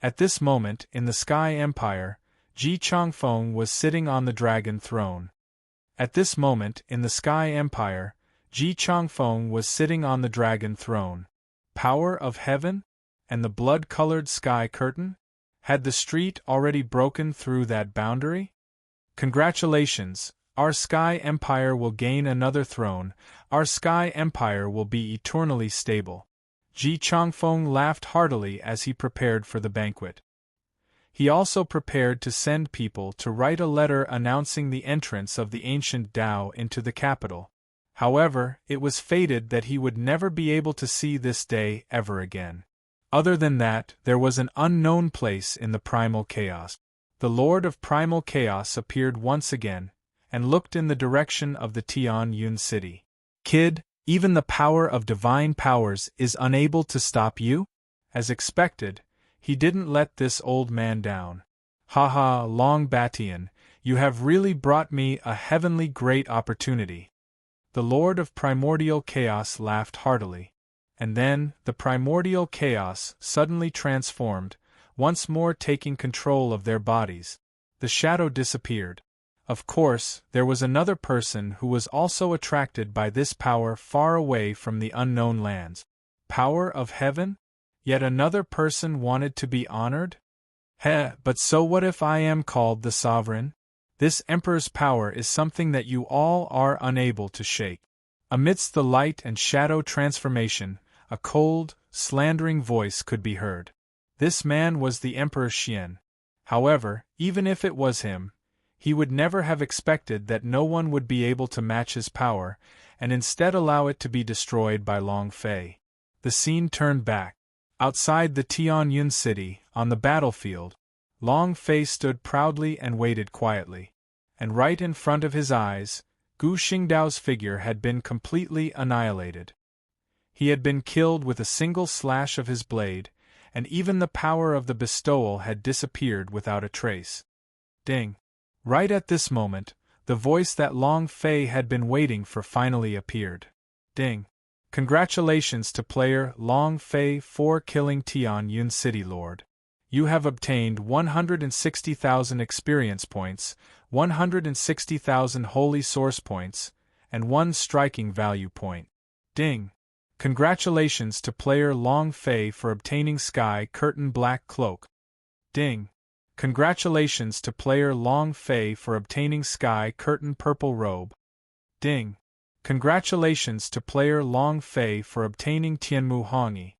At this moment, in the Sky Empire, Ji Changfeng was sitting on the dragon throne. At this moment, in the Sky Empire, Ji Changfeng was sitting on the dragon throne. Power of heaven? And the blood-colored sky curtain? Had the street already broken through that boundary? Congratulations, our Sky Empire will gain another throne, our Sky Empire will be eternally stable. Ji Changfeng laughed heartily as he prepared for the banquet. He also prepared to send people to write a letter announcing the entrance of the ancient Tao into the capital. However, it was fated that he would never be able to see this day ever again. Other than that, there was an unknown place in the primal chaos. The Lord of Primal Chaos appeared once again, and looked in the direction of the Tianyun city. Kid, even the power of divine powers is unable to stop you? As expected, he didn't let this old man down. Haha, Long Batian, you have really brought me a heavenly great opportunity. The Lord of Primordial Chaos laughed heartily. And then, the primordial chaos suddenly transformed, once more taking control of their bodies. The shadow disappeared. Of course, there was another person who was also attracted by this power far away from the unknown lands. Power of heaven? Yet another person wanted to be honored? But so what if I am called the sovereign? This emperor's power is something that you all are unable to shake. Amidst the light and shadow transformation, a cold, slandering voice could be heard. This man was the Emperor Xian. However, even if it was him, he would never have expected that no one would be able to match his power, and instead allow it to be destroyed by Long Fei. The scene turned back. Outside the Tianyun city, on the battlefield, Long Fei stood proudly and waited quietly. And right in front of his eyes, Gu Xingdao's figure had been completely annihilated. He had been killed with a single slash of his blade, and even the power of the bestowal had disappeared without a trace. Ding! Right at this moment, the voice that Long Fei had been waiting for finally appeared. Ding! Congratulations to player Long Fei for killing Tianyun City Lord. You have obtained 160,000 experience points, 160,000 holy source points, and 1 striking value point. Ding! Congratulations to player Long Fei for obtaining Sky Curtain Black Cloak. Ding! Congratulations to player Long Fei for obtaining Sky Curtain Purple Robe. Ding! Congratulations to player Long Fei for obtaining Tianmu Hongyi.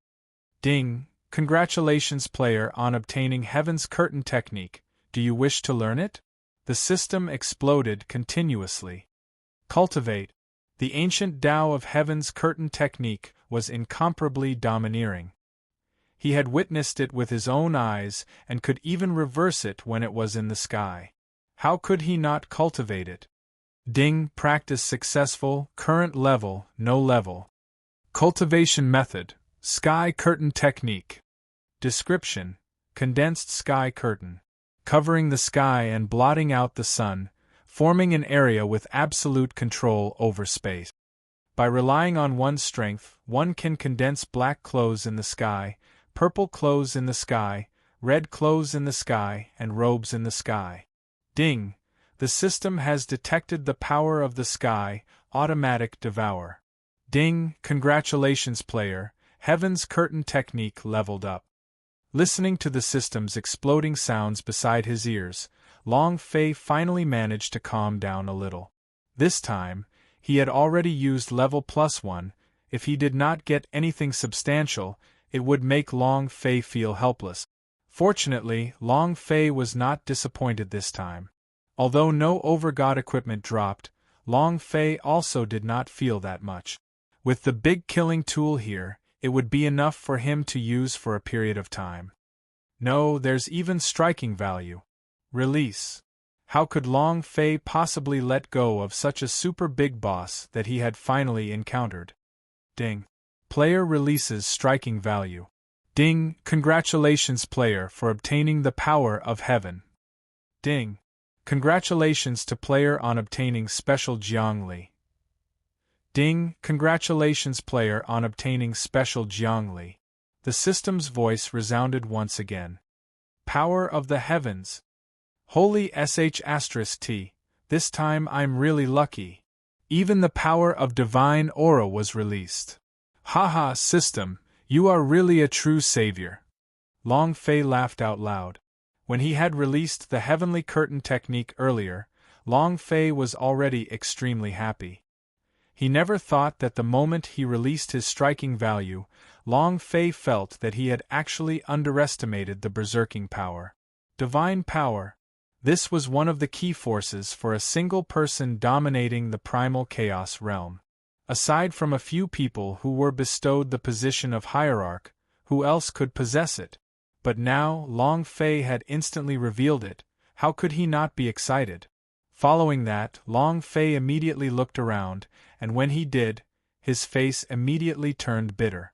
Ding! Congratulations player on obtaining Heaven's Curtain Technique. Do you wish to learn it? The system exploded continuously. Cultivate. The ancient Tao of Heaven's Curtain Technique was incomparably domineering. He had witnessed it with his own eyes and could even reverse it when it was in the sky. How could he not cultivate it? Ding! Practice successful, current level, no level. Cultivation method, Sky Curtain Technique. Description: condensed sky curtain. Covering the sky and blotting out the sun, forming an area with absolute control over space. By relying on one's strength, one can condense black clothes in the sky, purple clothes in the sky, red clothes in the sky, and robes in the sky. Ding! The system has detected the power of the sky, automatic devour. Ding! Congratulations player, Heaven's Curtain Technique leveled up. Listening to the system's exploding sounds beside his ears, Long Fei finally managed to calm down a little. This time, he had already used level +1. If he did not get anything substantial, it would make Long Fei feel helpless. Fortunately, Long Fei was not disappointed this time. Although no overgod equipment dropped, Long Fei also did not feel that much. With the big killing tool here, it would be enough for him to use for a period of time. No, there's even striking value. Release. How could Long Fei possibly let go of such a super big boss that he had finally encountered? Ding! Player releases striking value. Ding! Congratulations player for obtaining the power of heaven. Ding! Congratulations to player on obtaining special Jiangli. Ding! Congratulations player on obtaining special Jiangli. The system's voice resounded once again. power of the heavens. Holy sh*t, this time I'm really lucky. Even the power of divine aura was released. Haha, system, you are really a true savior. Long Fei laughed out loud. When he had released the heavenly curtain technique earlier, Long Fei was already extremely happy. He never thought that the moment he released his striking value, Long Fei felt that he had actually underestimated the berserking power. Divine power. This was one of the key forces for a single person dominating the primal chaos realm. Aside from a few people who were bestowed the position of hierarch, who else could possess it? But now Long Fei had instantly revealed it. How could he not be excited? Following that, Long Fei immediately looked around, and when he did, his face immediately turned bitter.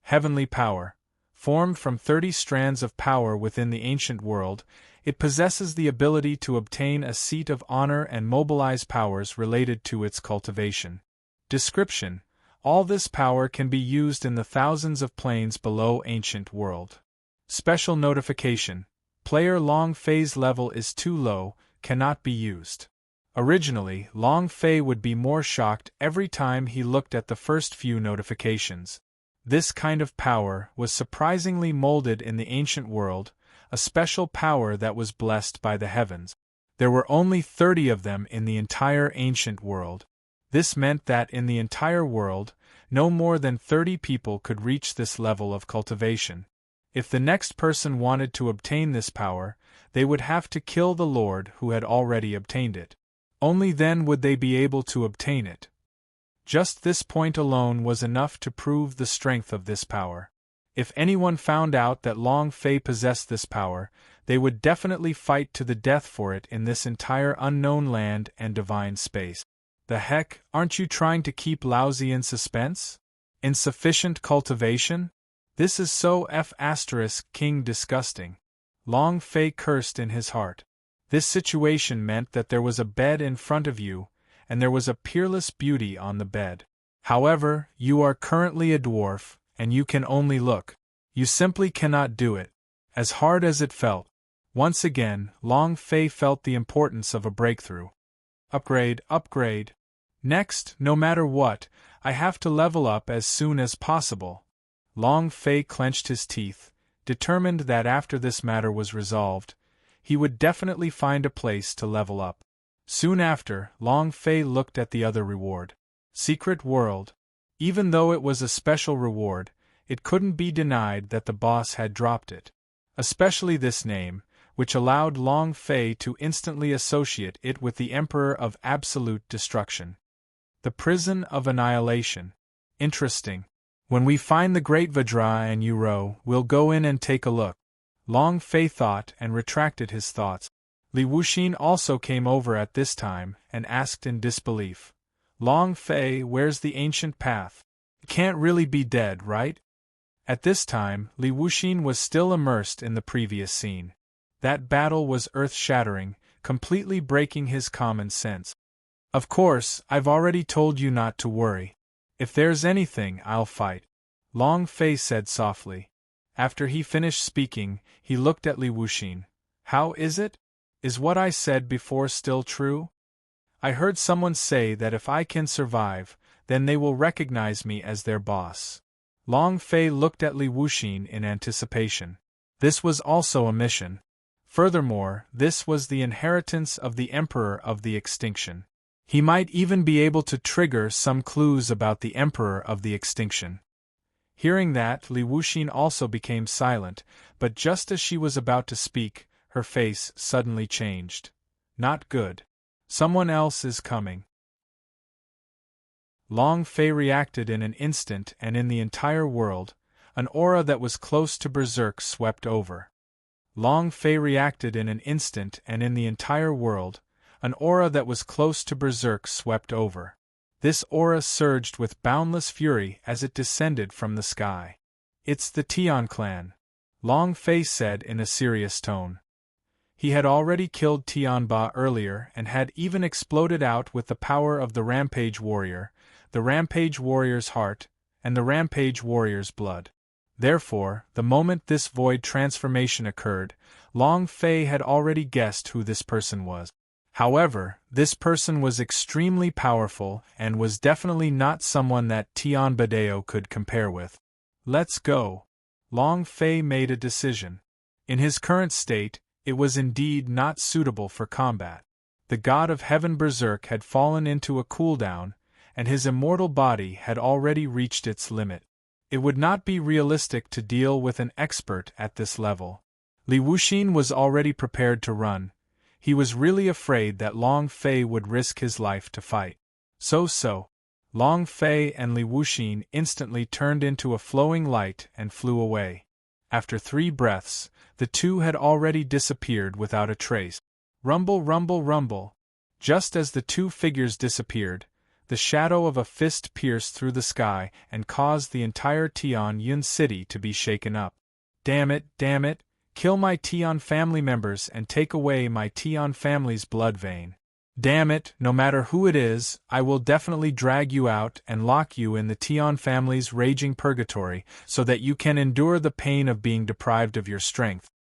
Heavenly power. Formed from 30 strands of power within the ancient world, it possesses the ability to obtain a seat of honor and mobilize powers related to its cultivation. Description: all this power can be used in the thousands of planes below ancient world. Special notification: player Long Fei's level is too low, cannot be used. Originally, Long Fei would be more shocked every time he looked at the first few notifications. This kind of power was surprisingly molded in the ancient world, a special power that was blessed by the heavens. There were only 30 of them in the entire ancient world. This meant that in the entire world, no more than 30 people could reach this level of cultivation. If the next person wanted to obtain this power, they would have to kill the Lord who had already obtained it. Only then would they be able to obtain it. Just this point alone was enough to prove the strength of this power. If anyone found out that Long Fei possessed this power, they would definitely fight to the death for it in this entire unknown land and divine space. The heck, aren't you trying to keep Laozi in suspense? Insufficient cultivation? This is so F***king disgusting. Long Fei cursed in his heart. This situation meant that there was a bed in front of you, and there was a peerless beauty on the bed. However, you are currently a dwarf, and you can only look. You simply cannot do it. As hard as it felt. Once again, Long Fei felt the importance of a breakthrough. Upgrade, upgrade. Next, no matter what, I have to level up as soon as possible. Long Fei clenched his teeth, determined that after this matter was resolved, he would definitely find a place to level up. Soon after, Long Fei looked at the other reward. Secret World. Even though it was a special reward, it couldn't be denied that the boss had dropped it. Especially this name, which allowed Long Fei to instantly associate it with the Emperor of Absolute Destruction. The Prison of Annihilation. Interesting. When we find the Great Vajra and Yuro, we'll go in and take a look. Long Fei thought and retracted his thoughts. Li Wuxin also came over at this time and asked in disbelief. Long Fei, where's the ancient path? It can't really be dead, right? At this time, Li Wuxin was still immersed in the previous scene. That battle was earth-shattering, completely breaking his common sense. Of course, I've already told you not to worry. If there's anything, I'll fight. Long Fei said softly. After he finished speaking, he looked at Li Wuxin. How is it? Is what I said before still true? I heard someone say that if I can survive, then they will recognize me as their boss. Long Fei looked at Li Wuxin in anticipation. This was also a mission. Furthermore, this was the inheritance of the Emperor of the Extinction. He might even be able to trigger some clues about the Emperor of the Extinction. Hearing that, Li Wuxin also became silent, but just as she was about to speak, her face suddenly changed. Not good. Someone else is coming. Long Fei reacted in an instant, and in the entire world, an aura that was close to berserk swept over. Long Fei reacted in an instant, and in the entire world, an aura that was close to berserk swept over. This aura surged with boundless fury as it descended from the sky. It's the Tian clan, Long Fei said in a serious tone. He had already killed Tianba earlier and had even exploded out with the power of the Rampage Warrior, the Rampage Warrior's heart, and the Rampage Warrior's blood. Therefore, the moment this void transformation occurred, Long Fei had already guessed who this person was. However, this person was extremely powerful and was definitely not someone that Tian Badeo could compare with. Let's go. Long Fei made a decision. In his current state, it was indeed not suitable for combat. The god of heaven Berserk had fallen into a cooldown, and his immortal body had already reached its limit. It would not be realistic to deal with an expert at this level. Li Wuxin was already prepared to run. He was really afraid that Long Fei would risk his life to fight. So. Long Fei and Li Wuxin instantly turned into a flowing light and flew away. After 3 breaths, the two had already disappeared without a trace. Rumble, rumble, rumble. Just as the 2 figures disappeared, the shadow of a fist pierced through the sky and caused the entire Tian Yun city to be shaken up. Damn it, kill my Tian family members and take away my Tian family's blood vein. Damn it, no matter who it is, I will definitely drag you out and lock you in the Tian family's raging purgatory so that you can endure the pain of being deprived of your strength.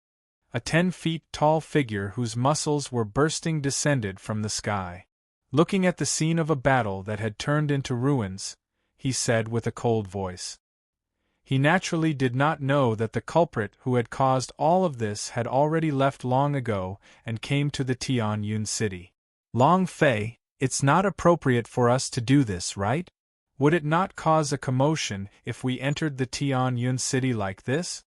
A 10 feet tall figure whose muscles were bursting descended from the sky. Looking at the scene of a battle that had turned into ruins, he said with a cold voice. He naturally did not know that the culprit who had caused all of this had already left long ago and came to the Tian Yun city. Long Fei, it's not appropriate for us to do this, right? Would it not cause a commotion if we entered the Tian Yun city like this?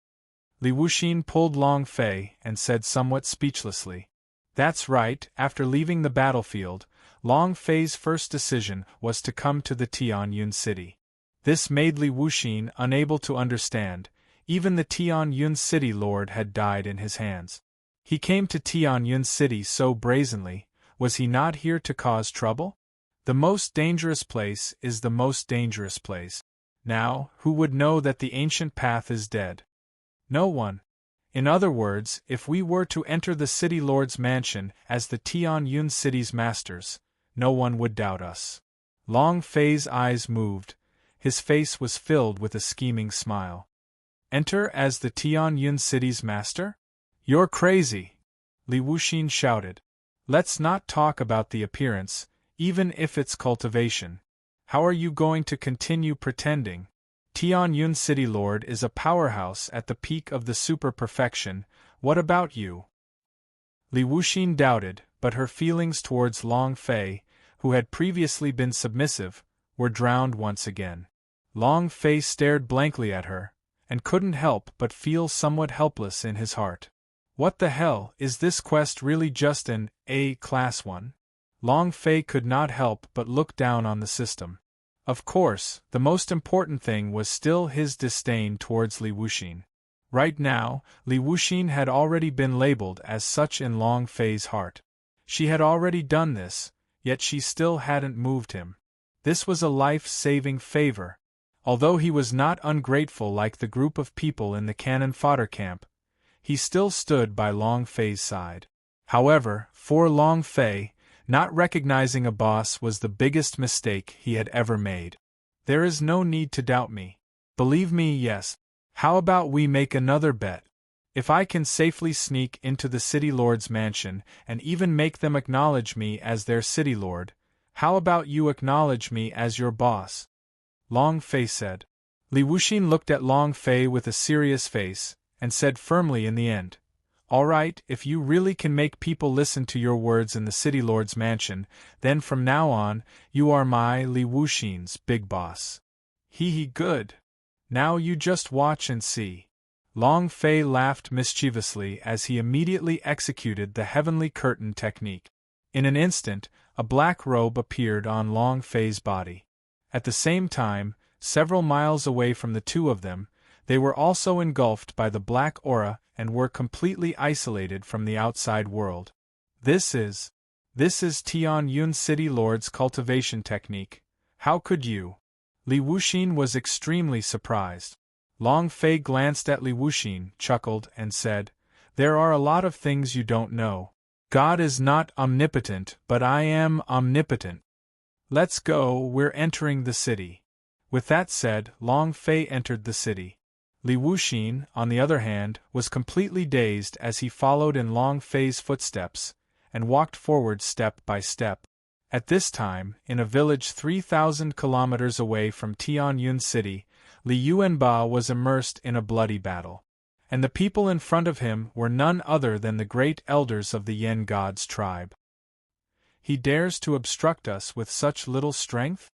Li Wuxin pulled Long Fei and said somewhat speechlessly. That's right, after leaving the battlefield, Long Fei's first decision was to come to the Tian Yun city. This made Li Wuxin unable to understand. Even the Tian Yun city lord had died in his hands. He came to Tian Yun city so brazenly. Was he not here to cause trouble? The most dangerous place is the most dangerous place. Now, who would know that the ancient path is dead? No one. In other words, if we were to enter the city lord's mansion as the Tian Yun city's masters, no one would doubt us. Long Fei's eyes moved. His face was filled with a scheming smile. Enter as the Tian Yun city's master? You're crazy! Li Wuxin shouted. Let's not talk about the appearance, even if it's cultivation. How are you going to continue pretending? Tian Yun City Lord is a powerhouse at the peak of the super perfection. What about you? Li Wuxin doubted, but her feelings towards Long Fei, who had previously been submissive, were drowned once again. Long Fei stared blankly at her, and couldn't help but feel somewhat helpless in his heart. What the hell, is this quest really just an A-class one? Long Fei could not help but look down on the system. Of course, the most important thing was still his disdain towards Li Wuxin. Right now, Li Wuxin had already been labeled as such in Long Fei's heart. She had already done this, yet she still hadn't moved him. This was a life-saving favor. Although he was not ungrateful like the group of people in the cannon fodder camp, he still stood by Long Fei's side. However, for Long Fei, not recognizing a boss was the biggest mistake he had ever made. There is no need to doubt me. Believe me, yes. How about we make another bet? If I can safely sneak into the city lord's mansion and even make them acknowledge me as their city lord, how about you acknowledge me as your boss? Long Fei said. Li Wuxin looked at Long Fei with a serious face, and said firmly in the end, "All right, if you really can make people listen to your words in the city lord's mansion, then from now on, you are my Li Wuxin's big boss." Hee good. Now you just watch and see. Long Fei laughed mischievously as he immediately executed the heavenly curtain technique. In an instant, a black robe appeared on Long Fei's body. At the same time, several miles away from the two of them, they were also engulfed by the black aura and were completely isolated from the outside world. This is Tian Yun City Lord's cultivation technique. How could you? Li Wuxin was extremely surprised. Long Fei glanced at Li Wuxin, chuckled, and said, "There are a lot of things you don't know. God is not omnipotent, but I am omnipotent. Let's go, we're entering the city." With that said, Long Fei entered the city. Li Wuxin, on the other hand, was completely dazed as he followed in Long Fei's footsteps, and walked forward step by step. At this time, in a village 3,000 kilometers away from Tianyun City, Li Yuanba was immersed in a bloody battle. And the people in front of him were none other than the great elders of the Yen God's tribe. He dares to obstruct us with such little strength?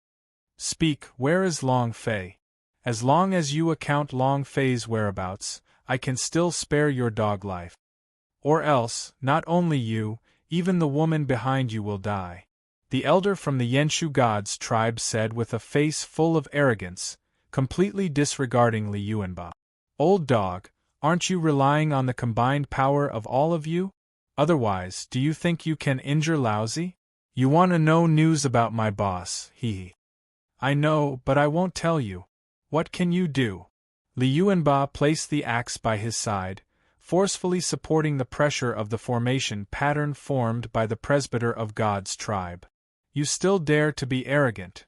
Speak, where is Long Fei? As long as you account Long Fei's whereabouts, I can still spare your dog life. Or else, not only you, even the woman behind you will die. The elder from the Yenshu God's tribe said with a face full of arrogance, completely disregarding Li Yuanba. Old dog, aren't you relying on the combined power of all of you? Otherwise, do you think you can injure Laozi? You want to know news about my boss, he. I know, but I won't tell you. What can you do? Li Yuanba placed the axe by his side, forcefully supporting the pressure of the formation pattern formed by the presbyter of God's tribe. You still dare to be arrogant?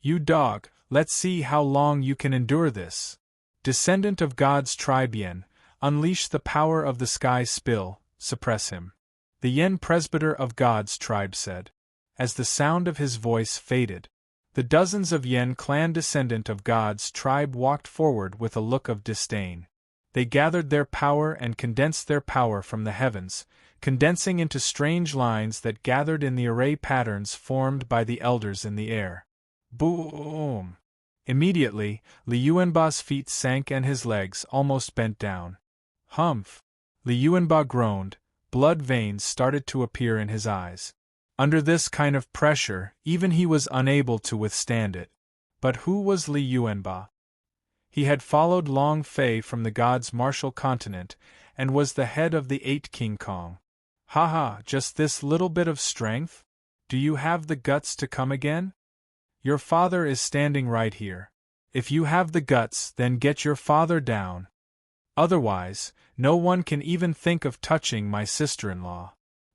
You dog, let's see how long you can endure this. Descendant of God's tribe Yen, unleash the power of the sky spill, suppress him. The Yen presbyter of God's tribe said. As the sound of his voice faded, the dozens of Yen clan descendant of God's tribe walked forward with a look of disdain. They gathered their power and condensed their power from the heavens, condensing into strange lines that gathered in the array patterns formed by the elders in the air. Boom! Immediately, Li Yuanba's feet sank and his legs almost bent down. Humph! Li Yuanba groaned, blood veins started to appear in his eyes. Under this kind of pressure, even he was unable to withstand it. But who was Li Yuanba? He had followed Long Fei from the god's martial continent, and was the head of the 8 King Kong. Haha, just this little bit of strength? Do you have the guts to come again? Your father is standing right here. If you have the guts, then get your father down. Otherwise, no one can even think of touching my sister-in-law.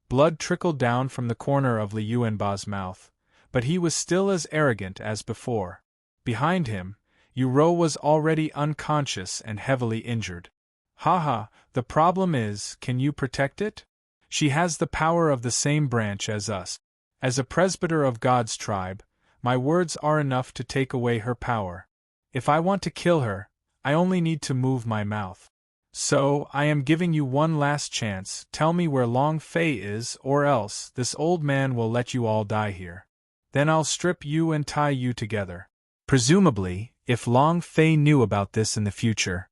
Blood trickled down from the corner of Li Yuanba's mouth, but he was still as arrogant as before. Behind him, Yu-Ro was already unconscious and heavily injured. Haha, the problem is, can you protect it? She has the power of the same branch as us. As a presbyter of God's tribe, my words are enough to take away her power. If I want to kill her, I only need to move my mouth. So, I am giving you one last chance, tell me where Long Fei is, or else, this old man will let you all die here. Then I'll strip you and tie you together. Presumably, if Long Fei knew about this in the future,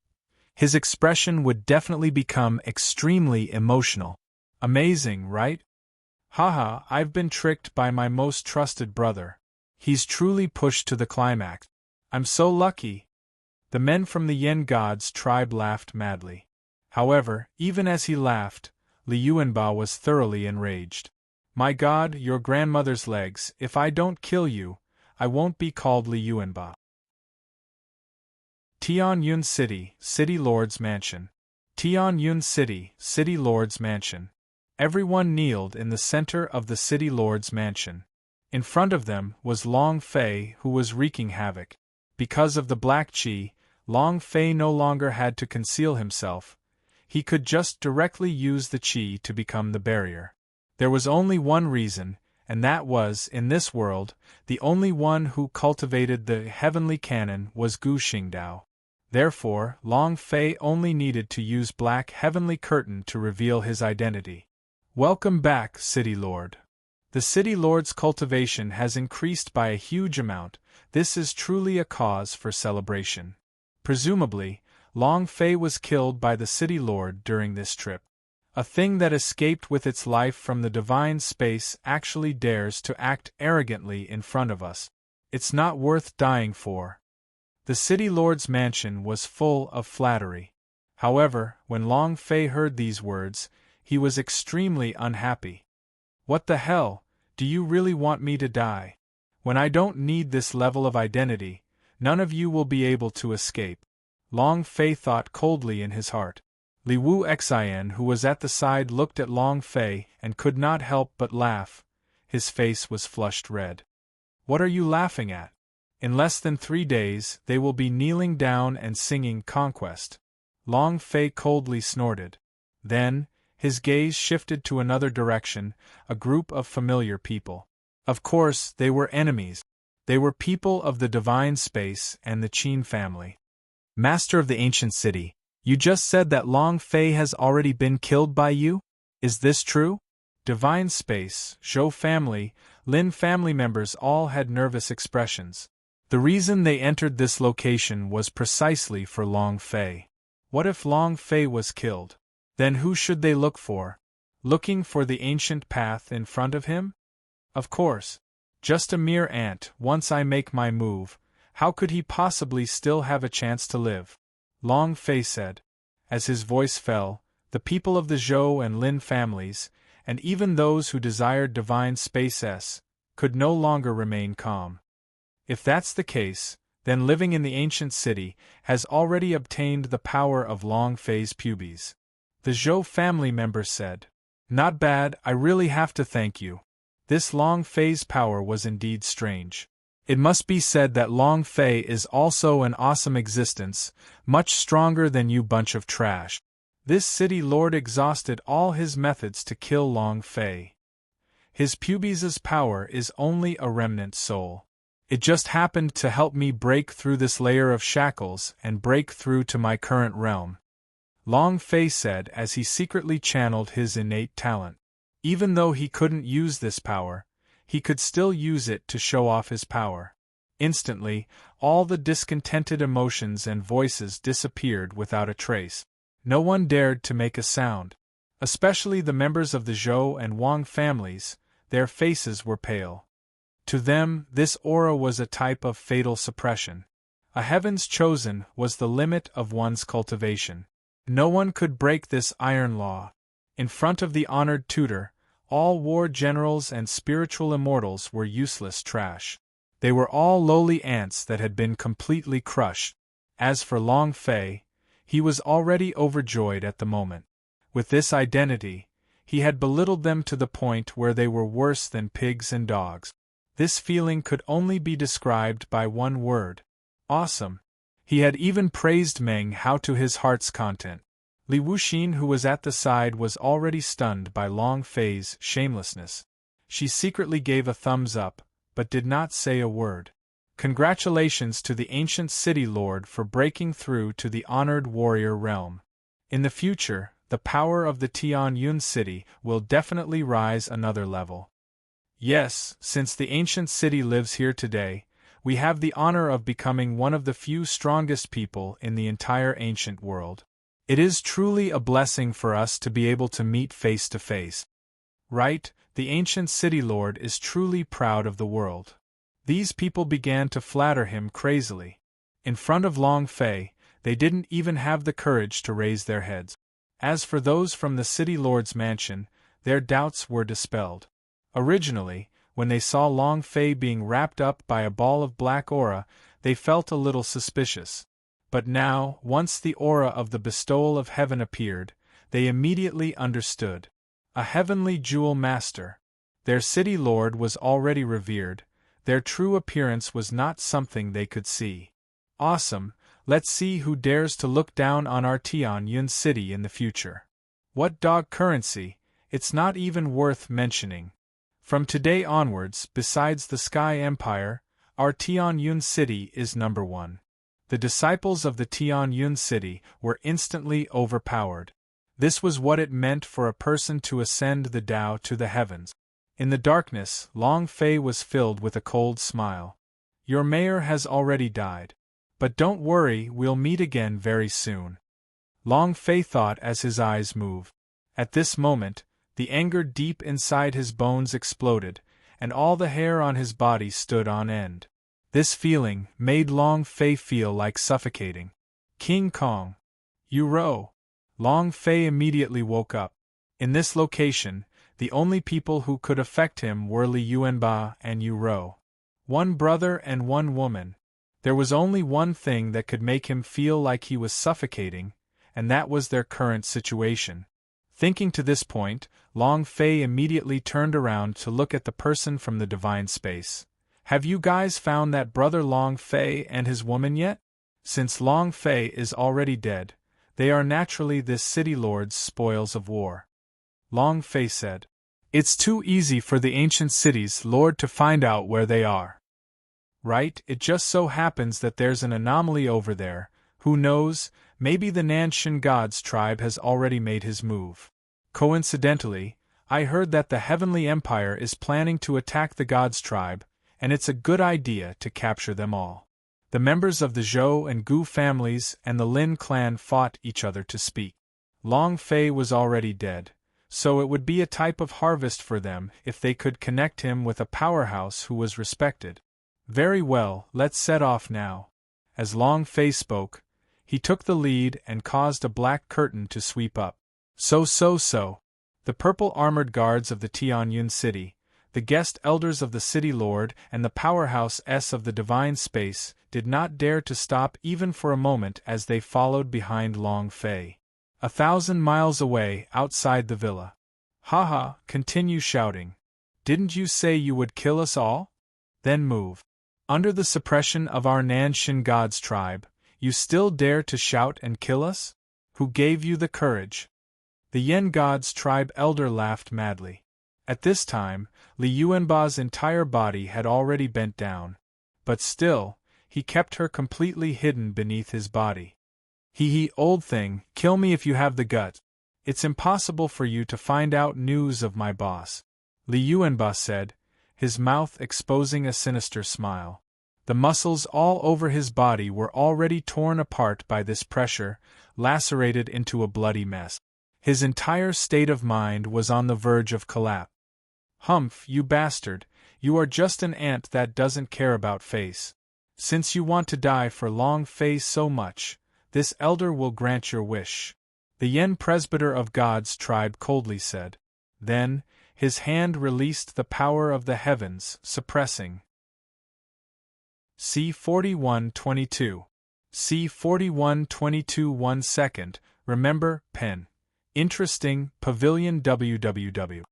his expression would definitely become extremely emotional. Amazing, right? Haha, I've been tricked by my most trusted brother. He's truly pushed to the climax. I'm so lucky. The men from the Yen God's tribe laughed madly. However, even as he laughed, Li Yuanba was thoroughly enraged. My God, your grandmother's legs, if I don't kill you, I won't be called Li Yuanba. Tianyun City, City Lord's Mansion. Tianyun City, City Lord's Mansion. Everyone kneeled in the center of the City Lord's Mansion. In front of them was Long Fei, who was wreaking havoc. Because of the black qi, Long Fei no longer had to conceal himself. He could just directly use the qi to become the barrier. There was only one reason, and that was, in this world, the only one who cultivated the heavenly canon was Gu Xingdao. Therefore, Long Fei only needed to use black heavenly curtain to reveal his identity. Welcome back, City Lord. The City Lord's cultivation has increased by a huge amount. This is truly a cause for celebration. Presumably, Long Fei was killed by the City Lord during this trip. A thing that escaped with its life from the divine space actually dares to act arrogantly in front of us. It's not worth dying for. The City Lord's mansion was full of flattery. However, when Long Fei heard these words, he was extremely unhappy. What the hell, do you really want me to die? When I don't need this level of identity, none of you will be able to escape. Long Fei thought coldly in his heart. Li Wu Xin, who was at the side, looked at Long Fei and could not help but laugh. His face was flushed red. What are you laughing at? In less than 3 days, they will be kneeling down and singing Conquest. Long Fei coldly snorted. Then, his gaze shifted to another direction, a group of familiar people. Of course, they were enemies. They were people of the divine space and the Qin family. Master of the ancient city, you just said that Long Fei has already been killed by you? Is this true? Divine space, Zhou family, Lin family members all had nervous expressions. The reason they entered this location was precisely for Long Fei. What if Long Fei was killed? Then who should they look for? Looking for the ancient path in front of him? Of course. Just a mere ant. Once I make my move, how could he possibly still have a chance to live? Long Fei said. As his voice fell, the people of the Zhou and Lin families, and even those who desired divine space, could no longer remain calm. If that's the case, then living in the ancient city has already obtained the power of Long Fei's pubes. The Zhou family member said. Not bad, I really have to thank you. This Long Fei's power was indeed strange. It must be said that Long Fei is also an awesome existence, much stronger than you bunch of trash. This city lord exhausted all his methods to kill Long Fei. His pubes' power is only a remnant soul. It just happened to help me break through this layer of shackles and break through to my current realm. Long Fei said as he secretly channeled his innate talent. Even though he couldn't use this power, he could still use it to show off his power. Instantly, all the discontented emotions and voices disappeared without a trace. No one dared to make a sound. Especially the members of the Zhou and Wang families, their faces were pale. To them, this aura was a type of fatal suppression. A heavens chosen was the limit of one's cultivation. No one could break this iron law. In front of the honored tutor, all war generals and spiritual immortals were useless trash. They were all lowly ants that had been completely crushed. As for Long Fei, he was already overjoyed at the moment. With this identity, he had belittled them to the point where they were worse than pigs and dogs. This feeling could only be described by one word: awesome. He had even praised Meng Hao to his heart's content. Li Wuxin, who was at the side, was already stunned by Long Fei's shamelessness. She secretly gave a thumbs up, but did not say a word. Congratulations to the ancient city lord for breaking through to the honored warrior realm. In the future, the power of the Tianyun city will definitely rise another level. Yes, since the ancient city lives here today, we have the honor of becoming one of the few strongest people in the entire ancient world. It is truly a blessing for us to be able to meet face to face. Right, the ancient city lord is truly proud of the world. These people began to flatter him crazily. In front of Long Fei, they didn't even have the courage to raise their heads. As for those from the city lord's mansion, their doubts were dispelled. Originally, when they saw Long Fei being wrapped up by a ball of black aura, they felt a little suspicious. But now, once the aura of the bestowal of heaven appeared, they immediately understood. A heavenly jewel master. Their city lord was already revered. Their true appearance was not something they could see. Awesome, let's see who dares to look down on our Tianyun city in the future. What dog currency, it's not even worth mentioning. From today onwards, besides the Sky Empire, our Tianyun city is number one. The disciples of the Tianyun city were instantly overpowered. This was what it meant for a person to ascend the Tao to the heavens. In the darkness, Long Fei was filled with a cold smile. Your mayor has already died. But don't worry, we'll meet again very soon. Long Fei thought as his eyes moved. At this moment, the anger deep inside his bones exploded, and all the hair on his body stood on end. This feeling made Long Fei feel like suffocating. King Kong. You row. Long Fei immediately woke up. In this location, the only people who could affect him were Li Yuanba and Yu Rou. One brother and one woman. There was only one thing that could make him feel like he was suffocating, and that was their current situation. Thinking to this point, Long Fei immediately turned around to look at the person from the divine space. Have you guys found that brother Long Fei and his woman yet? Since Long Fei is already dead, they are naturally this city lord's spoils of war. Long Fei said. It's too easy for the ancient city's lord to find out where they are. Right, it just so happens that there's an anomaly over there. Who knows, maybe the Nanshan God's tribe has already made his move. Coincidentally, I heard that the Heavenly Empire is planning to attack the God's tribe, and it's a good idea to capture them all. The members of the Zhou and Gu families and the Lin clan fought each other to speak. Long Fei was already dead, so it would be a type of harvest for them if they could connect him with a powerhouse who was respected. Very well, let's set off now. As Long Fei spoke, he took the lead and caused a black curtain to sweep up. So. The purple-armored guards of the Tianyun city, the guest elders of the city lord and the powerhouse of the divine space did not dare to stop even for a moment as they followed behind Long Fei. 1,000 miles away, outside the villa. Haha, continue shouting. Didn't you say you would kill us all? Then move. Under the suppression of our Nanshan God's tribe, you still dare to shout and kill us? Who gave you the courage? The Yen God's tribe elder laughed madly. At this time, Li Yuanba's entire body had already bent down. But still, he kept her completely hidden beneath his body. Hee, old thing, kill me if you have the guts. It's impossible for you to find out news of my boss. Li Yuanba said, his mouth exposing a sinister smile. The muscles all over his body were already torn apart by this pressure, lacerated into a bloody mess. His entire state of mind was on the verge of collapse. Humph, you bastard, you are just an ant that doesn't care about face. Since you want to die for Long Fei so much, this elder will grant your wish. The Yen presbyter of God's tribe coldly said. Then, his hand released the power of the heavens, suppressing. C4122. C4122 1 second, remember, pen. Interesting, Pavilion www.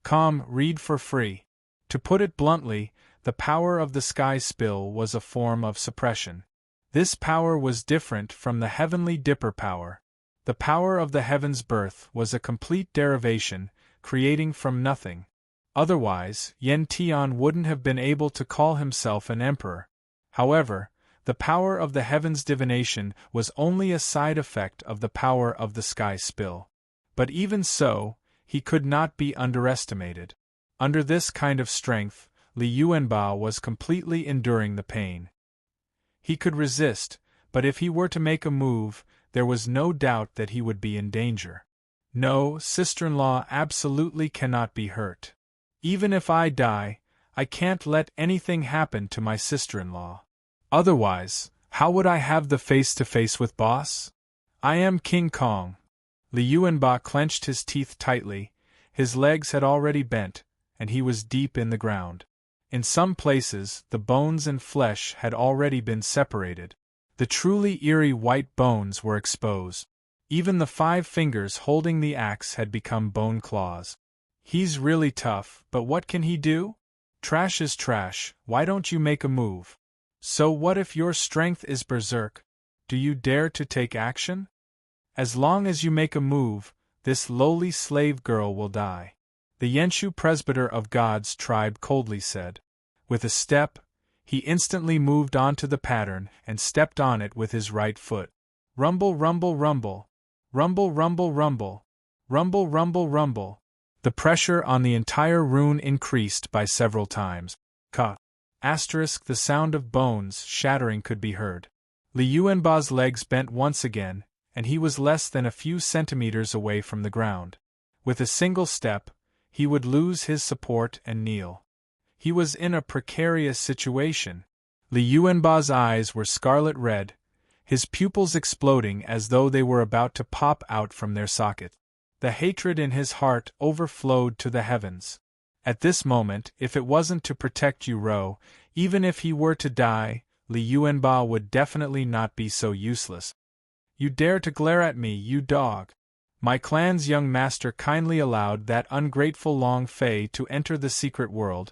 Com, read for free. To put it bluntly, the power of the sky spill was a form of suppression. This power was different from the heavenly dipper power. The power of the heaven's birth was a complete derivation, creating from nothing. Otherwise, Yen Tian wouldn't have been able to call himself an emperor. However, the power of the heaven's divination was only a side effect of the power of the sky spill. But even so, he could not be underestimated. Under this kind of strength, Li Yuanba was completely enduring the pain. He could resist, but if he were to make a move, there was no doubt that he would be in danger. No, sister-in-law absolutely cannot be hurt. Even if I die, I can't let anything happen to my sister-in-law. Otherwise, how would I have the face-to-face with boss? I am King Kong. Li Yuanba clenched his teeth tightly, his legs had already bent, and he was deep in the ground. In some places, the bones and flesh had already been separated. The truly eerie white bones were exposed. Even the 5 fingers holding the axe had become bone claws. He's really tough, but what can he do? Trash is trash, why don't you make a move? So what if your strength is berserk? Do you dare to take action? As long as you make a move, this lowly slave girl will die. The Yenshu presbyter of God's tribe coldly said. With a step, he instantly moved onto the pattern and stepped on it with his right foot. Rumble, rumble, rumble. Rumble, rumble, rumble. Rumble, rumble, rumble. The pressure on the entire rune increased by several times. Ka. Asterisk, the sound of bones shattering could be heard. Li Yuanba's legs bent once again, and he was less than a few centimeters away from the ground. With a single step, he would lose his support and kneel. He was in a precarious situation. Li Yuanba's eyes were scarlet red, his pupils exploding as though they were about to pop out from their socket. The hatred in his heart overflowed to the heavens. At this moment, if it wasn't to protect Yu-Ro, even if he were to die, Li Yuanba would definitely not be so useless. You dare to glare at me, you dog! My clan's young master kindly allowed that ungrateful Long Fei to enter the secret world,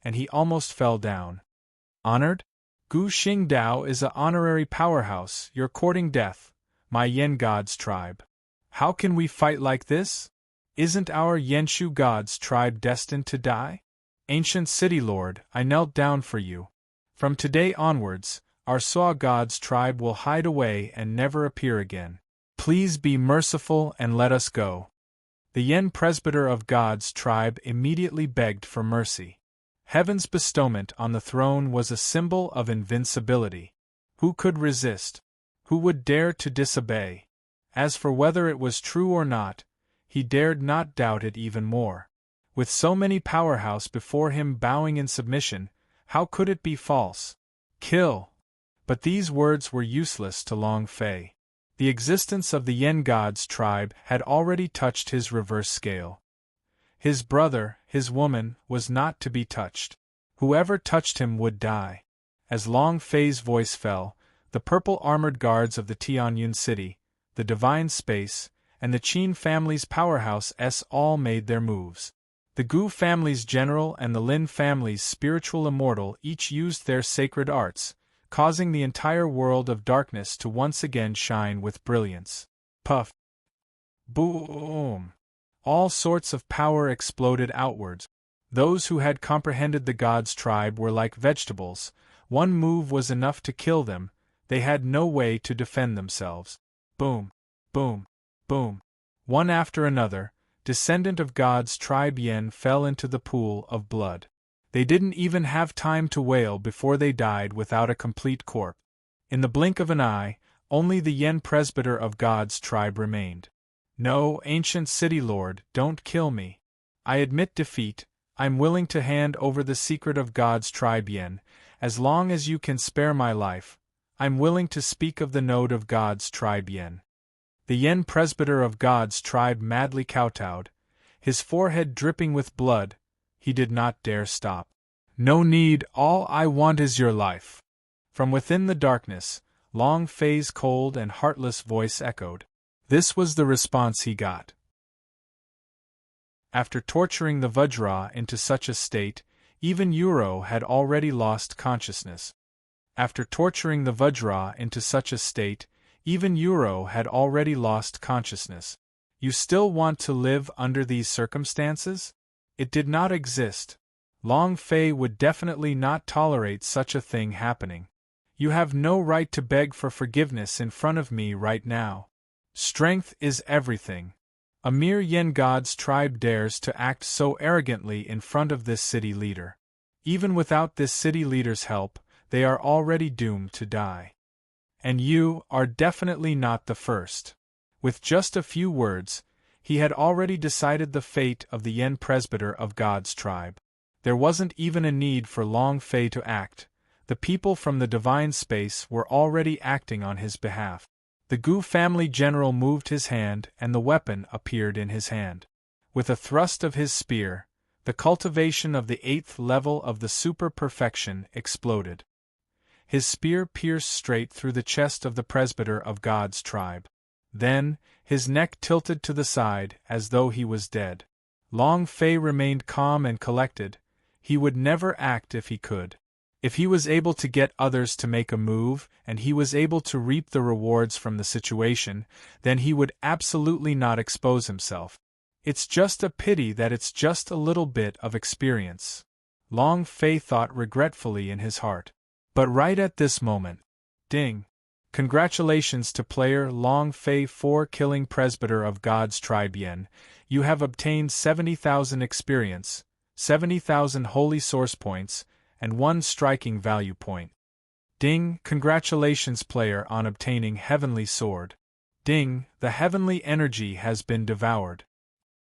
and he almost fell down. Honored? Gu Xingdao is a honorary powerhouse, you're courting death, my Yen God's tribe. How can we fight like this? Isn't our Yenshu God's tribe destined to die? Ancient City Lord, I knelt down for you. From today onwards, our Sua God's tribe will hide away and never appear again. Please be merciful and let us go. The Yen presbyter of God's tribe immediately begged for mercy. Heaven's bestowment on the throne was a symbol of invincibility. Who could resist? Who would dare to disobey? As for whether it was true or not, he dared not doubt it even more. With so many powerhouse before him bowing in submission, how could it be false? Kill! But these words were useless to Long Fei. The existence of the Yen God's tribe had already touched his reverse scale. His brother, his woman, was not to be touched. Whoever touched him would die. As Long Fei's voice fell, the purple armored guards of the Tianyun city, the divine space, and the Qin family's powerhouse all made their moves. The Gu family's general and the Lin family's spiritual immortal each used their sacred arts, causing the entire world of darkness to once again shine with brilliance. Puff! Boom! All sorts of power exploded outwards. Those who had comprehended the God's tribe were like vegetables. One move was enough to kill them. They had no way to defend themselves. Boom! Boom! Boom! One after another, descendant of God's tribe Yen fell into the pool of blood. They didn't even have time to wail before they died without a complete corpse. In the blink of an eye, only the Yen presbyter of God's tribe remained. No, ancient city lord, don't kill me. I admit defeat. I'm willing to hand over the secret of God's tribe Yen, as long as you can spare my life. I'm willing to speak of the node of God's tribe Yen. The Yen presbyter of God's tribe madly kowtowed, his forehead dripping with blood. He did not dare stop. No need, all I want is your life. From within the darkness, Long Fei's cold and heartless voice echoed. This was the response he got. After torturing the Vajra into such a state, even Uro had already lost consciousness. After torturing the Vajra into such a state, even Uro had already lost consciousness. You still want to live under these circumstances? It did not exist. Long Fei would definitely not tolerate such a thing happening. You have no right to beg for forgiveness in front of me right now. Strength is everything. A mere Yen God's tribe dares to act so arrogantly in front of this city leader. Even without this city leader's help, they are already doomed to die. And you are definitely not the first. With just a few words, he had already decided the fate of the Yen presbyter of God's tribe. There wasn't even a need for Long Fei to act. The people from the divine space were already acting on his behalf. The Gu family general moved his hand and the weapon appeared in his hand. With a thrust of his spear, the cultivation of the 8th level of the super-perfection exploded. His spear pierced straight through the chest of the presbyter of God's tribe. Then, his neck tilted to the side as though he was dead. Long Fei remained calm and collected. He would never act if he could. If he was able to get others to make a move, and he was able to reap the rewards from the situation, then he would absolutely not expose himself. It's just a pity that it's just a little bit of experience. Long Fei thought regretfully in his heart. But right at this moment, ding! Congratulations to player Long Fei 4 killing presbyter of God's tribe Yen. You have obtained 70,000 experience, 70,000 holy source points, and 1 striking value point. Ding! Congratulations player on obtaining heavenly sword. Ding! The heavenly energy has been devoured.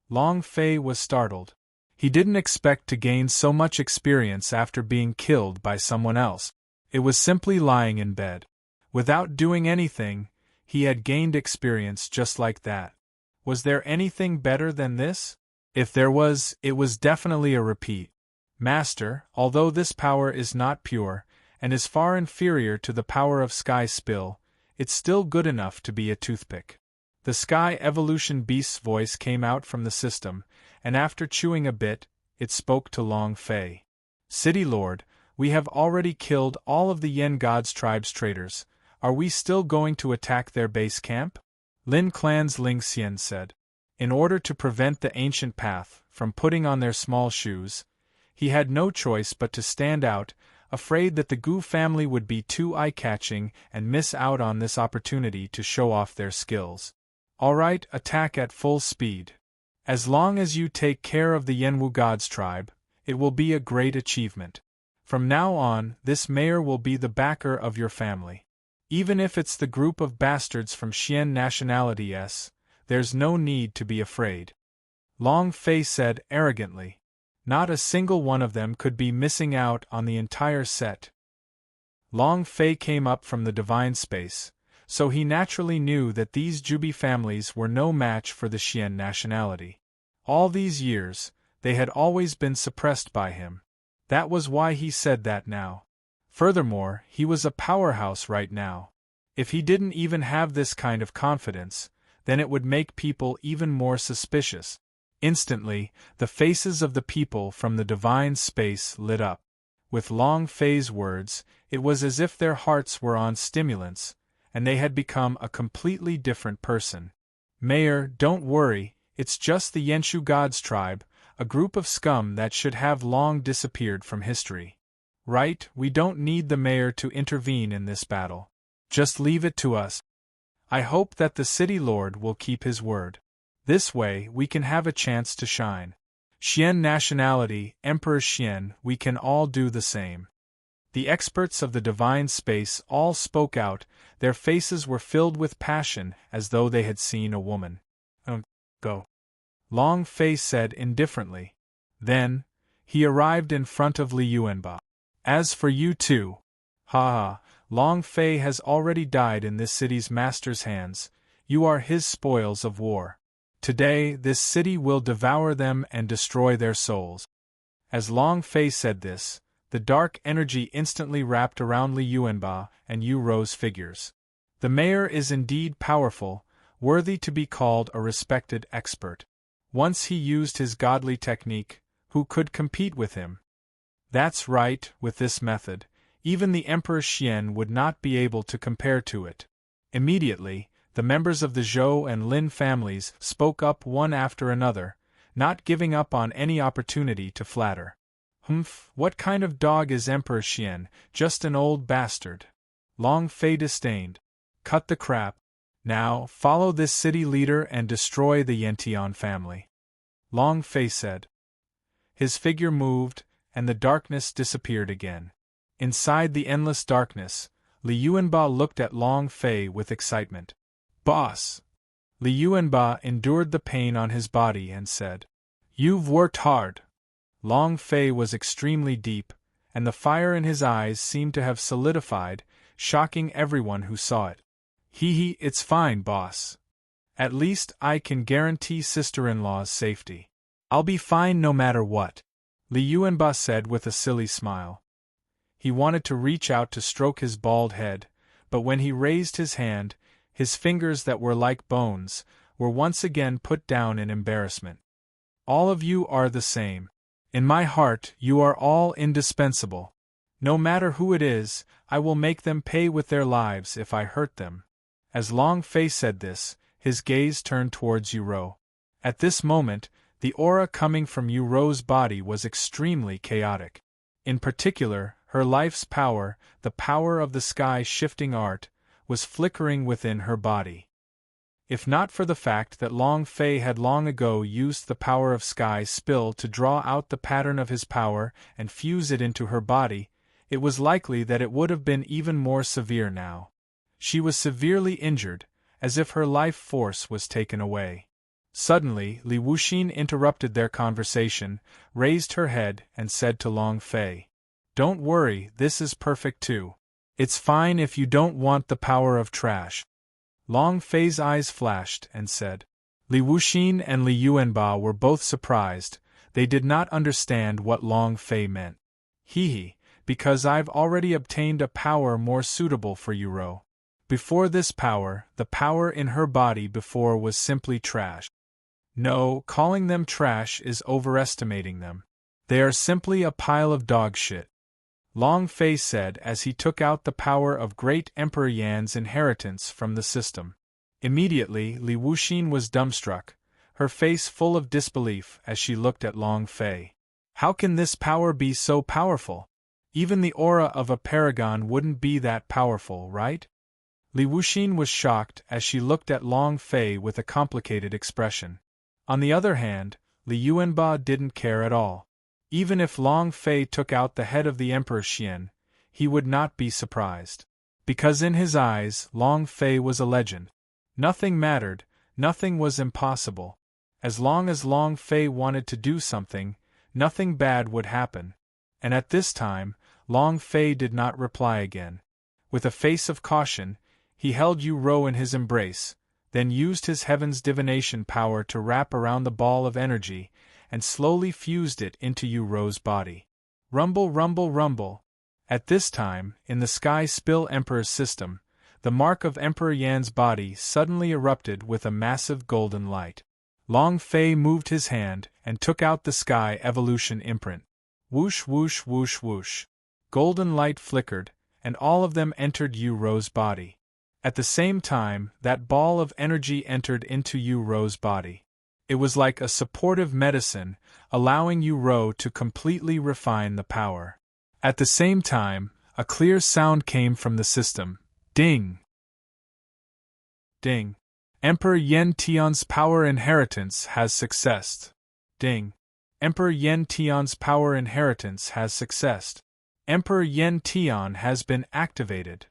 Long Fei was startled. He didn't expect to gain so much experience after being killed by someone else. It was simply lying in bed. Without doing anything, he had gained experience just like that. Was there anything better than this? If there was, it was definitely a repeat. Master, although this power is not pure, and is far inferior to the power of Sky Spill, it's still good enough to be a toothpick. The Sky Evolution Beast's voice came out from the system, and after chewing a bit, it spoke to Long Fei. City Lord, we have already killed all of the Yen God's tribe's traitors. Are we still going to attack their base camp? Lin Clan's Ling Xian said. In order to prevent the ancient path from putting on their small shoes, he had no choice but to stand out, afraid that the Gu family would be too eye-catching and miss out on this opportunity to show off their skills. All right, attack at full speed. As long as you take care of the Yenwu God's tribe, it will be a great achievement. From now on, this mayor will be the backer of your family. Even if it's the group of bastards from Xian nationality there's no need to be afraid. Long Fei said arrogantly. Not a single one of them could be missing out on the entire set. Long Fei came up from the divine space, so he naturally knew that these Jubi families were no match for the Xian nationality. All these years, they had always been suppressed by him. That was why he said that now. Furthermore, he was a powerhouse right now. If he didn't even have this kind of confidence, then it would make people even more suspicious. Instantly, the faces of the people from the divine space lit up. With Long Fei's words, it was as if their hearts were on stimulants, and they had become a completely different person. Mayor, don't worry, it's just the Yenshu God's tribe, a group of scum that should have long disappeared from history. Right, we don't need the mayor to intervene in this battle. Just leave it to us. I hope that the city lord will keep his word. This way, we can have a chance to shine. Xian nationality, Emperor Xian, we can all do the same. The experts of the divine space all spoke out, their faces were filled with passion as though they had seen a woman. Go. Long Fei said indifferently. Then, he arrived in front of Li Yuanba. As for you two, Long Fei has already died in this city's master's hands, you are his spoils of war. Today, this city will devour them and destroy their souls. As Long Fei said this, the dark energy instantly wrapped around Li Yuanba and Yu Ro's figures. The mayor is indeed powerful, worthy to be called a respected expert. Once he used his godly technique, who could compete with him? That's right, with this method, even the Emperor Xian would not be able to compare to it. Immediately, the members of the Zhou and Lin families spoke up one after another, not giving up on any opportunity to flatter. What kind of dog is Emperor Xian? Just an old bastard. Long Fei disdained. Cut the crap. Now, follow this city leader and destroy the Yantian family. Long Fei said. His figure moved, and the darkness disappeared again. Inside the endless darkness, Li Yuanba looked at Long Fei with excitement. Boss! Li Yuanba endured the pain on his body and said, You've worked hard. Long Fei was extremely deep, and the fire in his eyes seemed to have solidified, shocking everyone who saw it. It's fine, boss. At least I can guarantee sister-in-law's safety. I'll be fine no matter what, Li Yuanba said with a silly smile. He wanted to reach out to stroke his bald head, but when he raised his hand, his fingers that were like bones were once again put down in embarrassment. All of you are the same. In my heart, you are all indispensable. No matter who it is, I will make them pay with their lives if I hurt them. As Long Fei said this, his gaze turned towards Yu Ro. At this moment, the aura coming from Yu Ro's body was extremely chaotic. In particular, her life's power, the power of the sky-shifting art, was flickering within her body. If not for the fact that Long Fei had long ago used the power of Sky Spill to draw out the pattern of his power and fuse it into her body, it was likely that it would have been even more severe now. She was severely injured, as if her life force was taken away. Suddenly, Li Wuxin interrupted their conversation, raised her head, and said to Long Fei, Don't worry, this is perfect too. It's fine if you don't want the power of trash. Long Fei's eyes flashed and said. Li Wuxin and Li Yuanba were both surprised, they did not understand what Long Fei meant. Because I've already obtained a power more suitable for Yu Ro. Before this power, the power in her body before was simply trash. No, calling them trash is overestimating them. They are simply a pile of dog shit, Long Fei said as he took out the power of Great Emperor Yan's inheritance from the system. Immediately, Li Wuxin was dumbstruck, her face full of disbelief as she looked at Long Fei. How can this power be so powerful? Even the aura of a paragon wouldn't be that powerful, right? Li Wuxin was shocked as she looked at Long Fei with a complicated expression. On the other hand, Li Yuanba didn't care at all. Even if Long Fei took out the head of the Emperor Xian, he would not be surprised. Because in his eyes, Long Fei was a legend. Nothing mattered, nothing was impossible. As long as Long Fei wanted to do something, nothing bad would happen. And at this time, Long Fei did not reply again. With a face of caution, he held Yu Rou in his embrace, then used his heaven's divination power to wrap around the ball of energy, and slowly fused it into Yu Rou's body. Rumble, rumble, rumble. At this time, in the Sky Spill Emperor's system, the mark of Emperor Yan's body suddenly erupted with a massive golden light. Long Fei moved his hand and took out the Sky Evolution imprint. Whoosh, whoosh, whoosh, whoosh. Golden light flickered, and all of them entered Yu Rou's body. At the same time, that ball of energy entered into Yu Rou's body. It was like a supportive medicine, allowing Yu Rou to completely refine the power. At the same time, a clear sound came from the system. Ding! Ding! Emperor Yen Tian's power inheritance has successed. Ding! Emperor Yen Tian's power inheritance has successed. Emperor Yen Tian has been activated.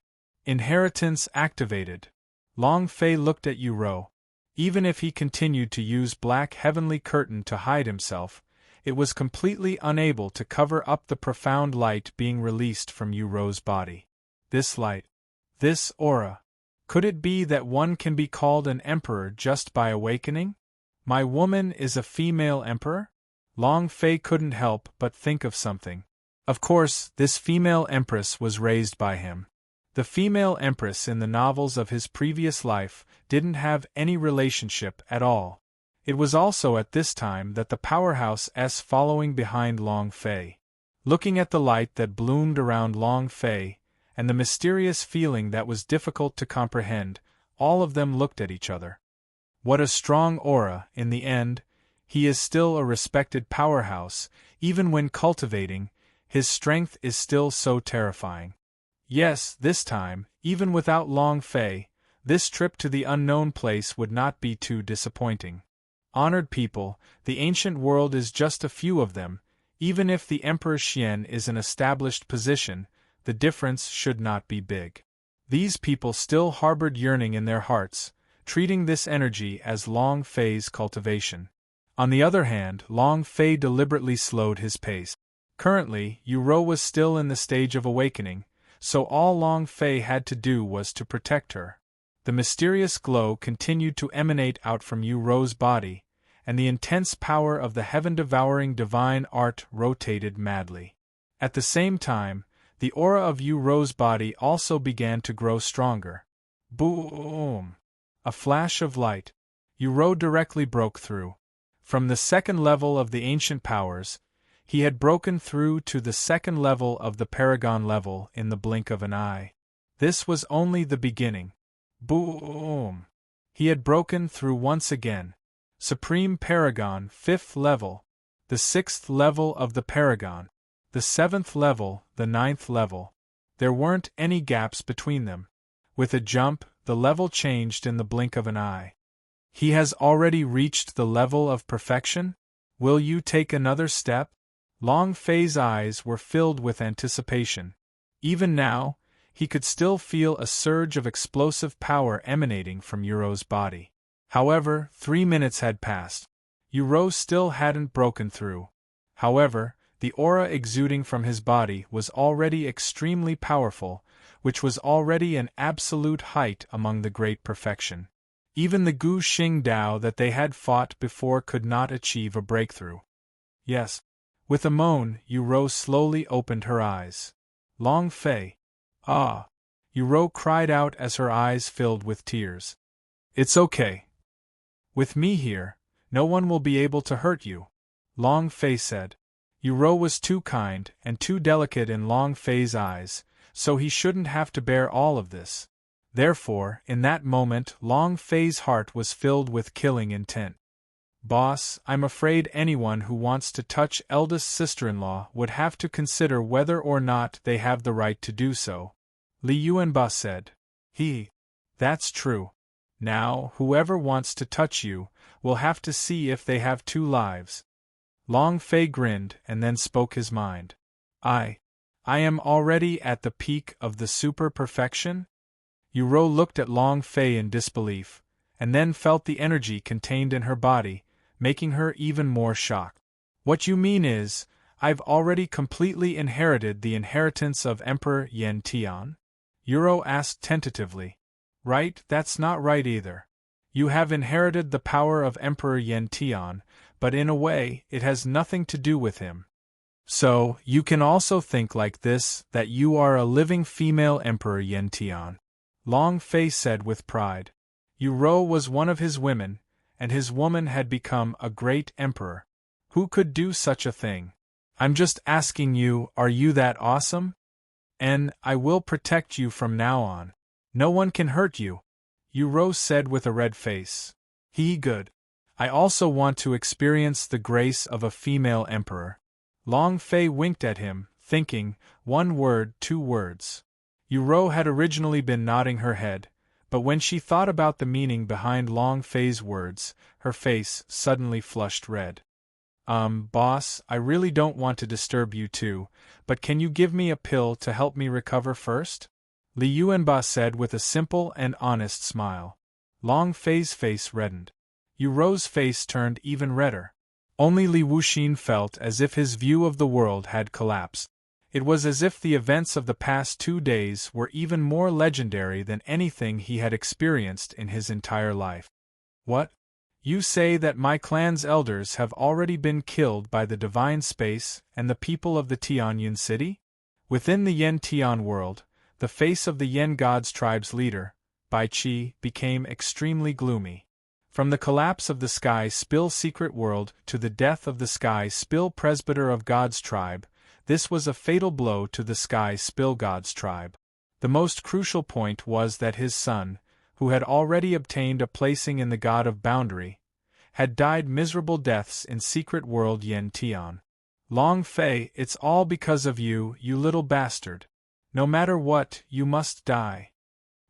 Inheritance activated. Long Fei looked at Yu Rou. Even if he continued to use black heavenly curtain to hide himself, it was completely unable to cover up the profound light being released from Yu Rou's body. This light. This aura. Could it be that one can be called an emperor just by awakening? My woman is a female emperor? Long Fei couldn't help but think of something. Of course, this female empress was raised by him. The female empress in the novels of his previous life didn't have any relationship at all. It was also at this time that the powerhouse S following behind Long Fei. Looking at the light that bloomed around Long Fei, and the mysterious feeling that was difficult to comprehend, all of them looked at each other. What a strong aura, in the end. He is still a respected powerhouse, even when cultivating, his strength is still so terrifying. Yes, this time, even without Long Fei, this trip to the unknown place would not be too disappointing. Honored people, the ancient world is just a few of them. Even if the Emperor Xian is an established position, the difference should not be big. These people still harbored yearning in their hearts, treating this energy as Long Fei's cultivation. On the other hand, Long Fei deliberately slowed his pace. Currently, Yu Rou was still in the stage of awakening, so all Long Fei had to do was to protect her. The mysterious glow continued to emanate out from Yu Rou's body, and the intense power of the heaven-devouring divine art rotated madly. At the same time, the aura of Yu Rou's body also began to grow stronger. Boom! A flash of light. Yu Rou directly broke through. From the second level of the ancient powers, he had broken through to the second level of the paragon level in the blink of an eye. This was only the beginning. Boom! He had broken through once again. Supreme Paragon, 5th level. The 6th level of the Paragon. The 7th level, the 9th level. There weren't any gaps between them. With a jump, the level changed in the blink of an eye. He has already reached the level of perfection? Will you take another step? Long Fei's eyes were filled with anticipation. Even now, he could still feel a surge of explosive power emanating from Yu Rou's body. However, 3 minutes had passed. Yu Rou still hadn't broken through. However, the aura exuding from his body was already extremely powerful, which was already an absolute height among the great perfection. Even the Gu Xing Dao that they had fought before could not achieve a breakthrough. Yes. With a moan, Yu Rou slowly opened her eyes. Long Fei. Ah! Yu Rou cried out as her eyes filled with tears. It's okay. With me here, no one will be able to hurt you, Long Fei said. Uro was too kind and too delicate in Long Fei's eyes, so he shouldn't have to bear all of this. Therefore, in that moment, Long Fei's heart was filled with killing intent. Boss, I'm afraid anyone who wants to touch eldest sister-in-law would have to consider whether or not they have the right to do so, Li Yuanba said. That's true. Now, whoever wants to touch you will have to see if they have two lives. Long Fei grinned and then spoke his mind. I am already at the peak of the super-perfection? Uro looked at Long Fei in disbelief, and then felt the energy contained in her body, making her even more shocked. What you mean is, I've already completely inherited the inheritance of Emperor Yen Tian? Uro asked tentatively. Right, that's not right either. You have inherited the power of Emperor Yen Tian, but in a way, it has nothing to do with him. So, you can also think like this, that you are a living female Emperor Yen Tian. Long Fei said with pride. Uro was one of his women, and his woman had become a great emperor. Who could do such a thing? I'm just asking you, are you that awesome? And I will protect you from now on. No one can hurt you, Uro said with a red face. Good. I also want to experience the grace of a female emperor. Long Fei winked at him, thinking, 1 word, 2 words. Uro had originally been nodding her head, but when she thought about the meaning behind Long Fei's words, her face suddenly flushed red. Boss, I really don't want to disturb you too, but can you give me a pill to help me recover first? Li Yuanba said with a simple and honest smile. Long Fei's face reddened. Uro's face turned even redder. Only Li Wuxin felt as if his view of the world had collapsed. It was as if the events of the past 2 days were even more legendary than anything he had experienced in his entire life. What? You say that my clan's elders have already been killed by the divine space and the people of the Tianyun city? Within the Yen Tian world, the face of the Yen Gods tribe's leader, Bai Qi, became extremely gloomy. From the collapse of the Sky Spill secret world to the death of the Sky Spill presbyter of God's tribe, this was a fatal blow to the Sky Spill God's tribe. The most crucial point was that his son, who had already obtained a placing in the God of Boundary, had died miserable deaths in secret world Yen Tian. Long Fei, it's all because of you, you little bastard. No matter what, you must die.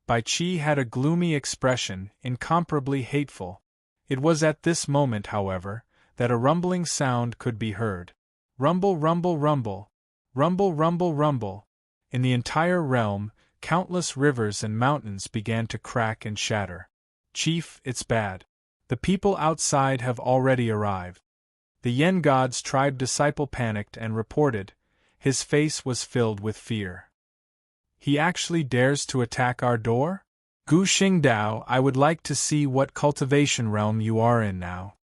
Bai Qi had a gloomy expression, incomparably hateful. It was at this moment, however, that a rumbling sound could be heard. Rumble, rumble, rumble. Rumble, rumble, rumble. In the entire realm, countless rivers and mountains began to crack and shatter. Chief, it's bad. The people outside have already arrived. The Yen God's tribe disciple panicked and reported. His face was filled with fear. He actually dares to attack our door? Gu Xingdao, I would like to see what cultivation realm you are in now.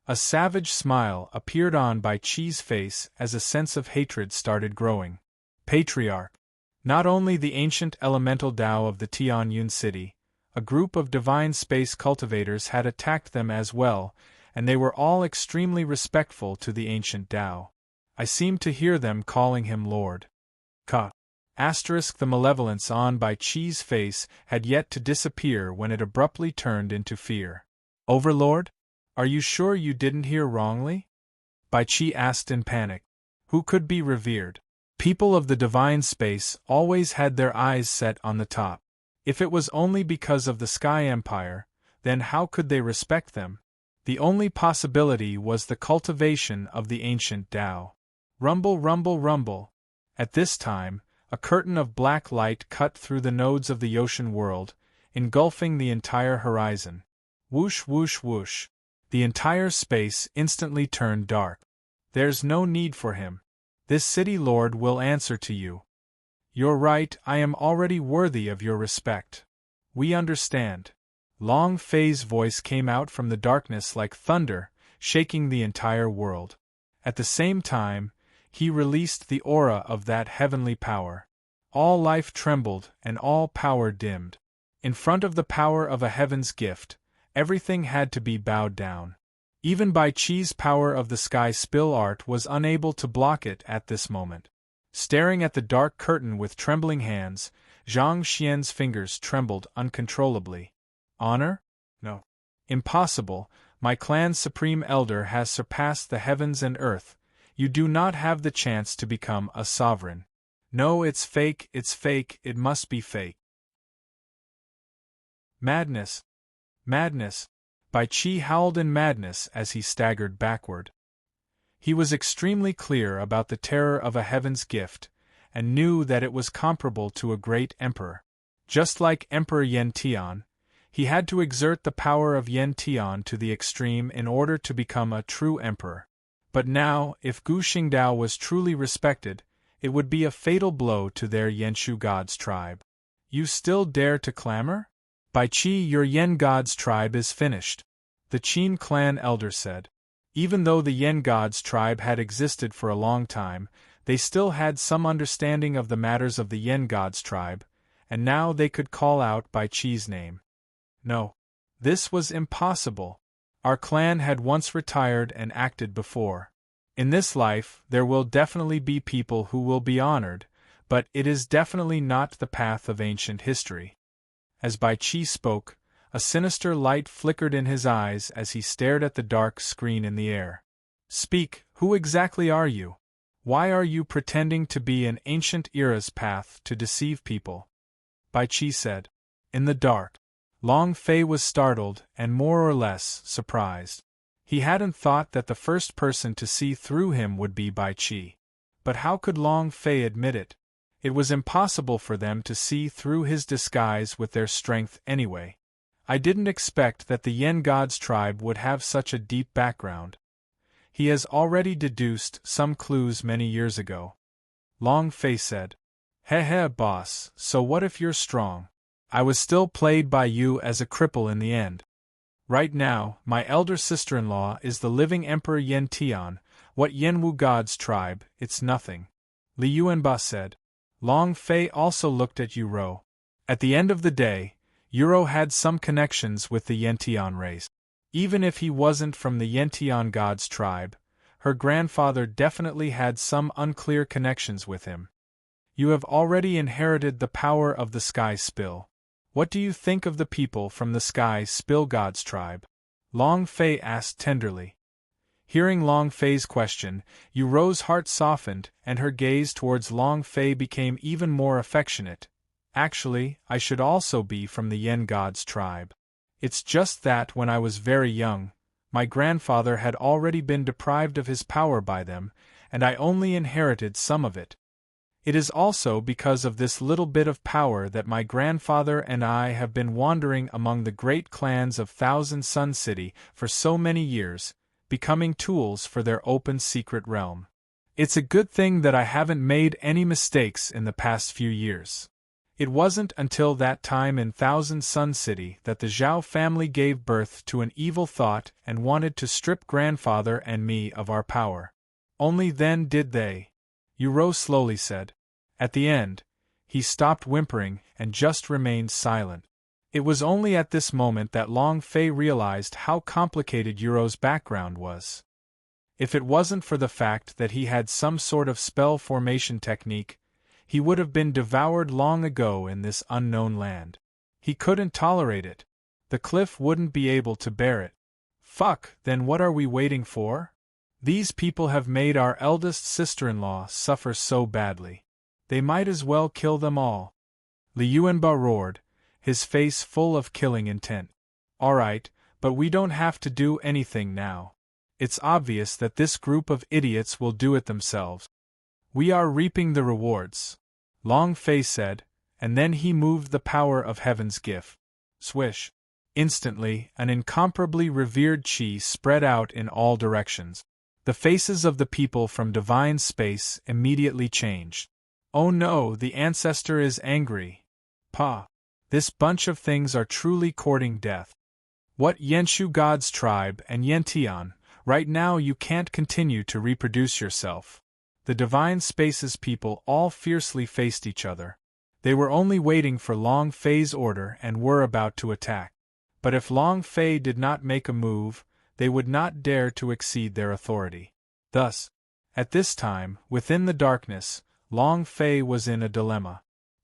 A savage smile appeared on Bai Qi's face as a sense of hatred started growing. Patriarch. Not only the ancient elemental Tao of the Tianyun city, a group of divine space cultivators had attacked them as well, and they were all extremely respectful to the ancient Tao. I seemed to hear them calling him Lord. Ka. The malevolence on Bai Qi's face had yet to disappear when it abruptly turned into fear. Overlord? Are you sure you didn't hear wrongly? Bai Qi asked in panic. Who could be revered? People of the divine space always had their eyes set on the top. If it was only because of the Sky Empire, then how could they respect them? The only possibility was the cultivation of the ancient Tao. Rumble, rumble, rumble. At this time, a curtain of black light cut through the nodes of the ocean world, engulfing the entire horizon. Whoosh, whoosh, whoosh. The entire space instantly turned dark. There's no need for him. This city lord will answer to you. You're right, I am already worthy of your respect. We understand. Long Fei's voice came out from the darkness like thunder, shaking the entire world. At the same time, he released the aura of that heavenly power. All life trembled and all power dimmed. In front of the power of a heaven's gift, everything had to be bowed down. Even Bai Qi's power of the sky spill art was unable to block it at this moment. Staring at the dark curtain with trembling hands, Zhang Xian's fingers trembled uncontrollably. Honor? No. Impossible, my clan's supreme elder has surpassed the heavens and earth. You do not have the chance to become a sovereign. No, it's fake, it must be fake. Madness! Madness! Bai Qi howled in madness as he staggered backward. He was extremely clear about the terror of a heaven's gift, and knew that it was comparable to a great emperor. Just like Emperor Yen Tian, he had to exert the power of Yen Tian to the extreme in order to become a true emperor. But now, if Gu Xingdao was truly respected, it would be a fatal blow to their Yenshu God's tribe. You still dare to clamor? Bai Qi, your Yen God's tribe is finished, the Qin clan elder said. Even though the Yen God's tribe had existed for a long time, they still had some understanding of the matters of the Yen God's tribe, and now they could call out Bai Qi's name. No. This was impossible. Our clan had once retired and acted before. In this life, there will definitely be people who will be honored, but it is definitely not the path of ancient history. As Bai Qi spoke, a sinister light flickered in his eyes as he stared at the dark screen in the air. Speak, who exactly are you? Why are you pretending to be an ancient era's path to deceive people? Bai Qi said. In the dark. Long Fei was startled and more or less surprised. He hadn't thought that the first person to see through him would be Bai Qi. But how could Long Fei admit it? It was impossible for them to see through his disguise with their strength anyway. I didn't expect that the Yen God's tribe would have such a deep background. He has already deduced some clues many years ago. Long Fei said. Heh, boss, so what if you're strong? I was still played by you as a cripple in the end. Right now, my elder sister-in-law is the living Emperor Yen Tian. What Yenwu God's tribe, it's nothing. Li Yuanba said. Long Fei also looked at Yuro. At the end of the day, Yuro had some connections with the Yentian race. Even if he wasn't from the Yentian God's tribe, her grandfather definitely had some unclear connections with him. You have already inherited the power of the Sky Spill. What do you think of the people from the Sky Spill God's tribe? Long Fei asked tenderly. Hearing Long Fei's question, Yuro's heart softened and her gaze towards Long Fei became even more affectionate. Actually, I should also be from the Yen God's tribe. It's just that when I was very young, my grandfather had already been deprived of his power by them, and I only inherited some of it. It is also because of this little bit of power that my grandfather and I have been wandering among the great clans of Thousand Sun City for so many years, becoming tools for their open secret realm. It's a good thing that I haven't made any mistakes in the past few years. It wasn't until that time in Thousand Sun City that the Zhao family gave birth to an evil thought and wanted to strip grandfather and me of our power. Only then did they. Yuro slowly said. At the end, he stopped whimpering and just remained silent. It was only at this moment that Long Fei realized how complicated Yuro's background was. If it wasn't for the fact that he had some sort of spell formation technique, he would have been devoured long ago in this unknown land. He couldn't tolerate it. The cliff wouldn't be able to bear it. Fuck, then what are we waiting for? These people have made our eldest sister-in-law suffer so badly. They might as well kill them all. Li Yuanba roared, his face full of killing intent. Alright, but we don't have to do anything now. It's obvious that this group of idiots will do it themselves. We are reaping the rewards, Long Fei said, and then he moved the power of heaven's gift. Swish. Instantly, an incomparably revered qi spread out in all directions. The faces of the people from divine space immediately changed. Oh no, the ancestor is angry. Pa. This bunch of things are truly courting death. What Yenshu God's tribe and Yentian, right now you can't continue to reproduce yourself. The divine spaces people all fiercely faced each other. They were only waiting for Long Fei's order and were about to attack. But if Long Fei did not make a move, they would not dare to exceed their authority. Thus, at this time, within the darkness, Long Fei was in a dilemma.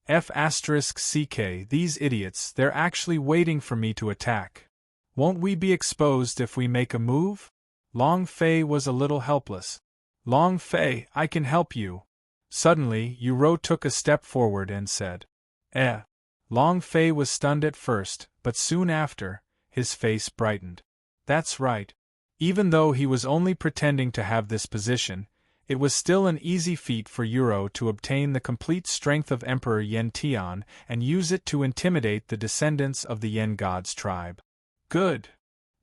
F***ck, these idiots, they're actually waiting for me to attack. Won't we be exposed if we make a move? Long Fei was a little helpless. Long Fei, I can help you. Suddenly, Yu took a step forward and said, "Eh." Long Fei was stunned at first, but soon after, his face brightened. That's right. Even though he was only pretending to have this position, it was still an easy feat for Yu to obtain the complete strength of Emperor Yen Tian and use it to intimidate the descendants of the Yen God's tribe. Good.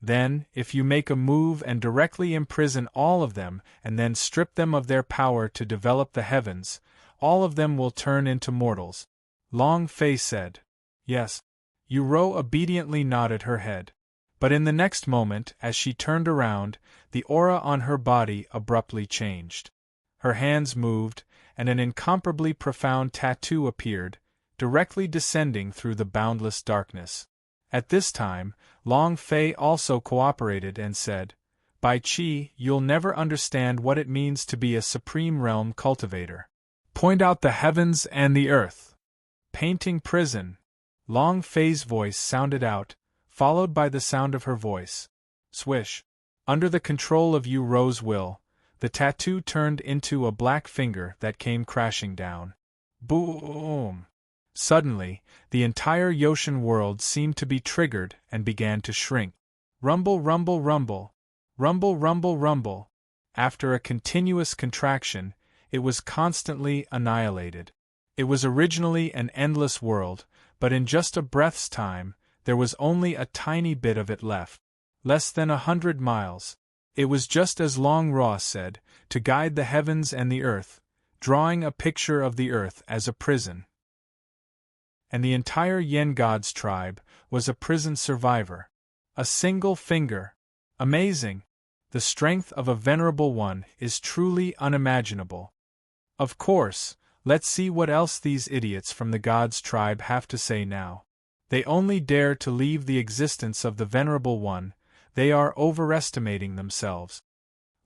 Then, if you make a move and directly imprison all of them and then strip them of their power to develop the heavens, all of them will turn into mortals. Long Fei said. Yes. Yu obediently nodded her head. But in the next moment, as she turned around, the aura on her body abruptly changed. Her hands moved, and an incomparably profound tattoo appeared, directly descending through the boundless darkness. At this time, Long Fei also cooperated and said, "Bai Qi, you'll never understand what it means to be a supreme realm cultivator. Point out the heavens and the earth. Painting prison." Long Fei's voice sounded out, followed by the sound of her voice. Swish. Under the control of Yu's will, the tattoo turned into a black finger that came crashing down. Boom! Suddenly, the entire Yoshin world seemed to be triggered and began to shrink. Rumble, rumble, rumble. Rumble, rumble, rumble. After a continuous contraction, it was constantly annihilated. It was originally an endless world, but in just a breath's time, there was only a tiny bit of it left. Less than 100 miles. It was just as Long Ross said, to guide the heavens and the earth, drawing a picture of the earth as a prison. And the entire Yen God's tribe was a prison survivor. A single finger. Amazing! The strength of a venerable one is truly unimaginable. Of course, let's see what else these idiots from the God's tribe have to say now. They only dare to leave the existence of the venerable one. They are overestimating themselves.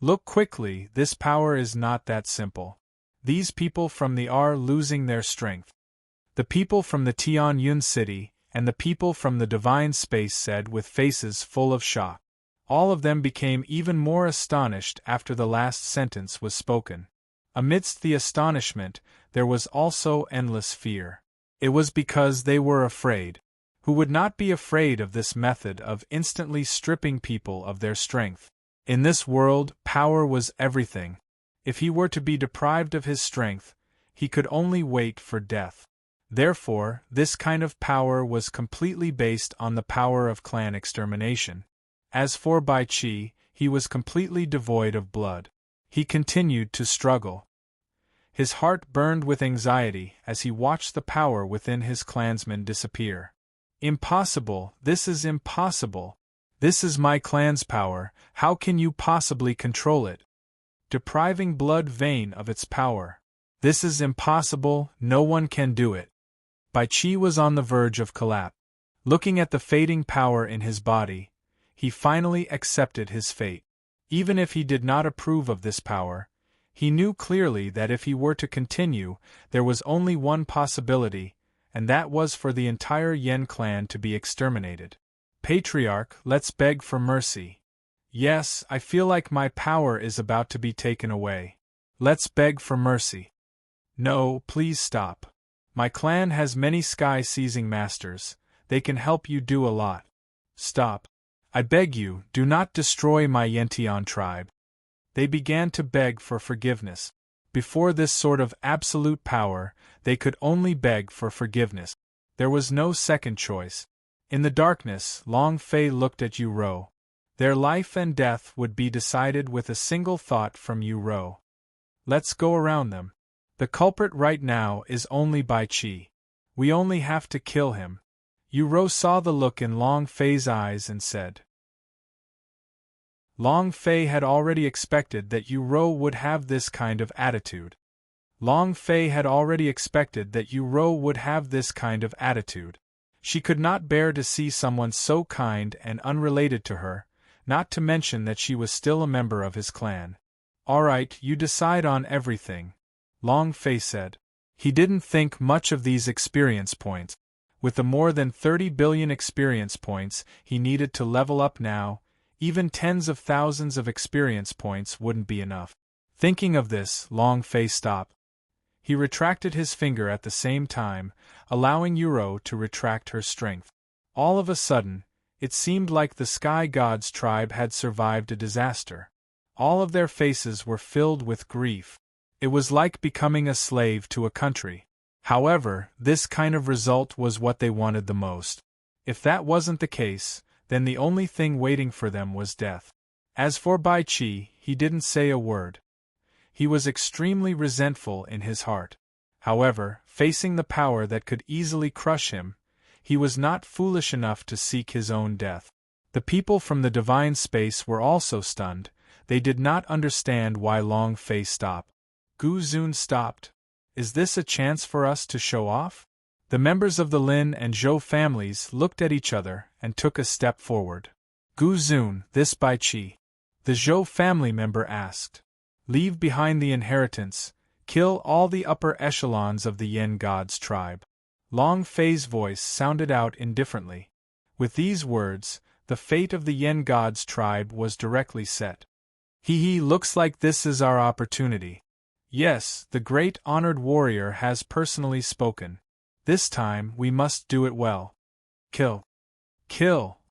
Look quickly, this power is not that simple. These people from the are losing their strength. The people from the Tianyun city and the people from the divine space said with faces full of shock. All of them became even more astonished after the last sentence was spoken. Amidst the astonishment, there was also endless fear. It was because they were afraid. Who would not be afraid of this method of instantly stripping people of their strength? In this world, power was everything. If he were to be deprived of his strength, he could only wait for death. Therefore, this kind of power was completely based on the power of clan extermination. As for Bai Qi, he was completely devoid of blood. He continued to struggle. His heart burned with anxiety as he watched the power within his clansmen disappear. Impossible, this is impossible. This is my clan's power, how can you possibly control it? Depriving blood vein of its power. This is impossible, no one can do it. Bai Qi was on the verge of collapse. Looking at the fading power in his body, he finally accepted his fate. Even if he did not approve of this power, he knew clearly that if he were to continue, there was only one possibility, and that was for the entire Yen clan to be exterminated. Patriarch, let's beg for mercy. Yes, I feel like my power is about to be taken away. Let's beg for mercy. No, please stop. My clan has many sky-seizing masters. They can help you do a lot. Stop. I beg you, do not destroy my Yentian tribe. They began to beg for forgiveness. Before this sort of absolute power, they could only beg for forgiveness. There was no second choice. In the darkness, Long Fei looked at Yu. Their life and death would be decided with a single thought from Yu. Let's go around them. The culprit right now is only Bai Qi. We only have to kill him. Yu saw the look in Long Fei's eyes and said. Long Fei had already expected that Yu would have this kind of attitude. Long Fei had already expected that Yu would have this kind of attitude. She could not bear to see someone so kind and unrelated to her, not to mention that she was still a member of his clan. "Alright, you decide on everything," Long Fei said. He didn't think much of these experience points. With the more than 30 billion experience points he needed to level up now, even tens of thousands of experience points wouldn't be enough. Thinking of this, Long Fei stopped. He retracted his finger at the same time, allowing Yuro to retract her strength. All of a sudden, it seemed like the Sky God's tribe had survived a disaster. All of their faces were filled with grief. It was like becoming a slave to a country. However, this kind of result was what they wanted the most. If that wasn't the case, then the only thing waiting for them was death. As for Bai Qi, he didn't say a word. He was extremely resentful in his heart. However, facing the power that could easily crush him, he was not foolish enough to seek his own death. The people from the divine space were also stunned. They did not understand why Long Fei stopped. Gu Zun stopped. "Is this a chance for us to show off?" The members of the Lin and Zhou families looked at each other and took a step forward. "Gu Zun, this Bai Qi?" the Zhou family member asked. "Leave behind the inheritance, kill all the upper echelons of the Yin God's tribe." Long Fei's voice sounded out indifferently. With these words, the fate of the Yin God's tribe was directly set. Looks like this is our opportunity. Yes, the great honored warrior has personally spoken. This time we must do it well. Kill. Kill.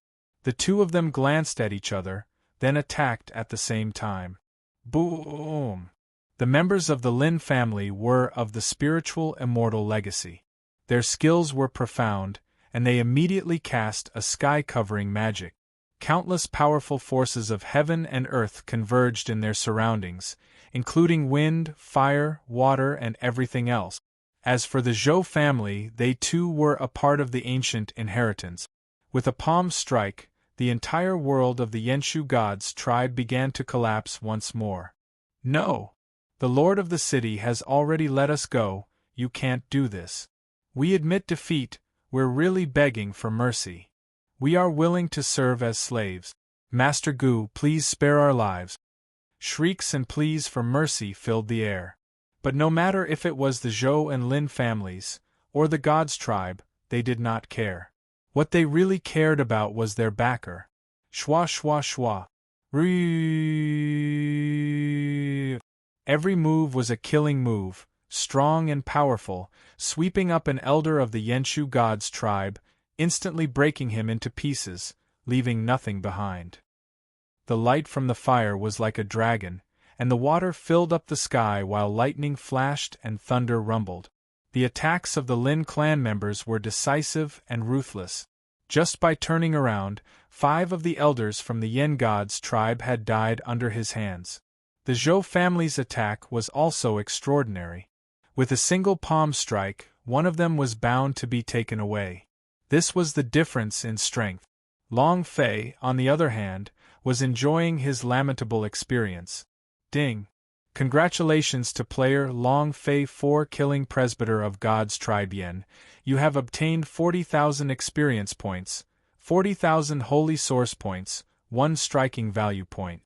The two of them glanced at each other, then attacked at the same time. Boom! The members of the Lin family were of the spiritual immortal legacy. Their skills were profound, and they immediately cast a sky-covering magic. Countless powerful forces of heaven and earth converged in their surroundings, including wind, fire, water, and everything else. As for the Zhou family, they too were a part of the ancient inheritance. With a palm strike, the entire world of the Yenshu God's tribe began to collapse once more. "No! The Lord of the city has already let us go, you can't do this. We admit defeat, we're really begging for mercy. We are willing to serve as slaves. Master Gu, please spare our lives." Shrieks and pleas for mercy filled the air. But no matter if it was the Zhou and Lin families, or the God's tribe, they did not care. What they really cared about was their backer. Shwa shwa shwa. Every move was a killing move, strong and powerful, sweeping up an elder of the Yenshu God's tribe, instantly breaking him into pieces, leaving nothing behind. The light from the fire was like a dragon, and the water filled up the sky while lightning flashed and thunder rumbled. The attacks of the Lin clan members were decisive and ruthless. Just by turning around, 5 of the elders from the Yin God's tribe had died under his hands. The Zhou family's attack was also extraordinary. With a single palm strike, one of them was bound to be taken away. This was the difference in strength. Long Fei, on the other hand, was enjoying his lamentable experience. Ding! Congratulations to player Long Fei 4 killing presbyter of God's tribe Yin. You have obtained 40,000 experience points, 40,000 holy source points, 1 striking value point.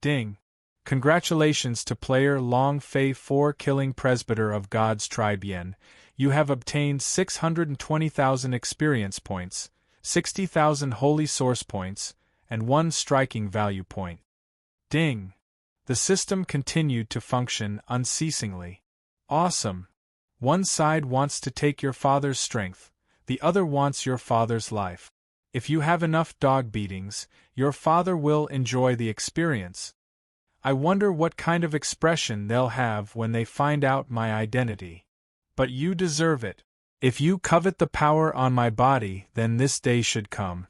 Ding! Congratulations to player Long Fei 4 killing presbyter of God's tribe Yin. You have obtained 620,000 experience points, 60,000 holy source points, and 1 striking value point. Ding! The system continued to function unceasingly. Awesome! One side wants to take your father's strength, the other wants your father's life. If you have enough dog beatings, your father will enjoy the experience. I wonder what kind of expression they'll have when they find out my identity. But you deserve it. If you covet the power on my body, then this day should come.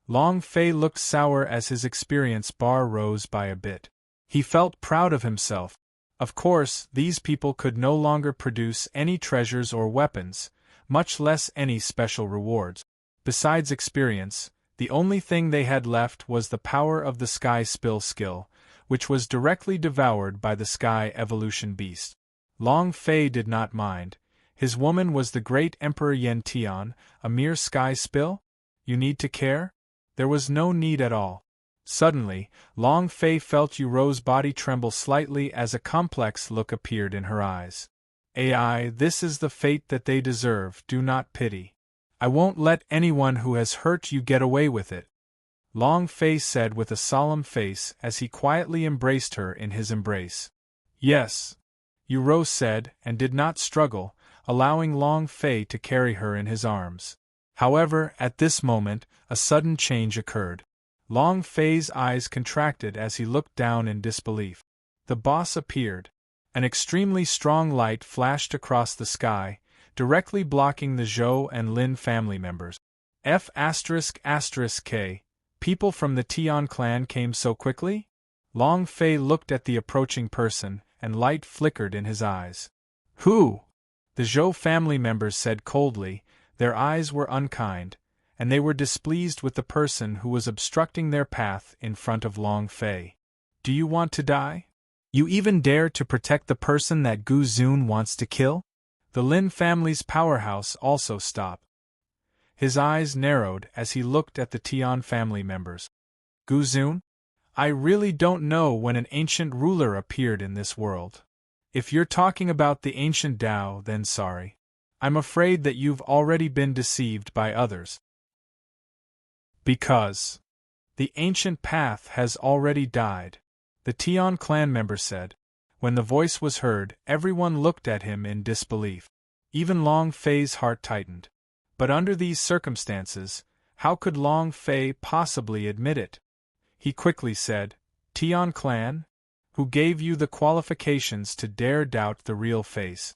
Long Fei looked sour as his experience bar rose by a bit. He felt proud of himself. Of course, these people could no longer produce any treasures or weapons, much less any special rewards. Besides experience, the only thing they had left was the power of the Sky Spill skill, which was directly devoured by the Sky Evolution Beast. Long Fei did not mind. His woman was the great Emperor Yen Tian, a mere Sky Spill? You need to care? There was no need at all. Suddenly, Long Fei felt Yu Ro's body tremble slightly as a complex look appeared in her eyes. "Ai, this is the fate that they deserve, do not pity. I won't let anyone who has hurt you get away with it," Long Fei said with a solemn face as he quietly embraced her in his embrace. "Yes," Yu Ro said, and did not struggle, allowing Long Fei to carry her in his arms. However, at this moment, a sudden change occurred. Long Fei's eyes contracted as he looked down in disbelief. The boss appeared. An extremely strong light flashed across the sky, directly blocking the Zhou and Lin family members. F***K, people from the Tian clan came so quickly? Long Fei looked at the approaching person, and light flickered in his eyes. "Who?" the Zhou family members said coldly. Their eyes were unkind, and they were displeased with the person who was obstructing their path in front of Long Fei. "Do you want to die? You even dare to protect the person that Gu Zun wants to kill?" The Lin family's powerhouse also stopped. His eyes narrowed as he looked at the Tian family members. "Gu Zun? I really don't know when an ancient ruler appeared in this world. If you're talking about the ancient Tao, then sorry. I'm afraid that you've already been deceived by others. Because the ancient path has already died," the Tian clan member said. When the voice was heard, everyone looked at him in disbelief. Even Long Fei's heart tightened. But under these circumstances, how could Long Fei possibly admit it? He quickly said, "Tian clan? Who gave you the qualifications to dare doubt the real face?"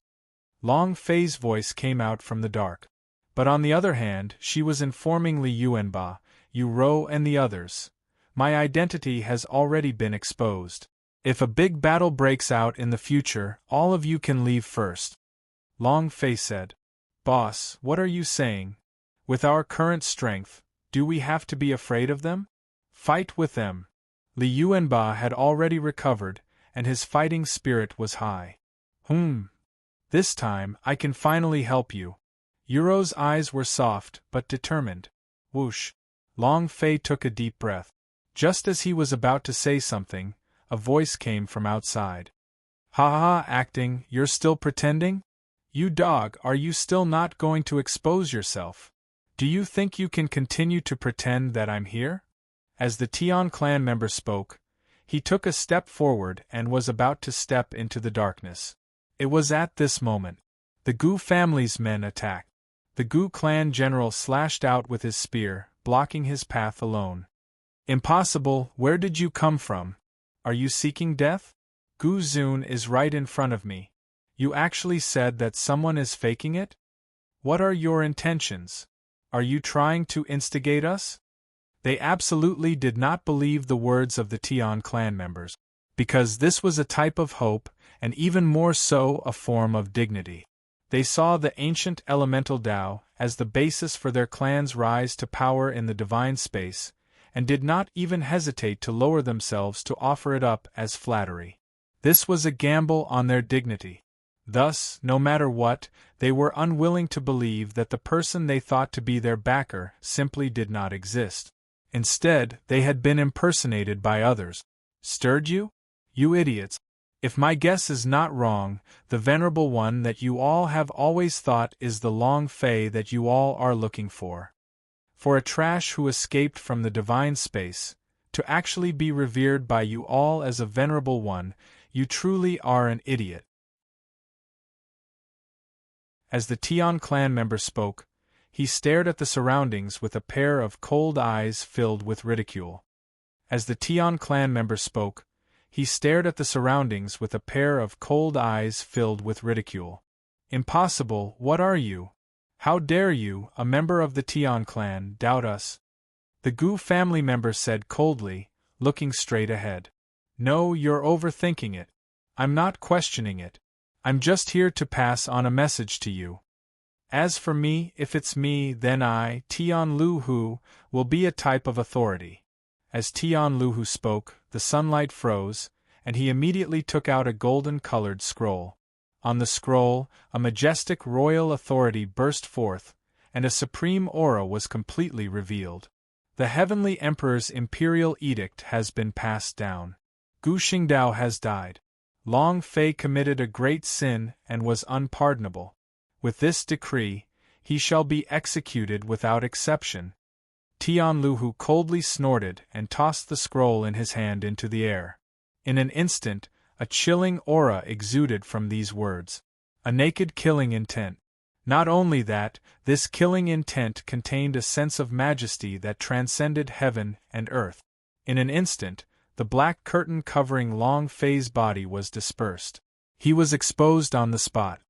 Long Fei's voice came out from the dark. But on the other hand, she was informing Li Yuanba, Yu Ro and the others. "My identity has already been exposed. If a big battle breaks out in the future, all of you can leave first." Long Fei said, "Boss, what are you saying? With our current strength, do we have to be afraid of them? Fight with them." Li Yuanba had already recovered, and his fighting spirit was high. This time, I can finally help you." Yu Ro's eyes were soft, but determined. Whoosh! Long Fei took a deep breath. Just as he was about to say something, a voice came from outside. "Ha ha, acting, you're still pretending? You dog, are you still not going to expose yourself? Do you think you can continue to pretend that I'm here?" As the Tian clan member spoke, he took a step forward and was about to step into the darkness. It was at this moment the Gu family's men attacked. The Gu clan general slashed out with his spear, blocking his path alone. "Impossible, where did you come from? Are you seeking death? Gu Zun is right in front of me. You actually said that someone is faking it? What are your intentions? Are you trying to instigate us?" They absolutely did not believe the words of the Tian clan members, because this was a type of hope, and even more so a form of dignity. They saw the ancient elemental Tao as the basis for their clan's rise to power in the divine space, and did not even hesitate to lower themselves to offer it up as flattery. This was a gamble on their dignity. Thus, no matter what, they were unwilling to believe that the person they thought to be their backer simply did not exist. Instead, they had been impersonated by others. "Stirred you? You idiots! If my guess is not wrong, the venerable one that you all have always thought is the Long Fei that you all are looking for. For a trash who escaped from the divine space, to actually be revered by you all as a venerable one, you truly are an idiot." As the Tian clan member spoke, he stared at the surroundings with a pair of cold eyes filled with ridicule. As the Tian clan member spoke, he stared at the surroundings with a pair of cold eyes filled with ridicule. "Impossible, what are you? How dare you, a member of the Tian clan, doubt us?" The Gu family member said coldly, looking straight ahead. "No, you're overthinking it. I'm not questioning it. I'm just here to pass on a message to you. As for me, if it's me, then I, Tian Lu Hu, will be a type of authority." As Tian Lu Hu spoke, the sunlight froze, and he immediately took out a golden-colored scroll. On the scroll, a majestic royal authority burst forth, and a supreme aura was completely revealed. The Heavenly Emperor's imperial edict has been passed down. Gu Xingdao has died. Long Fei committed a great sin and was unpardonable. With this decree, he shall be executed without exception. Tianluhu coldly snorted and tossed the scroll in his hand into the air. In an instant, a chilling aura exuded from these words. A naked killing intent. Not only that, this killing intent contained a sense of majesty that transcended heaven and earth. In an instant, the black curtain covering Long Fei's body was dispersed. He was exposed on the spot.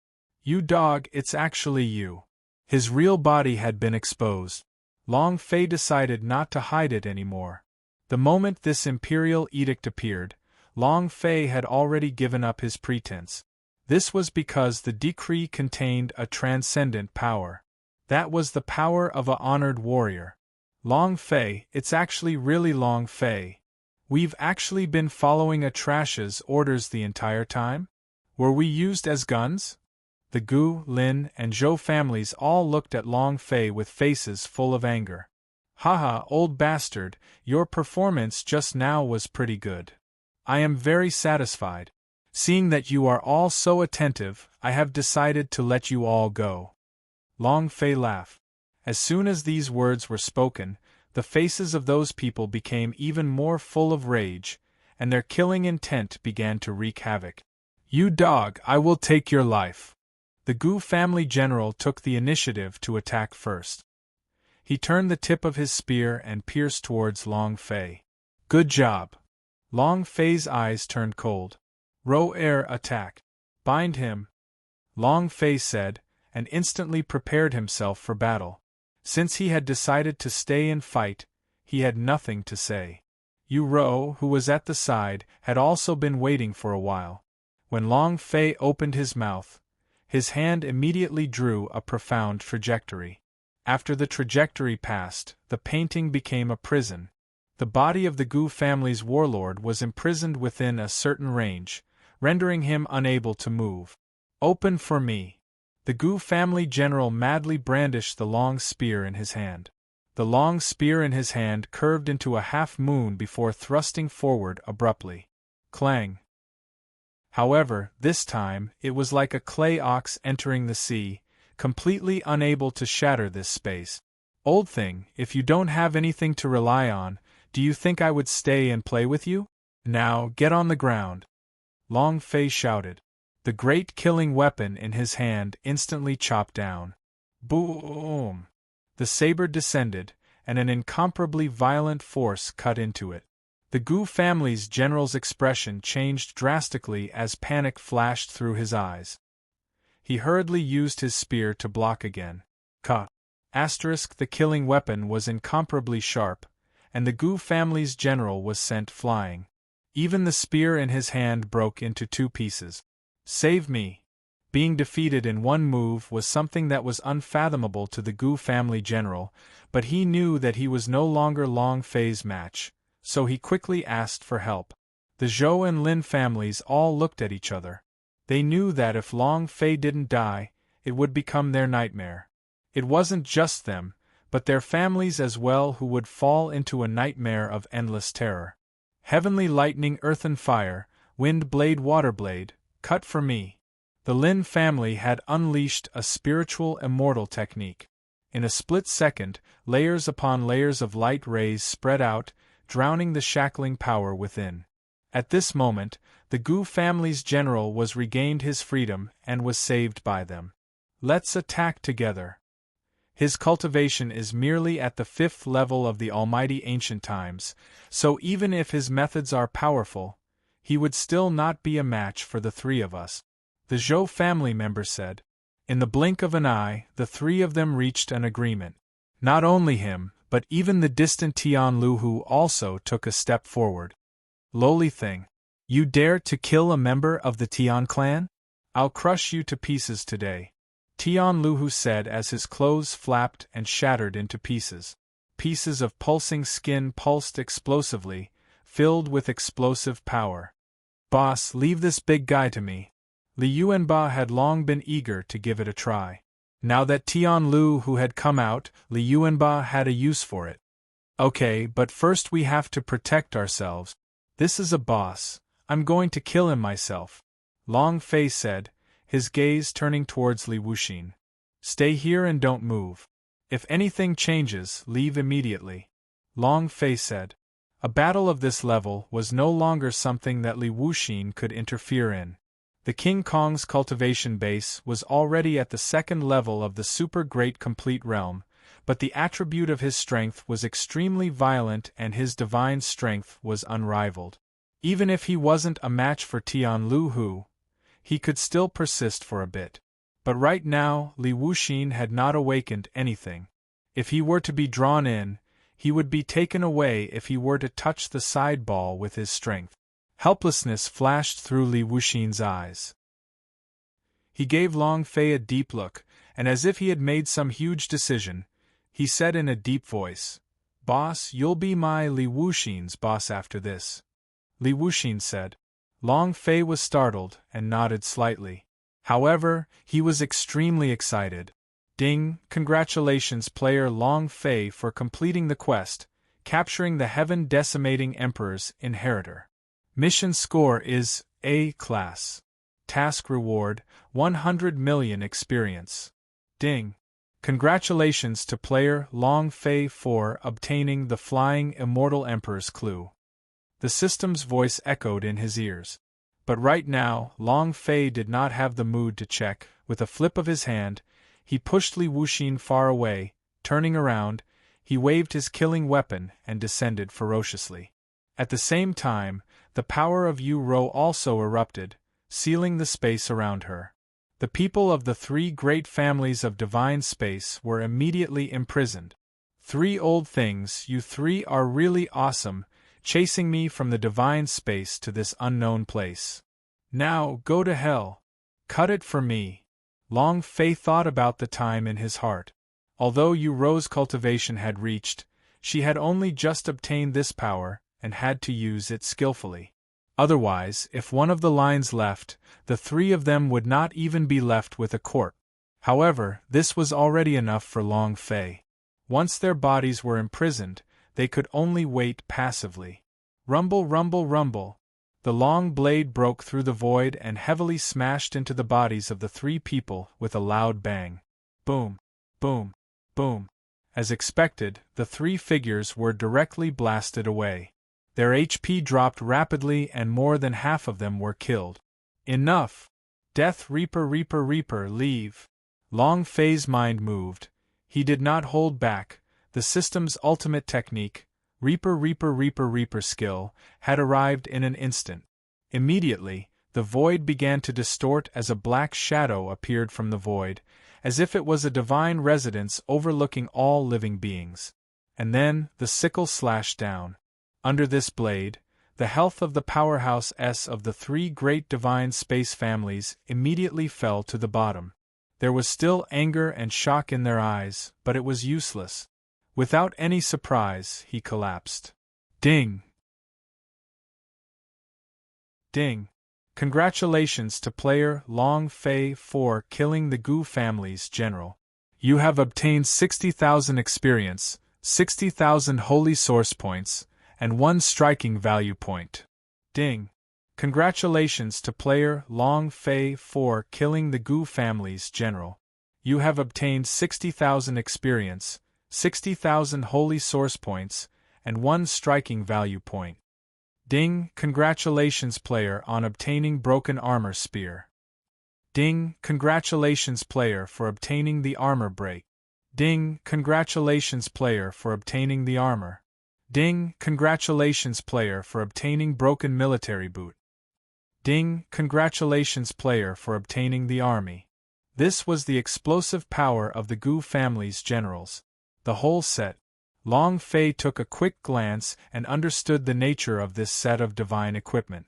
"You dog, it's actually you." His real body had been exposed. Long Fei decided not to hide it anymore. The moment this imperial edict appeared, Long Fei had already given up his pretense. This was because the decree contained a transcendent power. That was the power of a honored warrior. "Long Fei, it's actually really Long Fei. We've actually been following Atrash's orders the entire time? Were we used as guns?" The Gu, Lin, and Zhou families all looked at Long Fei with faces full of anger. "Haha, old bastard, your performance just now was pretty good. I am very satisfied. Seeing that you are all so attentive, I have decided to let you all go." Long Fei laughed. As soon as these words were spoken, the faces of those people became even more full of rage, and their killing intent began to wreak havoc. "You dog, I will take your life." The Gu family general took the initiative to attack first. He turned the tip of his spear and pierced towards Long Fei. "Good job." Long Fei's eyes turned cold. "Ro air attack. Bind him," Long Fei said, and instantly prepared himself for battle. Since he had decided to stay and fight, he had nothing to say. Yu Ro, who was at the side, had also been waiting for a while. When Long Fei opened his mouth, his hand immediately drew a profound trajectory. After the trajectory passed, the painting became a prison. The body of the Gu family's warlord was imprisoned within a certain range, rendering him unable to move. "Open for me." The Gu family general madly brandished the long spear in his hand. The long spear in his hand curved into a half-moon before thrusting forward abruptly. Clang! However, this time, it was like a clay ox entering the sea, completely unable to shatter this space. "Old thing, if you don't have anything to rely on, do you think I would stay and play with you? Now, get on the ground." Long Fei shouted. The great killing weapon in his hand instantly chopped down. Boom! The saber descended, and an incomparably violent force cut into it. The Gu family's general's expression changed drastically as panic flashed through his eyes. He hurriedly used his spear to block again. The killing weapon was incomparably sharp, and the Gu family's general was sent flying. Even the spear in his hand broke into 2 pieces. "Save me!" Being defeated in one move was something that was unfathomable to the Gu family general, but he knew that he was no longer Long Fei's match, so he quickly asked for help. The Zhou and Lin families all looked at each other. They knew that if Long Fei didn't die, it would become their nightmare. It wasn't just them, but their families as well who would fall into a nightmare of endless terror. "Heavenly lightning, earth and fire, wind blade, water blade, cut for me." The Lin family had unleashed a spiritual immortal technique. In a split second, layers upon layers of light rays spread out, drowning the shackling power within. At this moment, the Gu family's general was regained his freedom and was saved by them. "Let's attack together." His cultivation is merely at the 5th level of the almighty ancient times, so even if his methods are powerful, he would still not be a match for the 3 of us, the Zhou family member said. In the blink of an eye, the 3 of them reached an agreement. Not only him, but even the distant Tianluhu also took a step forward. "Lowly thing. You dare to kill a member of the Tian clan? I'll crush you to pieces today," Tianluhu said as his clothes flapped and shattered into pieces. Pieces of pulsing skin pulsed explosively, filled with explosive power. "Boss, leave this big guy to me." Li Yuanba had long been eager to give it a try. Now that Tianluhu had come out, Li Yuanba had a use for it. Okay, but first we have to protect ourselves. This is a boss. I'm going to kill him myself. Long Fei said, his gaze turning towards Li Wuxin. Stay here and don't move. If anything changes, leave immediately. Long Fei said. A battle of this level was no longer something that Li Wuxin could interfere in. The King Kong's cultivation base was already at the second level of the super great complete realm, but the attribute of his strength was extremely violent and his divine strength was unrivaled. Even if he wasn't a match for Tian Lu Hu, he could still persist for a bit. But right now, Li Wuxin had not awakened anything. If he were to be drawn in, he would be taken away if he were to touch the side ball with his strength. Helplessness flashed through Li Wuxin's eyes. He gave Long Fei a deep look, and as if he had made some huge decision, he said in a deep voice, "Boss, you'll be my Li Wuxin's boss after this." Li Wuxin said. Long Fei was startled and nodded slightly. However, he was extremely excited. Ding! Congratulations player Long Fei for completing the quest, capturing the heaven-decimating Emperor's inheritor. Mission score is A class. Task reward, 100 million experience. Ding! Congratulations to player Long Fei for obtaining the Flying Immortal Emperor's clue. The system's voice echoed in his ears. But right now, Long Fei did not have the mood to check. With a flip of his hand, he pushed Li Wuxin far away. Turning around, he waved his killing weapon and descended ferociously. At the same time, the power of Yu Rou also erupted, sealing the space around her. The people of the three great families of divine space were immediately imprisoned. Three old things, you three are really awesome, chasing me from the divine space to this unknown place. Now, go to hell. Cut it for me. Long Fei thought about the time in his heart. Although Yu Rou's cultivation had reached, she had only just obtained this power, and had to use it skillfully. Otherwise, if one of the lines left, the three of them would not even be left with a corpse. However, this was already enough for Long Fei. Once their bodies were imprisoned, they could only wait passively. Rumble, rumble, rumble. The long blade broke through the void and heavily smashed into the bodies of the three people with a loud bang. Boom, boom, boom. As expected, the three figures were directly blasted away. Their HP dropped rapidly and more than half of them were killed. Enough! Death Reaper, Reaper, Reaper, leave! Long Fei's mind moved. He did not hold back. The system's ultimate technique, Reaper, Reaper, Reaper, Reaper skill, had arrived in an instant. Immediately, the void began to distort as a black shadow appeared from the void, as if it was a divine residence overlooking all living beings. And then, the sickle slashed down. Under this blade, the health of the powerhouse S of the three great divine space families immediately fell to the bottom. There was still anger and shock in their eyes, but it was useless. Without any surprise, he collapsed. Ding! Ding! Congratulations to player Long Fei for killing the Gu family's general. You have obtained 60,000 experience, 60,000 holy source points, and 1 striking value point. Ding! Congratulations to player Long Fei for killing the Gu family's general. You have obtained 60,000 experience, 60,000 holy source points, and 1 striking value point. Ding! Congratulations player on obtaining broken armor spear. Ding! Congratulations player for obtaining the armor break. Ding! Congratulations player for obtaining the armor. Ding! Congratulations player for obtaining broken military boot. Ding! Congratulations player for obtaining the army. This was the explosive power of the Gu family's generals. The whole set. Long Fei took a quick glance and understood the nature of this set of divine equipment.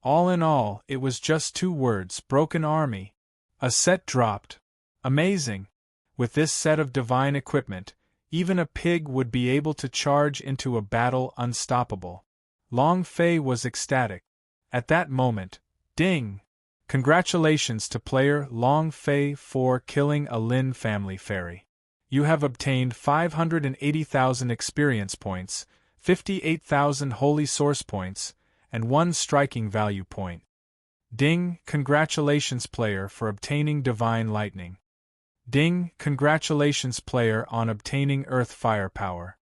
All in all, it was just 2 words: broken army. A set dropped. Amazing! With this set of divine equipment, even a pig would be able to charge into a battle unstoppable. Long Fei was ecstatic. At that moment, ding! Congratulations to player Long Fei for killing a Lin family fairy. You have obtained 580,000 experience points, 58,000 holy source points, and 1 striking value point. Ding, congratulations player for obtaining divine lightning. Ding, congratulations player on obtaining earth firepower.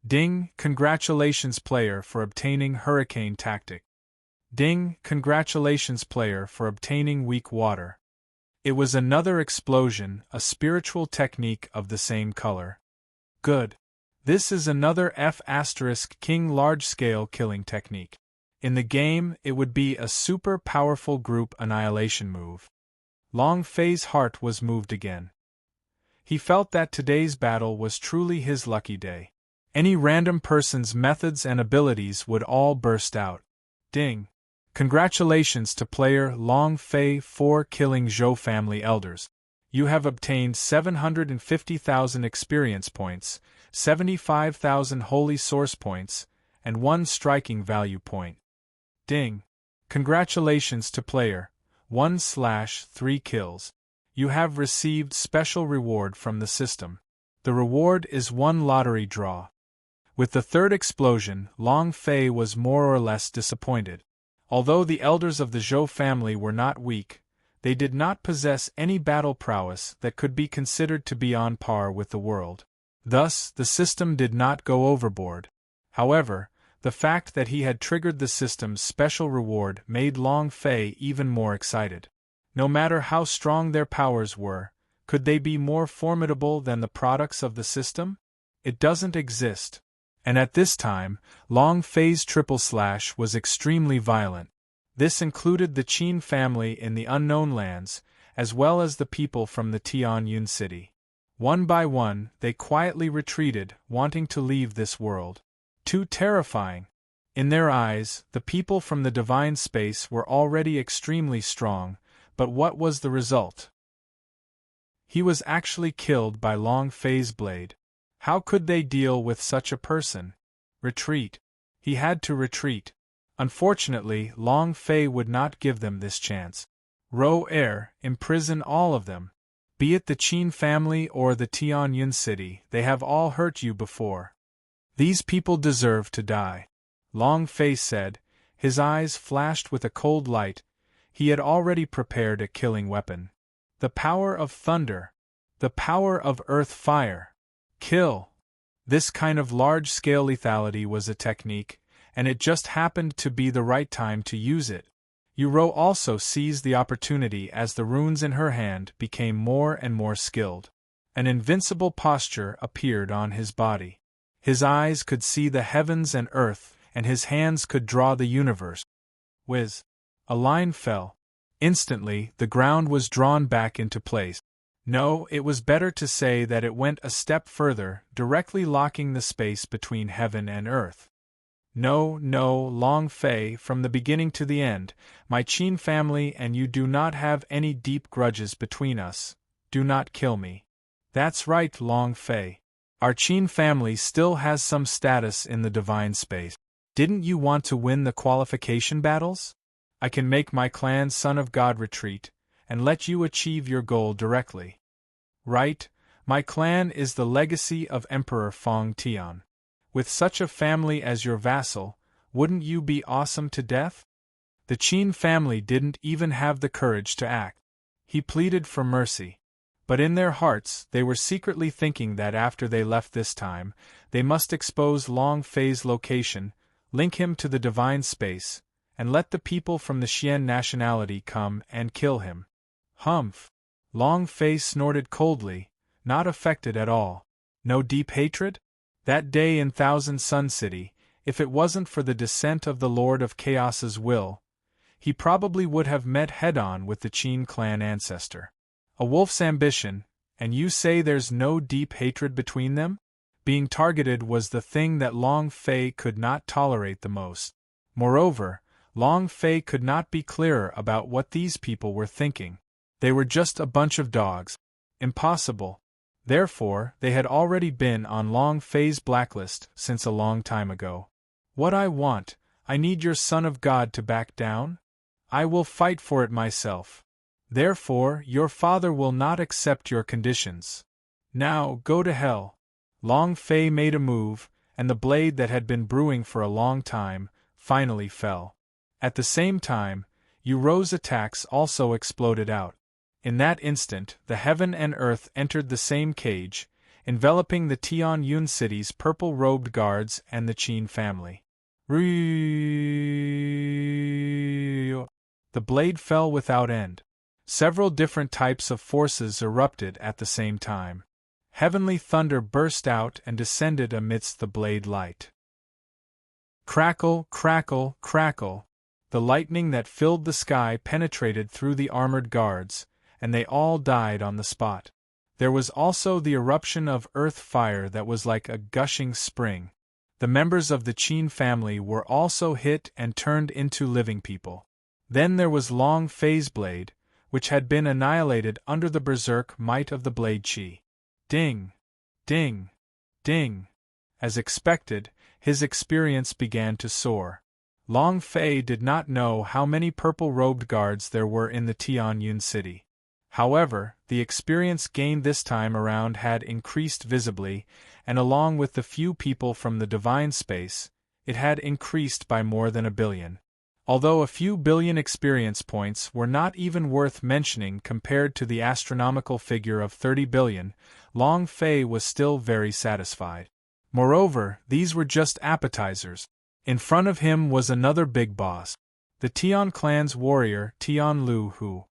Ding, congratulations player for obtaining hurricane tactic. Ding, congratulations player for obtaining weak water. It was another explosion, a spiritual technique of the same color. Good. This is another F** King large-scale killing technique. In the game, it would be a super powerful group annihilation move. Long Fei's heart was moved again. He felt that today's battle was truly his lucky day. Any random person's methods and abilities would all burst out. Ding! Congratulations to player Long Fei for killing Zhou family elders. You have obtained 750,000 experience points, 75,000 holy source points, and 1 striking value point. Ding! Congratulations to player 1/3 kills. You have received special reward from the system. The reward is 1 lottery draw. With the third explosion, Long Fei was more or less disappointed. Although the elders of the Zhou family were not weak, they did not possess any battle prowess that could be considered to be on par with the world. Thus, the system did not go overboard. However, the fact that he had triggered the system's special reward made Long Fei even more excited. No matter how strong their powers were, could they be more formidable than the products of the system? It doesn't exist. And at this time, Long Fei's triple slash was extremely violent. This included the Qin family in the unknown lands, as well as the people from the Tianyun city. One by one, they quietly retreated, wanting to leave this world. Too terrifying. In their eyes, the people from the divine space were already extremely strong, but what was the result? He was actually killed by Long Fei's blade. How could they deal with such a person? Retreat. He had to retreat. Unfortunately, Long Fei would not give them this chance. Imprison all of them. Be it the Qin family or the Tianyun city, they have all hurt you before. These people deserve to die. Long Fei said, his eyes flashed with a cold light. He had already prepared a killing weapon. The power of thunder. The power of earth fire. Kill. This kind of large-scale lethality was a technique, and it just happened to be the right time to use it. Yuro also seized the opportunity as the runes in her hand became more and more skilled. An invincible posture appeared on his body. His eyes could see the heavens and earth, and his hands could draw the universe. Whiz. A line fell. Instantly, the ground was drawn back into place. No, it was better to say that it went a step further, directly locking the space between heaven and earth. No, Long Fei, from the beginning to the end, my Qin family and you do not have any deep grudges between us. Do not kill me. That's right, Long Fei. Our Qin family still has some status in the divine space. Didn't you want to win the qualification battles? I can make my clan Son of God retreat, and let you achieve your goal directly. Right, my clan is the legacy of Emperor Feng Tian. With such a family as your vassal, wouldn't you be awesome to death? The Qin family didn't even have the courage to act. He pleaded for mercy. But in their hearts, they were secretly thinking that after they left this time, they must expose Long Fei's location, link him to the divine space, and let the people from the Xian nationality come and kill him. Humph! Long Fei snorted coldly, not affected at all. No deep hatred? That day in Thousand Sun City, if it wasn't for the descent of the Lord of Chaos's will, he probably would have met head-on with the Qin clan ancestor. A wolf's ambition, and you say there's no deep hatred between them? Being targeted was the thing that Long Fei could not tolerate the most. Moreover, Long Fei could not be clearer about what these people were thinking. They were just a bunch of dogs. Impossible. Therefore, they had already been on Long Fei's blacklist since a long time ago. What I need your Son of God to back down? I will fight for it myself. Therefore, your father will not accept your conditions. Now, go to hell. Long Fei made a move, and the blade that had been brewing for a long time, finally fell. At the same time, Yu Ro's attacks also exploded out. In that instant, the heaven and earth entered the same cage, enveloping the Tianyun city's purple-robed guards and the Qin family. The blade fell without end. Several different types of forces erupted at the same time. Heavenly thunder burst out and descended amidst the blade light. Crackle, crackle, crackle. The lightning that filled the sky penetrated through the armored guards, and they all died on the spot. There was also the eruption of earth fire that was like a gushing spring. The members of the Qin family were also hit and turned into living people. Then there was Long Fei's blade, which had been annihilated under the berserk might of the blade chi. Ding! Ding! Ding! As expected, his experience began to soar. Long Fei did not know how many purple-robed guards there were in the Tianyun city. However, the experience gained this time around had increased visibly, and along with the few people from the divine space, it had increased by more than 1 billion. Although a few billion experience points were not even worth mentioning compared to the astronomical figure of 30 billion, Long Fei was still very satisfied. Moreover, these were just appetizers. In front of him was another big boss, the Tian clan's warrior Tian Lu Hu.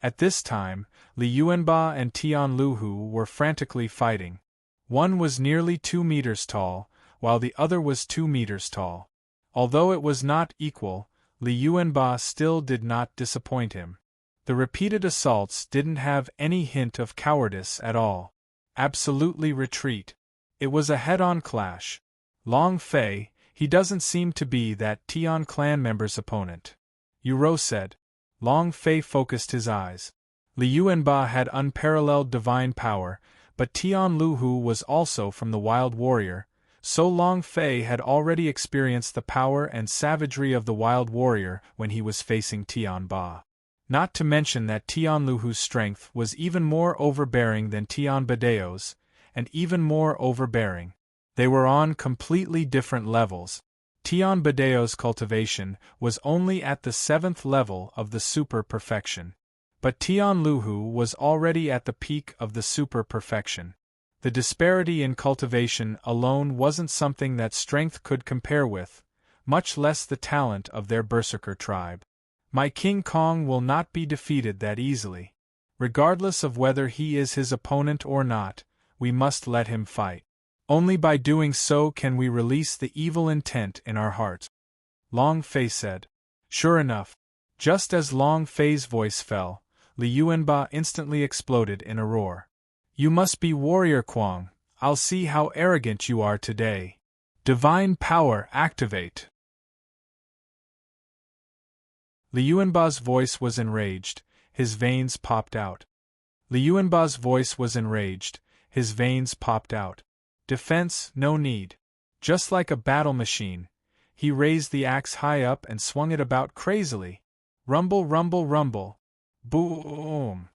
At this time, Li Yuanba and Tian Lu Hu were frantically fighting. One was nearly 2 meters tall, while the other was 2 meters tall. Although it was not equal, Li Yuanba still did not disappoint him. The repeated assaults didn't have any hint of cowardice at all. Absolutely retreat. It was a head-on clash. Long Fei, he doesn't seem to be that Tian clan member's opponent. Yu Ro said. Long Fei focused his eyes. Li Yuanba had unparalleled divine power, but Tian Lu Hu was also from the wild warrior, so Long Fei had already experienced the power and savagery of the wild warrior when he was facing Tian Ba. Not to mention that Tian Lu Hu's strength was even more overbearing than Tian Badeo's, and even more overbearing. They were on completely different levels. Tian Badeo's cultivation was only at the 7th level of the super perfection. But Tian Lu Hu was already at the peak of the super perfection. The disparity in cultivation alone wasn't something that strength could compare with, much less the talent of their berserker tribe. My King Kong will not be defeated that easily. Regardless of whether he is his opponent or not, we must let him fight. Only by doing so can we release the evil intent in our hearts. Long Fei said. Sure enough, just as Long Fei's voice fell, Li Yuanba instantly exploded in a roar. You must be Warrior Kwang, I'll see how arrogant you are today. Divine power activate. Li Yuanba's voice was enraged, his veins popped out. Li Yuanba's voice was enraged, his veins popped out. Defense, no need. Just like a battle machine, he raised the axe high up and swung it about crazily. Rumble, rumble, rumble. Boom!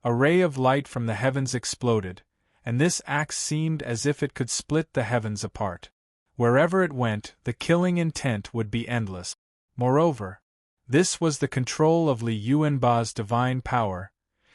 A ray of light from the heavens exploded, and this axe seemed as if it could split the heavens apart. Wherever it went, the killing intent would be endless. Moreover, this was the control of Li Yuanba's divine power.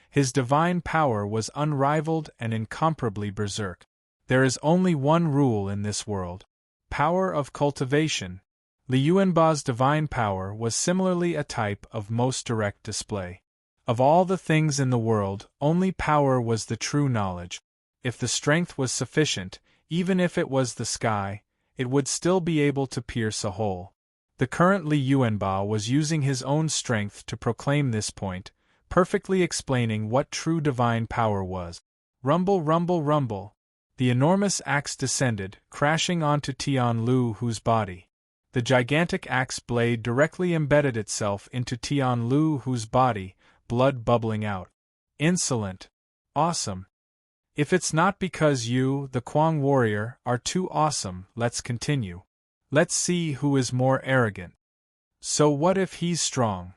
His divine power was unrivaled and incomparably berserk. There is only one rule in this world. Power of cultivation. Li Yuanba's divine power was similarly a type of most direct display. Of all the things in the world, only power was the true knowledge. If the strength was sufficient, even if it was the sky, it would still be able to pierce a hole. The current Li Yuanba was using his own strength to proclaim this point, perfectly explaining what true divine power was. Rumble, rumble, rumble. The enormous axe descended, crashing onto Tian Lu Hu's body. The gigantic axe blade directly embedded itself into Tian Lu Hu's body, blood bubbling out. Insolent. Awesome. If it's not because you, the Kwang warrior, are too awesome, let's continue. Let's see who is more arrogant. So what if he's strong?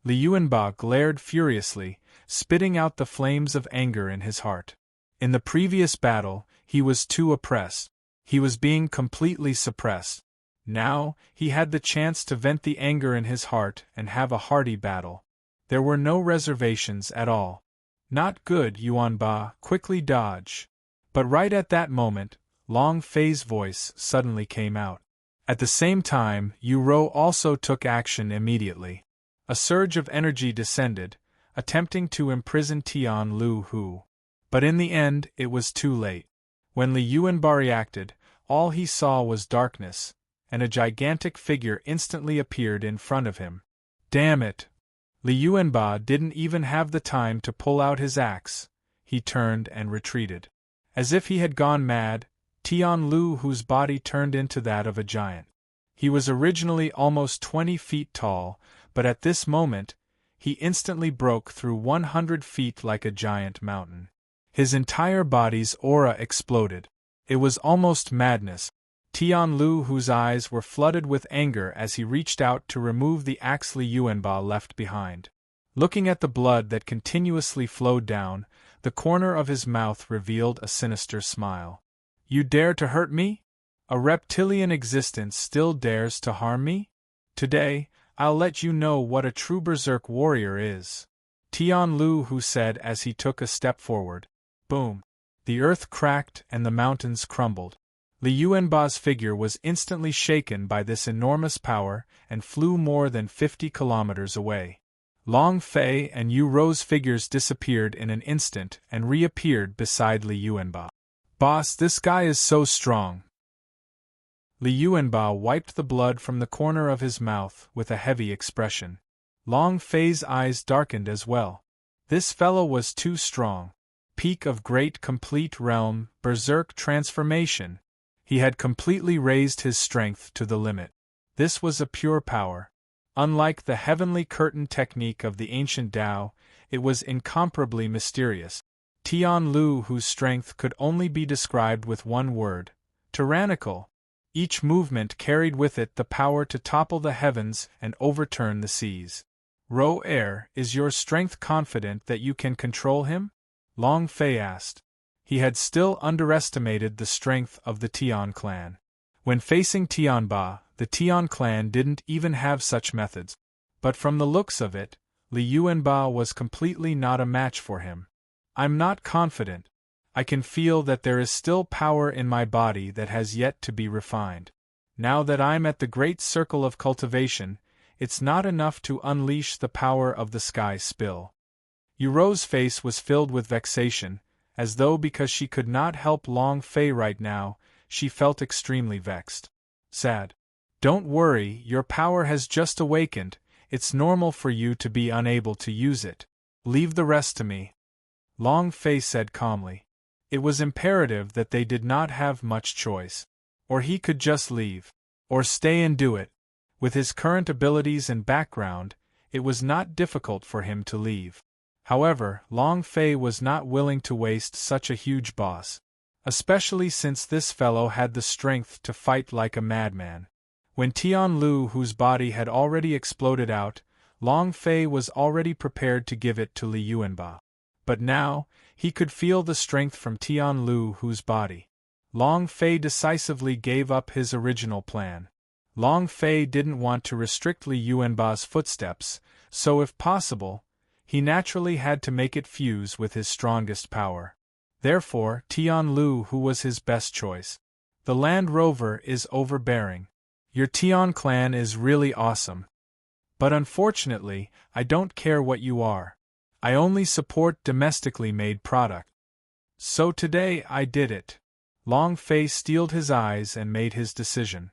Li Yuanba glared furiously, spitting out the flames of anger in his heart. In the previous battle, he was too oppressed. He was being completely suppressed. Now, he had the chance to vent the anger in his heart and have a hearty battle. There were no reservations at all. Not good, Yuanba, quickly dodge. But right at that moment, Long Fei's voice suddenly came out. At the same time, Yu Rou also took action immediately. A surge of energy descended, attempting to imprison Tian Lu Hu. But in the end, it was too late. When Li Yuanba reacted, all he saw was darkness, and a gigantic figure instantly appeared in front of him. Damn it! Li Yuanba didn't even have the time to pull out his axe. He turned and retreated. As if he had gone mad, Tian Lu Hu's body turned into that of a giant. He was originally almost 20 feet tall, but at this moment, he instantly broke through 100 feet like a giant mountain. His entire body's aura exploded. It was almost madness. Tian Lu Hu's eyes were flooded with anger as he reached out to remove the axe Li Yuanba left behind. Looking at the blood that continuously flowed down, the corner of his mouth revealed a sinister smile. You dare to hurt me? A reptilian existence still dares to harm me? Today, I'll let you know what a true berserk warrior is. Tian Lu Hu said as he took a step forward. Boom! The earth cracked and the mountains crumbled. Li Yuanba's figure was instantly shaken by this enormous power and flew more than 50 kilometers away. Long Fei and Yu Rou's figures disappeared in an instant and reappeared beside Li Yuanba. Boss, this guy is so strong. Li Yuanba wiped the blood from the corner of his mouth with a heavy expression. Long Fei's eyes darkened as well. This fellow was too strong. Peak of great complete realm, berserk transformation. He had completely raised his strength to the limit. This was a pure power. Unlike the heavenly curtain technique of the ancient Tao, it was incomparably mysterious. Tian Lu Hu's strength could only be described with one word: tyrannical. Each movement carried with it the power to topple the heavens and overturn the seas. Rou Er, is your strength confident that you can control him? Long Fei asked. He had still underestimated the strength of the Tian clan. When facing Tianba, the Tian clan didn't even have such methods. But from the looks of it, Li Yuanba was completely not a match for him. I'm not confident. I can feel that there is still power in my body that has yet to be refined. Now that I'm at the great circle of cultivation, it's not enough to unleash the power of the sky spill. Yu Rou's face was filled with vexation, as though because she could not help Long Fei right now, she felt extremely vexed. Sad. Don't worry, your power has just awakened. It's normal for you to be unable to use it. Leave the rest to me. Long Fei said calmly. It was imperative that they did not have much choice. Or he could just leave. Or stay and do it. With his current abilities and background, it was not difficult for him to leave. However, Long Fei was not willing to waste such a huge boss. Especially since this fellow had the strength to fight like a madman. When Tian Lu Hu's body had already exploded out, Long Fei was already prepared to give it to Li Yuanba. But now, he could feel the strength from Tian Lu Hu's body. Long Fei decisively gave up his original plan. Long Fei didn't want to restrict Li Yuanba's footsteps, so if possible, he naturally had to make it fuse with his strongest power. Therefore, Tian Lu Hu was his best choice. The Land Rover is overbearing. Your Tian clan is really awesome. But unfortunately, I don't care what you are. I only support domestically made product. So today I did it. Long Fei steeled his eyes and made his decision.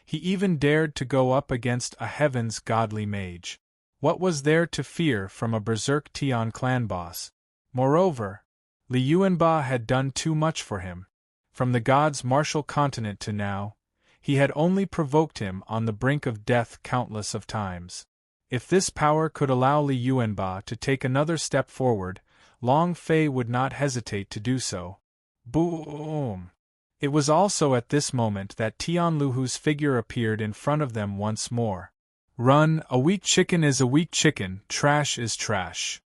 He even dared to go up against a heaven's godly mage. What was there to fear from a berserk Tian clan boss? Moreover, Li Yuanba had done too much for him. From the god's martial continent to now, he had only provoked him on the brink of death countless of times. If this power could allow Li Yuanba to take another step forward, Long Fei would not hesitate to do so. Boom! It was also at this moment that Tian Lu Hu's figure appeared in front of them once more. Run, a weak chicken is a weak chicken, trash is trash.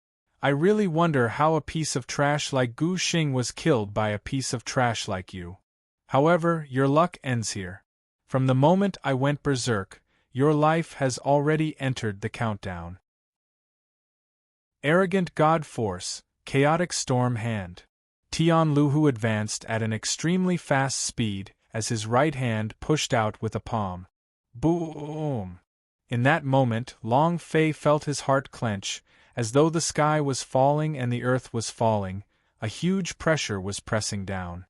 I really wonder how a piece of trash like Gu Xing was killed by a piece of trash like you. However, your luck ends here. From the moment I went berserk, your life has already entered the countdown. Arrogant God Force, Chaotic Storm Hand. Tianluhu advanced at an extremely fast speed as his right hand pushed out with a palm. Boom! In that moment, Long Fei felt his heart clench, as though the sky was falling and the earth was falling. A huge pressure was pressing down.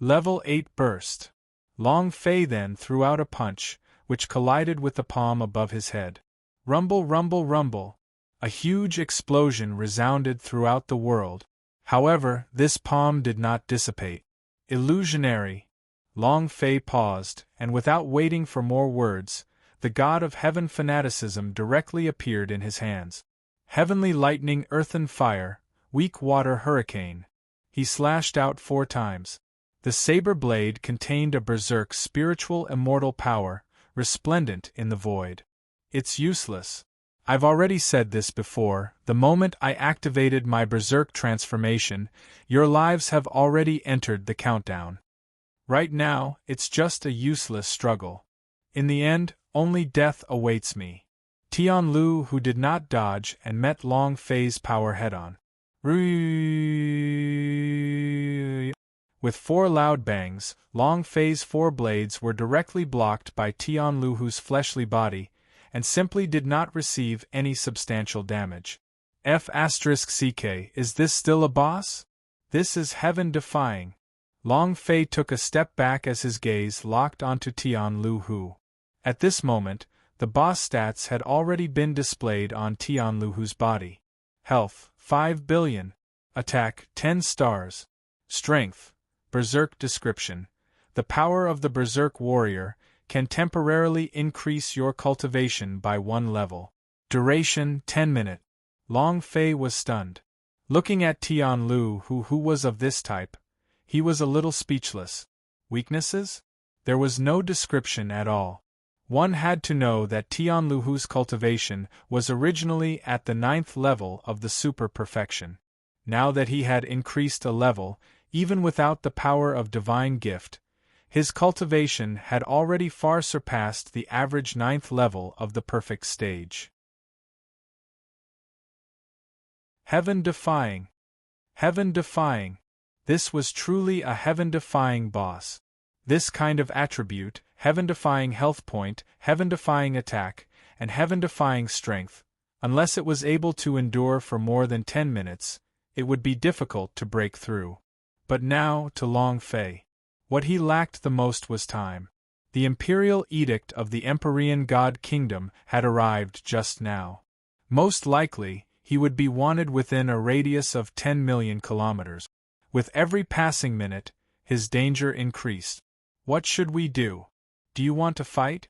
Level 8 burst. Long Fei then threw out a punch, which collided with the palm above his head. Rumble, rumble, rumble. A huge explosion resounded throughout the world. However, this palm did not dissipate. Illusionary. Long Fei paused, and without waiting for more words, the god of heaven fanaticism directly appeared in his hands. Heavenly lightning, earthen fire, weak water hurricane. He slashed out 4 times. The saber blade contained a berserk spiritual immortal power, resplendent in the void. It's useless. I've already said this before, the moment I activated my berserk transformation, your lives have already entered the countdown. Right now, it's just a useless struggle. In the end, only death awaits me. Tianlu, who did not dodge and met Long Fei's power head-on. With 4 loud bangs, Long Fei's 4 blades were directly blocked by Tianluhu's fleshly body, and simply did not receive any substantial damage. F***CK, is this still a boss? This is heaven-defying. Long Fei took a step back as his gaze locked onto Tianluhu. At this moment, the boss stats had already been displayed on Tianluhu's body. Health, 5 billion. Attack, 10 stars. Strength, Berserk description. The power of the Berserk warrior can temporarily increase your cultivation by 1 level. Duration, 10 minutes. Long Fei was stunned. Looking at Tianlu, who was of this type, he was a little speechless. Weaknesses? There was no description at all. One had to know that Tianluhu's cultivation was originally at the 9th level of the super perfection. Now that he had increased a level, even without the power of divine gift, his cultivation had already far surpassed the average 9th level of the perfect stage. Heaven-defying. Heaven-defying. This was truly a heaven-defying boss. This kind of attribute, heaven-defying health point, heaven-defying attack, and heaven-defying strength, unless it was able to endure for more than 10 minutes, it would be difficult to break through. But now, to Long Fei, what he lacked the most was time. The imperial edict of the Empyrean God Kingdom had arrived just now. Most likely, he would be wanted within a radius of 10 million kilometers. With every passing minute, his danger increased. What should we do? Do you want to fight?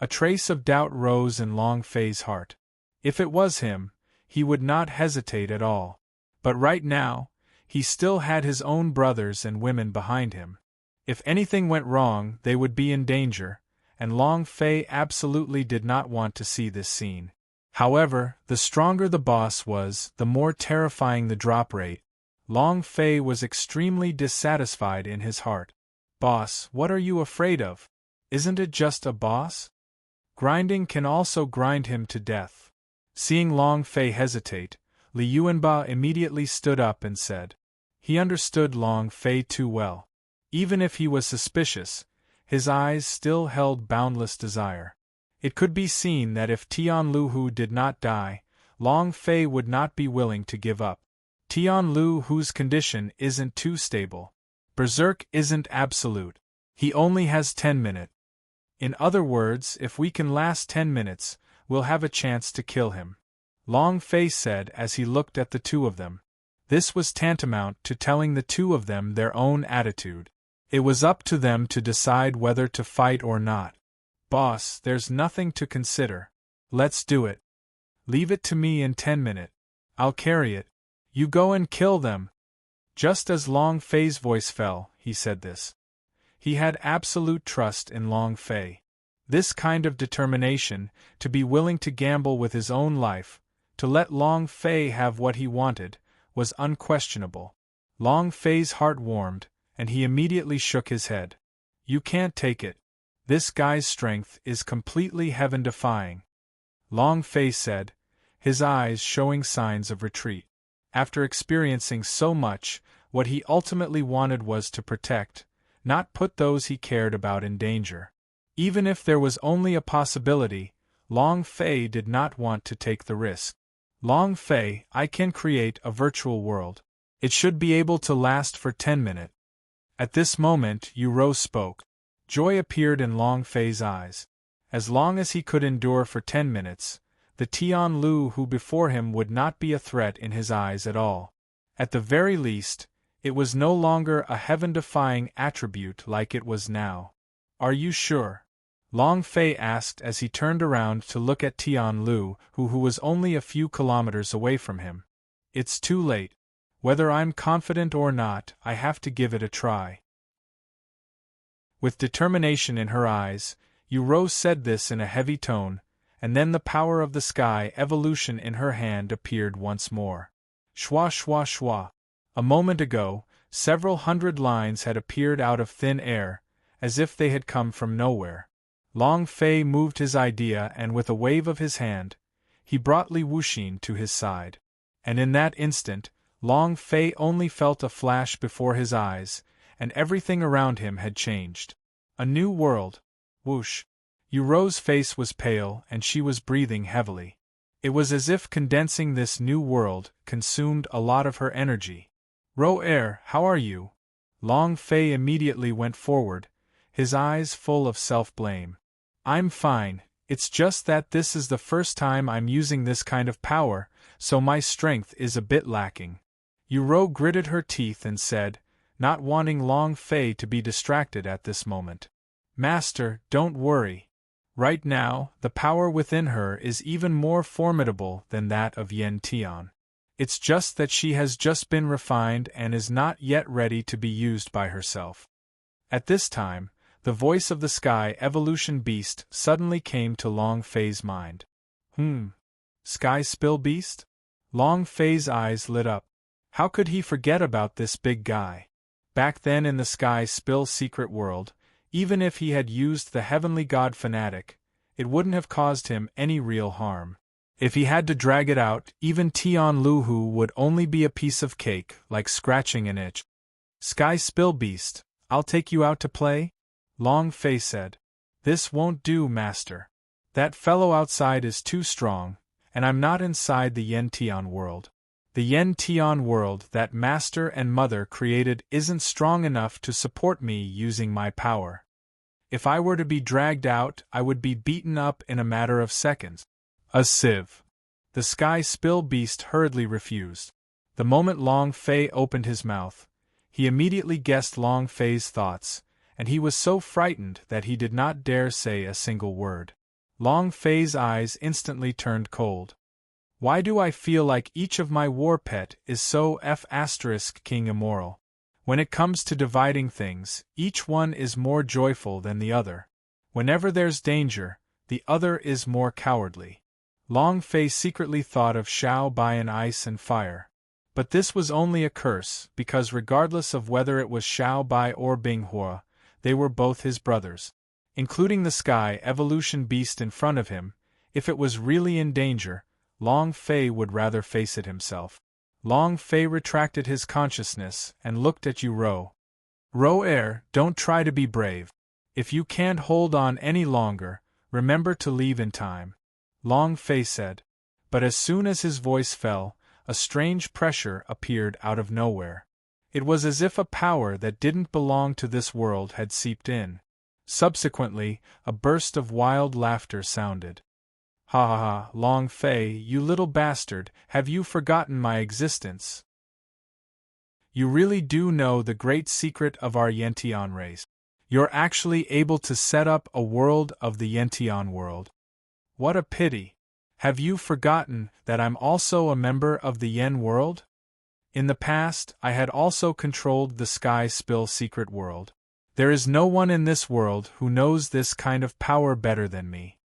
A trace of doubt rose in Long Fei's heart. If it was him, he would not hesitate at all. But right now, he still had his own brothers and women behind him. If anything went wrong, they would be in danger, and Long Fei absolutely did not want to see this scene. However, the stronger the boss was, the more terrifying the drop rate. Long Fei was extremely dissatisfied in his heart. Boss, what are you afraid of? Isn't it just a boss? Grinding can also grind him to death. Seeing Long Fei hesitate, Li Yuanba immediately stood up and said. He understood Long Fei too well. Even if he was suspicious, his eyes still held boundless desire. It could be seen that if Tianluhu did not die, Long Fei would not be willing to give up. Tianluhu's condition isn't too stable. Berserk isn't absolute. He only has 10 minutes. In other words, if we can last 10 minutes, we'll have a chance to kill him. Long Fei said as he looked at the 2 of them. This was tantamount to telling the 2 of them their own attitude. It was up to them to decide whether to fight or not. Boss, there's nothing to consider. Let's do it. Leave it to me in 10 minutes. I'll carry it. You go and kill them. Just as Long Fei's voice fell, he said this. He had absolute trust in Long Fei. This kind of determination, to be willing to gamble with his own life, to let Long Fei have what he wanted, was unquestionable. Long Fei's heart warmed, and he immediately shook his head. You can't take it. This guy's strength is completely heaven-defying. Long Fei said, his eyes showing signs of retreat. After experiencing so much, what he ultimately wanted was to protect, not put those he cared about in danger. Even if there was only a possibility, Long Fei did not want to take the risk. Long Fei, I can create a virtual world. It should be able to last for 10 minutes. At this moment, Yu spoke. Joy appeared in Long Fei's eyes. As long as he could endure for 10 minutes, the Tianlu who before him would not be a threat in his eyes at all. At the very least, it was no longer a heaven-defying attribute like it was now. Are you sure? Long Fei asked as he turned around to look at Tianlu, who was only a few kilometers away from him. It's too late. Whether I'm confident or not, I have to give it a try. With determination in her eyes, Yu said this in a heavy tone, and then the power of the sky evolution in her hand appeared once more. Shwa shwa shwa. A moment ago, several hundred lines had appeared out of thin air, as if they had come from nowhere. Long Fei moved his idea and with a wave of his hand, he brought Li Wuxin to his side. And in that instant, Long Fei only felt a flash before his eyes, and everything around him had changed. A new world. Whoosh. Yu's face was pale and she was breathing heavily. It was as if condensing this new world consumed a lot of her energy. Ro-er, how are you? Long Fei immediately went forward, his eyes full of self-blame. I'm fine, it's just that this is the first time I'm using this kind of power, so my strength is a bit lacking. Yu gritted her teeth and said, not wanting Long Fei to be distracted at this moment. Master, don't worry. Right now, the power within her is even more formidable than that of Yen Tian. It's just that she has just been refined and is not yet ready to be used by herself. At this time, the voice of the Sky Evolution Beast suddenly came to Long Fei's mind. Sky Spill Beast? Long Fei's eyes lit up. How could he forget about this big guy? Back then in the Sky Spill secret world, even if he had used the Heavenly God Fanatic, it wouldn't have caused him any real harm. If he had to drag it out, even Tianlu would only be a piece of cake, like scratching an itch. Sky Spill Beast, I'll take you out to play? Long Fei said. This won't do, Master. That fellow outside is too strong, and I'm not inside the Yen Tian world. The Yen Tian world that Master and Mother created isn't strong enough to support me using my power. If I were to be dragged out, I would be beaten up in a matter of seconds. A sieve. The Sky Spill Beast hurriedly refused. The moment Long Fei opened his mouth, he immediately guessed Long Fei's thoughts, and he was so frightened that he did not dare say a single word. Long Fei's eyes instantly turned cold. Why do I feel like each of my war pet is so King immoral? When it comes to dividing things, each one is more joyful than the other. Whenever there's danger, the other is more cowardly. Long Fei secretly thought of Xiao Bai and ice and fire. But this was only a curse, because regardless of whether it was Xiao Bai or Binghua, they were both his brothers. Including the Sky Evolution Beast in front of him, if it was really in danger, Long Fei would rather face it himself. Long Fei retracted his consciousness and looked at Yu. Ro-er, don't try to be brave. If you can't hold on any longer, remember to leave in time. Long Fei said. But as soon as his voice fell, a strange pressure appeared out of nowhere. It was as if a power that didn't belong to this world had seeped in. Subsequently, a burst of wild laughter sounded. Ha ha ha, Long Fei, you little bastard, have you forgotten my existence? You really do know the great secret of our Yentian race. You're actually able to set up a world of the Yentian world. What a pity. Have you forgotten that I'm also a member of the Yen world? In the past, I had also controlled the Sky Spill secret world. There is no one in this world who knows this kind of power better than me.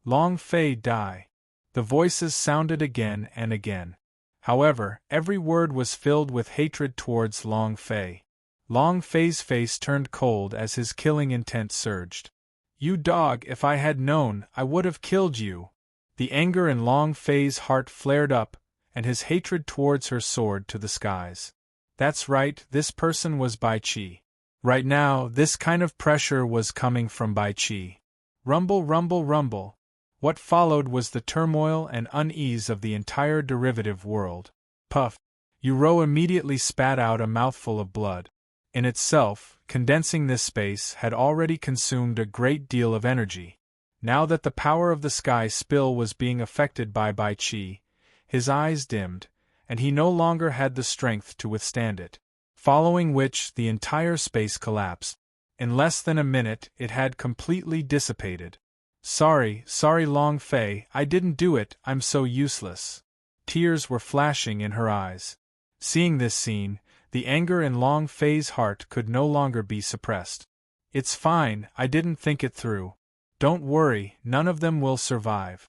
Long Fei die. The voices sounded again and again. However, every word was filled with hatred towards Long Fei. Long Fei's face turned cold as his killing intent surged. "You dog, if I had known, I would have killed you." The anger in Long Fei's heart flared up, and his hatred towards her soared to the skies. That's right, this person was Bai Qi. Right now, this kind of pressure was coming from Bai Qi. Rumble, rumble, rumble. What followed was the turmoil and unease of the entire derivative world. Puff! Yuro immediately spat out a mouthful of blood. In itself, condensing this space had already consumed a great deal of energy. Now that the power of the sky spill was being affected by Bai Qi, his eyes dimmed, and he no longer had the strength to withstand it. Following which, the entire space collapsed. In less than a minute, it had completely dissipated. Sorry, Long Fei, I didn't do it, I'm so useless." Tears were flashing in her eyes. Seeing this scene, the anger in Long Fei's heart could no longer be suppressed. "It's fine, I didn't think it through. Don't worry, none of them will survive.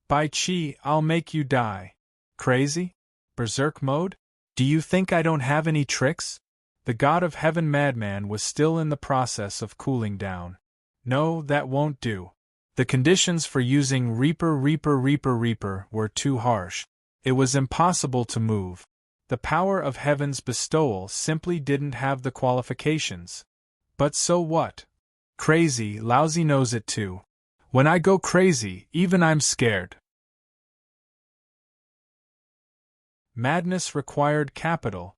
Bai Qi, I'll make you die." Crazy? Berserk mode? Do you think I don't have any tricks? The God of Heaven madman was still in the process of cooling down. No, that won't do. The conditions for using Reaper were too harsh. It was impossible to move. The power of Heaven's bestowal simply didn't have the qualifications. But so what? Crazy, lousy knows it too. When I go crazy, even I'm scared. Madness required capital.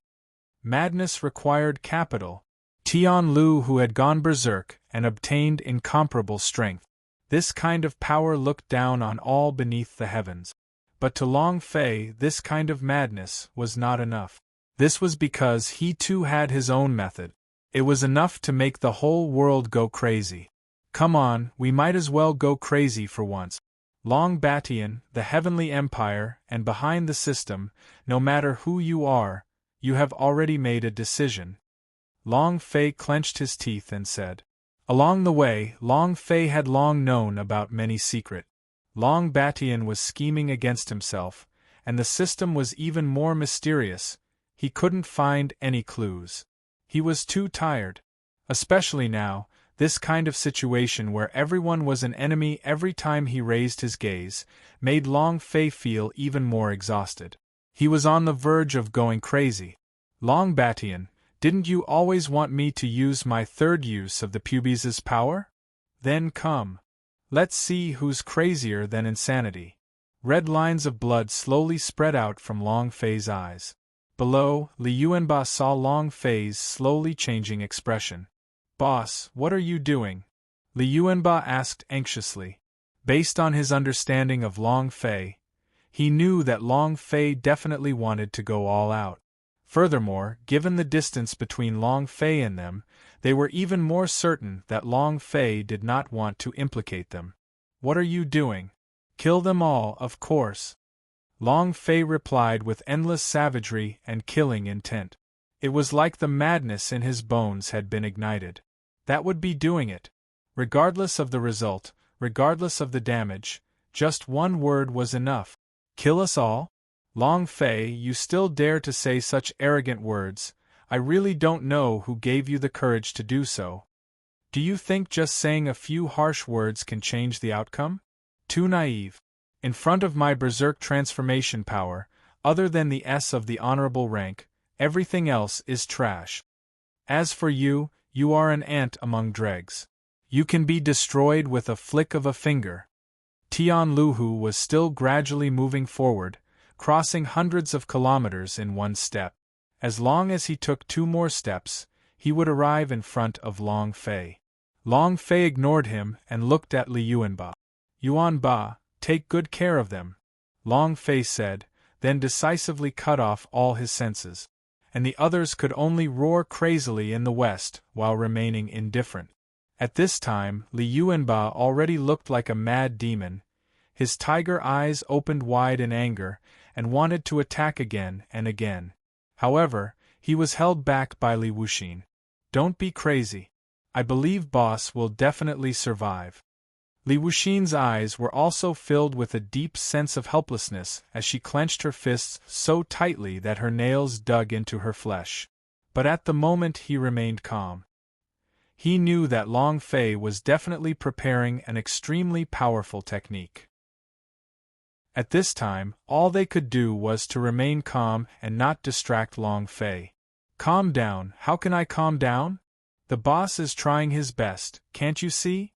Madness required capital. Tian Lu, who had gone berserk and obtained incomparable strength. This kind of power looked down on all beneath the heavens. But to Long Fei, this kind of madness was not enough. This was because he too had his own method. It was enough to make the whole world go crazy. Come on, we might as well go crazy for once. Long Batian, the heavenly empire, and behind the system, no matter who you are, you have already made a decision. Long Fei clenched his teeth and said. Along the way, Long Fei had long known about many secrets. Long Batian was scheming against himself, and the system was even more mysterious. He couldn't find any clues. He was too tired. Especially now, this kind of situation where everyone was an enemy every time he raised his gaze, made Long Fei feel even more exhausted. He was on the verge of going crazy. Long Batian, didn't you always want me to use my third use of the pubes's power? Then come. Let's see who's crazier than insanity. Red lines of blood slowly spread out from Long Fei's eyes. Below, Li Yuanba saw Long Fei's slowly changing expression. Boss, what are you doing? Li Yuanba asked anxiously. Based on his understanding of Long Fei, he knew that Long Fei definitely wanted to go all out. Furthermore, given the distance between Long Fei and them, they were even more certain that Long Fei did not want to implicate them. What are you doing? Kill them all, of course. Long Fei replied with endless savagery and killing intent. It was like the madness in his bones had been ignited. That would be doing it. Regardless of the result, regardless of the damage, just one word was enough. Kill us all? Long Fei, you still dare to say such arrogant words. I really don't know who gave you the courage to do so. Do you think just saying a few harsh words can change the outcome? Too naive. In front of my berserk transformation power, other than the S of the honorable rank, everything else is trash. As for you, you are an ant among dregs. You can be destroyed with a flick of a finger. Tian Luhu was still gradually moving forward, crossing hundreds of kilometers in one step. As long as he took 2 more steps, he would arrive in front of Long Fei. Long Fei ignored him and looked at Li Yuanba. Yuanba, take good care of them, Long Fei said, then decisively cut off all his senses. And the others could only roar crazily in the west while remaining indifferent. At this time, Li Yuanba already looked like a mad demon. His tiger eyes opened wide in anger, and wanted to attack again and again. However, he was held back by Li Wuxin. Don't be crazy. I believe Boss will definitely survive. Li Wuxin's eyes were also filled with a deep sense of helplessness as she clenched her fists so tightly that her nails dug into her flesh. But at the moment he remained calm. He knew that Long Fei was definitely preparing an extremely powerful technique. At this time, all they could do was to remain calm and not distract Long Fei. Calm down, how can I calm down? The boss is trying his best, can't you see?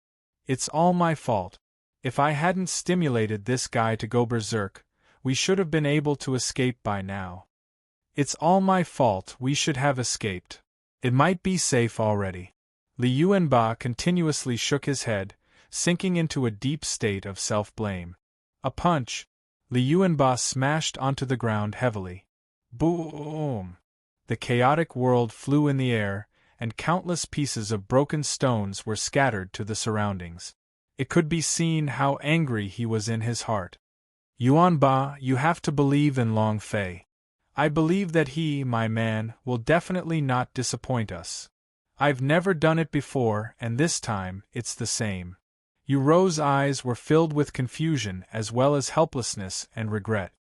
It's all my fault. If I hadn't stimulated this guy to go berserk, we should have been able to escape by now. It's all my fault, we should have escaped. It might be safe already. Li Yuanba continuously shook his head, sinking into a deep state of self-blame. A punch. Li Yuanba smashed onto the ground heavily. Boom! The chaotic world flew in the air, and countless pieces of broken stones were scattered to the surroundings. It could be seen how angry he was in his heart. Yuanba, you have to believe in Long Fei. I believe that he, my man, will definitely not disappoint us. I've never done it before, and this time, it's the same. Yu Rou's eyes were filled with confusion as well as helplessness and regret.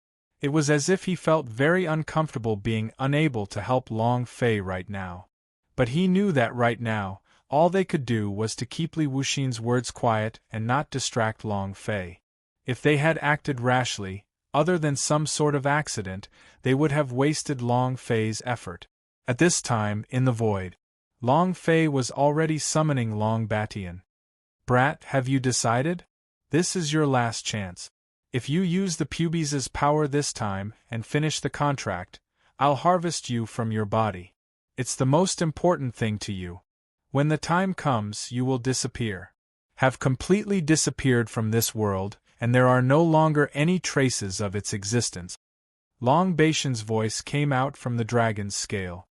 It was as if he felt very uncomfortable being unable to help Long Fei right now. But he knew that right now, all they could do was to keep Li Wuxin's words quiet and not distract Long Fei. If they had acted rashly, other than some sort of accident, they would have wasted Long Fei's effort. At this time, in the void, Long Fei was already summoning Long Batian. Brat, have you decided? This is your last chance. If you use the pubes' power this time and finish the contract, I'll harvest you from your body. It's the most important thing to you. When the time comes, you will disappear. Have completely disappeared from this world, and there are no longer any traces of its existence. Long Batian's voice came out from the dragon's scale.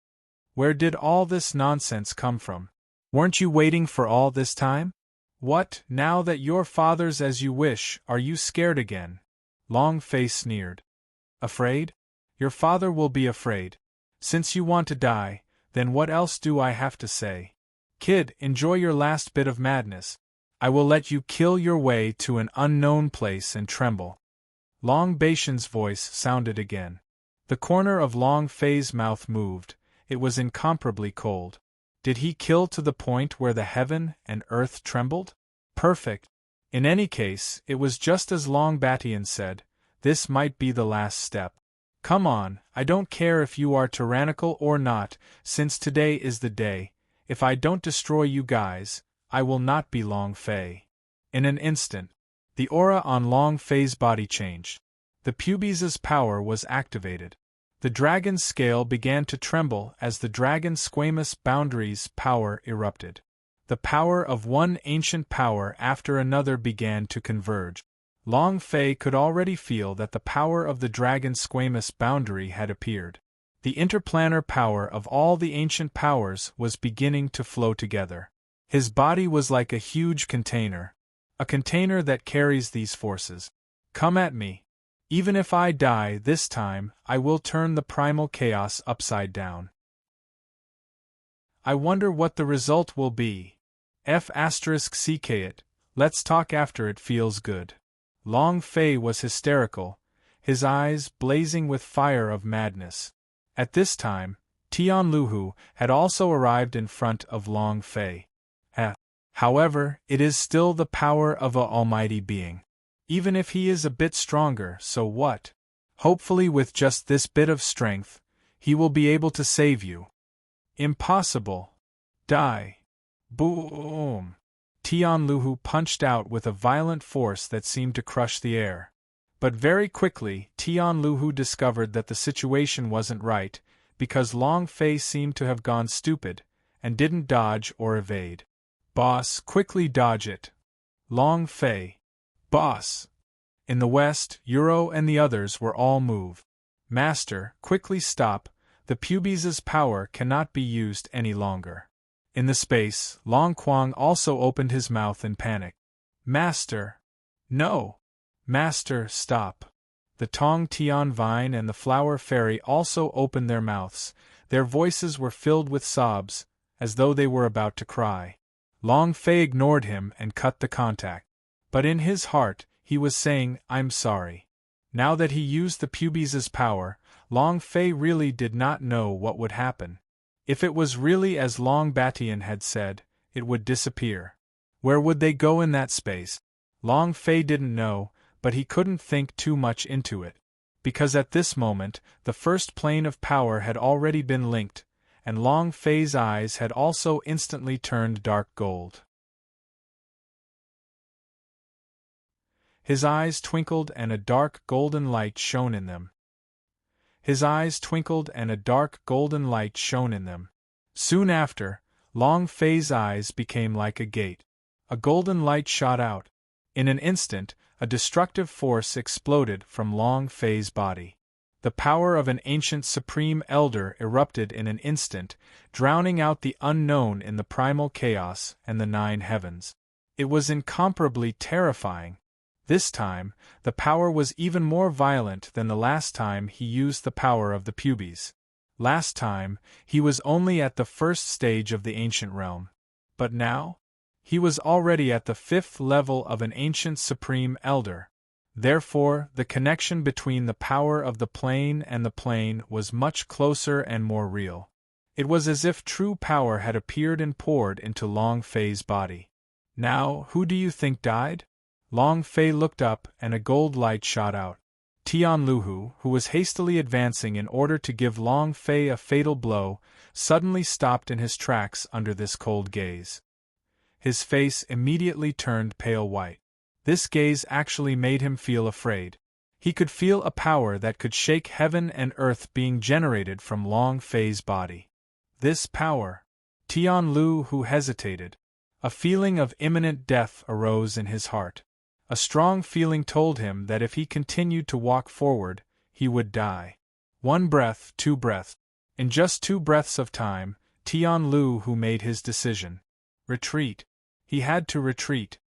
Where did all this nonsense come from? Weren't you waiting for all this time? What, now that your father's as you wish, are you scared again? Long Fei sneered. Afraid? Your father will be afraid. Since you want to die, then what else do I have to say? Kid, enjoy your last bit of madness. I will let you kill your way to an unknown place and tremble. Long Batian's voice sounded again. The corner of Long Fei's mouth moved. It was incomparably cold. Did he kill to the point where the heaven and earth trembled? Perfect. In any case, it was just as Long Batian said, this might be the last step. Come on, I don't care if you are tyrannical or not, since today is the day. If I don't destroy you guys, I will not be Long Fei. In an instant, the aura on Long Fei's body changed. The pubes' power was activated. The dragon's scale began to tremble as the dragon's squamous boundaries' power erupted. The power of one ancient power after another began to converge. Long Fei could already feel that the power of the dragon's squamous boundary had appeared. The interplanar power of all the ancient powers was beginning to flow together. His body was like a huge container. A container that carries these forces. Come at me. Even if I die this time, I will turn the primal chaos upside down. I wonder what the result will be. F***ck it, let's talk after it feels good. Long Fei was hysterical, his eyes blazing with fire of madness. At this time, Tian Luhu had also arrived in front of Long Fei. However, it is still the power of a almighty being. Even if he is a bit stronger, so what? Hopefully with just this bit of strength, he will be able to save you. Impossible. Die. Boom. Tian Luhu punched out with a violent force that seemed to crush the air. But very quickly, Tian Luhu discovered that the situation wasn't right, because Long Fei seemed to have gone stupid, and didn't dodge or evade. Boss, quickly dodge it. Long Fei. Boss. In the west, Euro and the others were all moved. Master, quickly stop, the pubes' power cannot be used any longer. In the space, Long Quang also opened his mouth in panic. Master. No. Master, stop. The Tong Tian Vine and the Flower Fairy also opened their mouths. Their voices were filled with sobs, as though they were about to cry. Long Fei ignored him and cut the contact. But in his heart, he was saying, "I'm sorry." Now that he used the pubes' power, Long Fei really did not know what would happen. If it was really as Long Batian had said, it would disappear. Where would they go in that space? Long Fei didn't know, but he couldn't think too much into it. Because at this moment, the first plane of power had already been linked, and Long Fei's eyes had also instantly turned dark gold. His eyes twinkled and a dark golden light shone in them. His eyes twinkled and a dark golden light shone in them. Soon after, Long Fei's eyes became like a gate. A golden light shot out. In an instant, a destructive force exploded from Long Fei's body. The power of an ancient supreme elder erupted in an instant, drowning out the unknown in the primal chaos and the 9 heavens. It was incomparably terrifying. This time, the power was even more violent than the last time he used the power of the pubes. Last time, he was only at the first stage of the ancient realm. But now? He was already at the 5th level of an ancient supreme elder. Therefore, the connection between the power of the plane and the plane was much closer and more real. It was as if true power had appeared and poured into Long Fei's body. Now, who do you think died? Long Fei looked up and a gold light shot out. Tianluhu, who was hastily advancing in order to give Long Fei a fatal blow, suddenly stopped in his tracks under this cold gaze. His face immediately turned pale white. This gaze actually made him feel afraid. He could feel a power that could shake heaven and earth being generated from Long Fei's body. This power. Tianluhu hesitated. A feeling of imminent death arose in his heart. A strong feeling told him that if he continued to walk forward, he would die. 1 breath, 2 breaths. In just 2 breaths of time, Tianluhu made his decision. Retreat. He had to retreat.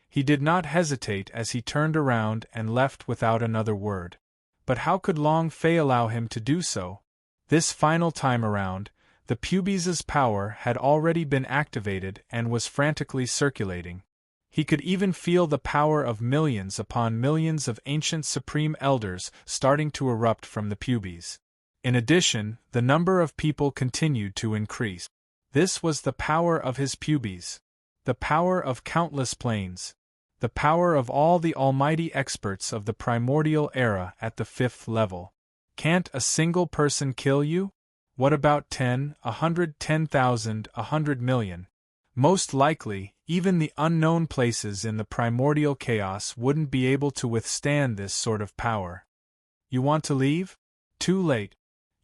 He did not hesitate as he turned around and left without another word. But how could Long Fei allow him to do so? This final time around, the pubes' power had already been activated and was frantically circulating. He could even feel the power of millions upon millions of ancient supreme elders starting to erupt from the pubes. In addition, the number of people continued to increase. This was the power of his pubes. The power of countless planes. The power of all the almighty experts of the primordial era at the 5th level. Can't a single person kill you? What about 10, 100, 10,000, 100 million? Most likely, even the unknown places in the primordial chaos wouldn't be able to withstand this sort of power. You want to leave? Too late.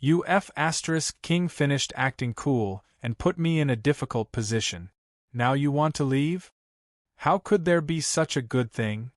King finished acting cool and put me in a difficult position. Now you want to leave? How could there be such a good thing?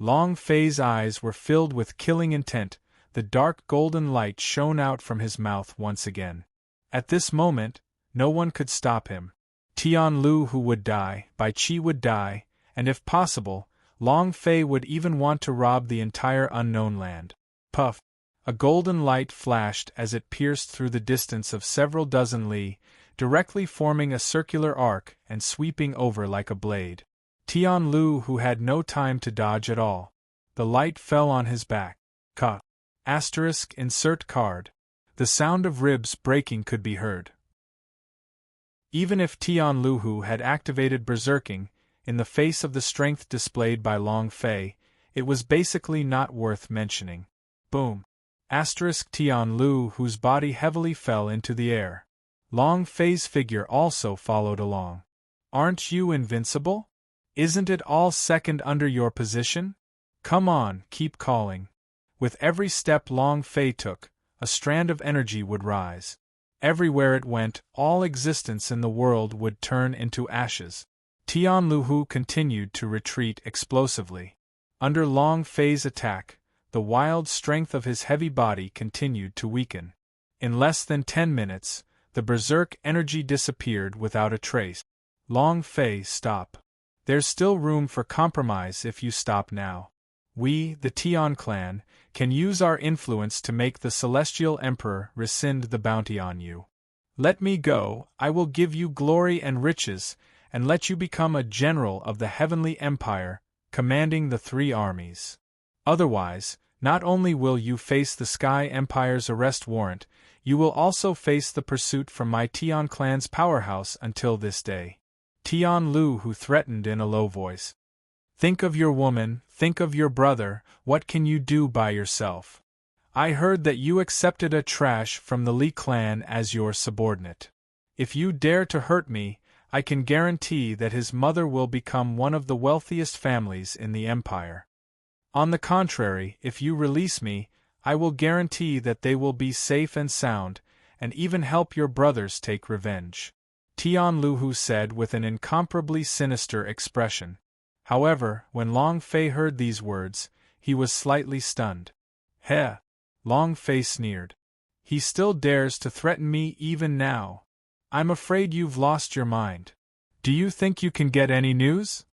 Long Fei's eyes were filled with killing intent. The dark golden light shone out from his mouth once again. At this moment, no one could stop him. Tianluhu would die, Bai Qi would die, and if possible, Long Fei would even want to rob the entire unknown land. Puff! A golden light flashed as it pierced through the distance of several dozen li, directly forming a circular arc and sweeping over like a blade. Tianluhu had no time to dodge at all. The light fell on his back. Ka. Insert card. The sound of ribs breaking could be heard. Even if Tianluhu had activated berserking, in the face of the strength displayed by Long Fei, it was basically not worth mentioning. Boom! Tianluhu's body heavily fell into the air. Long Fei's figure also followed along. Aren't you invincible? Isn't it all second under your position? Come on, keep calling. With every step Long Fei took, a strand of energy would rise. Everywhere it went, all existence in the world would turn into ashes. Tianluhu continued to retreat explosively. Under Long Fei's attack, the wild strength of his heavy body continued to weaken. In less than 10 minutes, the berserk energy disappeared without a trace. Long Fei, stop. There's still room for compromise if you stop now. We, the Tian clan, can use our influence to make the Celestial Emperor rescind the bounty on you. Let me go, I will give you glory and riches, and let you become a general of the Heavenly Empire, commanding the three armies. Otherwise, not only will you face the Sky Empire's arrest warrant, you will also face the pursuit from my Tian clan's powerhouse until this day. Tian Lu Hu threatened in a low voice. Think of your woman, think of your brother, what can you do by yourself? I heard that you accepted a trash from the Li clan as your subordinate. If you dare to hurt me, I can guarantee that his mother will become one of the wealthiest families in the empire. On the contrary, if you release me, I will guarantee that they will be safe and sound, and even help your brothers take revenge. Tian Luhu said with an incomparably sinister expression. However, when Long Fei heard these words, he was slightly stunned. Heh! Long Fei sneered. He still dares to threaten me even now. I'm afraid you've lost your mind. Do you think you can get any news?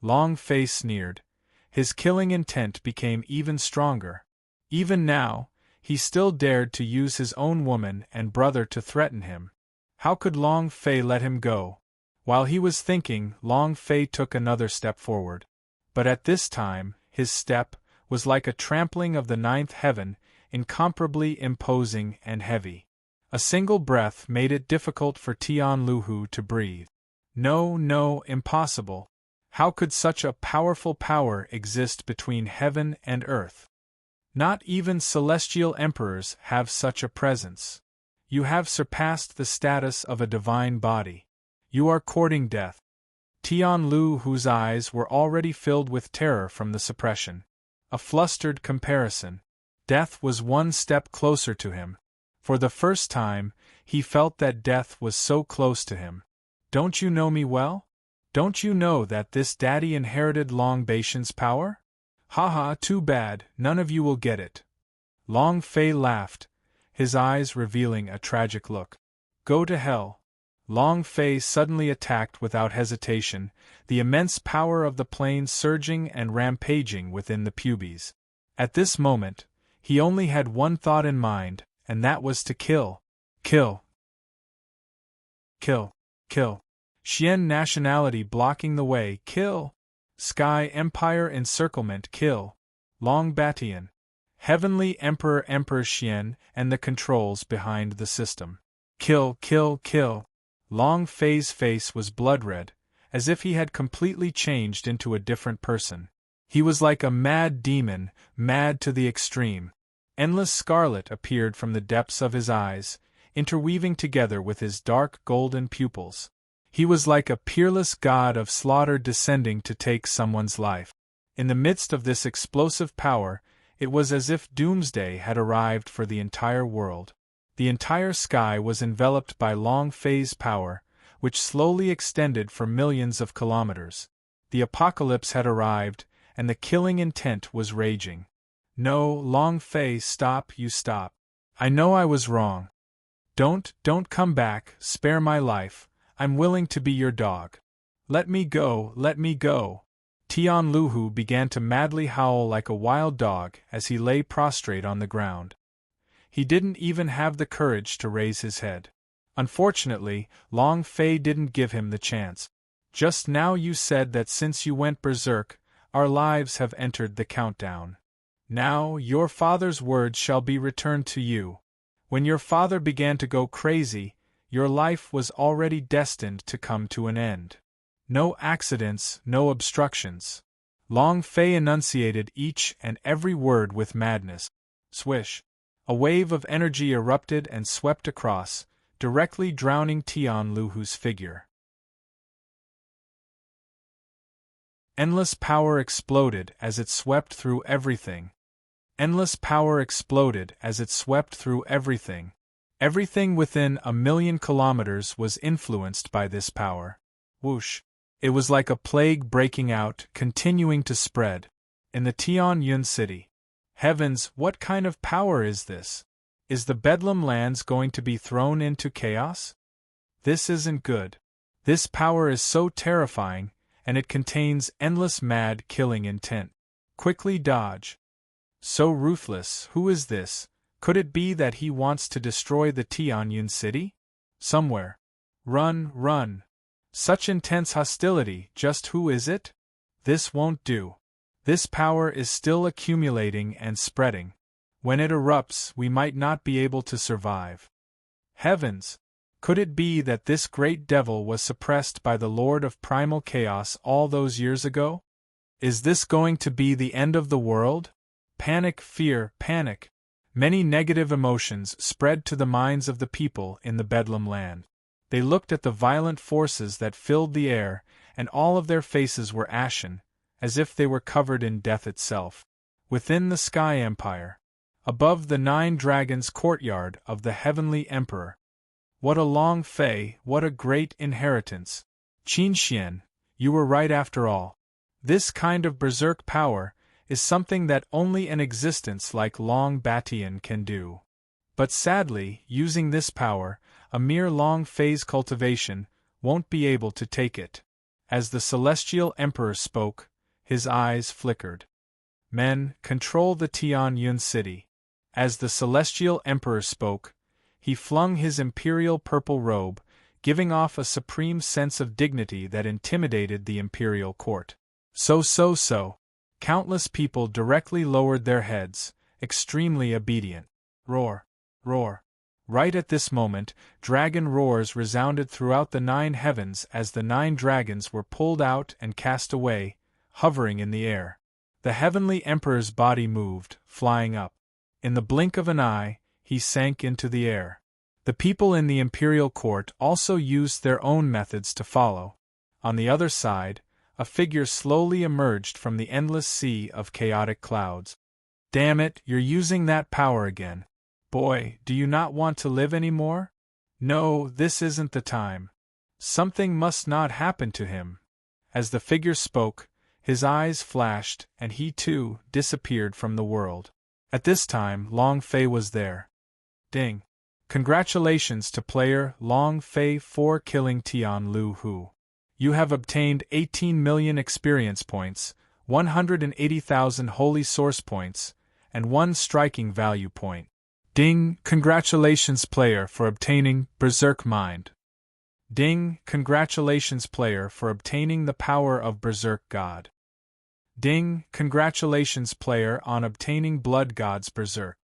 Long Fei sneered. His killing intent became even stronger. Even now, he still dared to use his own woman and brother to threaten him. How could Long Fei let him go? While he was thinking, Long Fei took another step forward. But at this time, his step was like a trampling of the ninth heaven, incomparably imposing and heavy. A single breath made it difficult for Tian Luhu to breathe. No, impossible. How could such a powerful power exist between heaven and earth? Not even celestial emperors have such a presence. You have surpassed the status of a divine body. You are courting death. Tian Lu, whose eyes were already filled with terror from the suppression. A flustered comparison. Death was one step closer to him. For the first time, he felt that death was so close to him. Don't you know me well? Don't you know that this daddy inherited Long Baishan's power? Haha, too bad, none of you will get it. Long Fei laughed, his eyes revealing a tragic look. Go to hell. Long Fei suddenly attacked without hesitation, the immense power of the plane surging and rampaging within the pubes. At this moment, he only had one thought in mind, and that was to kill. Kill. Kill. Kill. Xian nationality blocking the way, kill. Sky Empire encirclement, kill. Long Batian. Heavenly Emperor Xian and the controls behind the system. Kill, kill, kill. Long Fei's face was blood-red, as if he had completely changed into a different person. He was like a mad demon, mad to the extreme. Endless scarlet appeared from the depths of his eyes, interweaving together with his dark golden pupils. He was like a peerless god of slaughter descending to take someone's life. In the midst of this explosive power, it was as if doomsday had arrived for the entire world. The entire sky was enveloped by Long Fei's power, which slowly extended for millions of kilometers. The apocalypse had arrived, and the killing intent was raging. No, Long Fei, stop, you stop. I know I was wrong. Don't come back, spare my life, I'm willing to be your dog. Let me go, let me go. Tian Luhu began to madly howl like a wild dog as he lay prostrate on the ground. He didn't even have the courage to raise his head. Unfortunately, Long Fei didn't give him the chance. Just now you said that since you went berserk, our lives have entered the countdown. Now, your father's words shall be returned to you. When your father began to go crazy, your life was already destined to come to an end. No accidents, no obstructions. Long Fei enunciated each and every word with madness. Swish. A wave of energy erupted and swept across, directly drowning Tian Luhu's figure. Endless power exploded as it swept through everything. Endless power exploded as it swept through everything. Everything within 1,000,000 kilometers was influenced by this power. Whoosh! It was like a plague breaking out, continuing to spread. In the Tian Yun city. Heavens, what kind of power is this? Is the Bedlam lands going to be thrown into chaos? This isn't good. This power is so terrifying, and it contains endless mad killing intent. Quickly dodge. So ruthless, who is this? Could it be that he wants to destroy the Tianyun city? Somewhere. Run, run. Such intense hostility, just who is it? This won't do. This power is still accumulating and spreading. When it erupts, we might not be able to survive. Heavens! Could it be that this great devil was suppressed by the Lord of Primal Chaos all those years ago? Is this going to be the end of the world? Panic, fear, panic. Many negative emotions spread to the minds of the people in the Bedlam land. They looked at the violent forces that filled the air, and all of their faces were ashen, as if they were covered in death itself. Within the Sky Empire, above the 9 Dragons courtyard of the Heavenly Emperor. What a long fei, what a great inheritance. Qin Xian, you were right after all. This kind of berserk power is something that only an existence like Long Batian can do. But sadly, using this power, a mere Long Fei's cultivation won't be able to take it. As the Celestial Emperor spoke, his eyes flickered. Men, control the Tian Yun city. As the Celestial Emperor spoke, he flung his imperial purple robe, giving off a supreme sense of dignity that intimidated the imperial court. So. Countless people directly lowered their heads, extremely obedient. Roar. Right at this moment, dragon roars resounded throughout the 9 heavens as the 9 dragons were pulled out and cast away, hovering in the air. The Heavenly Emperor's body moved, flying up. In the blink of an eye, he sank into the air. The people in the imperial court also used their own methods to follow. On the other side, a figure slowly emerged from the endless sea of chaotic clouds. Damn it, you're using that power again. Boy, do you not want to live anymore? No, this isn't the time. Something must not happen to him. As the figure spoke, his eyes flashed, and he too disappeared from the world. At this time, Long Fei was there. Ding. Congratulations to player Long Fei for killing Tian Lu Hu. You have obtained 18 million experience points, 180,000 holy source points, and 1 striking value point. Ding! Congratulations player for obtaining Berserk Mind. Ding! Congratulations player for obtaining the power of Berserk God. Ding! Congratulations player on obtaining Blood God's Berserk.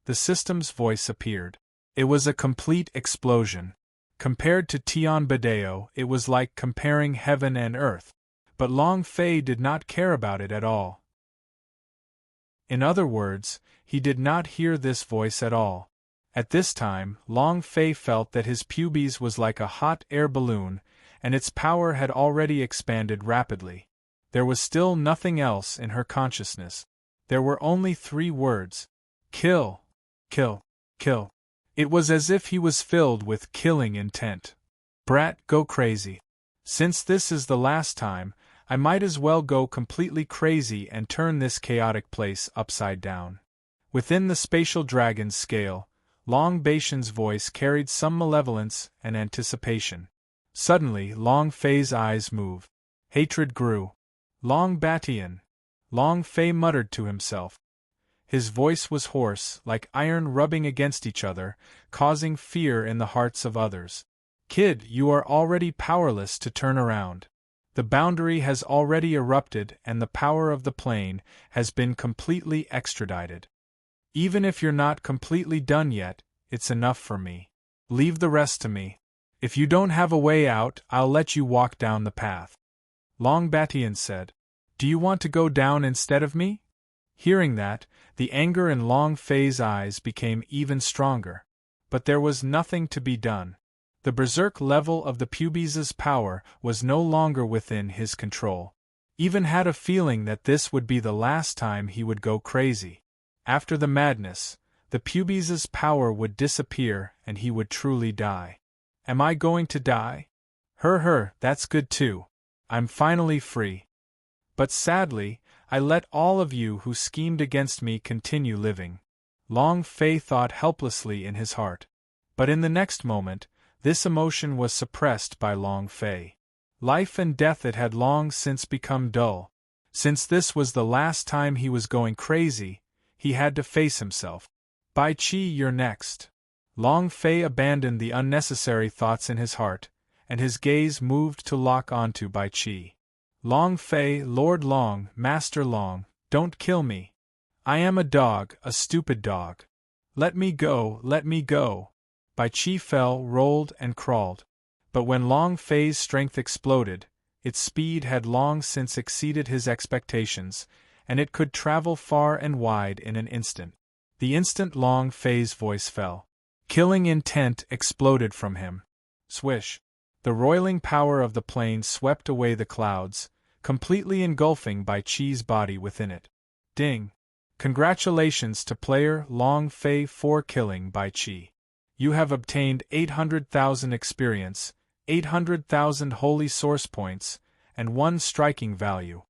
The system's voice appeared. It was a complete explosion. Compared to Tian Badeo, it was like comparing heaven and earth. But Long Fei did not care about it at all. In other words, he did not hear this voice at all. At this time, Long Fei felt that his pubes was like a hot air balloon, and its power had already expanded rapidly. There was still nothing else in her consciousness. There were only 3 words. Kill. Kill. Kill. It was as if he was filled with killing intent. Brat, go crazy. Since this is the last time, I might as well go completely crazy and turn this chaotic place upside down. Within the spatial dragon's scale, Long Batian's voice carried some malevolence and anticipation. Suddenly, Long Fei's eyes moved. Hatred grew. Long Batian. Long Fei muttered to himself. His voice was hoarse, like iron rubbing against each other, causing fear in the hearts of others. Kid, you are already powerless to turn around. The boundary has already erupted and the power of the plane has been completely extradited. Even if you're not completely done yet, it's enough for me. Leave the rest to me. If you don't have a way out, I'll let you walk down the path. Long Batian said. Do you want to go down instead of me? Hearing that, the anger in Long Fei's eyes became even stronger. But there was nothing to be done. The berserk level of the pubes' power was no longer within his control. Even had a feeling that this would be the last time he would go crazy. After the madness, the pubes' power would disappear and he would truly die. Am I going to die? That's good too. I'm finally free. But sadly, I let all of you who schemed against me continue living. Long Fei thought helplessly in his heart. But in the next moment, this emotion was suppressed by Long Fei. Life and death it had long since become dull. Since this was the last time he was going crazy, he had to face himself. Bai Qi, you're next. Long Fei abandoned the unnecessary thoughts in his heart, and his gaze moved to lock onto Bai Qi. Long Fei, Lord Long, Master Long, don't kill me. I am a dog, a stupid dog. Let me go, let me go. Bai Qi fell, rolled, and crawled. But when Long Fei's strength exploded, its speed had long since exceeded his expectations, and it could travel far and wide in an instant. The instant Long Fei's voice fell, killing intent exploded from him. Swish! The roiling power of the plane swept away the clouds, completely engulfing Bai Qi's body within it. Ding! Congratulations to player Long Fei for killing Bai Qi. You have obtained 800,000 experience, 800,000 holy source points, and 1 striking value.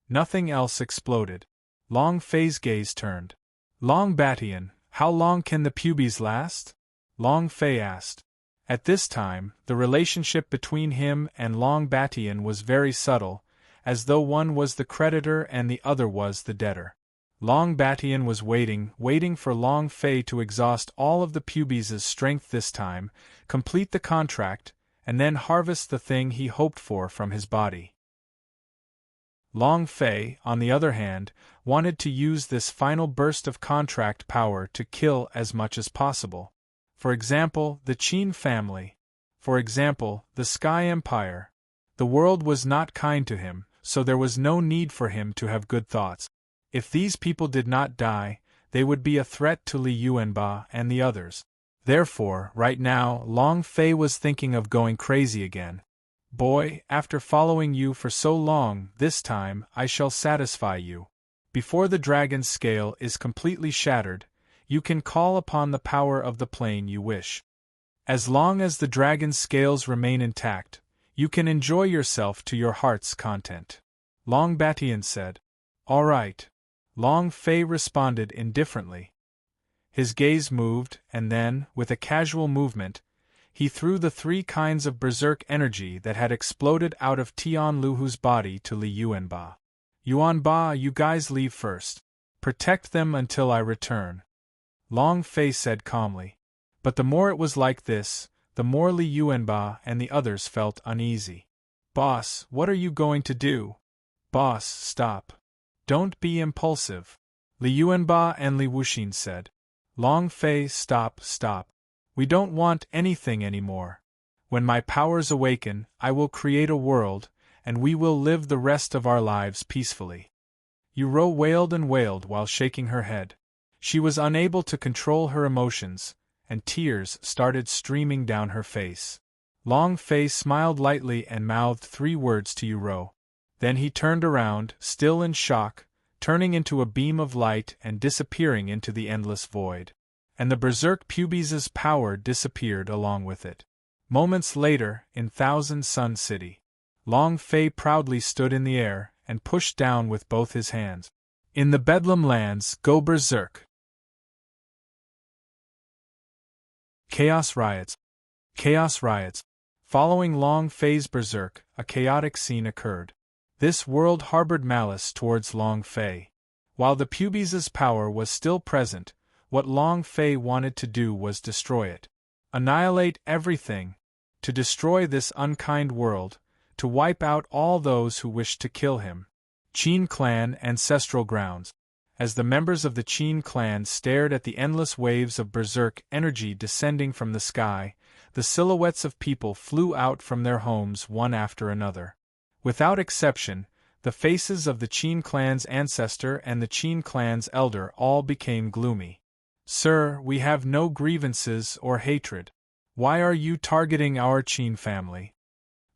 Nothing else exploded. Long Fei's gaze turned. Long Batian, how long can the pubes last? Long Fei asked. At this time, the relationship between him and Long Batian was very subtle, as though one was the creditor and the other was the debtor. Long Batian was waiting for Long Fei to exhaust all of the pubes' strength this time, complete the contract, and then harvest the thing he hoped for from his body. Long Fei, on the other hand, wanted to use this final burst of contract power to kill as much as possible. For example, the Qin family. For example, the Sky Empire. The world was not kind to him, so there was no need for him to have good thoughts. If these people did not die, they would be a threat to Li Yuanba and the others. Therefore, right now, Long Fei was thinking of going crazy again. Boy, after following you for so long, this time I shall satisfy you. Before the dragon's scale is completely shattered, you can call upon the power of the plane you wish. As long as the dragon's scales remain intact, you can enjoy yourself to your heart's content. Long Batian said. All right. Long Fei responded indifferently. His gaze moved, and then, with a casual movement, he threw the 3 kinds of berserk energy that had exploded out of Tian Luhu's body to Li Yuanba. Yuanba, you guys leave first. Protect them until I return. Long Fei said calmly. But the more it was like this, the more Li Yuanba and the others felt uneasy. Boss, what are you going to do? Boss, stop. Don't be impulsive. Li Yuanba and Li Wuxin said. Long Fei, stop. We don't want anything anymore. When my powers awaken, I will create a world, and we will live the rest of our lives peacefully. Yuro wailed and wailed while shaking her head. She was unable to control her emotions, and tears started streaming down her face. Long Fei smiled lightly and mouthed 3 words to Yuro. Then he turned around, still in shock, turning into a beam of light and disappearing into the endless void. And the berserk pubes' power disappeared along with it. Moments later, in Thousand Sun City, Long Fei proudly stood in the air and pushed down with both his hands. In the Bedlam lands, go berserk! Chaos riots. Chaos riots. Following Long Fei's berserk, a chaotic scene occurred. This world harbored malice towards Long Fei. While the pubes' power was still present, what Long Fei wanted to do was destroy it. Annihilate everything. To destroy this unkind world, to wipe out all those who wished to kill him. Qin clan ancestral grounds. As the members of the Qin clan stared at the endless waves of berserk energy descending from the sky, the silhouettes of people flew out from their homes one after another. Without exception, the faces of the Qin clan's ancestor and the Qin clan's elder all became gloomy. Sir, we have no grievances or hatred. Why are you targeting our Qin family?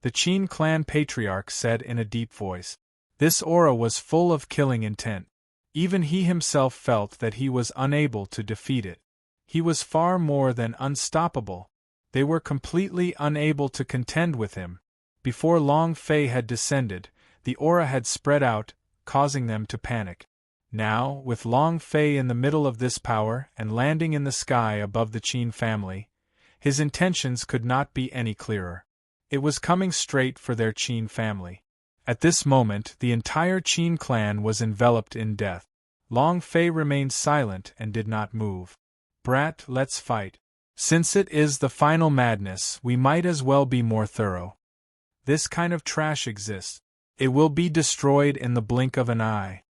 The Qin clan patriarch said in a deep voice. This aura was full of killing intent. Even he himself felt that he was unable to defeat it. He was far more than unstoppable. They were completely unable to contend with him. Before Long Fei had descended, the aura had spread out, causing them to panic. Now, with Long Fei in the middle of this power and landing in the sky above the Qin family, his intentions could not be any clearer. It was coming straight for their Qin family. At this moment, the entire Qin clan was enveloped in death. Long Fei remained silent and did not move. Brat, let's fight. Since it is the final madness, we might as well be more thorough. This kind of trash exists. It will be destroyed in the blink of an eye.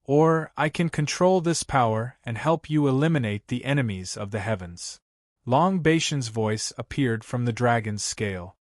Or, I can control this power and help you eliminate the enemies of the heavens. Long Baitian's voice appeared from the dragon's scale.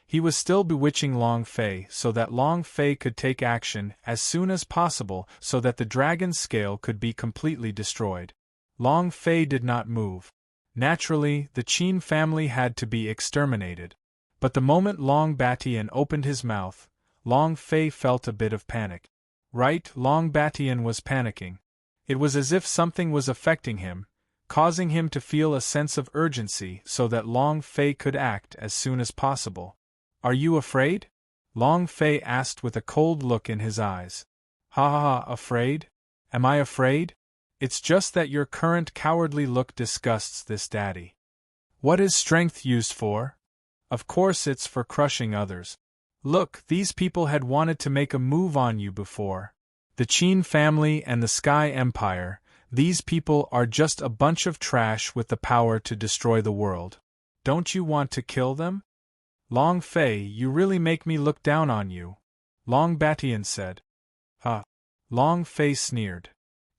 He was still bewitching Long Fei so that Long Fei could take action as soon as possible so that the dragon's scale could be completely destroyed. Long Fei did not move. Naturally, the Qin family had to be exterminated. But the moment Long Batian opened his mouth, Long Fei felt a bit of panic. Right, Long Batian was panicking. It was as if something was affecting him, causing him to feel a sense of urgency so that Long Fei could act as soon as possible. Are you afraid? Long Fei asked with a cold look in his eyes. Ha ha ha, afraid? Am I afraid? It's just that your current cowardly look disgusts this daddy. What is strength used for? Of course it's for crushing others. Look, these people had wanted to make a move on you before. The Qin family and the Sky Empire, these people are just a bunch of trash with the power to destroy the world. Don't you want to kill them? Long Fei, you really make me look down on you, Long Batian said. Huh. Long Fei sneered.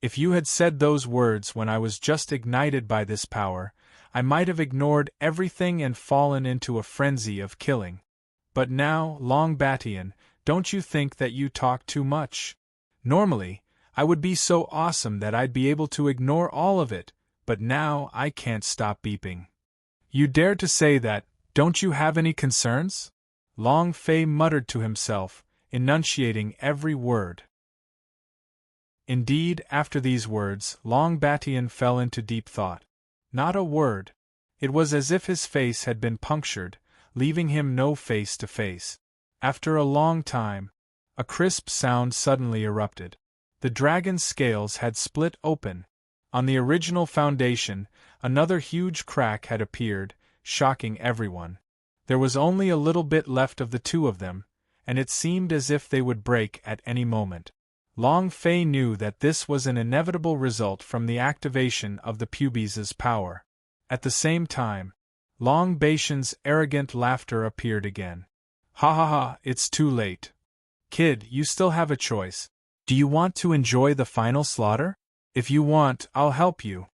If you had said those words when I was just ignited by this power, I might have ignored everything and fallen into a frenzy of killing. But now, Long Batian, don't you think that you talk too much? Normally, I would be so awesome that I'd be able to ignore all of it, but now I can't stop beeping. You dare to say that? Don't you have any concerns? Long Fei muttered to himself, enunciating every word. Indeed, after these words, Long Batian fell into deep thought. Not a word. It was as if his face had been punctured, leaving him no face to face. After a long time, a crisp sound suddenly erupted. The dragon's scales had split open. On the original foundation, another huge crack had appeared, shocking everyone. There was only a little bit left of the two of them, and it seemed as if they would break at any moment. Long Fei knew that this was an inevitable result from the activation of the pubes's power. At the same time, Long Baitian's arrogant laughter appeared again. Ha ha ha, it's too late. Kid, you still have a choice. Do you want to enjoy the final slaughter? If you want, I'll help you.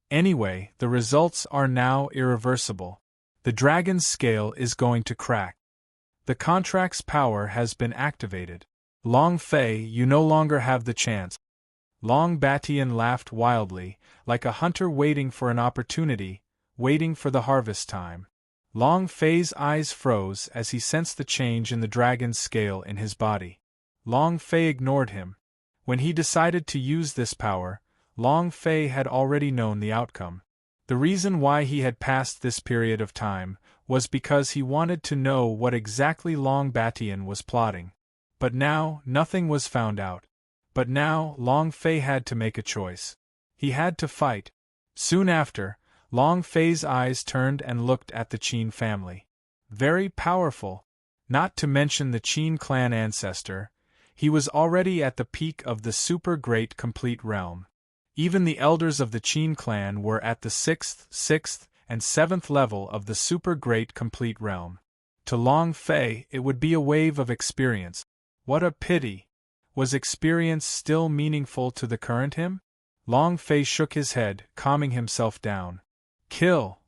Anyway, the results are now irreversible. The dragon's scale is going to crack. The contract's power has been activated. Long Fei, you no longer have the chance. Long Batian laughed wildly, like a hunter waiting for an opportunity, waiting for the harvest time. Long Fei's eyes froze as he sensed the change in the dragon's scale in his body. Long Fei ignored him. When he decided to use this power, Long Fei had already known the outcome. The reason why he had passed this period of time was because he wanted to know what exactly Long Batian was plotting. But now, nothing was found out. But now, Long Fei had to make a choice. He had to fight. Soon after, Long Fei's eyes turned and looked at the Qin family. Very powerful. Not to mention the Qin clan ancestor, he was already at the peak of the super great complete realm. Even the elders of the Qin clan were at the 6th, and 7th level of the super great complete realm. To Long Fei, it would be a wave of experience. What a pity! Was experience still meaningful to the current him? Long Fei shook his head, calming himself down. Kill!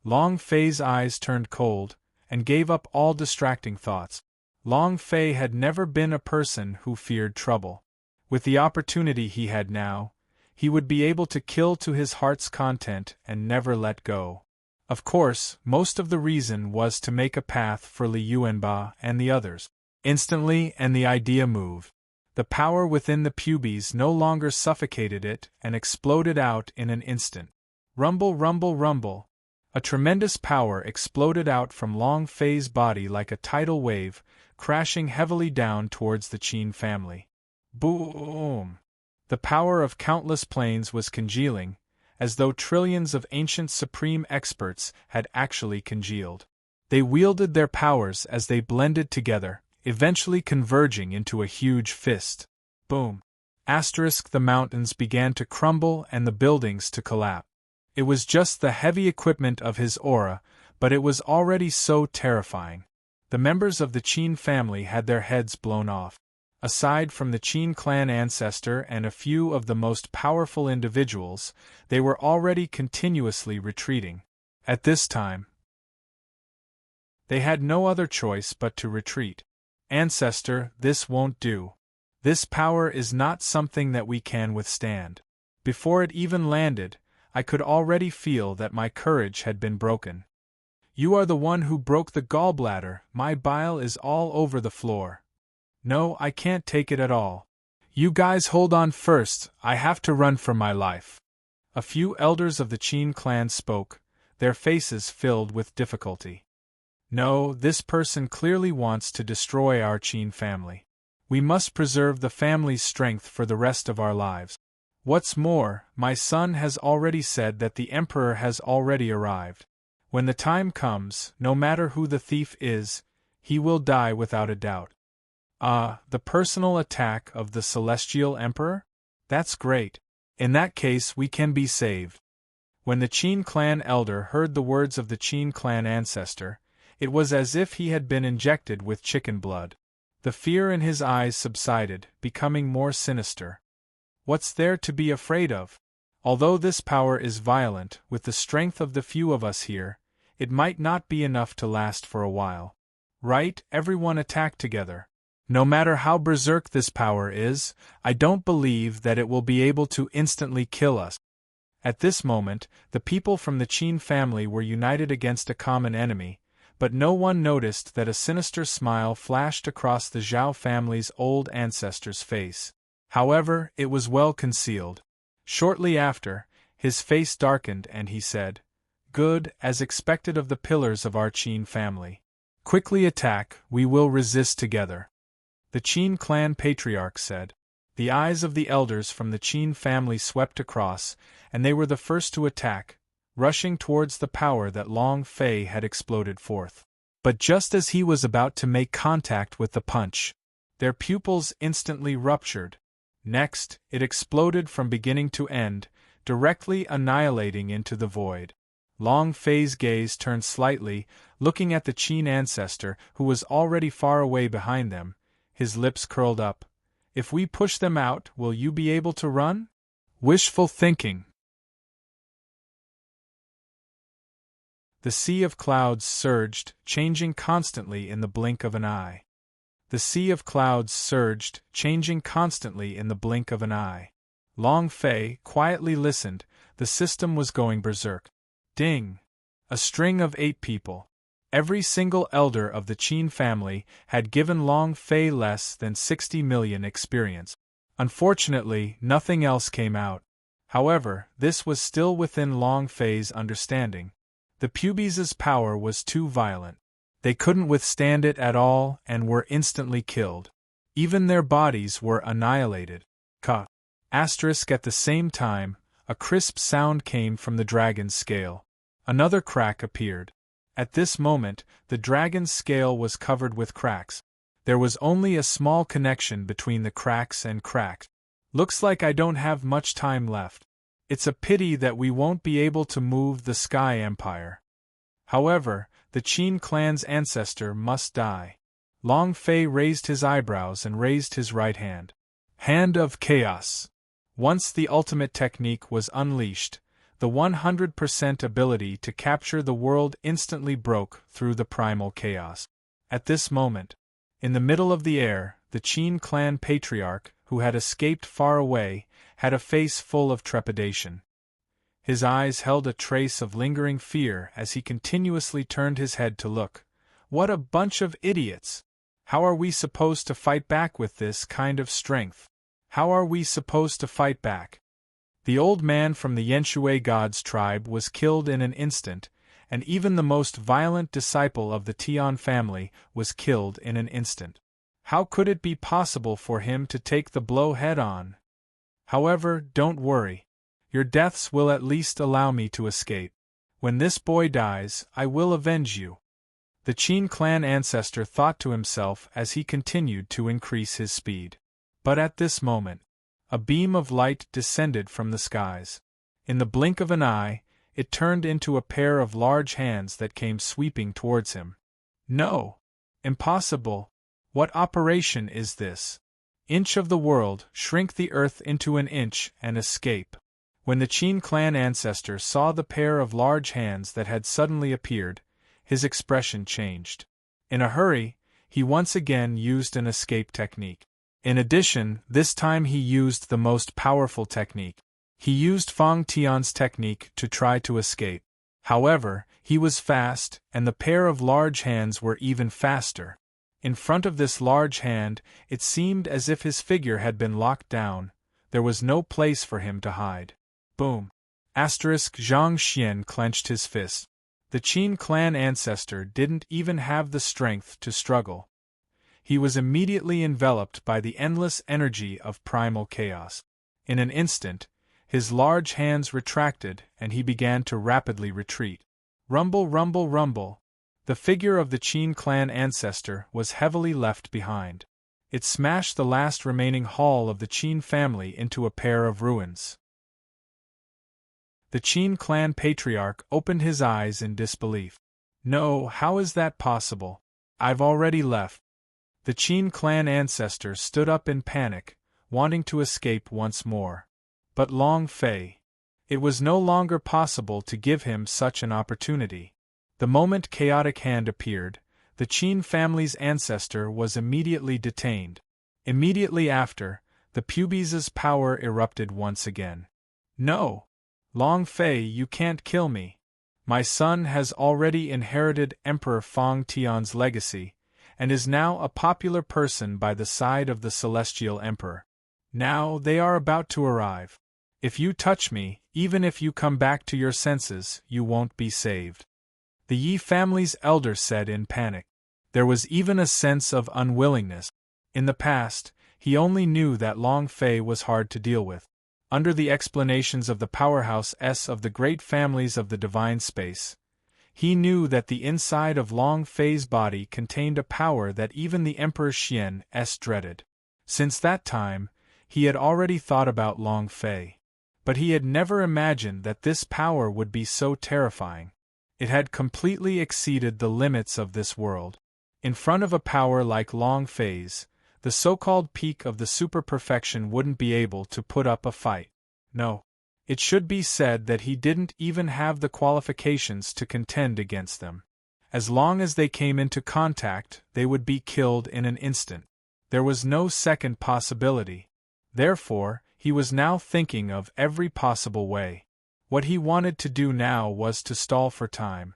Long Fei's eyes turned cold, and gave up all distracting thoughts. Long Fei had never been a person who feared trouble. With the opportunity he had now, he would be able to kill to his heart's content and never let go. Of course, most of the reason was to make a path for Li Yuanba and the others. Instantly, and the idea moved. The power within the pubes no longer suffocated it and exploded out in an instant. Rumble, rumble, rumble. A tremendous power exploded out from Long Fei's body like a tidal wave, crashing heavily down towards the Qin family. Boom! The power of countless planes was congealing, as though trillions of ancient supreme experts had actually congealed. They wielded their powers as they blended together, eventually converging into a huge fist. Boom! The mountains began to crumble and the buildings to collapse. It was just the heavy equipment of his aura, but it was already so terrifying. The members of the Qin family had their heads blown off. Aside from the Qin clan ancestor and a few of the most powerful individuals, they were already continuously retreating. At this time, they had no other choice but to retreat. Ancestor, this won't do. This power is not something that we can withstand. Before it even landed, I could already feel that my courage had been broken. You are the one who broke the gallbladder. My bile is all over the floor. No, I can't take it at all. You guys hold on first, I have to run for my life. A few elders of the Qin clan spoke, their faces filled with difficulty. No, this person clearly wants to destroy our Qin family. We must preserve the family's strength for the rest of our lives. What's more, my son has already said that the emperor has already arrived. When the time comes, no matter who the thief is, he will die without a doubt. The personal attack of the celestial emperor? That's great. In that case we can be saved. When the Qin clan elder heard the words of the Qin clan ancestor, it was as if he had been injected with chicken blood. The fear in his eyes subsided, becoming more sinister. What's there to be afraid of? Although this power is violent, with the strength of the few of us here, it might not be enough to last for a while. Right, everyone attack together. No matter how berserk this power is, I don't believe that it will be able to instantly kill us. At this moment, the people from the Qin family were united against a common enemy, but no one noticed that a sinister smile flashed across the Zhao family's old ancestor's face. However, it was well concealed. Shortly after, his face darkened and he said, "Good, as expected of the pillars of our Qin family. Quickly attack, we will resist together." The Qin clan patriarch said. The eyes of the elders from the Qin family swept across, and they were the first to attack, rushing towards the power that Long Fei had exploded forth. But just as he was about to make contact with the punch, their pupils instantly ruptured. Next, it exploded from beginning to end, directly annihilating into the void. Long Fei's gaze turned slightly, looking at the Qin ancestor, who was already far away behind them. His lips curled up. "If we push them out, will you be able to run?" Wishful thinking. The sea of clouds surged, changing constantly in the blink of an eye. The sea of clouds surged, changing constantly in the blink of an eye. Long Fei quietly listened. The system was going berserk. Ding! A string of 8 people. Every single elder of the Qin family had given Long Fei less than 60 million experience. Unfortunately, nothing else came out. However, this was still within Long Fei's understanding. The pubes' power was too violent. They couldn't withstand it at all and were instantly killed. Even their bodies were annihilated. Asterisk at the same time, a crisp sound came from the dragon's scale. Another crack appeared. At this moment, the dragon's scale was covered with cracks. There was only a small connection between the cracks and cracked. Looks like I don't have much time left. It's a pity that we won't be able to move the Sky Empire. However, the Qin clan's ancestor must die. Long Fei raised his eyebrows and raised his right hand. Hand of Chaos. Once the ultimate technique was unleashed, the 100% ability to capture the world instantly broke through the primal chaos. At this moment, in the middle of the air, the Qin clan patriarch, who had escaped far away, had a face full of trepidation. His eyes held a trace of lingering fear as he continuously turned his head to look. What a bunch of idiots! How are we supposed to fight back with this kind of strength? How are we supposed to fight back? The old man from the Yenshui God's tribe was killed in an instant, and even the most violent disciple of the Tian family was killed in an instant. How could it be possible for him to take the blow head-on? However, don't worry. Your deaths will at least allow me to escape. When this boy dies, I will avenge you. The Qin clan ancestor thought to himself as he continued to increase his speed. But at this moment, a beam of light descended from the skies. In the blink of an eye, it turned into a pair of large hands that came sweeping towards him. No! Impossible. What operation is this? Inch of the world, shrink the earth into an inch and escape. When the Qin clan ancestor saw the pair of large hands that had suddenly appeared, his expression changed. In a hurry, he once again used an escape technique. In addition, this time he used the most powerful technique. He used Fang Tian's technique to try to escape. However, he was fast, and the pair of large hands were even faster. In front of this large hand, it seemed as if his figure had been locked down. There was no place for him to hide. Boom! Zhang Xian clenched his fist. The Qin clan ancestor didn't even have the strength to struggle. He was immediately enveloped by the endless energy of primal chaos. In an instant, his large hands retracted and he began to rapidly retreat. Rumble, rumble, rumble. The figure of the Qin clan ancestor was heavily left behind. It smashed the last remaining hall of the Qin family into a pair of ruins. The Qin clan patriarch opened his eyes in disbelief. No, how is that possible? I've already left. The Qin clan ancestor stood up in panic, wanting to escape once more. But Long Fei. It was no longer possible to give him such an opportunity. The moment Chaotic Hand appeared, the Qin family's ancestor was immediately detained. Immediately after, the pubes's power erupted once again. No! Long Fei, you can't kill me. My son has already inherited Emperor Fang Tian's legacy, and is now a popular person by the side of the Celestial Emperor. Now they are about to arrive. If you touch me, even if you come back to your senses, you won't be saved. The Yi family's elder said in panic. There was even a sense of unwillingness. In the past, he only knew that Long Fei was hard to deal with. Under the explanations of the powerhouse of the great families of the divine space, he knew that the inside of Long Fei's body contained a power that even the Emperor Xian dreaded. Since that time, he had already thought about Long Fei. But he had never imagined that this power would be so terrifying. It had completely exceeded the limits of this world. In front of a power like Long Fei's, the so-called peak of the super-perfection wouldn't be able to put up a fight. No. It should be said that he didn't even have the qualifications to contend against them. As long as they came into contact, they would be killed in an instant. There was no second possibility. Therefore, he was now thinking of every possible way. What he wanted to do now was to stall for time.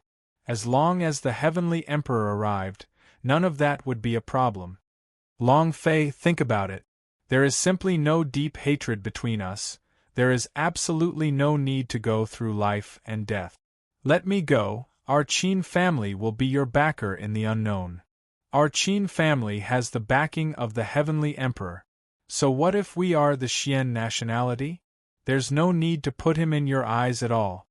As long as the Heavenly Emperor arrived, none of that would be a problem. Long Fei, think about it. There is simply no deep hatred between us. There is absolutely no need to go through life and death. Let me go. Our Qin family will be your backer in the unknown. Our Qin family has the backing of the Heavenly Emperor. So what if we are the Xian nationality? There's no need to put him in your eyes at all.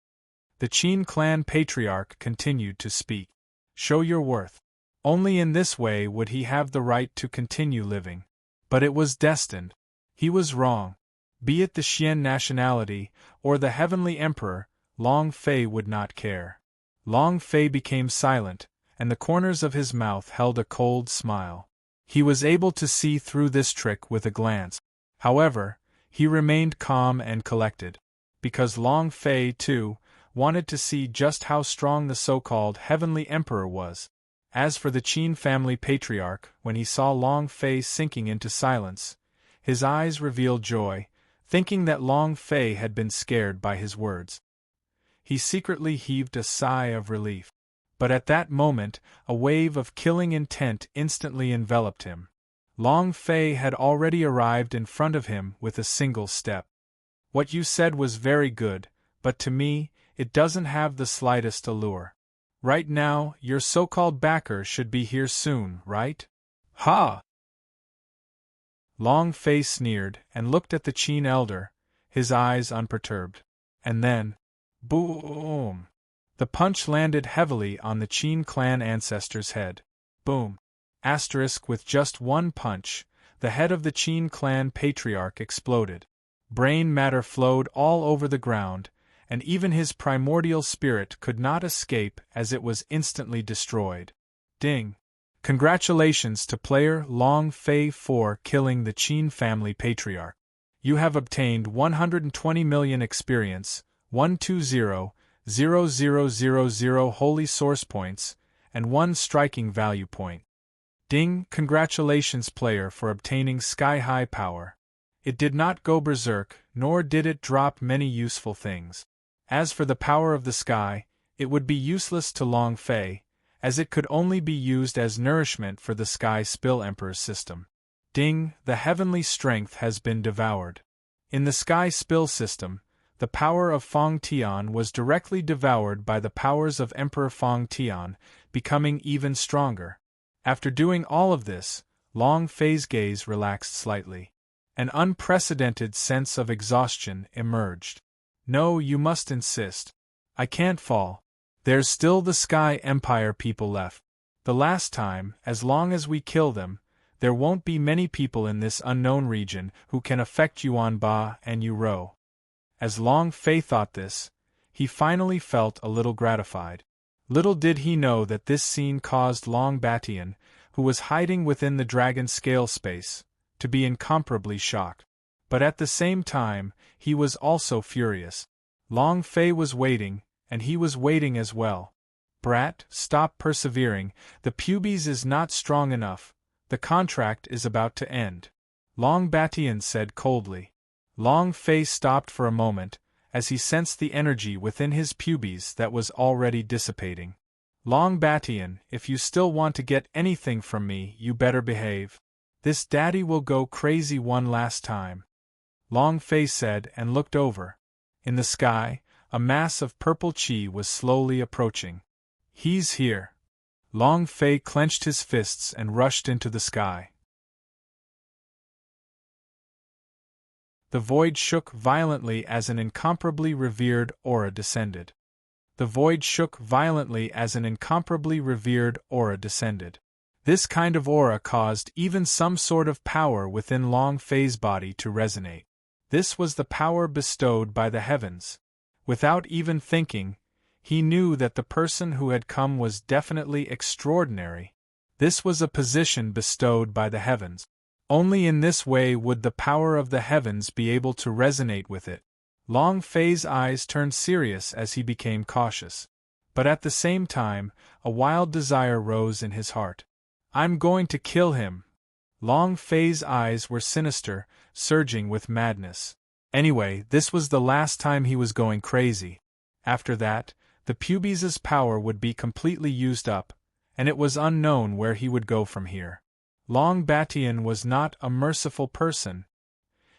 The Qin clan patriarch continued to speak. Show your worth. Only in this way would he have the right to continue living. But it was destined. He was wrong. Be it the Xian nationality, or the Heavenly Emperor, Long Fei would not care. Long Fei became silent, and the corners of his mouth held a cold smile. He was able to see through this trick with a glance. However, he remained calm and collected. Because Long Fei, too, wanted to see just how strong the so-called Heavenly Emperor was. As for the Qin family patriarch, when he saw Long Fei sinking into silence, his eyes revealed joy, thinking that Long Fei had been scared by his words. He secretly heaved a sigh of relief. But at that moment, a wave of killing intent instantly enveloped him. Long Fei had already arrived in front of him with a single step. What you said was very good, but to me, it doesn't have the slightest allure. Right now, your so-called backer should be here soon, right? Ha! Long Fei sneered and looked at the Qin elder, his eyes unperturbed. And then, boom! The punch landed heavily on the Qin clan ancestor's head. Boom! With just one punch, the head of the Qin clan patriarch exploded. Brain matter flowed all over the ground, and even his primordial spirit could not escape as it was instantly destroyed. Ding! Congratulations to player Long Fei for killing the Qin family patriarch. You have obtained 120 million experience, 120,000 holy source points, and 1 striking value point. Ding! Congratulations player for obtaining sky-high power. It did not go berserk, nor did it drop many useful things. As for the power of the sky, it would be useless to Long Fei, as it could only be used as nourishment for the Sky Spill Emperor's system. Ding! The heavenly strength has been devoured. In the Sky Spill system, the power of Feng Tian was directly devoured by the powers of Emperor Feng Tian, becoming even stronger. After doing all of this, Long Fei's gaze relaxed slightly. An unprecedented sense of exhaustion emerged. No, you must insist. I can't fall. There's still the Sky Empire people left. The last time, as long as we kill them, there won't be many people in this unknown region who can affect Yuan Ba and Yu Rou. As Long Fei thought this, he finally felt a little gratified. Little did he know that this scene caused Long Batian, who was hiding within the dragon scale space, to be incomparably shocked. But at the same time, he was also furious. Long Fei was waiting, and he was waiting as well. Brat, stop persevering, the pubes is not strong enough, the contract is about to end. Long Batian said coldly. Long Fei stopped for a moment, as he sensed the energy within his pubes that was already dissipating. Long Batian, if you still want to get anything from me, you better behave. This daddy will go crazy one last time. Long Fei said and looked over. In the sky, a mass of purple chi was slowly approaching. He's here. Long Fei clenched his fists and rushed into the sky. The void shook violently as an incomparably revered aura descended. The void shook violently as an incomparably revered aura descended. This kind of aura caused even some sort of power within Long Fei's body to resonate. This was the power bestowed by the heavens. Without even thinking, he knew that the person who had come was definitely extraordinary. This was a position bestowed by the heavens. Only in this way would the power of the heavens be able to resonate with it. Long Fei's eyes turned serious as he became cautious. But at the same time, a wild desire rose in his heart. I'm going to kill him. Long Fei's eyes were sinister, surging with madness. Anyway, this was the last time he was going crazy. After that, the pubes' power would be completely used up, and it was unknown where he would go from here. Long Batian was not a merciful person.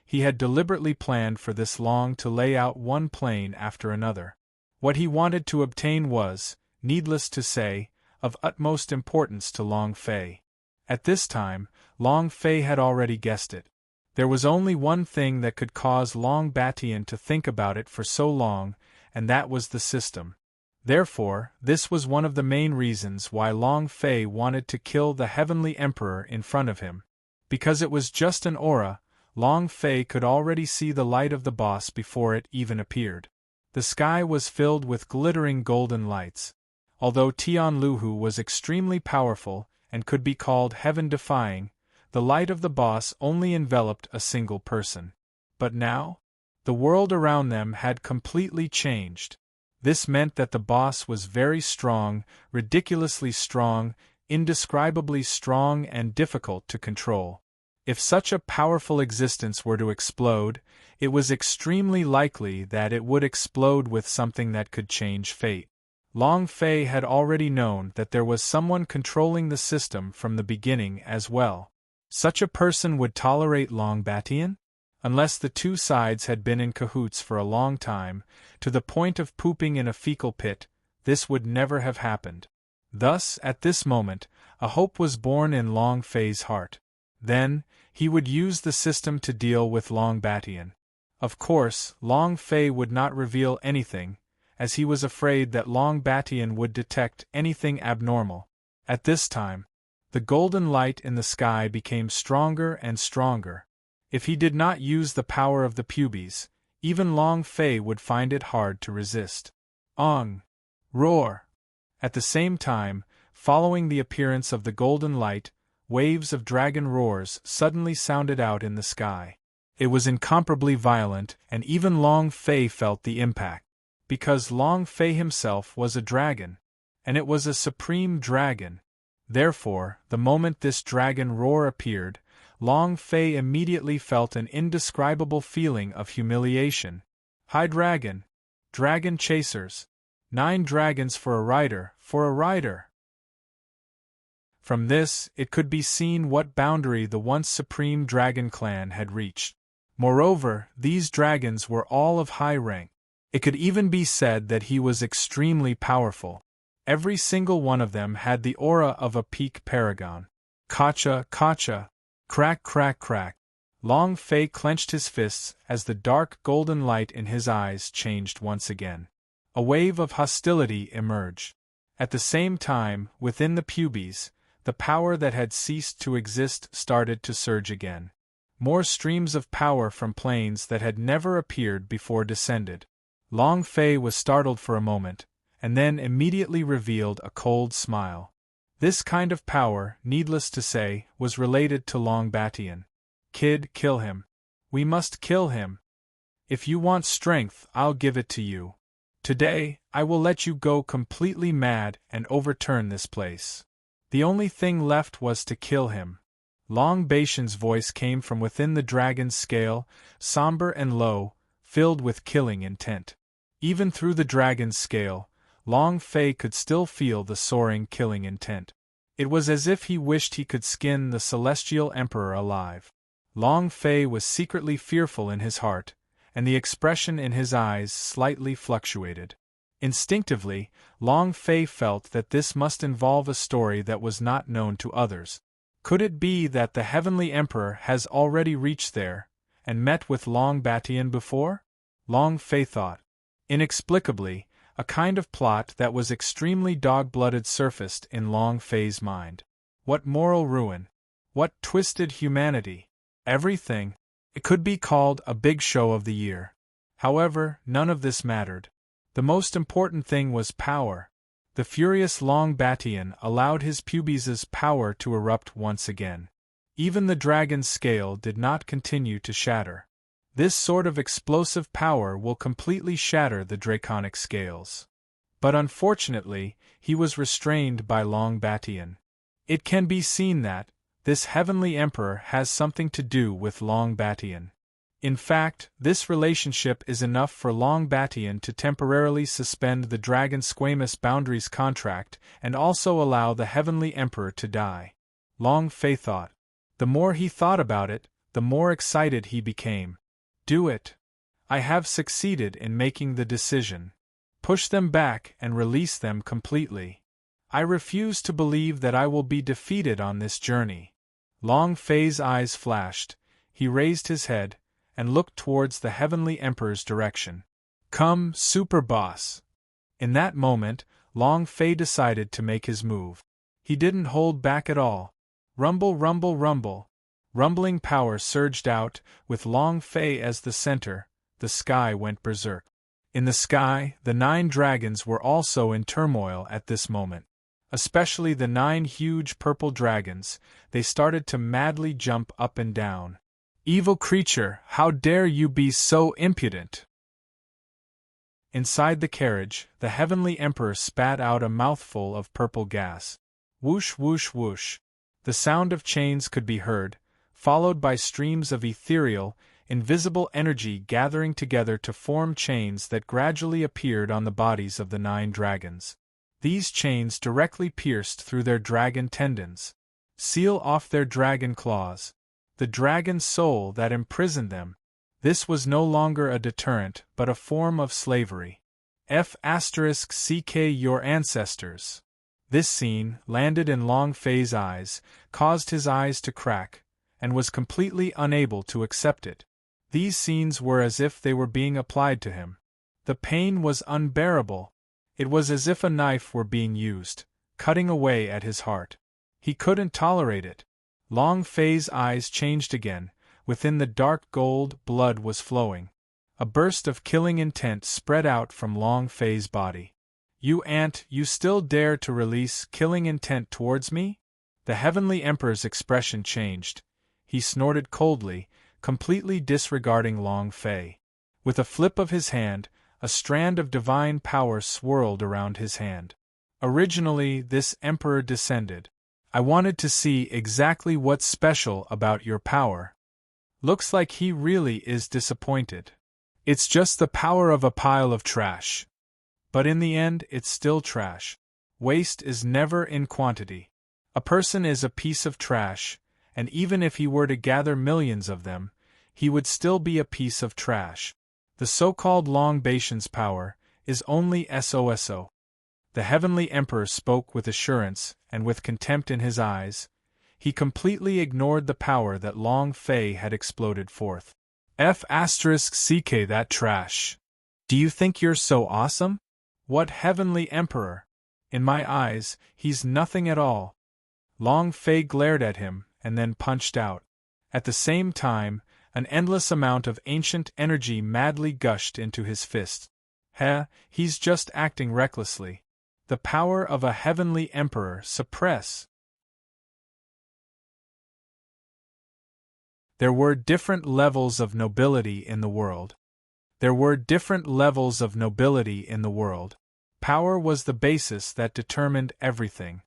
He had deliberately planned for this long to lay out one plane after another. What he wanted to obtain was, needless to say, of utmost importance to Long Fei. At this time, Long Fei had already guessed it. There was only one thing that could cause Long Batian to think about it for so long, and that was the system. Therefore, this was one of the main reasons why Long Fei wanted to kill the Heavenly Emperor in front of him. Because it was just an aura, Long Fei could already see the light of the boss before it even appeared. The sky was filled with glittering golden lights. Although Tian Luhu was extremely powerful and could be called heaven-defying, the light of the boss only enveloped a single person. But now? The world around them had completely changed. This meant that the boss was very strong, ridiculously strong, indescribably strong and difficult to control. If such a powerful existence were to explode, it was extremely likely that it would explode with something that could change fate. Long Fei had already known that there was someone controlling the system from the beginning as well. Such a person would tolerate Long Batian? Unless the two sides had been in cahoots for a long time, to the point of pooping in a fecal pit, this would never have happened. Thus, at this moment, a hope was born in Long Fei's heart. Then, he would use the system to deal with Long Batian. Of course, Long Fei would not reveal anything, as he was afraid that Long Batian would detect anything abnormal. At this time, the golden light in the sky became stronger and stronger. If he did not use the power of the pubes, even Long Fei would find it hard to resist. Ong! Roar! At the same time, following the appearance of the golden light, waves of dragon roars suddenly sounded out in the sky. It was incomparably violent, and even Long Fei felt the impact. Because Long Fei himself was a dragon. And it was a supreme dragon. Therefore, the moment this dragon roar appeared, Long Fei immediately felt an indescribable feeling of humiliation. High dragon! Dragon chasers! 9 dragons for a rider, for a rider! From this, it could be seen what boundary the once supreme dragon clan had reached. Moreover, these dragons were all of high rank. It could even be said that he was extremely powerful. Every single one of them had the aura of a peak paragon. Kacha, kacha! Crack, crack, crack! Long Fei clenched his fists as the dark golden light in his eyes changed once again. A wave of hostility emerged. At the same time, within the pubes, the power that had ceased to exist started to surge again. More streams of power from planes that had never appeared before descended. Long Fei was startled for a moment, and then immediately revealed a cold smile. This kind of power, needless to say, was related to Long Batian. Kid, kill him. We must kill him. If you want strength, I'll give it to you. Today, I will let you go completely mad and overturn this place. The only thing left was to kill him. Long Batian's voice came from within the dragon's scale, somber and low, filled with killing intent. Even through the dragon's scale, Long Fei could still feel the soaring killing intent. It was as if he wished he could skin the celestial emperor alive. Long Fei was secretly fearful in his heart, and the expression in his eyes slightly fluctuated. Instinctively, Long Fei felt that this must involve a story that was not known to others. Could it be that the Heavenly Emperor has already reached there, and met with Long Batian before? Long Fei thought. Inexplicably, a kind of plot that was extremely dog-blooded surfaced in Long Fei's mind. What moral ruin! What twisted humanity! Everything! It could be called a big show of the year. However, none of this mattered. The most important thing was power. The furious Long Batian allowed his pubes' power to erupt once again. Even the dragon's scale did not continue to shatter. This sort of explosive power will completely shatter the draconic scales. But unfortunately, he was restrained by Long Batian. It can be seen that this heavenly emperor has something to do with Long Batian. In fact, this relationship is enough for Long Batian to temporarily suspend the Dragon Squamous Boundaries contract and also allow the Heavenly Emperor to die. Long Fei thought. The more he thought about it, the more excited he became. Do it. I have succeeded in making the decision. Push them back and release them completely. I refuse to believe that I will be defeated on this journey. Long Fei's eyes flashed. He raised his head and looked towards the Heavenly Emperor's direction. Come, Super Boss! In that moment, Long Fei decided to make his move. He didn't hold back at all. Rumble, rumble, rumble. Rumbling power surged out, with Long Fei as the center. The sky went berserk. In the sky, the 9 dragons were also in turmoil at this moment. Especially the 9 huge purple dragons, they started to madly jump up and down. Evil creature, how dare you be so impudent! Inside the carriage, the Heavenly Emperor spat out a mouthful of purple gas. Whoosh, whoosh, whoosh. The sound of chains could be heard, followed by streams of ethereal, invisible energy gathering together to form chains that gradually appeared on the bodies of the 9 dragons. These chains directly pierced through their dragon tendons. Seal off their dragon claws. The dragon soul that imprisoned them. This was no longer a deterrent, but a form of slavery. F***ck your ancestors. This scene, landed in Long Fei's eyes, caused his eyes to crack, and was completely unable to accept it. These scenes were as if they were being applied to him. The pain was unbearable. It was as if a knife were being used, cutting away at his heart. He couldn't tolerate it. Long Fei's eyes changed again. Within the dark gold, blood was flowing. A burst of killing intent spread out from Long Fei's body. You ant, you still dare to release killing intent towards me? The Heavenly Emperor's expression changed. He snorted coldly, completely disregarding Long Fei. With a flip of his hand, a strand of divine power swirled around his hand. Originally, this emperor descended. I wanted to see exactly what's special about your power. Looks like he really is disappointed. It's just the power of a pile of trash. But in the end, it's still trash. Waste is never in quantity. A person is a piece of trash, and even if he were to gather millions of them, he would still be a piece of trash. The so-called Long Baishan's power is only SOSO. The Heavenly Emperor spoke with assurance and with contempt in his eyes. He completely ignored the power that Long Fei had exploded forth. F***ck that trash. Do you think you're so awesome? What Heavenly Emperor? In my eyes, he's nothing at all. Long Fei glared at him and then punched out. At the same time, an endless amount of ancient energy madly gushed into his fist. He's just acting recklessly. The power of a Heavenly Emperor suppress. There were different levels of nobility in the world. Power was the basis that determined everything.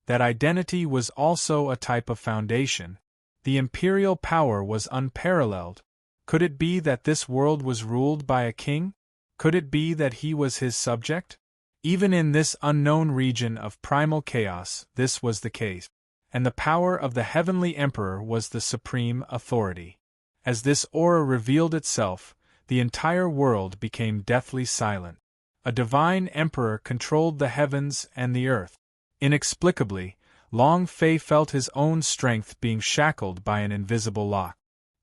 That identity was also a type of foundation. The imperial power was unparalleled. Could it be that this world was ruled by a king? Could it be that he was his subject? Even in this unknown region of primal chaos, this was the case. And the power of the Heavenly Emperor was the supreme authority. As this aura revealed itself, the entire world became deathly silent. A divine emperor controlled the heavens and the earth. Inexplicably, Long Fei felt his own strength being shackled by an invisible lock.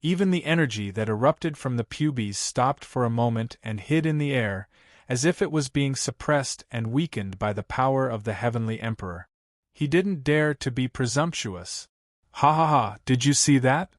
Even the energy that erupted from the pubes stopped for a moment and hid in the air, as if it was being suppressed and weakened by the power of the Heavenly Emperor. He didn't dare to be presumptuous. Ha, did you see that?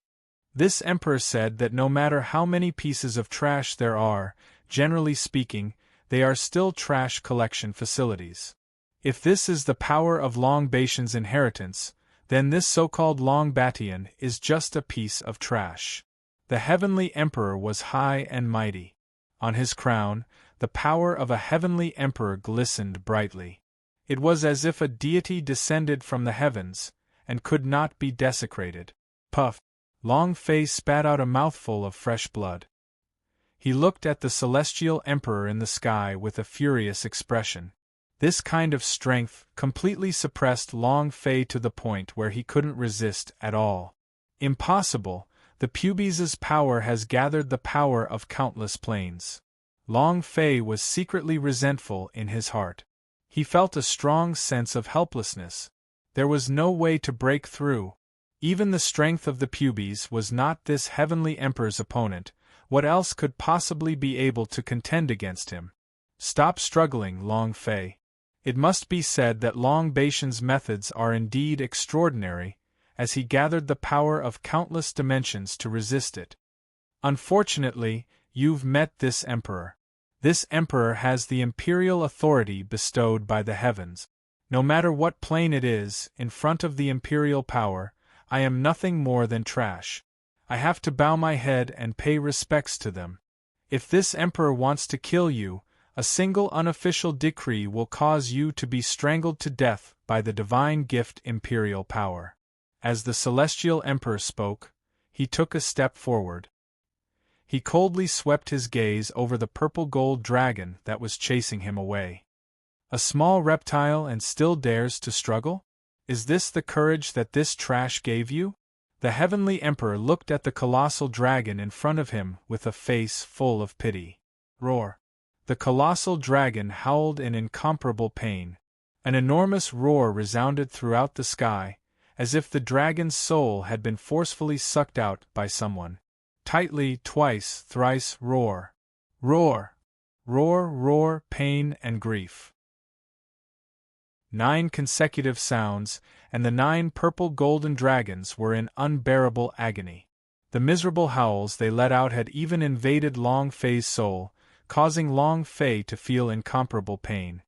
This emperor said that no matter how many pieces of trash there are, generally speaking, they are still trash collection facilities. If this is the power of Long Baishan's inheritance, then this so-called Long Batian is just a piece of trash. The Heavenly Emperor was high and mighty. On his crown, the power of a Heavenly Emperor glistened brightly. It was as if a deity descended from the heavens, and could not be desecrated. Puff! Long Fei spat out a mouthful of fresh blood. He looked at the celestial emperor in the sky with a furious expression. This kind of strength completely suppressed Long Fei to the point where he couldn't resist at all. Impossible, the pubes' power has gathered the power of countless planes. Long Fei was secretly resentful in his heart. He felt a strong sense of helplessness. There was no way to break through. Even the strength of the pubes was not this Heavenly Emperor's opponent. What else could possibly be able to contend against him? Stop struggling, Long Fei. It must be said that Long Baishan's methods are indeed extraordinary, as he gathered the power of countless dimensions to resist it. Unfortunately, you've met this emperor. This emperor has the imperial authority bestowed by the heavens. No matter what plane it is, in front of the imperial power, I am nothing more than trash. I have to bow my head and pay respects to them. If this emperor wants to kill you, a single unofficial decree will cause you to be strangled to death by the divine gift imperial power. As the celestial emperor spoke, he took a step forward. He coldly swept his gaze over the purple-gold dragon that was chasing him away. A small reptile and still dares to struggle? Is this the courage that this trash gave you? The Heavenly Emperor looked at the colossal dragon in front of him with a face full of pity. Roar! The colossal dragon howled in incomparable pain. An enormous roar resounded throughout the sky, as if the dragon's soul had been forcefully sucked out by someone. Tightly, twice, thrice, roar. Roar! Roar, roar, pain and grief. 9 consecutive sounds, and the 9 purple golden dragons were in unbearable agony. The miserable howls they let out had even invaded Long Fei's soul, causing Long Fei to feel incomparable pain.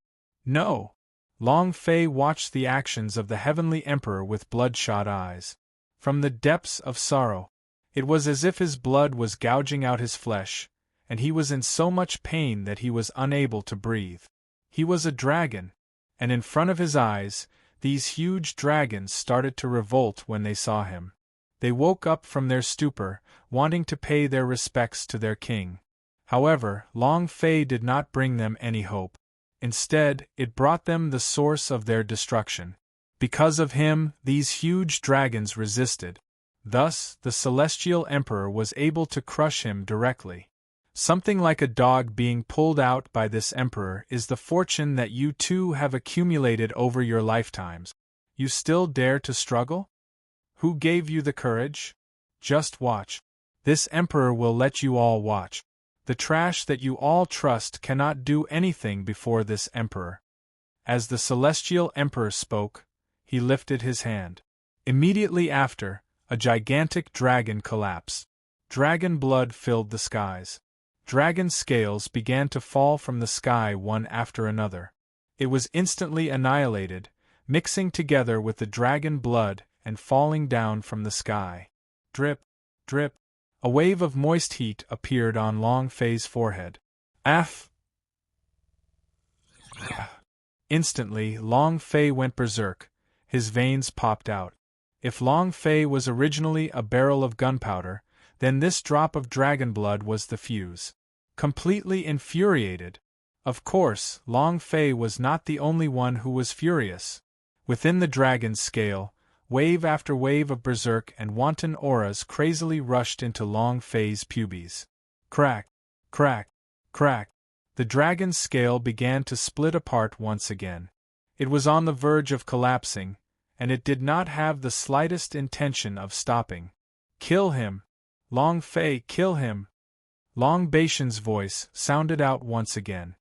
No! Long Fei watched the actions of the Heavenly Emperor with bloodshot eyes. From the depths of sorrow, it was as if his blood was gouging out his flesh, and he was in so much pain that he was unable to breathe. He was a dragon, and in front of his eyes, these huge dragons started to revolt when they saw him. They woke up from their stupor, wanting to pay their respects to their king. However, Long Fei did not bring them any hope. Instead, it brought them the source of their destruction. Because of him, these huge dragons resisted. Thus, the Celestial Emperor was able to crush him directly. Something like a dog being pulled out by this emperor is the fortune that you too have accumulated over your lifetimes. You still dare to struggle? Who gave you the courage? Just watch. This emperor will let you all watch. The trash that you all trust cannot do anything before this emperor. As the Celestial Emperor spoke, he lifted his hand. Immediately after, a gigantic dragon collapsed. Dragon blood filled the skies. Dragon scales began to fall from the sky one after another. It was instantly annihilated, mixing together with the dragon blood and falling down from the sky. Drip, drip. A wave of moist heat appeared on Long Fei's forehead. Aff! Instantly, Long Fei went berserk. His veins popped out. If Long Fei was originally a barrel of gunpowder, then this drop of dragon blood was the fuse. Completely infuriated. Of course, Long Fei was not the only one who was furious. Within the dragon's scale, wave after wave of berserk and wanton auras crazily rushed into Long Fei's pubes. Crack, crack, crack. The dragon's scale began to split apart once again. It was on the verge of collapsing, and it did not have the slightest intention of stopping. Kill him! Long Fei, kill him! Long Beishan's voice sounded out once again.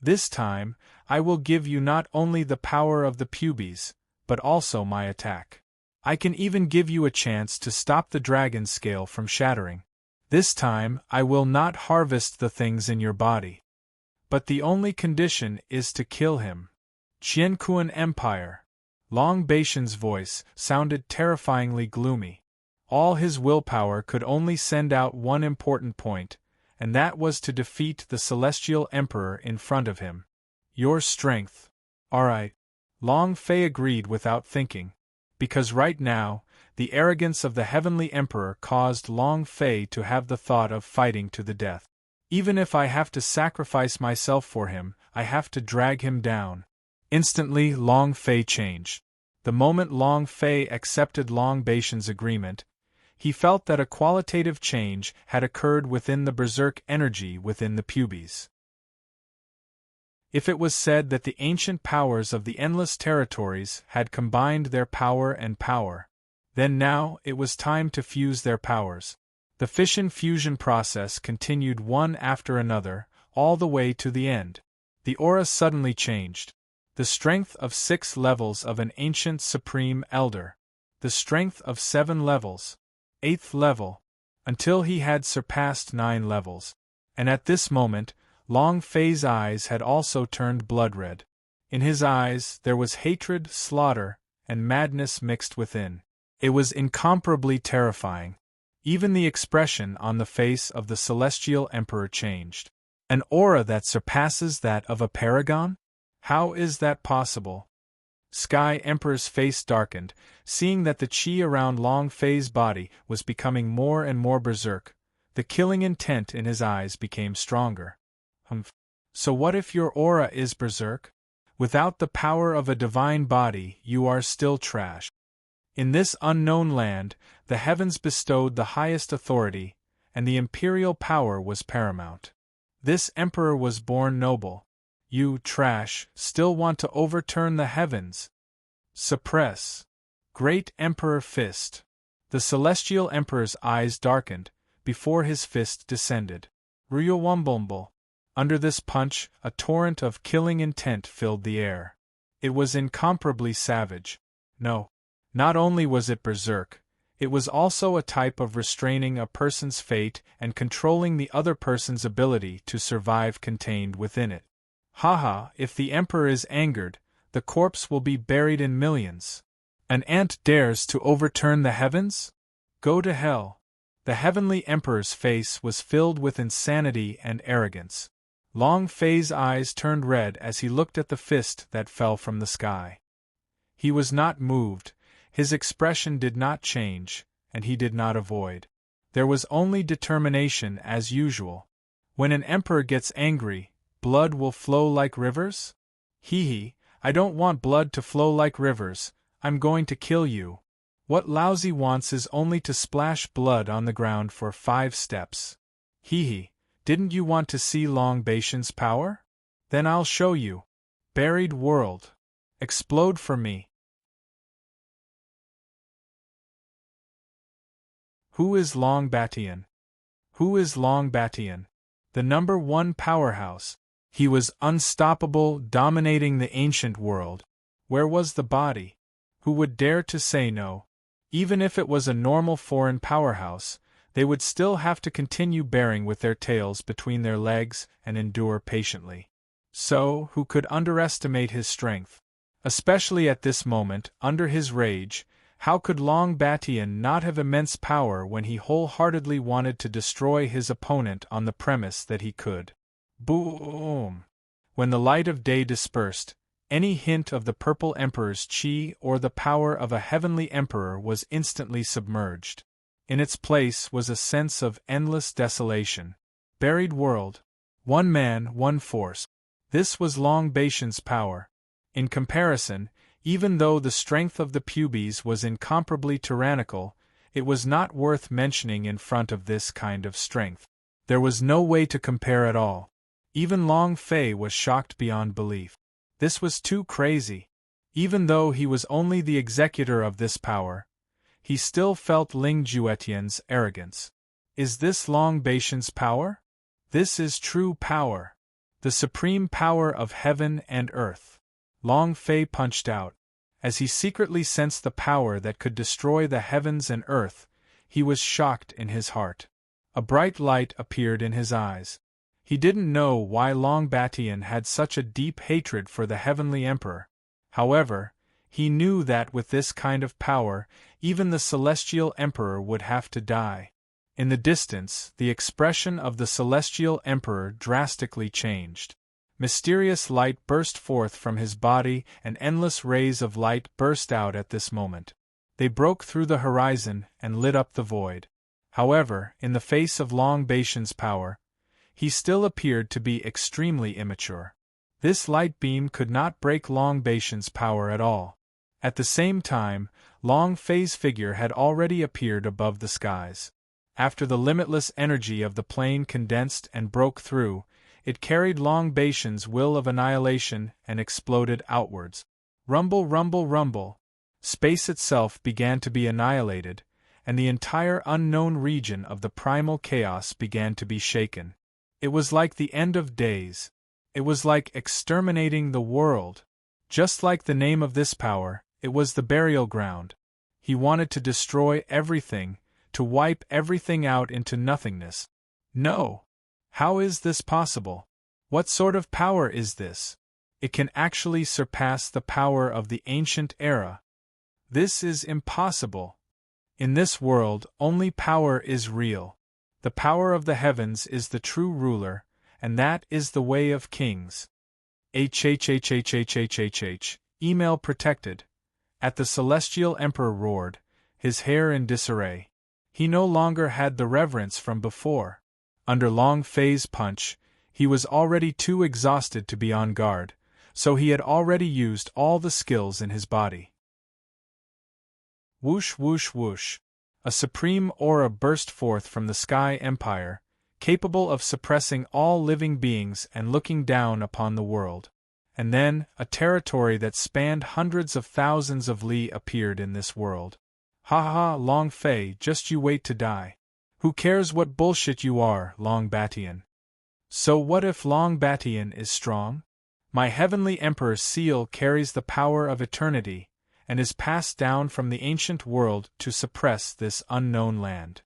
This time, I will give you not only the power of the pubes, but also my attack. I can even give you a chance to stop the dragon's scale from shattering. This time, I will not harvest the things in your body. But the only condition is to kill him. Qianquan Empire. Long Beishan's voice sounded terrifyingly gloomy. All his willpower could only send out one important point, and that was to defeat the Celestial Emperor in front of him. Your strength. Alright. Long Fei agreed without thinking. Because right now, the arrogance of the Heavenly Emperor caused Long Fei to have the thought of fighting to the death. Even if I have to sacrifice myself for him, I have to drag him down. Instantly, Long Fei changed. The moment Long Fei accepted Long Beishan's agreement, he felt that a qualitative change had occurred within the berserk energy within the pubes. If it was said that the ancient powers of the endless territories had combined their power, then now it was time to fuse their powers. The fission-fusion process continued one after another, all the way to the end. The aura suddenly changed. The strength of 6 levels of an ancient supreme elder. The strength of 7 levels. 8th level. Until he had surpassed 9 levels. And at this moment, Long Fei's eyes had also turned blood-red. In his eyes there was hatred, slaughter, and madness mixed within. It was incomparably terrifying. Even the expression on the face of the Celestial Emperor changed. An aura that surpasses that of a paragon? How is that possible? Sky Emperor's face darkened, seeing that the chi around Long Fei's body was becoming more and more berserk. The killing intent in his eyes became stronger. So what if your aura is berserk? Without the power of a divine body, you are still trash. In this unknown land, the heavens bestowed the highest authority, and the imperial power was paramount. This emperor was born noble. You, trash, still want to overturn the heavens. Suppress. Great Emperor Fist. The Celestial Emperor's eyes darkened, before his fist descended. Ryuwumbumble. Under this punch, a torrent of killing intent filled the air. It was incomparably savage. No. Not only was it berserk, it was also a type of restraining a person's fate and controlling the other person's ability to survive contained within it. Haha, if the Emperor is angered, the corpse will be buried in millions. An ant dares to overturn the heavens? Go to hell. The heavenly Emperor's face was filled with insanity and arrogance. Long Fei's eyes turned red as he looked at the fist that fell from the sky. He was not moved, his expression did not change, and he did not avoid. There was only determination as usual. When an emperor gets angry, blood will flow like rivers? Hee, I don't want blood to flow like rivers, I'm going to kill you. What Laozi wants is only to splash blood on the ground for 5 steps. Hee, didn't you want to see Long Baishan's power? Then I'll show you. Buried world. Explode for me. Who is Long Batian? Who is Long Batian? The #1 powerhouse. He was unstoppable, dominating the ancient world. Where was the body? Who would dare to say no? Even if it was a normal foreign powerhouse, they would still have to continue bearing with their tails between their legs and endure patiently. So, who could underestimate his strength? Especially at this moment, under his rage, how could Long Batian not have immense power when he wholeheartedly wanted to destroy his opponent on the premise that he could? Boom! When the light of day dispersed, any hint of the Purple Emperor's chi or the power of a heavenly emperor was instantly submerged. In its place was a sense of endless desolation. Buried world. One man, one force. This was Long Baishan's power. In comparison, even though the strength of the pubes was incomparably tyrannical, it was not worth mentioning in front of this kind of strength. There was no way to compare at all. Even Long Fei was shocked beyond belief. This was too crazy. Even though he was only the executor of this power, he still felt Ling Juetian's arrogance. Is this Long Baishan's power? This is true power. The supreme power of heaven and earth. Long Fei punched out. As he secretly sensed the power that could destroy the heavens and earth, he was shocked in his heart. A bright light appeared in his eyes. He didn't know why Long Batian had such a deep hatred for the heavenly emperor. However, he knew that with this kind of power, even the celestial emperor would have to die. In the distance, the expression of the celestial emperor drastically changed. Mysterious light burst forth from his body, and endless rays of light burst out at this moment. They broke through the horizon and lit up the void. However, in the face of Long Baishan's power, he still appeared to be extremely immature. This light beam could not break Long Baishan's power at all. At the same time, Long Fei's figure had already appeared above the skies. After the limitless energy of the plane condensed and broke through, it carried Long Baishan's will of annihilation and exploded outwards. Rumble, rumble, rumble. Space itself began to be annihilated, and the entire unknown region of the primal chaos began to be shaken. It was like the end of days. It was like exterminating the world. Just like the name of this power, it was the burial ground. He wanted to destroy everything, to wipe everything out into nothingness. No! How is this possible? What sort of power is this? It can actually surpass the power of the ancient era. This is impossible. In this world, only power is real. The power of the heavens is the true ruler, and that is the way of kings. Email protected. At the celestial emperor roared, his hair in disarray. He no longer had the reverence from before. Under Long Fei's punch, he was already too exhausted to be on guard, so he had already used all the skills in his body. Whoosh, whoosh, whoosh. A supreme aura burst forth from the Sky Empire, capable of suppressing all living beings and looking down upon the world. And then, a territory that spanned hundreds of thousands of li appeared in this world. Ha ha, Long Fei, just you wait to die. Who cares what bullshit you are, Long Batian? So what if Long Batian is strong? My heavenly emperor's seal carries the power of eternity, and is passed down from the ancient world to suppress this unknown land.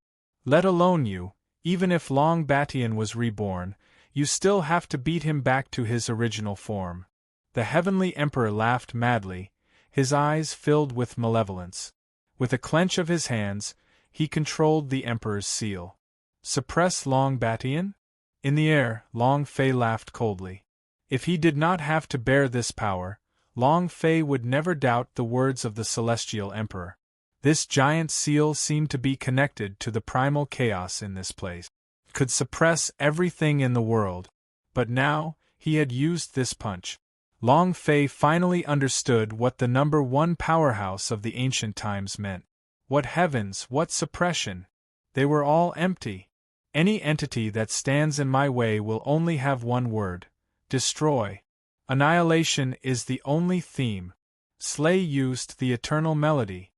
Let alone you, even if Long Batian was reborn, You still have to beat him back to his original form. The Heavenly Emperor laughed madly, his eyes filled with malevolence. With a clench of his hands, he controlled the Emperor's seal. Suppress Long Batian? In the air, Long Fei laughed coldly. If he did not have to bear this power, Long Fei would never doubt the words of the Celestial Emperor. This giant seal seemed to be connected to the primal chaos in this place. Could suppress everything in the world. But now, he had used this punch. Long Fei finally understood what the number one powerhouse of the ancient times meant. What heavens, what suppression! They were all empty. Any entity that stands in my way will only have one word: destroy. Annihilation is the only theme. Slay used the eternal melody.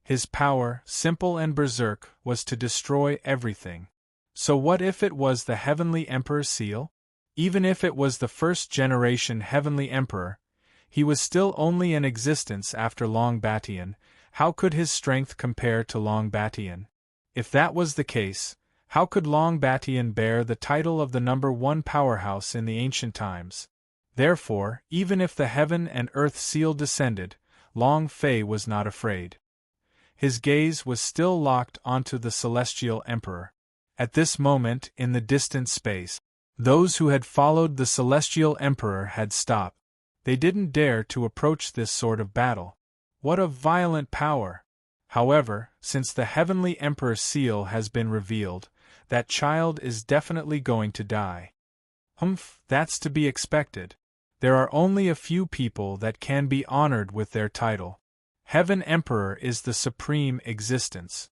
His power, simple and berserk, was to destroy everything. So what if it was the Heavenly Emperor's seal? Even if it was the first-generation Heavenly Emperor, he was still only in existence after Long Batian. How could his strength compare to Long Batian? If that was the case, how could Long Batian bear the title of the number one powerhouse in the ancient times? Therefore, even if the heaven and earth seal descended, Long Fei was not afraid. His gaze was still locked onto the Celestial Emperor. At this moment, in the distant space, those who had followed the Celestial Emperor had stopped. They didn't dare to approach this sort of battle. What a violent power! However, since the Heavenly Emperor's seal has been revealed, that child is definitely going to die. Humph, that's to be expected. There are only a few people that can be honored with their title. Heaven Emperor is the supreme existence.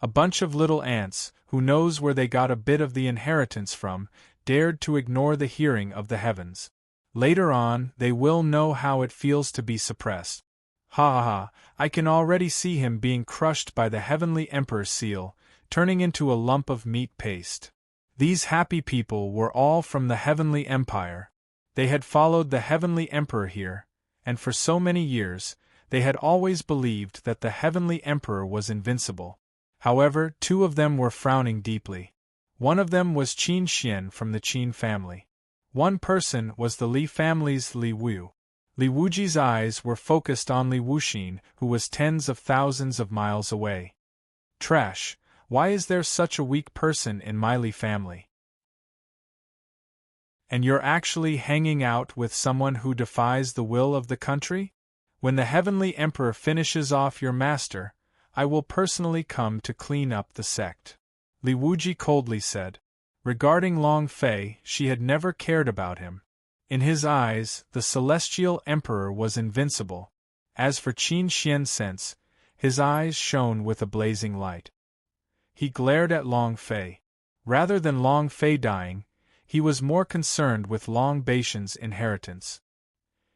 A bunch of little ants, who knows where they got a bit of the inheritance from, dared to ignore the hearing of the heavens. Later on, they will know how it feels to be suppressed. Ha ha ha, I can already see him being crushed by the Heavenly Emperor's seal, turning into a lump of meat paste. These happy people were all from the Heavenly Empire. They had followed the Heavenly Emperor here, and for so many years, they had always believed that the Heavenly Emperor was invincible. However, two of them were frowning deeply. One of them was Qin Xian from the Qin family. One person was the Li family's Li Wu. Li Wuji's eyes were focused on Li Wuxin, who was tens of thousands of miles away. Trash, why is there such a weak person in my Li family? And you're actually hanging out with someone who defies the will of the country? When the Heavenly Emperor finishes off your master, I will personally come to clean up the sect. Li Wuji coldly said. Regarding Long Fei, she had never cared about him. In his eyes, the Celestial Emperor was invincible. As for Qin Xian's sense, his eyes shone with a blazing light. He glared at Long Fei. Rather than Long Fei dying, he was more concerned with Long Batian's inheritance.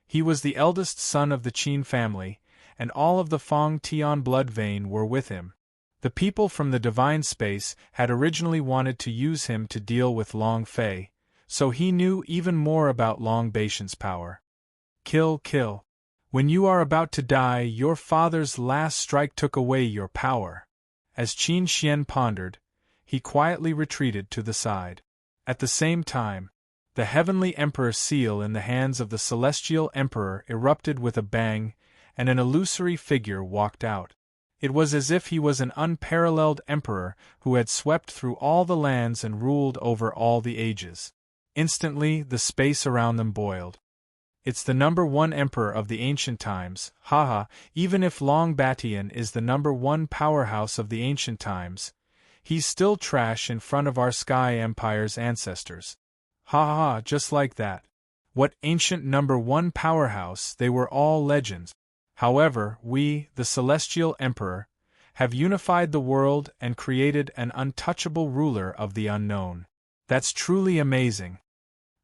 He was the eldest son of the Qin family, and all of the Fang Tian blood vein were with him. The people from the divine space had originally wanted to use him to deal with Long Fei, so he knew even more about Long Batian's power. Kill, kill. When you are about to die, your father's last strike took away your power. As Qin Xian pondered, he quietly retreated to the side. At the same time, the Heavenly Emperor's seal in the hands of the Celestial Emperor erupted with a bang, and an illusory figure walked out. It was as if he was an unparalleled emperor who had swept through all the lands and ruled over all the ages. Instantly, the space around them boiled. It's the number one emperor of the ancient times, haha, even if Long Batian is the number one powerhouse of the ancient times, he's still trash in front of our Sky Empire's ancestors. Ha ha ha, just like that. What ancient number one powerhouse, they were all legends. However, we, the Celestial Emperor, have unified the world and created an untouchable ruler of the unknown. That's truly amazing.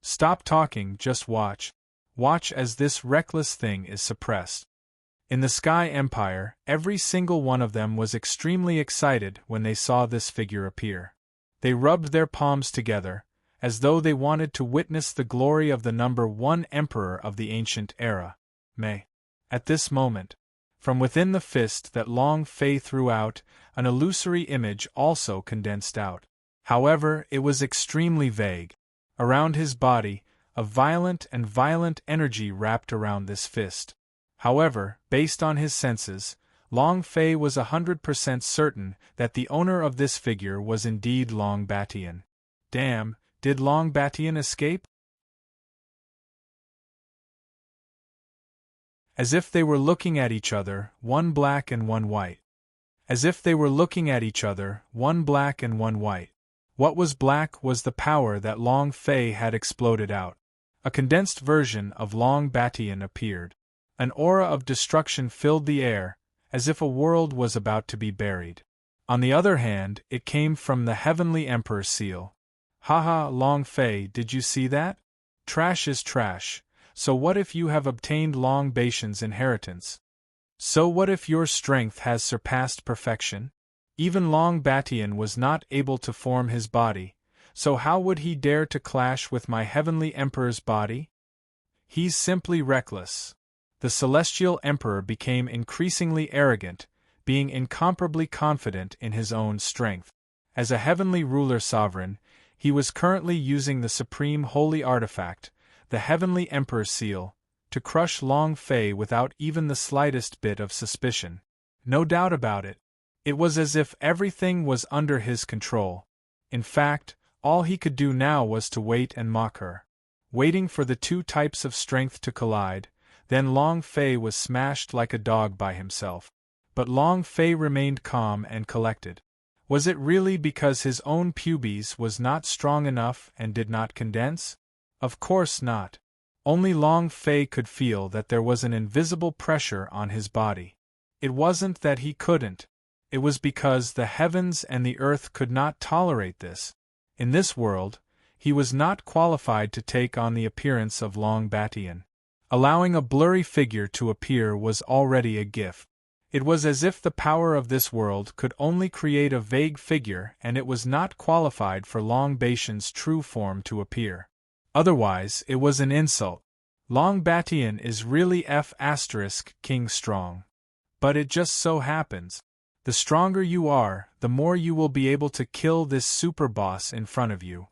Stop talking, just watch. Watch as this reckless thing is suppressed. In the Sky Empire, every single one of them was extremely excited when they saw this figure appear. They rubbed their palms together, as though they wanted to witness the glory of the number one emperor of the ancient era. At this moment, from within the fist that Long Fei threw out, an illusory image also condensed out. However, it was extremely vague. Around his body, a violent energy wrapped around this fist. However, based on his senses, Long Fei was 100% certain that the owner of this figure was indeed Long Batian. Damn, did Long Batian escape? As if they were looking at each other, one black and one white. As if they were looking at each other, one black and one white. What was black was the power that Long Fei had exploded out. A condensed version of Long Batian appeared. An aura of destruction filled the air, as if a world was about to be buried. On the other hand, it came from the Heavenly Emperor's seal. Haha, Long Fei, did you see that? Trash is trash. So what if you have obtained Long Batian's inheritance? So what if your strength has surpassed perfection? Even Long Batian was not able to form his body, so how would he dare to clash with my Heavenly Emperor's body? He's simply reckless. The Celestial Emperor became increasingly arrogant, being incomparably confident in his own strength. As a heavenly ruler sovereign, he was currently using the supreme holy artifact, the Heavenly Emperor's seal, to crush Long Fei without even the slightest bit of suspicion. No doubt about it. It was as if everything was under his control. In fact, all he could do now was to wait and mock her. Waiting for the two types of strength to collide, then Long Fei was smashed like a dog by himself. But Long Fei remained calm and collected. Was it really because his own pubes was not strong enough and did not condense? Of course not. Only Long Fei could feel that there was an invisible pressure on his body. It wasn't that he couldn't. It was because the heavens and the earth could not tolerate this. In this world, he was not qualified to take on the appearance of Long Batian. Allowing a blurry figure to appear was already a gift. It was as if the power of this world could only create a vague figure and it was not qualified for Long Batian's true form to appear. Otherwise, it was an insult. Long Batian is really King strong. But it just so happens. The stronger you are, the more you will be able to kill this super boss in front of you.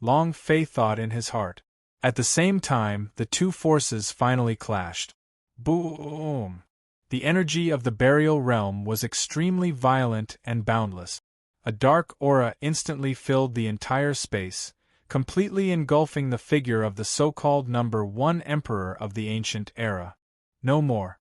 Long Fei thought in his heart. At the same time, the two forces finally clashed. Boom! The energy of the burial realm was extremely violent and boundless. A dark aura instantly filled the entire space, completely engulfing the figure of the so-called number 1 emperor of the ancient era. No more.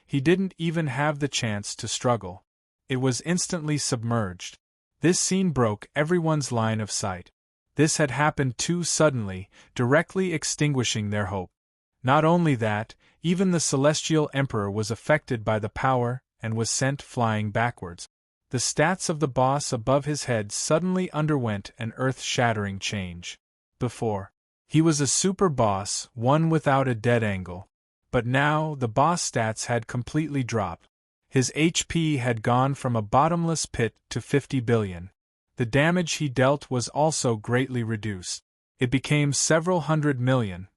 He didn't even have the chance to struggle. It was instantly submerged. This scene broke everyone's line of sight. This had happened too suddenly, directly extinguishing their hope. Not only that, even the Celestial Emperor was affected by the power and was sent flying backwards. The stats of the boss above his head suddenly underwent an earth-shattering change. Before, he was a super boss, one without a dead angle. But now the boss stats had completely dropped. His HP had gone from a bottomless pit to 50 billion. The damage he dealt was also greatly reduced. It became several hundred million.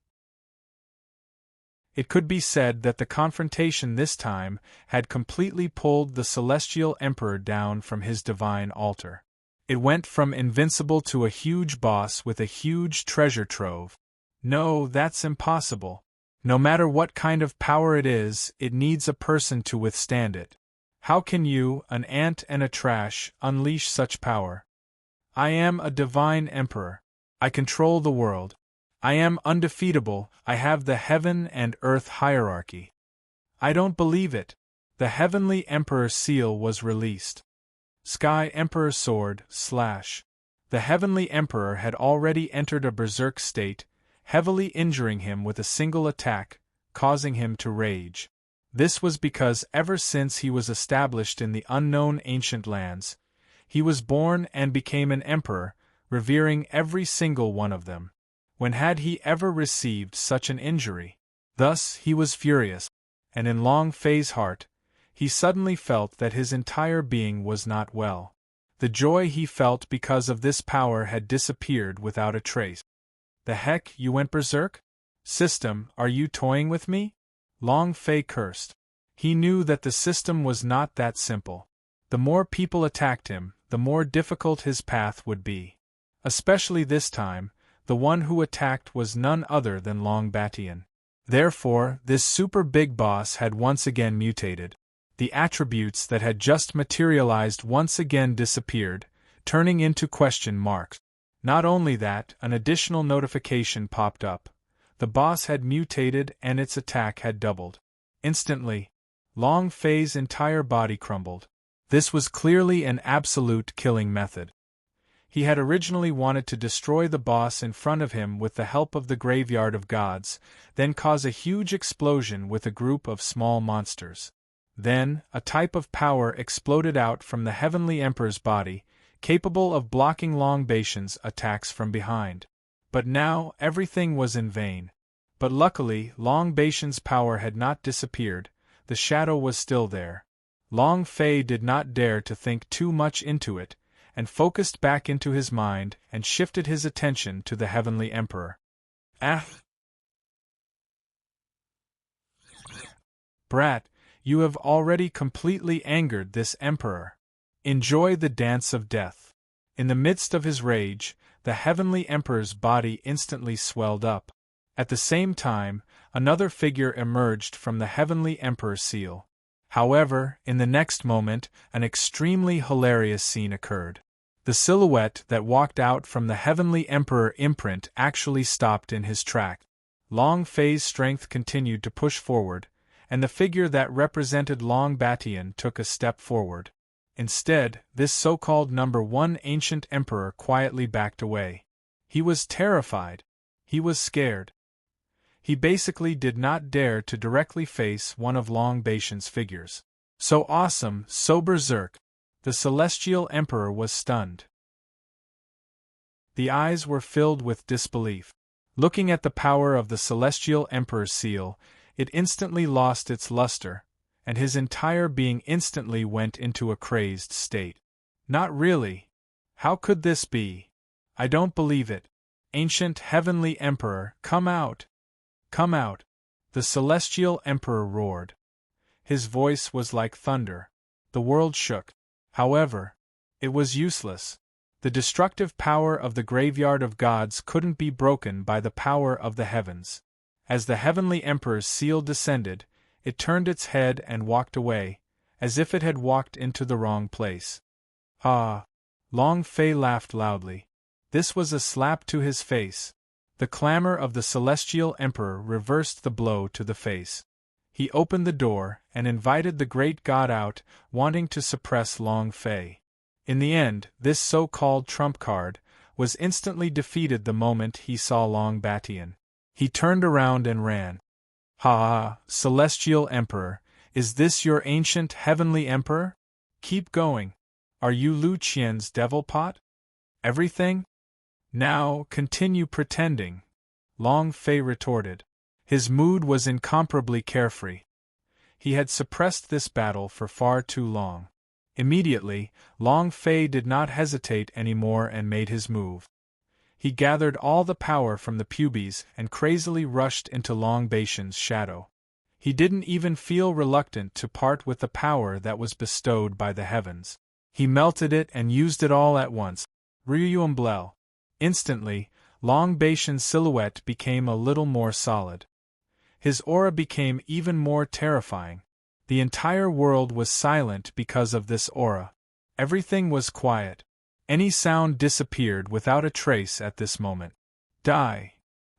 It could be said that the confrontation this time had completely pulled the Celestial Emperor down from his divine altar. It went from invincible to a huge boss with a huge treasure trove. No, that's impossible. No matter what kind of power it is, it needs a person to withstand it. How can you, an ant and a trash, unleash such power? I am a divine emperor. I control the world. I am undefeatable. I have the heaven and earth hierarchy. I don't believe it. The Heavenly Emperor seal was released. Sky Emperor sword, slash. The Heavenly Emperor had already entered a berserk state, heavily injuring him with a single attack, causing him to rage. This was because ever since he was established in the unknown ancient lands, he was born and became an emperor, revering every single one of them. When had he ever received such an injury? Thus he was furious, and in Long Fei's heart, he suddenly felt that his entire being was not well. The joy he felt because of this power had disappeared without a trace. The heck, you went berserk? System, are you toying with me? Long Fei cursed. He knew that the system was not that simple. The more people attacked him, the more difficult his path would be. Especially this time, The one who attacked was none other than Long Batian. Therefore, this super big boss had once again mutated. The attributes that had just materialized once again disappeared, turning into question marks. Not only that, an additional notification popped up. The boss had mutated and its attack had doubled. Instantly, Long Fei's entire body crumbled. This was clearly an absolute killing method. He had originally wanted to destroy the boss in front of him with the help of the Graveyard of Gods, then cause a huge explosion with a group of small monsters. Then, a type of power exploded out from the Heavenly Emperor's body, capable of blocking Long Batian's attacks from behind. But now, everything was in vain. But luckily, Long Batian's power had not disappeared, the shadow was still there. Long Fei did not dare to think too much into it, and focused back into his mind and shifted his attention to the Heavenly Emperor. Brat, you have already completely angered this Emperor. Enjoy the dance of death. In the midst of his rage, the Heavenly Emperor's body instantly swelled up. At the same time, another figure emerged from the Heavenly Emperor's seal. However, in the next moment, an extremely hilarious scene occurred. The silhouette that walked out from the Heavenly Emperor imprint actually stopped in his track. Long Fei's strength continued to push forward, and the figure that represented Long Batian took a step forward. Instead, this so-called number 1 ancient emperor quietly backed away. He was terrified. He was scared. He basically did not dare to directly face one of Long Batian's figures. So awesome, so berserk. The Celestial Emperor was stunned. The eyes were filled with disbelief. Looking at the power of the Celestial Emperor's seal, it instantly lost its luster, and his entire being instantly went into a crazed state. Not really. How could this be? I don't believe it. Ancient Heavenly Emperor, come out! Come out! The Celestial Emperor roared. His voice was like thunder. The world shook. However, it was useless. The destructive power of the Graveyard of Gods couldn't be broken by the power of the heavens. As the Heavenly Emperor's seal descended, it turned its head and walked away, as if it had walked into the wrong place. Ah! Long Fei laughed loudly. This was a slap to his face. The clamor of the Celestial Emperor reversed the blow to the face. He opened the door and invited the great god out, wanting to suppress Long Fei. In the end, this so-called trump card was instantly defeated the moment he saw Long Batian. He turned around and ran. Ha! Celestial Emperor, is this your ancient Heavenly Emperor? Keep going. Are you Lu Qian's devil pot? Everything? Now, continue pretending, Long Fei retorted. His mood was incomparably carefree. He had suppressed this battle for far too long. Immediately, Long Fei did not hesitate anymore and made his move. He gathered all the power from the pubes and crazily rushed into Long Batian's shadow. He didn't even feel reluctant to part with the power that was bestowed by the heavens. He melted it and used it all at once. Unveil. Instantly, Long Batian's silhouette became a little more solid. His aura became even more terrifying. The entire world was silent because of this aura. Everything was quiet. Any sound disappeared without a trace at this moment. Die!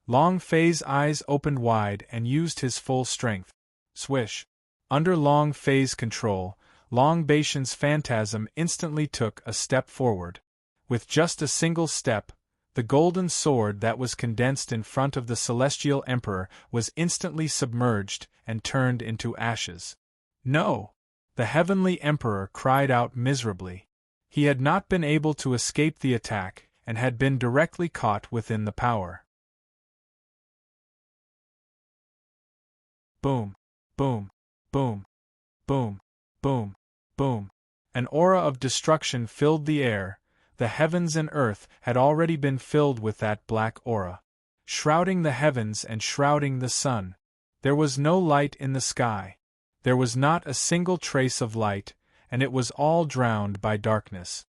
Long Fei's eyes opened wide and used his full strength. Swish! Under Long Fei's control, Long Batian's phantasm instantly took a step forward. With just a single step, the golden sword that was condensed in front of the Celestial Emperor was instantly submerged and turned into ashes. No! The Heavenly Emperor cried out miserably. He had not been able to escape the attack and had been directly caught within the power. Boom! Boom! Boom! Boom! Boom! Boom! An aura of destruction filled the air. The heavens and earth had already been filled with that black aura, shrouding the heavens and shrouding the sun. There was no light in the sky. There was not a single trace of light, and it was all drowned by darkness.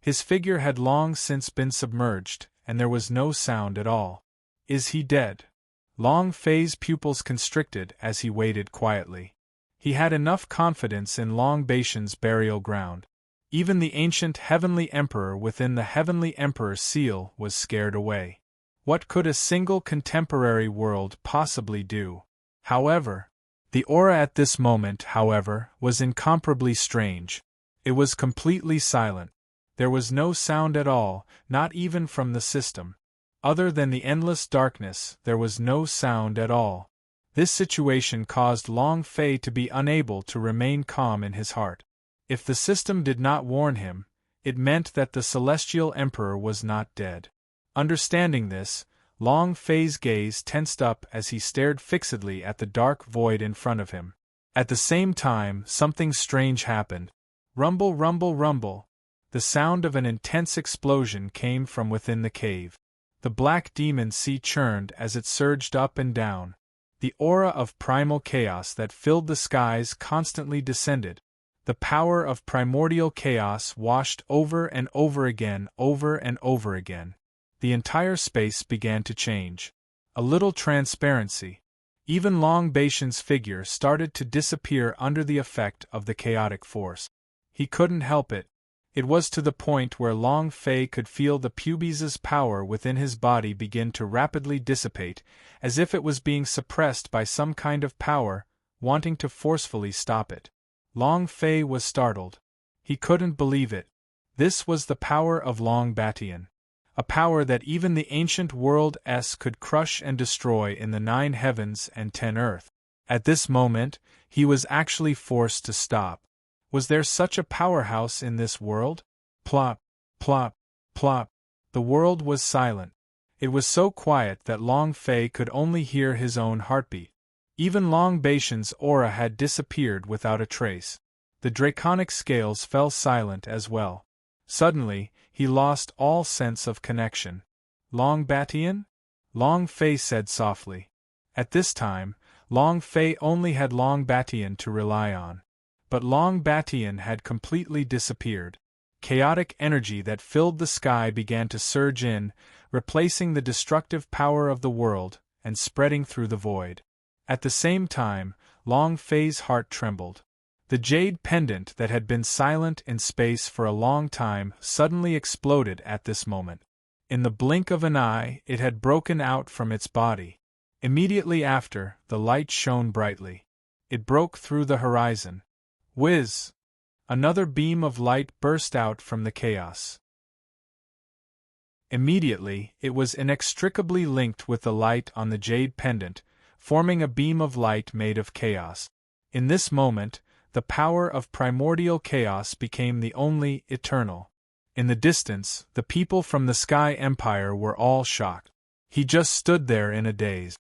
His figure had long since been submerged, and there was no sound at all. Is he dead? Long Fei's pupils constricted as he waited quietly. He had enough confidence in Long Baitian's burial ground. Even the ancient Heavenly Emperor within the Heavenly Emperor's seal was scared away. What could a single contemporary world possibly do? However, the aura at this moment, however, was incomparably strange. It was completely silent. There was no sound at all, not even from the system. Other than the endless darkness, there was no sound at all. This situation caused Long Fei to be unable to remain calm in his heart. If the system did not warn him, it meant that the Celestial Emperor was not dead. Understanding this, Long Fei's gaze tensed up as he stared fixedly at the dark void in front of him. At the same time, something strange happened. Rumble, rumble, rumble. The sound of an intense explosion came from within the cave. The black demon sea churned as it surged up and down. The aura of primal chaos that filled the skies constantly descended. The power of primordial chaos washed over and over again, over and over again. The entire space began to change. A little transparency. Even Long Baitian's figure started to disappear under the effect of the chaotic force. He couldn't help it. It was to the point where Long Fei could feel the pubes's power within his body begin to rapidly dissipate, as if it was being suppressed by some kind of power, wanting to forcefully stop it. Long Fei was startled. He couldn't believe it. This was the power of Long Batian. A power that even the ancient world could crush and destroy in the 9 heavens and 10 earth. At this moment, he was actually forced to stop. Was there such a powerhouse in this world? Plop, plop, plop. The world was silent. It was so quiet that Long Fei could only hear his own heartbeat. Even Long Baitian's aura had disappeared without a trace. The draconic scales fell silent as well. Suddenly, he lost all sense of connection. Long Batian? Long Fei said softly. At this time, Long Fei only had Long Batian to rely on. But Long Batian had completely disappeared. Chaotic energy that filled the sky began to surge in, replacing the destructive power of the world, and spreading through the void. At the same time, Long Fei's heart trembled. The jade pendant that had been silent in space for a long time suddenly exploded at this moment. In the blink of an eye, it had broken out from its body. Immediately after, the light shone brightly. It broke through the horizon. Whiz! Another beam of light burst out from the chaos. Immediately, it was inextricably linked with the light on the jade pendant, forming a beam of light made of chaos. In this moment, the power of primordial chaos became the only eternal. In the distance, the people from the Sky Empire were all shocked. He just stood there in a daze.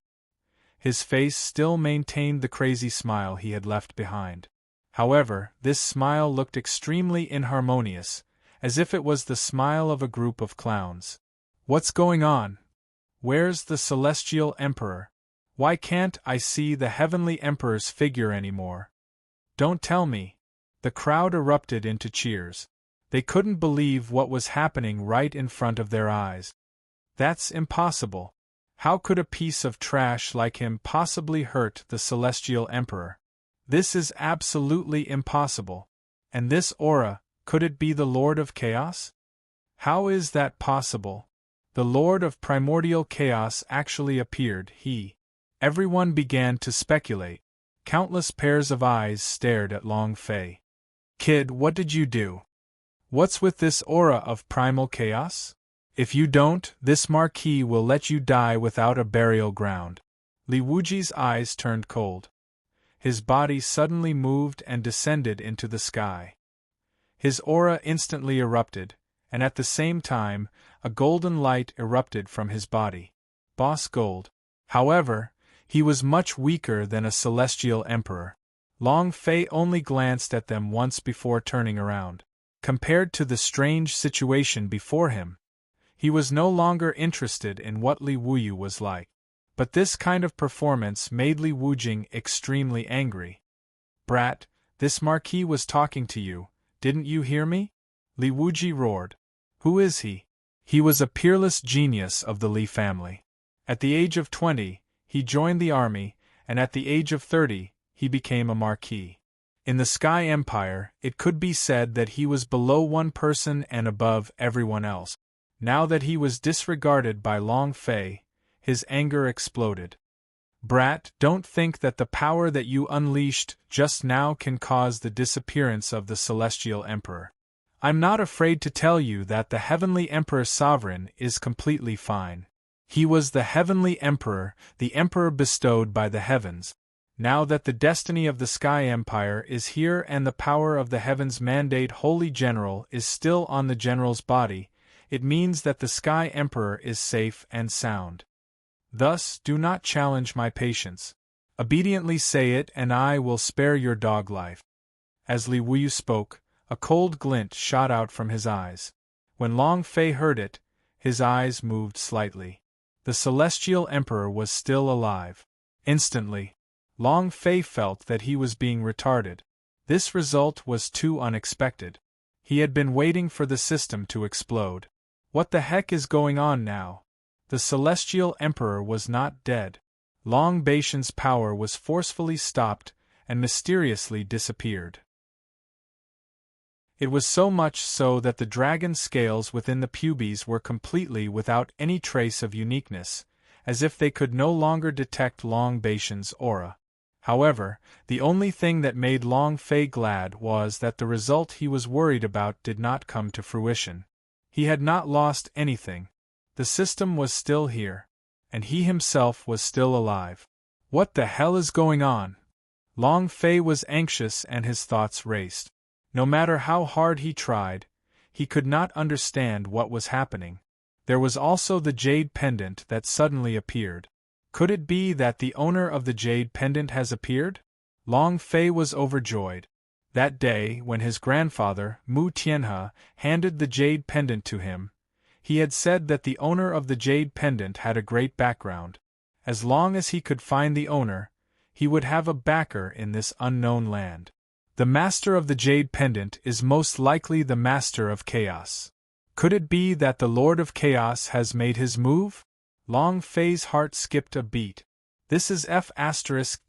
His face still maintained the crazy smile he had left behind. However, this smile looked extremely inharmonious, as if it was the smile of a group of clowns. What's going on? Where's the Celestial Emperor? Why can't I see the Heavenly Emperor's figure anymore? Don't tell me. The crowd erupted into cheers. They couldn't believe what was happening right in front of their eyes. That's impossible. How could a piece of trash like him possibly hurt the Celestial Emperor? This is absolutely impossible. And this aura, could it be the Lord of Chaos? How is that possible? The Lord of Primordial Chaos actually appeared, Everyone began to speculate. Countless pairs of eyes stared at Long Fei. Kid, what did you do? What's with this aura of primal chaos? If you don't, this Marquis will let you die without a burial ground. Li Wuji's eyes turned cold. His body suddenly moved and descended into the sky. His aura instantly erupted, and at the same time, a golden light erupted from his body. Boss Gold. However, he was much weaker than a celestial emperor. Long Fei only glanced at them once before turning around. Compared to the strange situation before him, he was no longer interested in what Li Wuyu was like. But this kind of performance made Li Wujing extremely angry. Brat, this Marquis was talking to you, didn't you hear me? Li Wuji roared. Who is he? He was a peerless genius of the Li family. At the age of 20, he joined the army, and at the age of 30, he became a marquis. In the Sky Empire, it could be said that he was below one person and above everyone else. Now that he was disregarded by Long Fei, his anger exploded. Brat, don't think that the power that you unleashed just now can cause the disappearance of the Celestial Emperor. I'm not afraid to tell you that the Heavenly Emperor Sovereign is completely fine. He was the Heavenly Emperor, the Emperor bestowed by the heavens. Now that the destiny of the Sky Empire is here and the power of the heavens mandate Holy General is still on the general's body, it means that the Sky Emperor is safe and sound. Thus, do not challenge my patience. Obediently say it and I will spare your dog life. As Li Wuyu spoke, a cold glint shot out from his eyes. When Long Fei heard it, his eyes moved slightly. The Celestial Emperor was still alive. Instantly, Long Fei felt that he was being retarded. This result was too unexpected. He had been waiting for the system to explode. What the heck is going on now? The Celestial Emperor was not dead. Long Baishan's power was forcefully stopped and mysteriously disappeared. It was so much so that the dragon scales within the pubes were completely without any trace of uniqueness, as if they could no longer detect Long Baishan's aura. However, the only thing that made Long Fei glad was that the result he was worried about did not come to fruition. He had not lost anything. The system was still here, and he himself was still alive. What the hell is going on? Long Fei was anxious and his thoughts raced. No matter how hard he tried, he could not understand what was happening. There was also the jade pendant that suddenly appeared. Could it be that the owner of the jade pendant has appeared? Long Fei was overjoyed. That day, when his grandfather, Mu Tianhe, handed the jade pendant to him, he had said that the owner of the jade pendant had a great background. As long as he could find the owner, he would have a backer in this unknown land. The master of the jade pendant is most likely the master of chaos. Could it be that the Lord of Chaos has made his move? Long Fei's heart skipped a beat. This is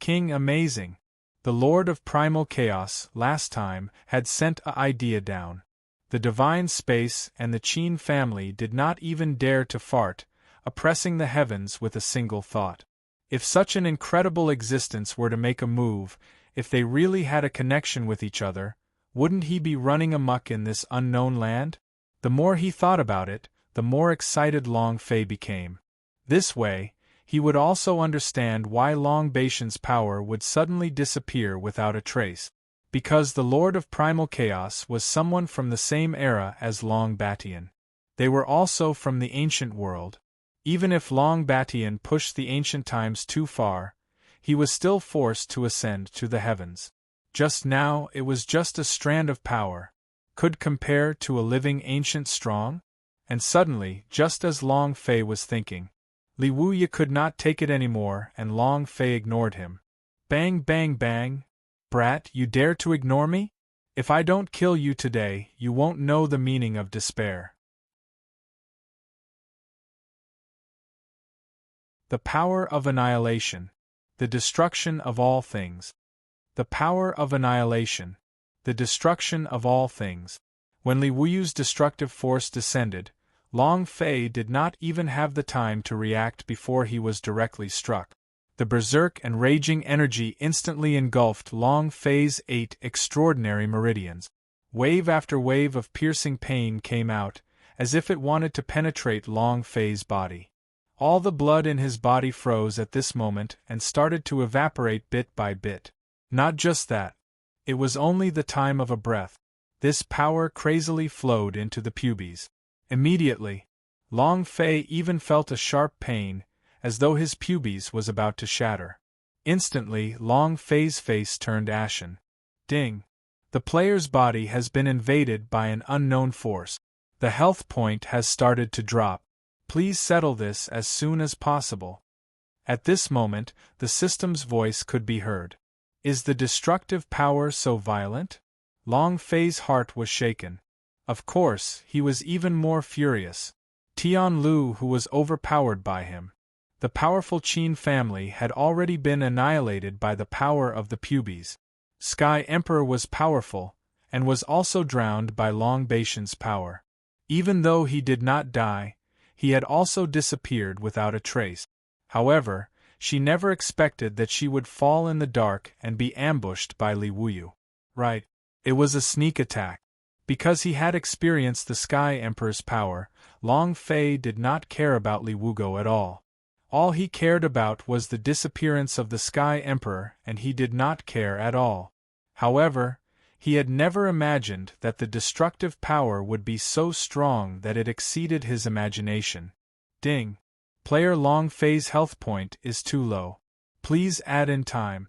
King amazing. The Lord of Primal Chaos, last time, had sent an idea down. The divine space and the Qin family did not even dare to fart, oppressing the heavens with a single thought. If such an incredible existence were to make a move, if they really had a connection with each other, wouldn't he be running amok in this unknown land? The more he thought about it, the more excited Long Fei became. This way, he would also understand why Long Baishan's power would suddenly disappear without a trace. Because the Lord of Primal Chaos was someone from the same era as Long Batian. They were also from the ancient world. Even if Long Batian pushed the ancient times too far, he was still forced to ascend to the heavens. Just now it was just a strand of power. Could compare to a living ancient strong? And suddenly, just as Long Fei was thinking, Li Wuyu could not take it anymore and Long Fei ignored him. Bang bang bang! Brat, you dare to ignore me? If I don't kill you today, you won't know the meaning of despair. The power of annihilation. The destruction of all things. The power of annihilation. The destruction of all things. When Li Wuyu's destructive force descended, Long Fei did not even have the time to react before he was directly struck. The berserk and raging energy instantly engulfed Long Fei's 8 extraordinary meridians. Wave after wave of piercing pain came out, as if it wanted to penetrate Long Fei's body. All the blood in his body froze at this moment and started to evaporate bit by bit. Not just that. It was only the time of a breath. This power crazily flowed into the pubes. Immediately, Long Fei even felt a sharp pain, as though his pubes was about to shatter. Instantly, Long Fei's face turned ashen. Ding! The player's body has been invaded by an unknown force. The health point has started to drop. Please settle this as soon as possible. At this moment, the system's voice could be heard. Is the destructive power so violent? Long Fei's heart was shaken. Of course, he was even more furious. Tian Lu, who was overpowered by him. The powerful Qin family had already been annihilated by the power of the Pubes. Sky Emperor was powerful, and was also drowned by Long Baishan's power. Even though he did not die, he had also disappeared without a trace. However, she never expected that she would fall in the dark and be ambushed by Li Wuyu. Right. It was a sneak attack. Because he had experienced the Sky Emperor's power, Long Fei did not care about Li Wugo at all. All he cared about was the disappearance of the Sky Emperor, and he did not care at all. However, he had never imagined that the destructive power would be so strong that it exceeded his imagination. Ding! Player Long Fei's health point is too low. Please add in time.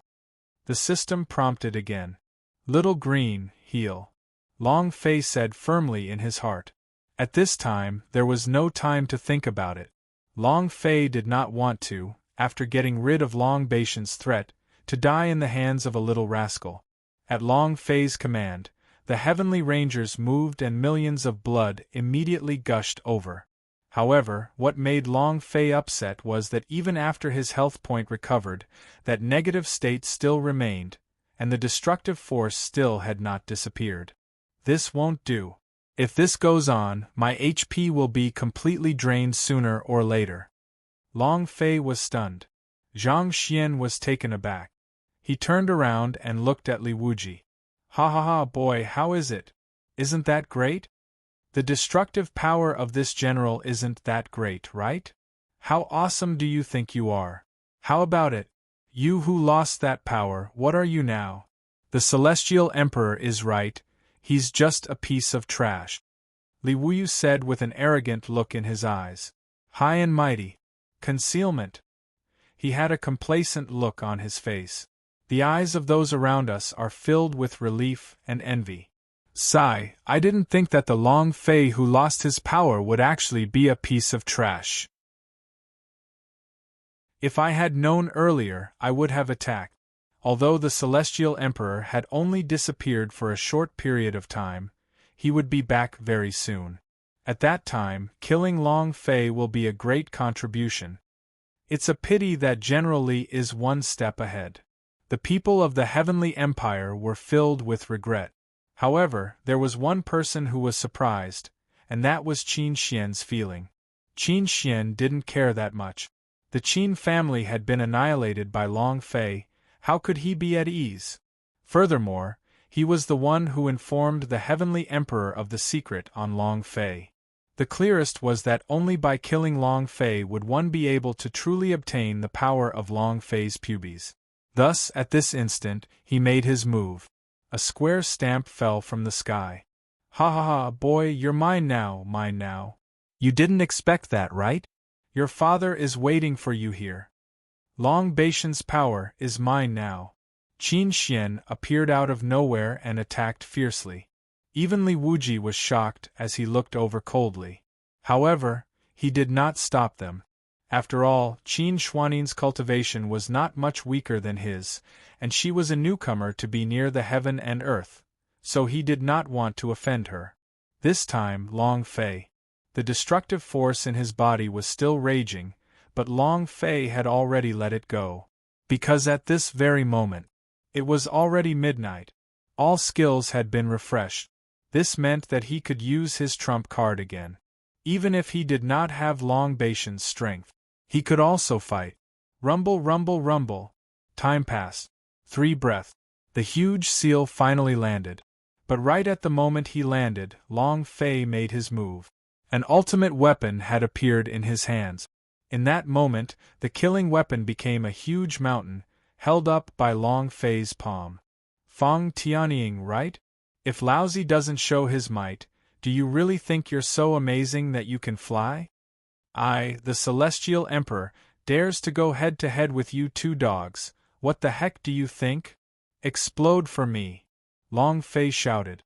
The system prompted again. Little green, heal. Long Fei said firmly in his heart. At this time, there was no time to think about it. Long Fei did not want to, after getting rid of Long Baishan's threat, to die in the hands of a little rascal. At Long Fei's command, the heavenly rangers moved and millions of blood immediately gushed over. However, what made Long Fei upset was that even after his health point recovered, that negative state still remained, and the destructive force still had not disappeared. This won't do. If this goes on, my HP will be completely drained sooner or later. Long Fei was stunned. Zhang Xian was taken aback. He turned around and looked at Li Wuji. Ha ha ha, boy, how is it? Isn't that great? The destructive power of this general isn't that great, right? How awesome do you think you are? How about it? You who lost that power, what are you now? The Celestial Emperor is right. He's just a piece of trash. Li Wuyu said with an arrogant look in his eyes. High and mighty. Concealment. He had a complacent look on his face. The eyes of those around us are filled with relief and envy. Sigh, I didn't think that the Long Fei who lost his power would actually be a piece of trash. If I had known earlier, I would have attacked. Although the Celestial Emperor had only disappeared for a short period of time, he would be back very soon. At that time, killing Long Fei will be a great contribution. It's a pity that General Li is one step ahead. The people of the Heavenly Empire were filled with regret. However, there was one person who was surprised, and that was Qin Xian's feeling. Qin Xian didn't care that much. The Qin family had been annihilated by Long Fei. How could he be at ease? Furthermore, he was the one who informed the Heavenly Emperor of the secret on Long Fei. The clearest was that only by killing Long Fei would one be able to truly obtain the power of Long Fei's pubes. Thus, at this instant, he made his move. A square stamp fell from the sky. Ha ha ha, boy, you're mine now, mine now. You didn't expect that, right? Your father is waiting for you here. Long Baishan's power is mine now. Qin Xian appeared out of nowhere and attacked fiercely. Even Li Wuji was shocked as he looked over coldly. However, he did not stop them. After all, Qin Xuanin's cultivation was not much weaker than his, and she was a newcomer to be near the heaven and earth, so he did not want to offend her. This time, Long Fei. The destructive force in his body was still raging, but Long Fei had already let it go. Because at this very moment, it was already midnight. All skills had been refreshed. This meant that he could use his trump card again. Even if he did not have Long Baishan's strength, he could also fight. Rumble, rumble, rumble. Time passed. 3 breaths. The huge seal finally landed. But right at the moment he landed, Long Fei made his move. An ultimate weapon had appeared in his hands. In that moment, the killing weapon became a huge mountain, held up by Long Fei's palm. Fang Tianying, right? If Laozi doesn't show his might, do you really think you're so amazing that you can fly? I, the Celestial Emperor, dares to go head-to-head with you two dogs. What the heck do you think? Explode for me! Long Fei shouted.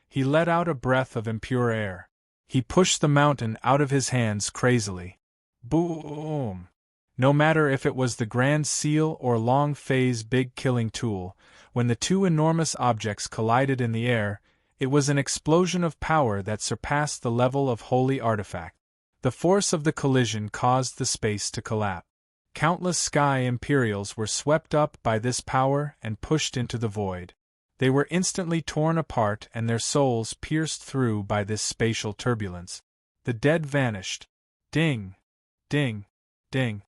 He let out a breath of impure air. He pushed the mountain out of his hands crazily. Boom! No matter if it was the Grand Seal or Long Fei's big killing tool, when the two enormous objects collided in the air, it was an explosion of power that surpassed the level of holy artifact. The force of the collision caused the space to collapse. Countless sky Imperials were swept up by this power and pushed into the void. They were instantly torn apart and their souls pierced through by this spatial turbulence. The dead vanished. Ding! Ding! Ding!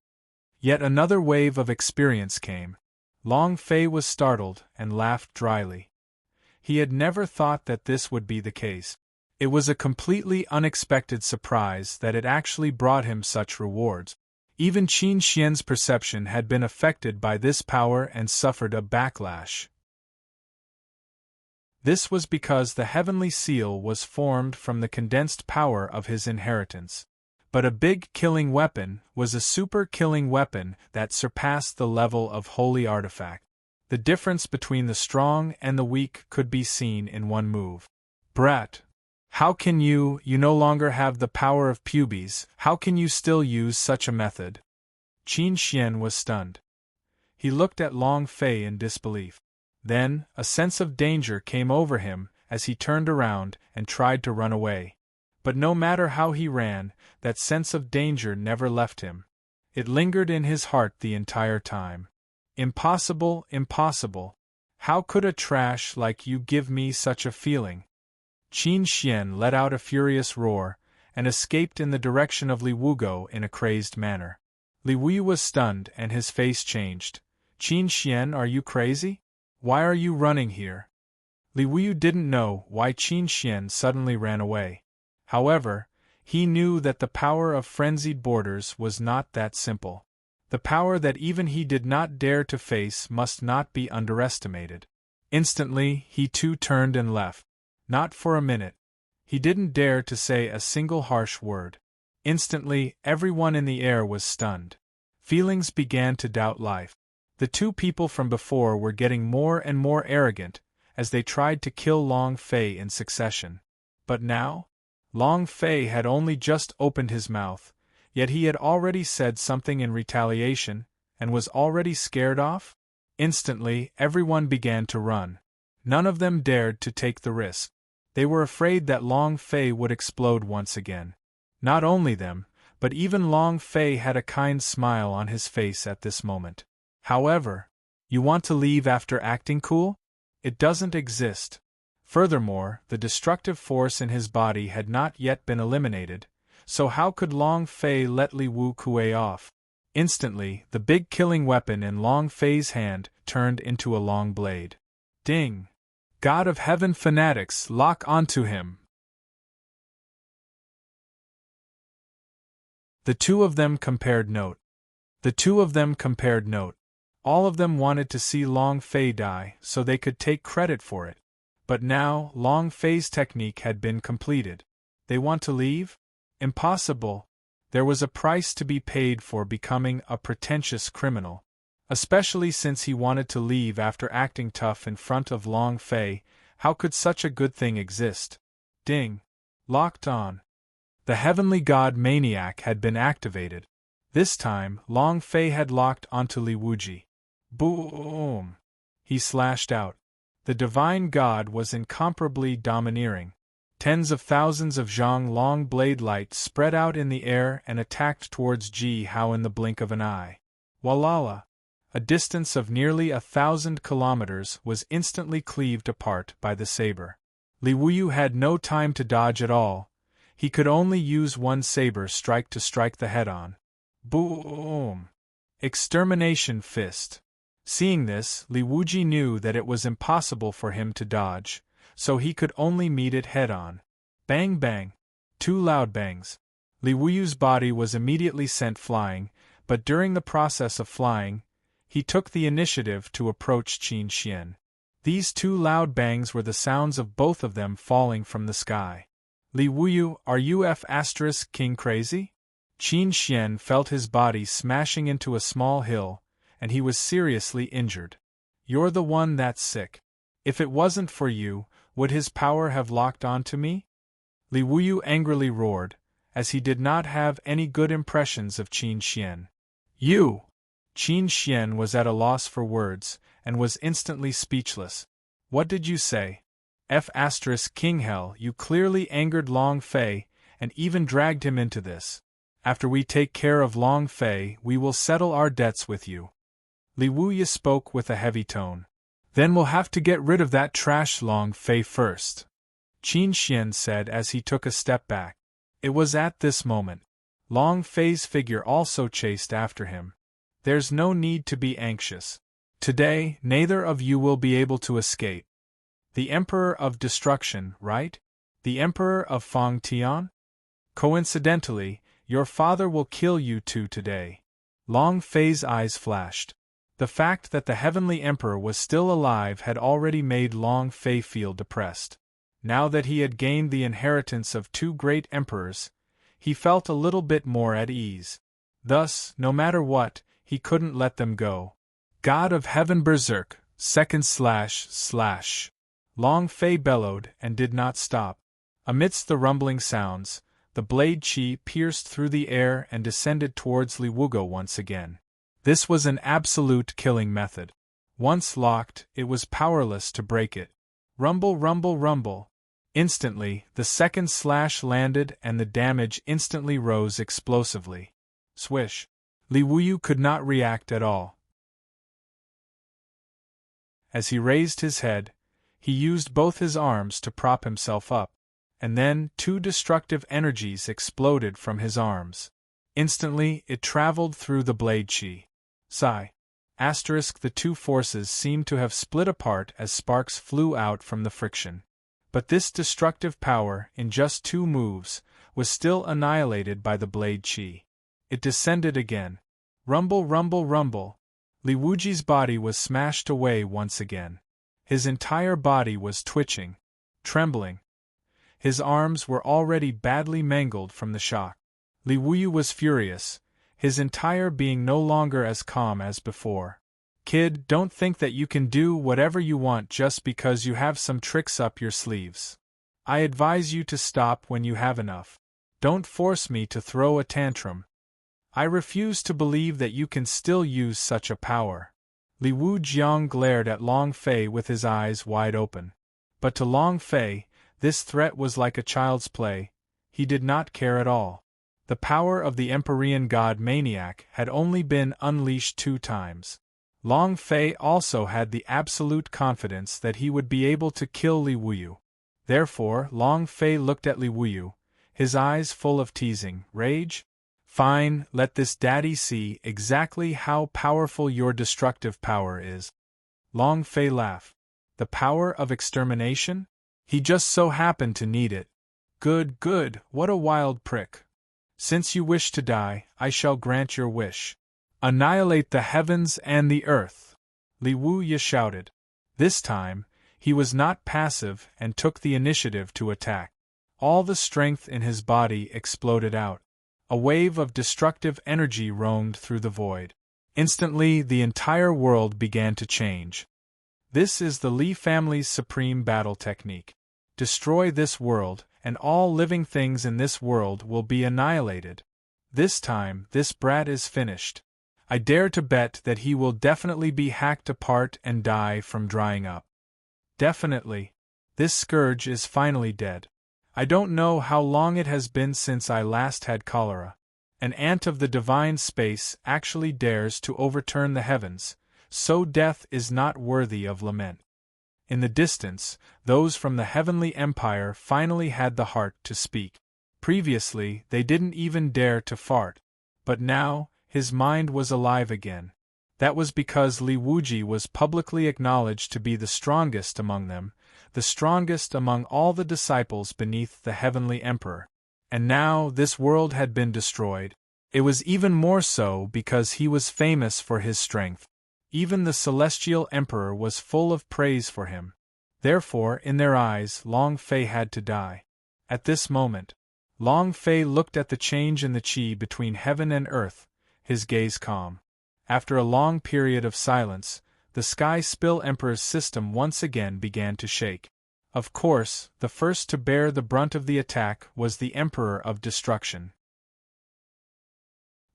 Yet another wave of experience came. Long Fei was startled and laughed dryly. He had never thought that this would be the case. It was a completely unexpected surprise that it actually brought him such rewards. Even Qin Xian's perception had been affected by this power and suffered a backlash. This was because the heavenly seal was formed from the condensed power of his inheritance. But a big killing weapon was a super killing weapon that surpassed the level of holy artifact. The difference between the strong and the weak could be seen in one move. Brat! How can you no longer have the power of pubes, how can you still use such a method? Qin Xian was stunned. He looked at Long Fei in disbelief. Then, a sense of danger came over him as he turned around and tried to run away. But no matter how he ran, that sense of danger never left him. It lingered in his heart the entire time. Impossible, impossible. How could a trash like you give me such a feeling? Qin Xian let out a furious roar, and escaped in the direction of Li Wugo in a crazed manner. Li Wu was stunned and his face changed. Qin Xian, are you crazy? Why are you running here? Li Wu didn't know why Qin Xian suddenly ran away. However, he knew that the power of frenzied borders was not that simple. The power that even he did not dare to face must not be underestimated. Instantly, he too turned and left. Not for a minute. He didn't dare to say a single harsh word. Instantly, everyone in the air was stunned. Feelings began to doubt life. The two people from before were getting more and more arrogant as they tried to kill Long Fei in succession. But now? Long Fei had only just opened his mouth, yet he had already said something in retaliation, and was already scared off? Instantly, everyone began to run. None of them dared to take the risk. They were afraid that Long Fei would explode once again. Not only them, but even Long Fei had a kind smile on his face at this moment. However, you want to leave after acting cool? It doesn't exist. Furthermore, the destructive force in his body had not yet been eliminated, so how could Long Fei let Li Wu Kue off? Instantly, the big killing weapon in Long Fei's hand turned into a long blade. Ding! God of Heaven fanatics, lock onto him! The two of them compared note. All of them wanted to see Long Fei die so they could take credit for it. But now, Long Fei's technique had been completed. They want to leave? Impossible. There was a price to be paid for becoming a pretentious criminal. Especially since he wanted to leave after acting tough in front of Long Fei. How could such a good thing exist? Ding! Locked on. The heavenly god maniac had been activated. This time, Long Fei had locked onto Li Wuji. Boom! He slashed out. The divine god was incomparably domineering. Tens of thousands of zhang long blade light spread out in the air and attacked towards Ji Hao in the blink of an eye. Walala! A distance of nearly 1,000 kilometers was instantly cleaved apart by the saber. Li Wuyu had no time to dodge at all. He could only use one saber strike to strike the head-on. Boom! Extermination fist. Seeing this, Li Wuji knew that it was impossible for him to dodge, so he could only meet it head-on. Bang bang! Two loud bangs. Li Wuyu's body was immediately sent flying, but during the process of flying, he took the initiative to approach Qin Xian. These two loud bangs were the sounds of both of them falling from the sky. Li Wuyu, are you King crazy? Qin Xian felt his body smashing into a small hill, and he was seriously injured. You're the one that's sick. If it wasn't for you, would his power have locked onto me? Li Wuyu angrily roared, as he did not have any good impressions of Qin Xian. You! Qin Xian was at a loss for words, and was instantly speechless. What did you say? King Hell, you clearly angered Long Fei, and even dragged him into this. After we take care of Long Fei, we will settle our debts with you. Li Wuya spoke with a heavy tone. Then we'll have to get rid of that trash Long Fei first, Qin Xian said as he took a step back. It was at this moment. Long Fei's figure also chased after him. There's no need to be anxious. Today, neither of you will be able to escape. The Emperor of Destruction, right? The Emperor of Fang Tian? Coincidentally, your father will kill you two today. Long Fei's eyes flashed. The fact that the Heavenly Emperor was still alive had already made Long Fei feel depressed. Now that he had gained the inheritance of two great emperors, he felt a little bit more at ease. Thus, no matter what, he couldn't let them go. God of Heaven Berserk, // Long Fei bellowed and did not stop. Amidst the rumbling sounds, the blade qi pierced through the air and descended towards Li Wugo once again. This was an absolute killing method. Once locked, it was powerless to break it. Rumble, rumble, rumble. Instantly, the second slash landed and the damage instantly rose explosively. Swish. Li Wuyu could not react at all. As he raised his head, he used both his arms to prop himself up, and then two destructive energies exploded from his arms. Instantly, it traveled through the blade qi. Sigh. The two forces seemed to have split apart as sparks flew out from the friction. But this destructive power, in just 2 moves, was still annihilated by the blade qi. It descended again. Rumble, rumble, rumble. Li Wuji's body was smashed away once again. His entire body was twitching, trembling. His arms were already badly mangled from the shock. Li Wuyu was furious, his entire being no longer as calm as before. Kid, don't think that you can do whatever you want just because you have some tricks up your sleeves. I advise you to stop when you have enough. Don't force me to throw a tantrum. I refuse to believe that you can still use such a power. Li Wujiang glared at Long Fei with his eyes wide open. But to Long Fei, this threat was like a child's play. He did not care at all. The power of the Empyrean God Maniac had only been unleashed 2 times. Long Fei also had the absolute confidence that he would be able to kill Li Wuyu. Therefore, Long Fei looked at Li Wuyu, his eyes full of teasing rage. Fine, let this daddy see exactly how powerful your destructive power is. Long Fei laughed. The power of extermination? He just so happened to need it. Good, good, what a wild prick. Since you wish to die, I shall grant your wish. Annihilate the heavens and the earth! Li Wuya shouted. This time, he was not passive and took the initiative to attack. All the strength in his body exploded out. A wave of destructive energy roamed through the void. Instantly, the entire world began to change. This is the Li family's supreme battle technique. Destroy this world, and all living things in this world will be annihilated. This time, this brat is finished. I dare to bet that he will definitely be hacked apart and die from drying up. Definitely. This scourge is finally dead. I don't know how long it has been since I last had cholera. An ant of the divine space actually dares to overturn the heavens, so death is not worthy of lament. In the distance, those from the Heavenly Empire finally had the heart to speak. Previously, they didn't even dare to fart. But now, his mind was alive again. That was because Li Wuji was publicly acknowledged to be the strongest among them, the strongest among all the disciples beneath the Heavenly Emperor. And now this world had been destroyed. It was even more so because he was famous for his strength. Even the Celestial Emperor was full of praise for him. Therefore, in their eyes, Long Fei had to die. At this moment, Long Fei looked at the change in the qi between heaven and earth, his gaze calm. After a long period of silence, the Sky Spill Emperor's system once again began to shake. Of course, the first to bear the brunt of the attack was the Emperor of Destruction.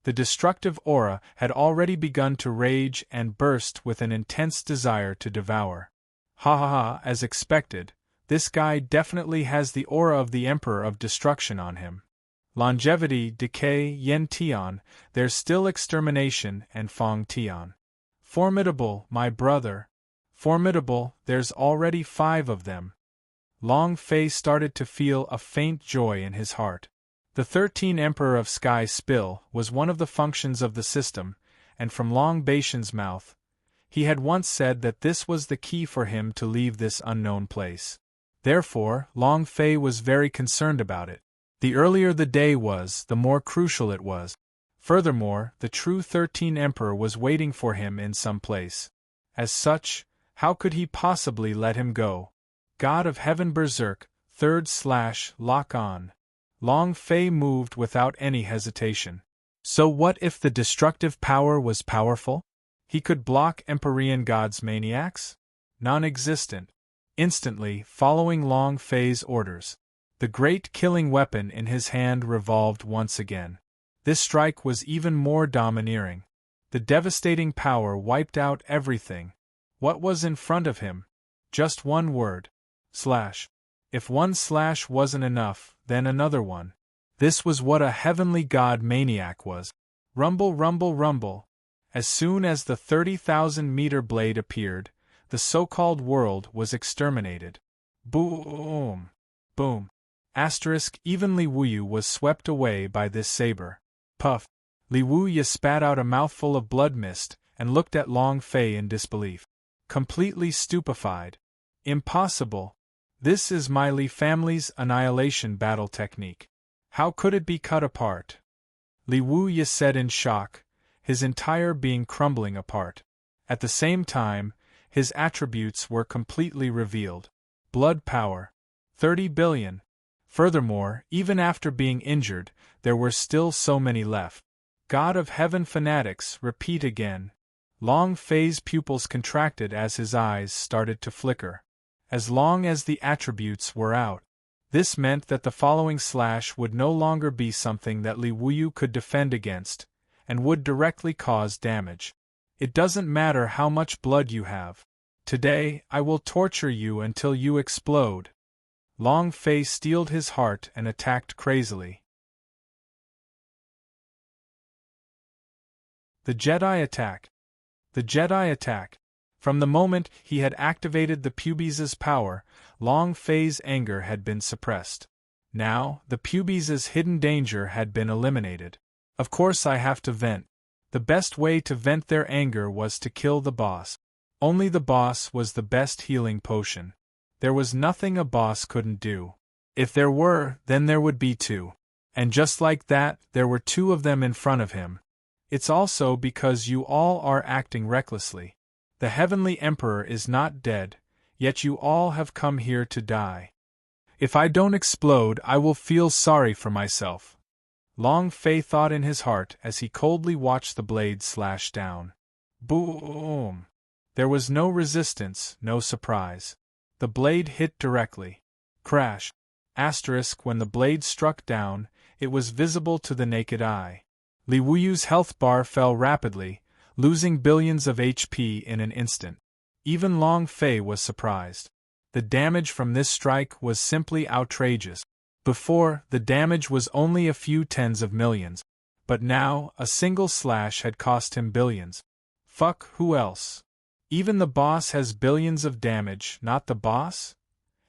The destructive aura had already begun to rage and burst with an intense desire to devour. Ha ha ha, as expected, this guy definitely has the aura of the Emperor of Destruction on him. Longevity, decay, yen tian, there's still extermination and fong tian. Formidable, my brother. Formidable, there's already 5 of them. Long Fei started to feel a faint joy in his heart. The 13th Emperor of Sky Spill was one of the functions of the system, and from Long Baishan's mouth, he had once said that this was the key for him to leave this unknown place. Therefore, Long Fei was very concerned about it. The earlier the day was, the more crucial it was. Furthermore, the true 13th Emperor was waiting for him in some place. As such, how could he possibly let him go? God of Heaven Berserk, 3rd/ lock on. Long Fei moved without any hesitation. So what if the destructive power was powerful? He could block Empyrean God's maniacs? Non-existent. Instantly, following Long Fei's orders, the great killing weapon in his hand revolved once again. This strike was even more domineering. The devastating power wiped out everything. What was in front of him? Just one word. Slash. If one slash wasn't enough, then another one. This was what a heavenly god maniac was. Rumble, rumble, rumble. As soon as the 30,000-meter blade appeared, the so-called world was exterminated. Boom. Boom. Even Li Wuyu was swept away by this saber. Puff. Li Wuyu spat out a mouthful of blood mist and looked at Long Fei in disbelief. Completely stupefied. Impossible. This is my Li family's annihilation battle technique. How could it be cut apart? Li Wuyu said in shock, his entire being crumbling apart. At the same time, his attributes were completely revealed. Blood power. 30 billion. Furthermore, even after being injured, there were still so many left. God of Heaven fanatics, repeat again. Long Fei's pupils contracted as his eyes started to flicker. As long as the attributes were out, this meant that the following slash would no longer be something that Li Wuyu could defend against, and would directly cause damage. It doesn't matter how much blood you have. Today, I will torture you until you explode. Long Fei steeled his heart and attacked crazily. The Jedi attack. The Jedi attack. From the moment he had activated the Pubes' power, Long Fei's anger had been suppressed. Now, the Pubes' hidden danger had been eliminated. Of course I have to vent. The best way to vent their anger was to kill the boss. Only the boss was the best healing potion. There was nothing a boss couldn't do. If there were, then there would be 2. And just like that, there were 2 of them in front of him. It's also because you all are acting recklessly. The Heavenly Emperor is not dead, yet you all have come here to die. If I don't explode, I will feel sorry for myself. Long Fei thought in his heart as he coldly watched the blade slash down. Boom! There was no resistance, no surprise. The blade hit directly. Crash. When the blade struck down, it was visible to the naked eye. Li Wuyu's health bar fell rapidly, losing billions of HP in an instant. Even Long Fei was surprised. The damage from this strike was simply outrageous. Before, the damage was only a few tens of millions. But now, a single slash had cost him billions. Fuck, who else? Even the boss has billions of damage, not the boss?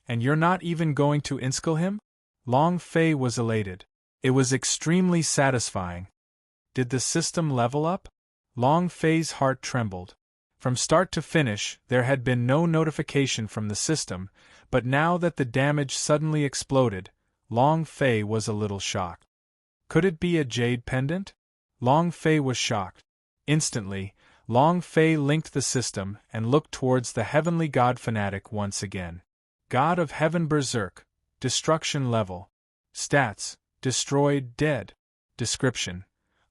And you're not even going to inskill him? Long Fei was elated. It was extremely satisfying. Did the system level up? Long Fei's heart trembled. From start to finish, there had been no notification from the system, but now that the damage suddenly exploded, Long Fei was a little shocked. Could it be a jade pendant? Long Fei was shocked. Instantly, Long Fei linked the system and looked towards the heavenly god fanatic once again. God of Heaven Berserk. Destruction level. Stats. Destroyed, dead. Description.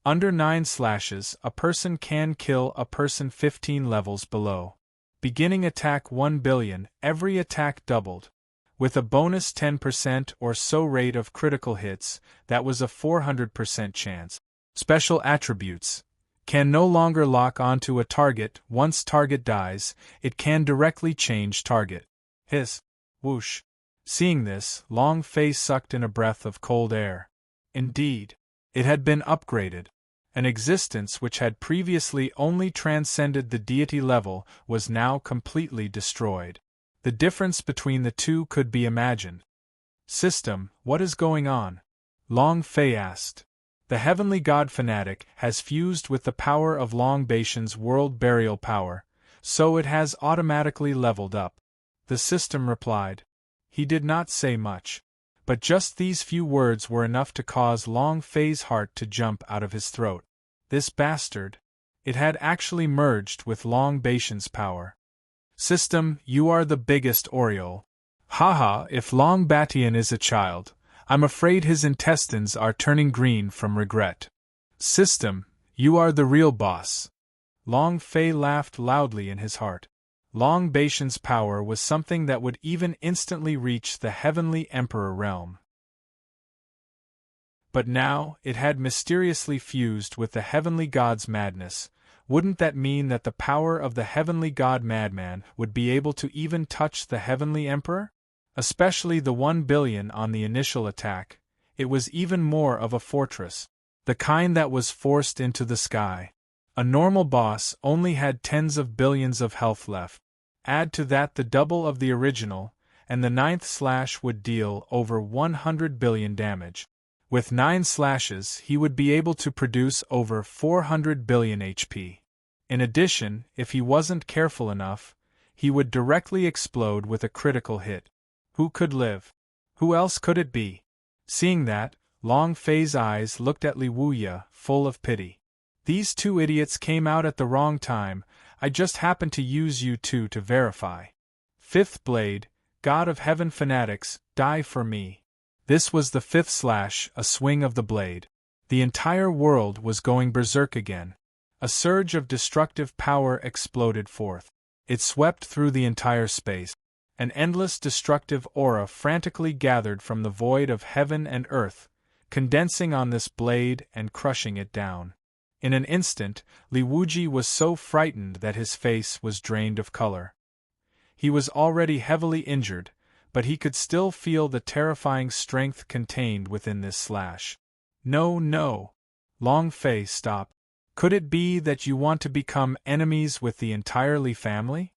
Under 9 slashes, a person can kill a person 15 levels below. Beginning attack 1 billion, every attack doubled. With a bonus 10% or so rate of critical hits, that was a 400% chance. Special attributes. Can no longer lock onto a target. Once target dies, it can directly change target. Hiss. Whoosh. Seeing this, Long Fei sucked in a breath of cold air. Indeed, it had been upgraded. An existence which had previously only transcended the deity level was now completely destroyed. The difference between the two could be imagined. System, what is going on? Long Fei asked. The heavenly god fanatic has fused with the power of Long Baishan's world burial power, so it has automatically leveled up. The system replied. He did not say much, but just these few words were enough to cause Long Fei's heart to jump out of his throat. This bastard. It had actually merged with Long Baishan's power. System, you are the biggest Oriole. Haha, if Long Batian is a child, I'm afraid his intestines are turning green from regret. System, you are the real boss. Long Fei laughed loudly in his heart. Long Baishan's power was something that would even instantly reach the heavenly emperor realm. But now, it had mysteriously fused with the heavenly god's madness. Wouldn't that mean that the power of the heavenly god madman would be able to even touch the heavenly emperor? Especially the 1 billion on the initial attack, it was even more of a fortress, the kind that was forced into the sky. A normal boss only had tens of billions of health left. Add to that the double of the original, and the 9th slash would deal over 100 billion damage. With 9 slashes, he would be able to produce over 400 billion HP. In addition, if he wasn't careful enough, he would directly explode with a critical hit. Who could live? Who else could it be? Seeing that, Long Fei's eyes looked at Li Wuya, full of pity. These two idiots came out at the wrong time. I just happened to use you two to verify. 5th Blade, God of Heaven fanatics, die for me. This was the 5th slash, a swing of the blade. The entire world was going berserk again. A surge of destructive power exploded forth. It swept through the entire space. An endless destructive aura frantically gathered from the void of heaven and earth, condensing on this blade and crushing it down. In an instant, Li Wuji was so frightened that his face was drained of color. He was already heavily injured, but he could still feel the terrifying strength contained within this slash. No, no. Long Fei, stop. Could it be that you want to become enemies with the entire Li family?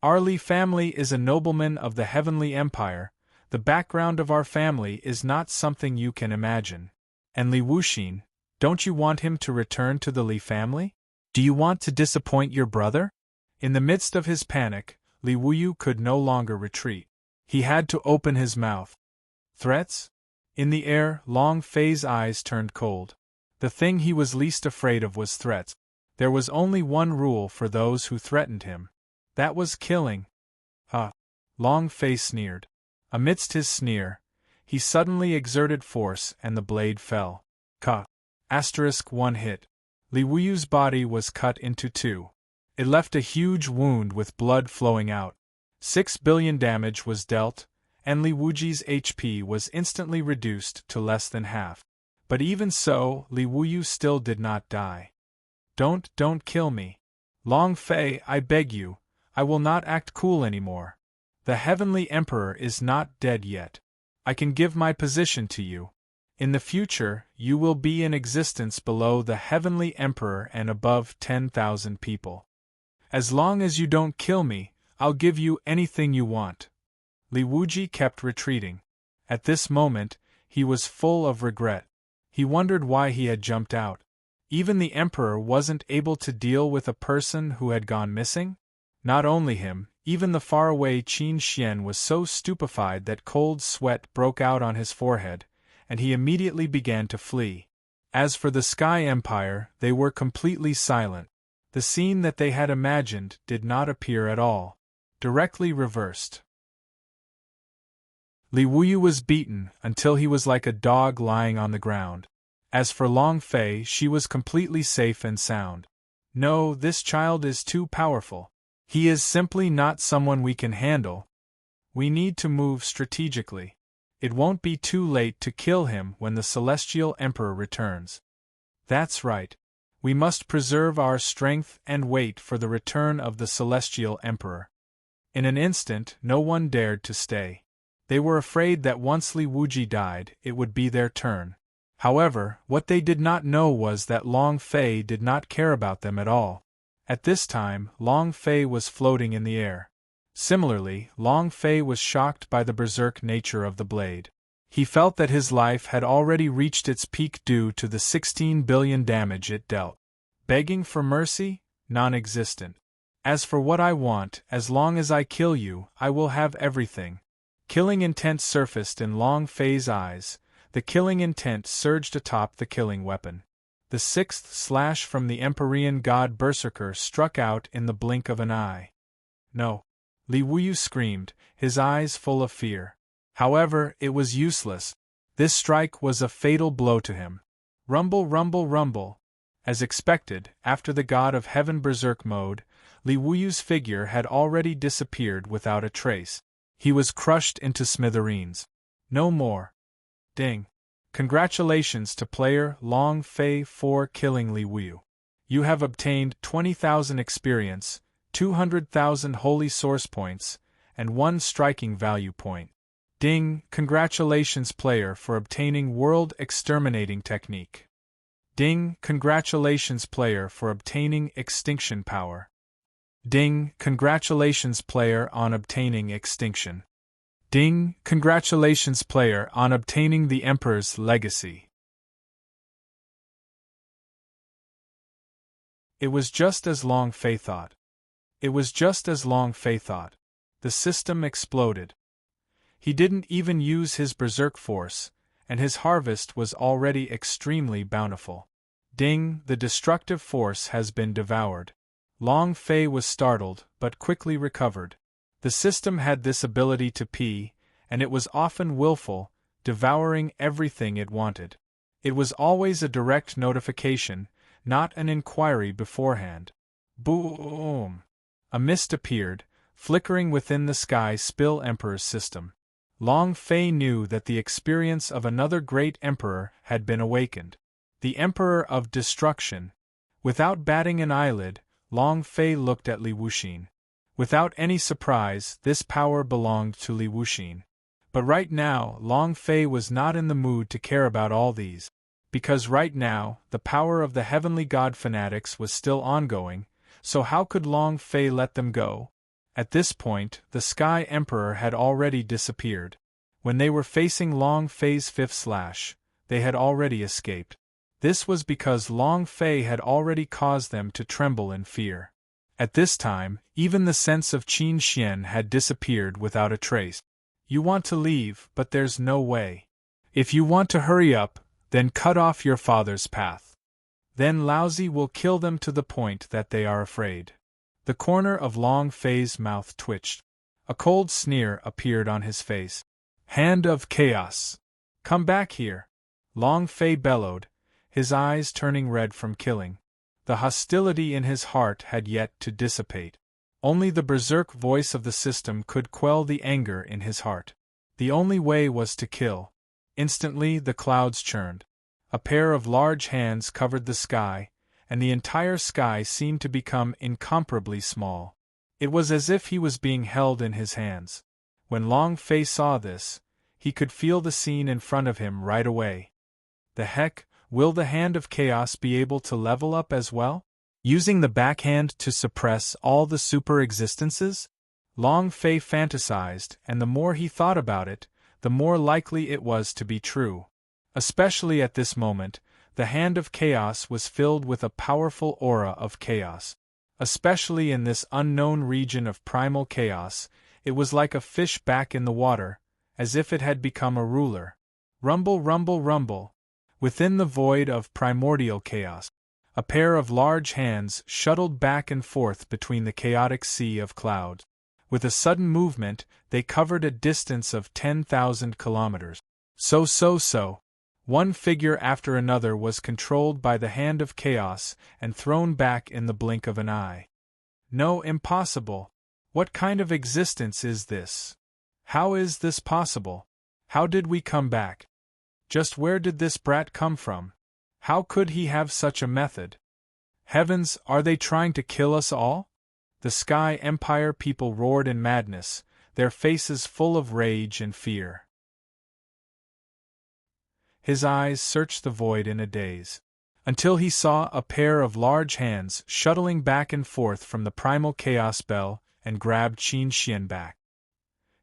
Our Li family is a nobleman of the Heavenly Empire. The background of our family is not something you can imagine. And Li Wuxin, don't you want him to return to the Li family? Do you want to disappoint your brother? In the midst of his panic, Li Wuyu could no longer retreat. He had to open his mouth. Threats? In the air, Long Fei's eyes turned cold. The thing he was least afraid of was threats. There was only one rule for those who threatened him. That was killing. Long Fei sneered. Amidst his sneer, he suddenly exerted force and the blade fell. One hit. Li Wuyu's body was cut into two. It left a huge wound with blood flowing out. 6 billion damage was dealt, and Li Wuji's HP was instantly reduced to less than half. But even so, Li Wuyu still did not die. Don't kill me. Long Fei, I beg you, I will not act cool anymore. The Heavenly Emperor is not dead yet. I can give my position to you. In the future, you will be in existence below the Heavenly Emperor and above 10,000 people. As long as you don't kill me, I'll give you anything you want. Li Wuji kept retreating. At this moment, he was full of regret. He wondered why he had jumped out. Even the Emperor wasn't able to deal with a person who had gone missing? Not only him, even the faraway Qin Xian was so stupefied that cold sweat broke out on his forehead, and he immediately began to flee. As for the Sky Empire, they were completely silent. The scene that they had imagined did not appear at all. Directly reversed. Li Wuyu was beaten until he was like a dog lying on the ground. As for Long Fei, she was completely safe and sound. No, this child is too powerful. He is simply not someone we can handle. We need to move strategically. It won't be too late to kill him when the Celestial Emperor returns. That's right. We must preserve our strength and wait for the return of the Celestial Emperor. In an instant, no one dared to stay. They were afraid that once Li Wuji died, it would be their turn. However, what they did not know was that Long Fei did not care about them at all. At this time, Long Fei was floating in the air. Similarly, Long Fei was shocked by the berserk nature of the blade. He felt that his life had already reached its peak due to the 16 billion damage it dealt. Begging for mercy? Non-existent. As for what I want, as long as I kill you, I will have everything. Killing intent surfaced in Long Fei's eyes. The killing intent surged atop the killing weapon. The sixth slash from the Empyrean god Berserker struck out in the blink of an eye. No. Li Wuyu screamed, his eyes full of fear. However, it was useless. This strike was a fatal blow to him. Rumble, rumble, rumble. As expected, after the god of heaven berserk mode, Li Wuyu's figure had already disappeared without a trace. He was crushed into smithereens. No more. Ding. Congratulations to player Long Fei for killing Li Wuyu. You have obtained 20,000 experience, 200,000 holy source points, and 1 striking value point. Ding. Congratulations player for obtaining World Exterminating Technique. Ding. Congratulations player for obtaining Extinction Power. Ding. Congratulations player on obtaining Extinction. Ding. Congratulations player on obtaining the Emperor's Legacy. It was just as Long Fei thought. It was just as Long Fei thought. The system exploded. He didn't even use his berserk force, and his harvest was already extremely bountiful. Ding, the destructive force has been devoured. Long Fei was startled, but quickly recovered. The system had this ability to pee, and it was often willful, devouring everything it wanted. It was always a direct notification, not an inquiry beforehand. Boom! A mist appeared, flickering within the sky Spill Emperor's system. Long Fei knew that the experience of another great emperor had been awakened. The Emperor of Destruction. Without batting an eyelid, Long Fei looked at Li Wuxin. Without any surprise, this power belonged to Li Wuxin. But right now, Long Fei was not in the mood to care about all these. Because right now, the power of the heavenly god fanatics was still ongoing, so how could Long Fei let them go? At this point, the Sky Emperor had already disappeared. When they were facing Long Fei's fifth slash, they had already escaped. This was because Long Fei had already caused them to tremble in fear. At this time, even the sense of Qin Xian had disappeared without a trace. You want to leave, but there's no way. If you want to hurry up, then cut off your father's path. Then Laozi will kill them to the point that they are afraid. The corner of Long Fei's mouth twitched. A cold sneer appeared on his face. Hand of Chaos! Come back here! Long Fei bellowed, his eyes turning red from killing. The hostility in his heart had yet to dissipate. Only the berserk voice of the system could quell the anger in his heart. The only way was to kill. Instantly the clouds churned. A pair of large hands covered the sky, and the entire sky seemed to become incomparably small. It was as if he was being held in his hands. When Long Fei saw this, he could feel the scene in front of him right away. The heck, will the Hand of Chaos be able to level up as well? Using the backhand to suppress all the super-existences? Long Fei fantasized, and the more he thought about it, the more likely it was to be true. Especially at this moment, the Hand of Chaos was filled with a powerful aura of chaos. Especially in this unknown region of primal chaos, it was like a fish back in the water, as if it had become a ruler. Rumble, rumble, rumble. Within the void of primordial chaos, a pair of large hands shuttled back and forth between the chaotic sea of clouds. With a sudden movement, they covered a distance of 10,000 kilometers. So. One figure after another was controlled by the Hand of Chaos and thrown back in the blink of an eye. No, impossible. What kind of existence is this? How is this possible? How did we come back? Just where did this brat come from? How could he have such a method? Heavens, are they trying to kill us all? The Sky Empire people roared in madness, their faces full of rage and fear. His eyes searched the void in a daze, until he saw a pair of large hands shuttling back and forth from the primal chaos bell and grabbed Qin Xian back.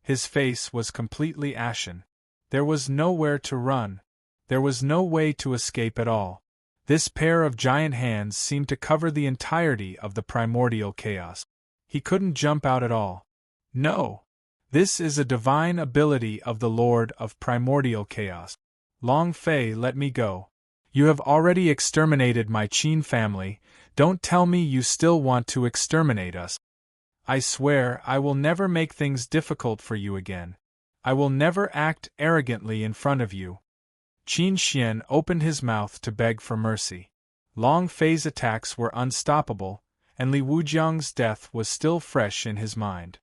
His face was completely ashen. There was nowhere to run. There was no way to escape at all. This pair of giant hands seemed to cover the entirety of the primordial chaos. He couldn't jump out at all. No! This is a divine ability of the Lord of Primordial Chaos. Long Fei, let me go. You have already exterminated my Qin family, don't tell me you still want to exterminate us. I swear I will never make things difficult for you again. I will never act arrogantly in front of you. Qin Xian opened his mouth to beg for mercy. Long Fei's attacks were unstoppable, and Li Wujiang's death was still fresh in his mind.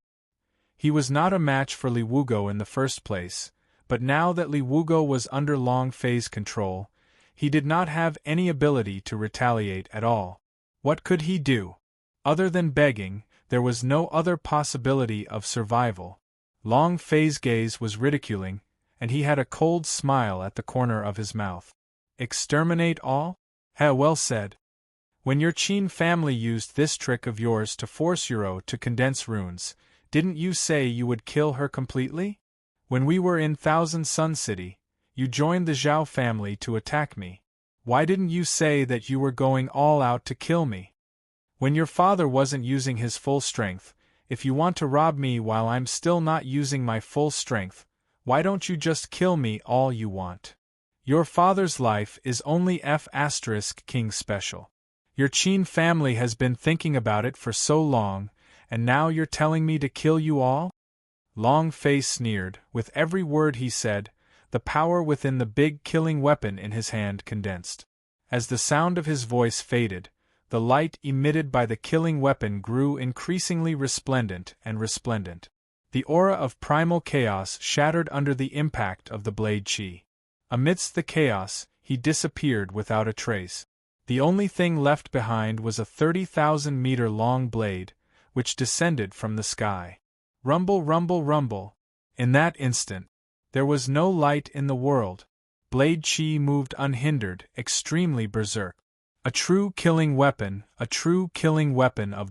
He was not a match for Li Wugo in the first place, but now that Li Wugo was under Long Fei's control, he did not have any ability to retaliate at all. What could he do? Other than begging, there was no other possibility of survival. Long Fei's gaze was ridiculing, and he had a cold smile at the corner of his mouth. Exterminate all? Well said. When your Qin family used this trick of yours to force Yuro to condense runes, didn't you say you would kill her completely? When we were in Thousand Sun City, you joined the Zhao family to attack me. Why didn't you say that you were going all out to kill me? When your father wasn't using his full strength, if you want to rob me while I'm still not using my full strength, why don't you just kill me all you want? Your father's life is only F*King special. Your Qin family has been thinking about it for so long, and now you're telling me to kill you all? Long Fei sneered. With every word he said, the power within the big killing weapon in his hand condensed. As the sound of his voice faded, the light emitted by the killing weapon grew increasingly resplendent and resplendent. The aura of primal chaos shattered under the impact of the blade chi. Amidst the chaos, he disappeared without a trace. The only thing left behind was a 30,000-meter-long blade, which descended from the sky. Rumble, rumble, rumble. In that instant, there was no light in the world. Blade chi moved unhindered, extremely berserk. A true killing weapon of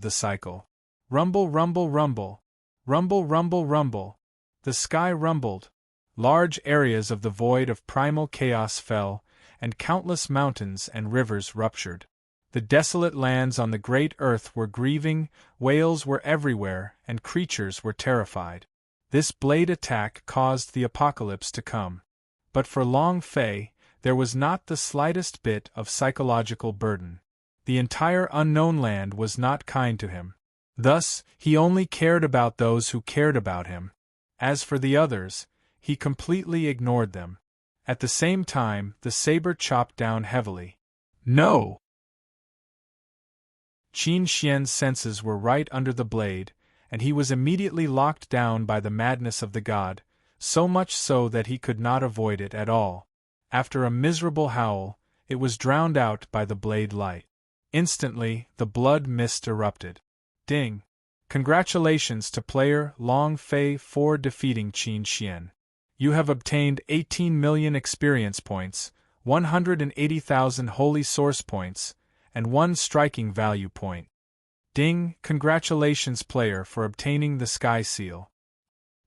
the cycle. Rumble, rumble, rumble. Rumble, rumble, rumble. The sky rumbled. Large areas of the void of primal chaos fell, and countless mountains and rivers ruptured. The desolate lands on the great earth were grieving, whales were everywhere, and creatures were terrified. This blade attack caused the apocalypse to come. But for Long Fei, there was not the slightest bit of psychological burden. The entire unknown land was not kind to him. Thus, he only cared about those who cared about him. As for the others, he completely ignored them. At the same time, the saber chopped down heavily. No! Qin Xian's senses were right under the blade, and he was immediately locked down by the madness of the god, so much so that he could not avoid it at all. After a miserable howl, it was drowned out by the blade light. Instantly, the blood mist erupted. Ding! Congratulations to player Long Fei for defeating Qin Xian. You have obtained 18 million experience points, 180,000 holy source points, and 1 striking value point. Ding! Congratulations player for obtaining the Sky Seal.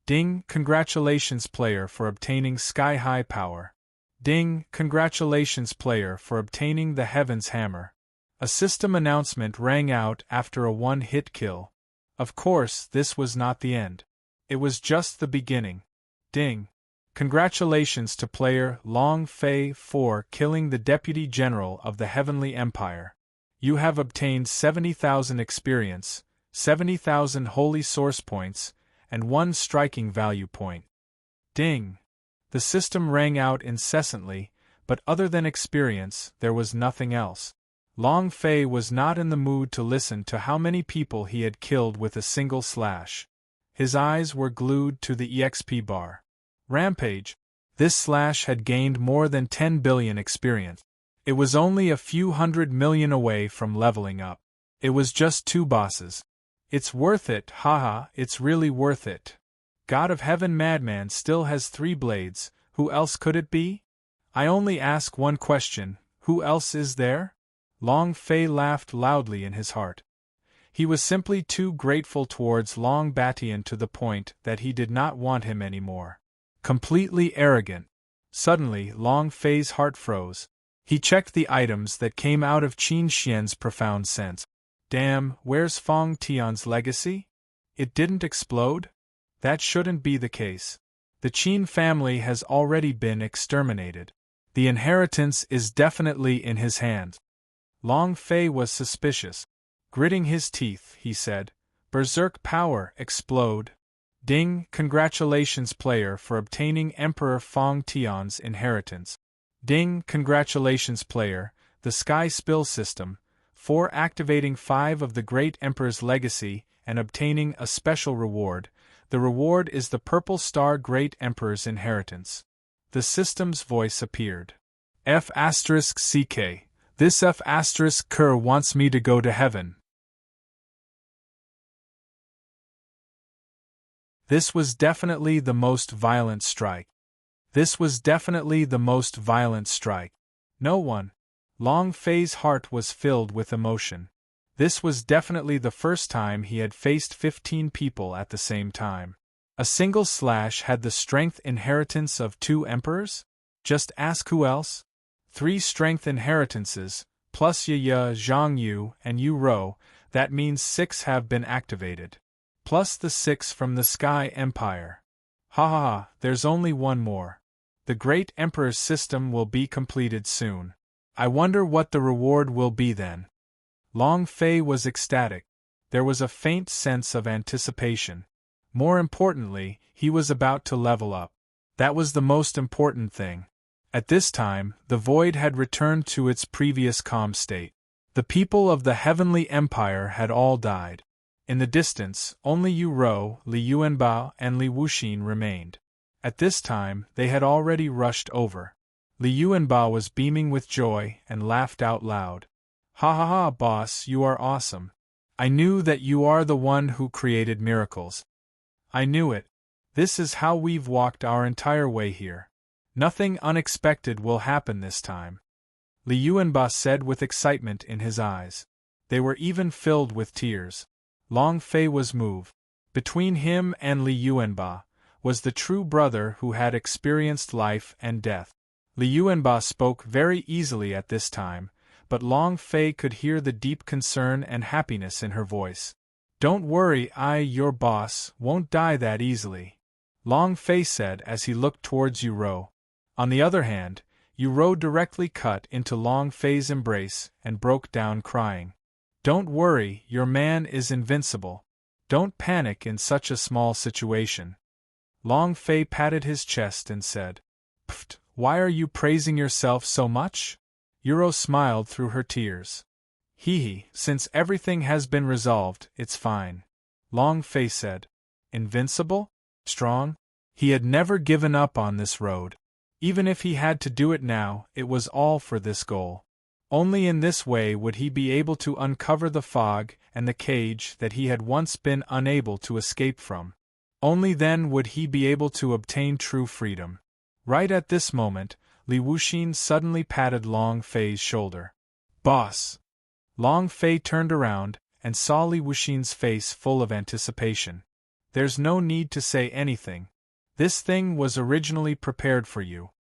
Ding! Congratulations player for obtaining Sky High Power. Ding! Congratulations player for obtaining the Heaven's Hammer. A system announcement rang out after a one-hit kill. Of course, this was not the end. It was just the beginning. Ding! Congratulations to player Long Fei for killing the Deputy General of the Heavenly Empire. You have obtained 70,000 experience, 70,000 holy source points, and 1 striking value point. Ding! The system rang out incessantly, but other than experience, there was nothing else. Long Fei was not in the mood to listen to how many people he had killed with a single slash. His eyes were glued to the EXP bar. Rampage! This slash had gained more than 10 billion experience. It was only a few 100 million away from leveling up. It was just 2 bosses. It's worth it, haha, it's really worth it. God of Heaven Madman still has 3 blades, who else could it be? I only ask one question, who else is there? Long Fei laughed loudly in his heart. He was simply too grateful towards Long Batian to the point that he did not want him anymore. Completely arrogant. Suddenly, Long Fei's heart froze. He checked the items that came out of Qin Xian's profound sense. Damn, where's Fong Tian's legacy? It didn't explode? That shouldn't be the case. The Qin family has already been exterminated. The inheritance is definitely in his hands. Long Fei was suspicious. Gritting his teeth, he said, "Berserk power, explode." Ding, congratulations player for obtaining Emperor Fong Tian's inheritance. Ding, congratulations player, the Sky Spill system, for activating 5 of the Great Emperor's legacy and obtaining a special reward. The reward is the Purple Star Great Emperor's inheritance. The system's voice appeared. F***CK. This F***Ker wants me to go to heaven. This was definitely the most violent strike. This was definitely the most violent strike. No one. Long Fei's heart was filled with emotion. This was definitely the first time he had faced 15 people at the same time. A single slash had the strength inheritance of 2 emperors? Just ask who else? 3 strength inheritances, plus Ye, Zhang Yu, and Yu Rou, that means 6 have been activated. Plus the 6 from the Sky Empire. Ha ha ha, there's only one more. The Great Emperor's system will be completed soon. I wonder what the reward will be then. Long Fei was ecstatic. There was a faint sense of anticipation. More importantly, he was about to level up. That was the most important thing. At this time, the void had returned to its previous calm state. The people of the Heavenly Empire had all died. In the distance, only Yu Rou, Li Yuanbao, and Li Wuxin remained. At this time, they had already rushed over. Li Yuanbao was beaming with joy and laughed out loud. Ha ha ha, boss, you are awesome. I knew that you are the one who created miracles. I knew it. This is how we've walked our entire way here. Nothing unexpected will happen this time. Li Yuanbao said with excitement in his eyes. They were even filled with tears. Long Fei was moved. Between him and Li Yuanbao was the true brother who had experienced life and death. Li Yuanbao spoke very easily at this time, but Long Fei could hear the deep concern and happiness in her voice. Don't worry, your boss, won't die that easily. Long Fei said as he looked towards Yu Rou. On the other hand, Yu Rou directly cut into Long Fei's embrace and broke down crying. Don't worry, your man is invincible. Don't panic in such a small situation. Long Fei patted his chest and said, "Pfft, why are you praising yourself so much?" Yu Rou smiled through her tears. Hee, since everything has been resolved, it's fine. Long Fei said. Invincible? Strong? He had never given up on this road. Even if he had to do it now, it was all for this goal. Only in this way would he be able to uncover the fog and the cage that he had once been unable to escape from. Only then would he be able to obtain true freedom. Right at this moment, Li Wuxin suddenly patted Long Fei's shoulder. Boss! Long Fei turned around and saw Li Wuxin's face full of anticipation. There's no need to say anything. This thing was originally prepared for you.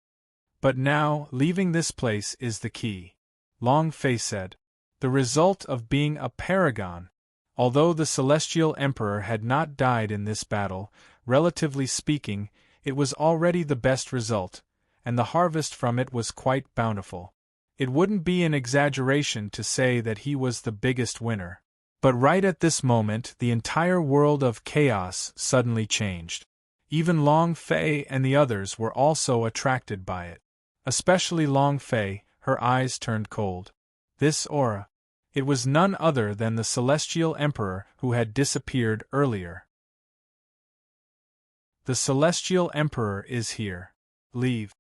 But now, leaving this place is the key. Long Fei said. The result of being a paragon. Although the Celestial Emperor had not died in this battle, relatively speaking, it was already the best result, and the harvest from it was quite bountiful. It wouldn't be an exaggeration to say that he was the biggest winner. But right at this moment the entire world of chaos suddenly changed. Even Long Fei and the others were also attracted by it. Especially Long Fei, her eyes turned cold. This aura. It was none other than the Celestial Emperor who had disappeared earlier. The Celestial Emperor is here. Leave.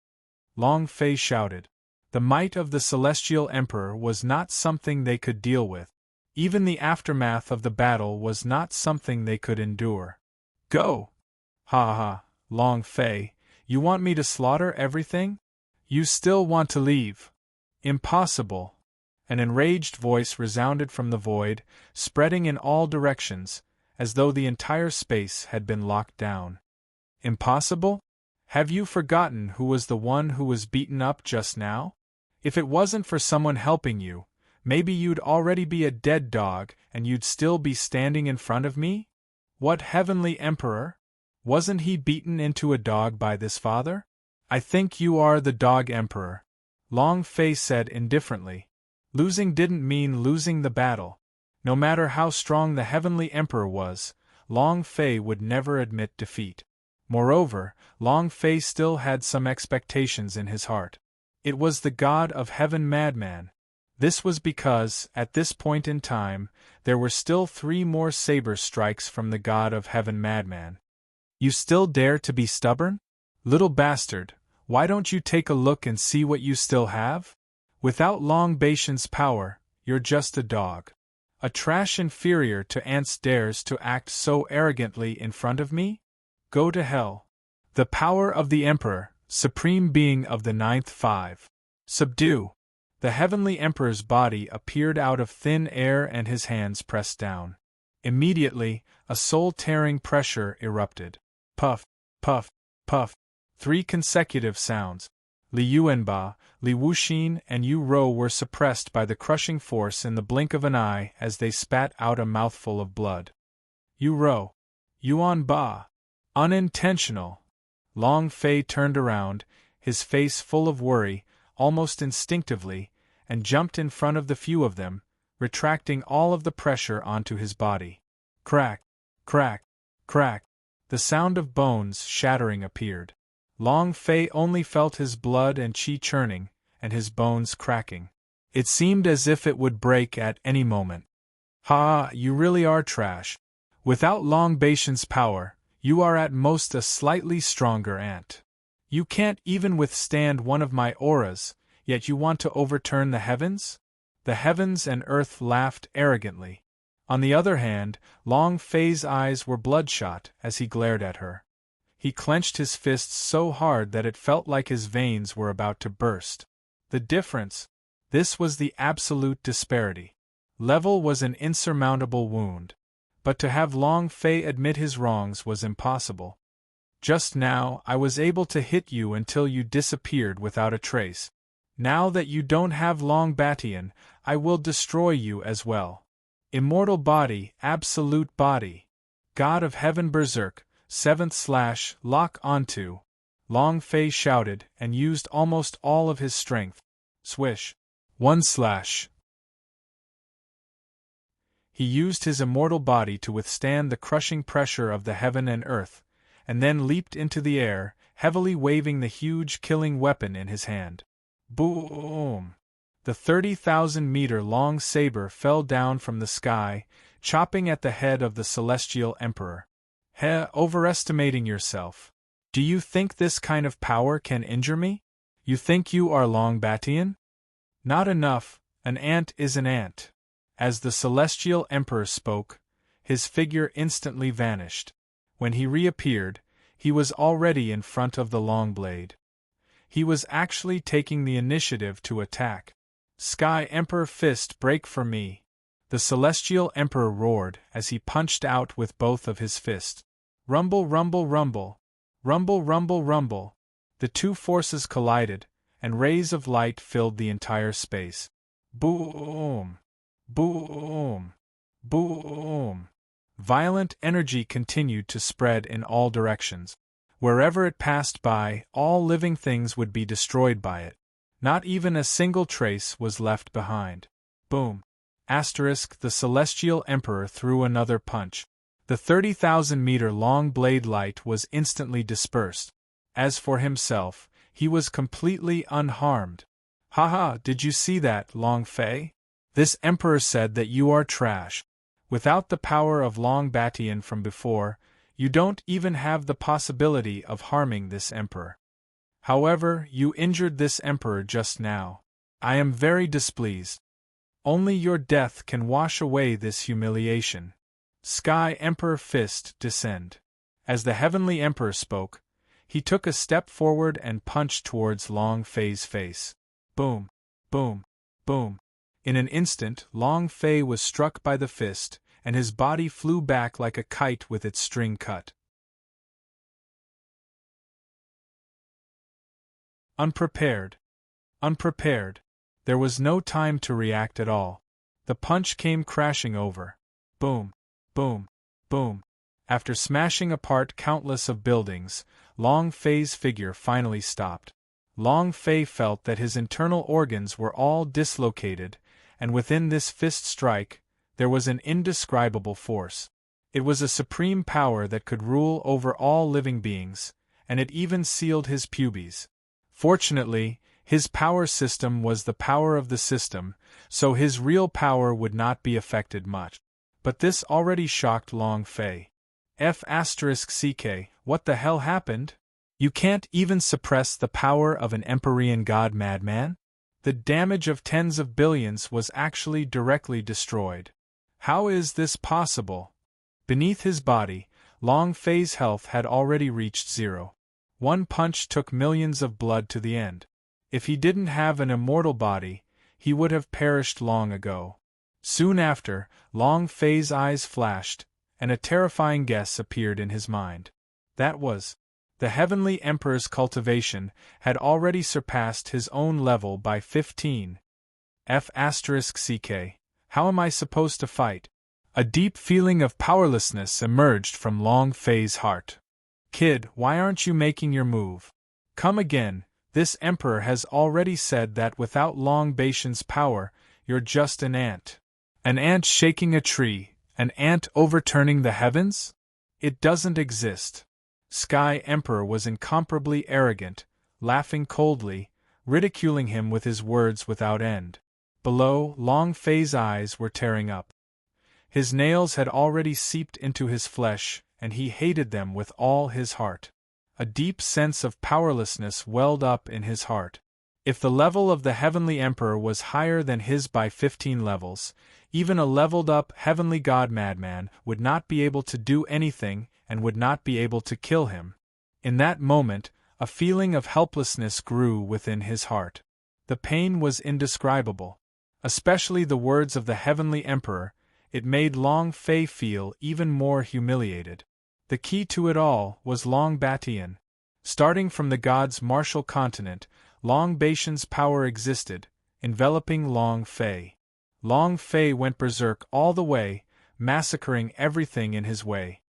Long Fei shouted. The might of the Celestial Emperor was not something they could deal with. Even the aftermath of the battle was not something they could endure. Go! Ha ha, Long Fei, you want me to slaughter everything? You still want to leave? Impossible. An enraged voice resounded from the void, spreading in all directions, as though the entire space had been locked down. Impossible? Have you forgotten who was the one who was beaten up just now? If it wasn't for someone helping you, maybe you'd already be a dead dog and you'd still be standing in front of me? What heavenly emperor? Wasn't he beaten into a dog by this father? I think you are the dog emperor, Long Fei said indifferently. Losing didn't mean losing the battle. No matter how strong the heavenly emperor was, Long Fei would never admit defeat. Moreover, Long Fei still had some expectations in his heart. It was the god of heaven madman. This was because, at this point in time, there were still 3 more saber strikes from the god of heaven madman. You still dare to be stubborn? Little bastard, why don't you take a look and see what you still have? Without Long Baishan's power, you're just a dog. A trash inferior to ants dares to act so arrogantly in front of me? Go to hell. The power of the Emperor, supreme being of the 9th 5. Subdue. The heavenly emperor's body appeared out of thin air and his hands pressed down. Immediately, a soul-tearing pressure erupted. Puff, puff, puff. 3 consecutive sounds. Li Yuanba, Li Wuxin and Yu Rou were suppressed by the crushing force in the blink of an eye as they spat out a mouthful of blood. Yu Rou. Yuanba. Unintentional. Long Fei turned around, his face full of worry, almost instinctively, and jumped in front of the few of them, retracting all of the pressure onto his body. Crack, crack, crack. The sound of bones shattering appeared. Long Fei only felt his blood and qi churning, and his bones cracking. It seemed as if it would break at any moment. Ha! You really are trash. Without Long Baishan's power, you are at most a slightly stronger ant. You can't even withstand one of my auras, yet you want to overturn the heavens? The heavens and earth laughed arrogantly. On the other hand, Long Fei's eyes were bloodshot as he glared at her. He clenched his fists so hard that it felt like his veins were about to burst. The difference? This was the absolute disparity. Level was an insurmountable wound. But to have Long Fei admit his wrongs was impossible. Just now, I was able to hit you until you disappeared without a trace. Now that you don't have Long Batian, I will destroy you as well. Immortal body, absolute body. God of Heaven Berserk, 7th/ lock onto. Long Fei shouted and used almost all of his strength. Swish. 1/. He used his immortal body to withstand the crushing pressure of the heaven and earth, and then leaped into the air, heavily waving the huge killing weapon in his hand. Boom! The 30,000-meter-long saber fell down from the sky, chopping at the head of the celestial emperor. Overestimating yourself. Do you think this kind of power can injure me? You think you are Long Batian? Not enough, an ant is an ant. As the celestial emperor spoke, his figure instantly vanished. When he reappeared, he was already in front of the long blade. He was actually taking the initiative to attack. Sky Emperor fist break for me. The celestial emperor roared as he punched out with both of his fists. Rumble, rumble, rumble. Rumble, rumble, rumble. The two forces collided, and rays of light filled the entire space. Boom! Boom! Boom! Violent energy continued to spread in all directions. Wherever it passed by, all living things would be destroyed by it. Not even a single trace was left behind. Boom! The celestial emperor threw another punch. The 30,000-meter-long blade light was instantly dispersed. As for himself, he was completely unharmed. Haha, did you see that, Long Fei? This emperor said that you are trash. Without the power of Long Batian from before, you don't even have the possibility of harming this emperor. However, you injured this emperor just now. I am very displeased. Only your death can wash away this humiliation. Sky Emperor fist descend. As the heavenly emperor spoke, He took a step forward and punched towards Long Fei's face. Boom, boom, boom. In an instant, Long Fei was struck by the fist, and his body flew back like a kite with its string cut. Unprepared. Unprepared. There was no time to react at all. The punch came crashing over. Boom, boom, boom. After smashing apart countless of buildings, Long Fei's figure finally stopped. Long Fei felt that his internal organs were all dislocated, and within this fist strike, there was an indescribable force. It was a supreme power that could rule over all living beings, and it even sealed his pubes. Fortunately, his power system was the power of the system, so his real power would not be affected much. But this already shocked Long Fei. F***ck, what the hell happened? You can't even suppress the power of an Empyrean god, madman? The damage of tens of billions was actually directly destroyed. How is this possible? Beneath his body, Long Fei's health had already reached 0. One punch took millions of blood to the end. If he didn't have an immortal body, he would have perished long ago. Soon after, Long Fei's eyes flashed, and a terrifying guess appeared in his mind. That was, the Heavenly Emperor's cultivation had already surpassed his own level by 15. F***ck, how am I supposed to fight? A deep feeling of powerlessness emerged from Long Fei's heart. Kid, why aren't you making your move? Come again, this emperor has already said that without Long Baitian's power, you're just an ant. An ant shaking a tree, an ant overturning the heavens? It doesn't exist. Sky Emperor was incomparably arrogant, laughing coldly, ridiculing him with his words without end. Below, Long Fei's eyes were tearing up. His nails had already seeped into his flesh, and he hated them with all his heart. A deep sense of powerlessness welled up in his heart. If the level of the Heavenly Emperor was higher than his by 15 levels, even a leveled-up Heavenly God madman would not be able to do anything and would not be able to kill him. In that moment, a feeling of helplessness grew within his heart. The pain was indescribable. Especially the words of the Heavenly Emperor, it made Long Fei feel even more humiliated. The key to it all was Long Batian. Starting from the god's martial continent, Long Baitian's power existed, enveloping Long Fei. Long Fei went berserk all the way, massacring everything in his way.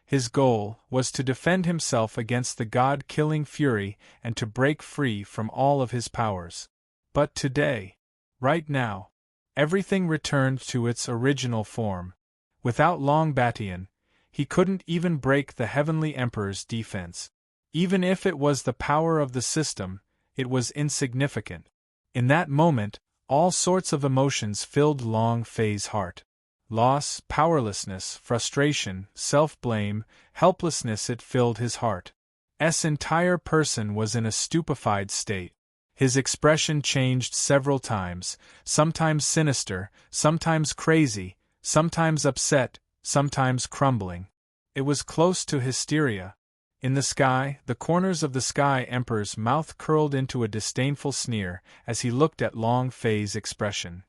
His goal was to defend himself against the god-killing fury and to break free from all of his powers. But today, right now, everything returned to its original form. Without Long Batian, he couldn't even break the Heavenly Emperor's defense. Even if it was the power of the system, it was insignificant. In that moment, all sorts of emotions filled Long Fei's heart. Loss, powerlessness, frustration, self-blame, helplessness. It filled his heart. S entire person was in a stupefied state. His expression changed several times, sometimes sinister, sometimes crazy, sometimes upset, sometimes crumbling. It was close to hysteria. In the sky, the corners of the Sky Emperor's mouth curled into a disdainful sneer as he looked at Long Fei's expression.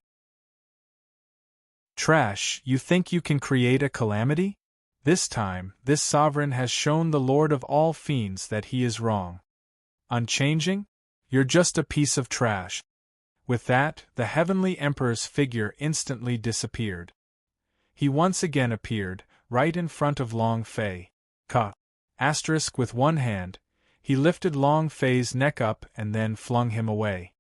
Trash, you think you can create a calamity? This time, this sovereign has shown the Lord of all fiends that he is wrong. Unchanging? You're just a piece of trash. With that, the Heavenly Emperor's figure instantly disappeared. He once again appeared, right in front of Long Fei. With one hand, he lifted Long Fei's neck up and then flung him away.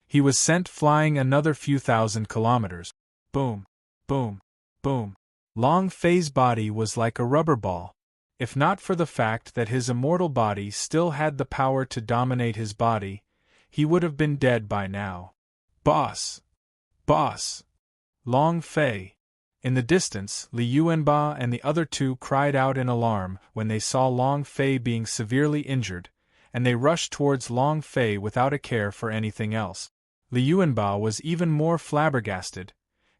He was sent flying another few thousand kilometers. Boom, boom, boom. Long Fei's body was like a rubber ball. If not for the fact that his immortal body still had the power to dominate his body, he would have been dead by now. Boss! Boss! Long Fei! In the distance, Li Yuanba and the other two cried out in alarm when they saw Long Fei being severely injured, and they rushed towards Long Fei without a care for anything else. Li Yuanba was even more flabbergasted.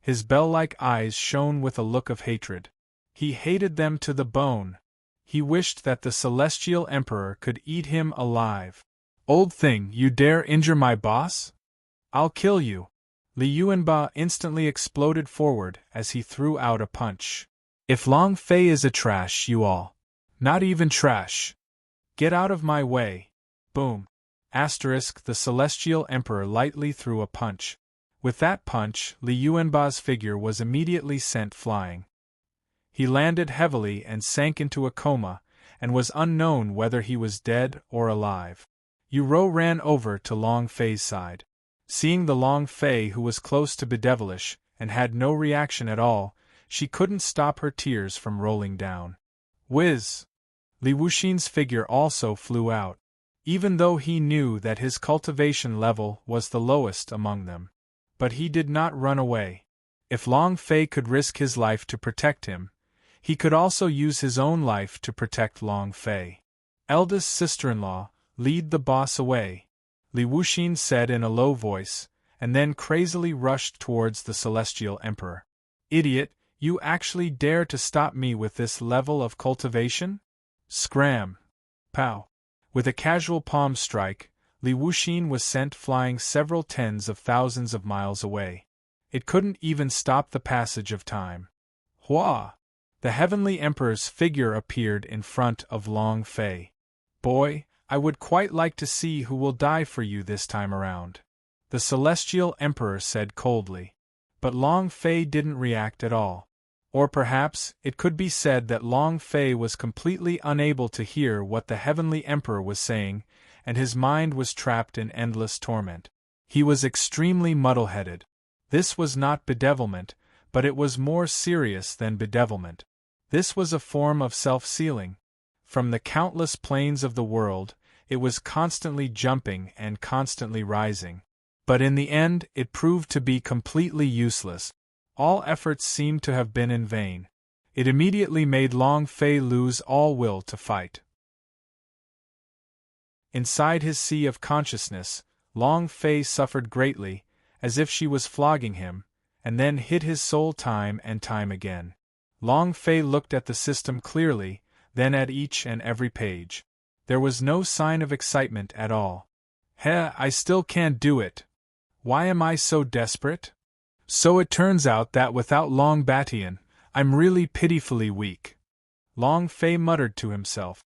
His bell-like eyes shone with a look of hatred. He hated them to the bone. He wished that the Celestial Emperor could eat him alive. Old thing, you dare injure my boss? I'll kill you. Li Yuanba instantly exploded forward as he threw out a punch. If Long Fei is a trash, you all. Not even trash. Get out of my way. Boom. The Celestial Emperor lightly threw a punch. With that punch, Li Yuanba's figure was immediately sent flying. He landed heavily and sank into a coma, and was unknown whether he was dead or alive. Yu Rou ran over to Long Fei's side. Seeing the Long Fei, who was close to bedevilish and had no reaction at all, she couldn't stop her tears from rolling down. Whiz! Li Wuxin's figure also flew out, even though he knew that his cultivation level was the lowest among them. But he did not run away. If Long Fei could risk his life to protect him, he could also use his own life to protect Long Fei. Eldest sister-in-law, lead the boss away, Li Wuxin said in a low voice, and then crazily rushed towards the Celestial Emperor. Idiot, you actually dare to stop me with this level of cultivation? Scram! Pow! With a casual palm strike, Li Wuxin was sent flying several tens of thousands of miles away. It couldn't even stop the passage of time. Hua! The Heavenly Emperor's figure appeared in front of Long Fei. Boy, I would quite like to see who will die for you this time around, the Celestial Emperor said coldly. But Long Fei didn't react at all. Or perhaps it could be said that Long Fei was completely unable to hear what the Heavenly Emperor was saying, and his mind was trapped in endless torment. He was extremely muddle-headed. This was not bedevilment, but it was more serious than bedevilment. This was a form of self-sealing. From the countless planes of the world, it was constantly jumping and constantly rising. But in the end, it proved to be completely useless. All efforts seemed to have been in vain. It immediately made Long Fei lose all will to fight. Inside his sea of consciousness, Long Fei suffered greatly, as if she was flogging him, and then hit his soul time and time again. Long Fei looked at the system clearly, then at each and every page. There was no sign of excitement at all. I still can't do it. Why am I so desperate? So it turns out that without Long Batian, I'm really pitifully weak. Long Fei muttered to himself.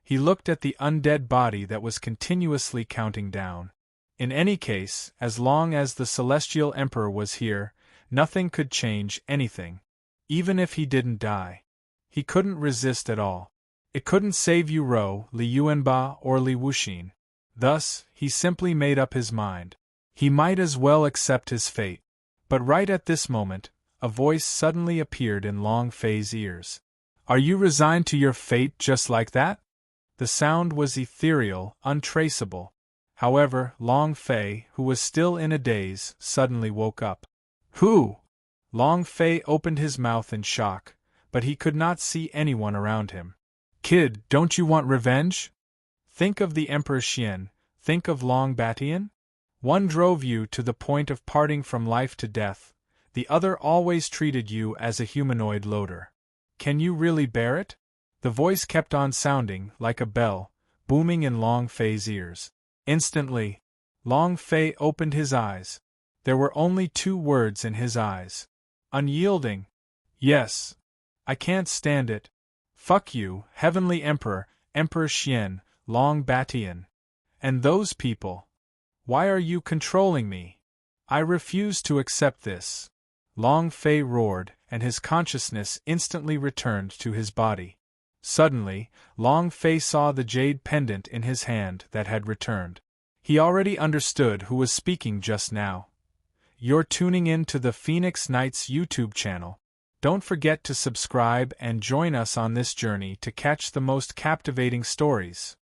He looked at the undead body that was continuously counting down. In any case, as long as the Celestial Emperor was here, nothing could change anything. Even if he didn't die. He couldn't resist at all. It couldn't save Yu Rou, Li Yuanba, or Li Wuxin. Thus, he simply made up his mind. He might as well accept his fate. But right at this moment, a voice suddenly appeared in Long Fei's ears. Are you resigned to your fate just like that? The sound was ethereal, untraceable. However, Long Fei, who was still in a daze, suddenly woke up. Who? Long Fei opened his mouth in shock, but he could not see anyone around him. Kid, don't you want revenge? Think of the Emperor Xian, think of Long Batian. One drove you to the point of parting from life to death, the other always treated you as a humanoid loader. Can you really bear it? The voice kept on sounding, like a bell, booming in Long Fei's ears. Instantly, Long Fei opened his eyes. There were only two words in his eyes. Unyielding. Yes. I can't stand it. Fuck you, Heavenly Emperor, Emperor Xian, Long Batian. And those people. Why are you controlling me? I refuse to accept this. Long Fei roared, and his consciousness instantly returned to his body. Suddenly, Long Fei saw the jade pendant in his hand that had returned. He already understood who was speaking just now. You're tuning in to the Phoenix Knights YouTube channel. Don't forget to subscribe and join us on this journey to catch the most captivating stories.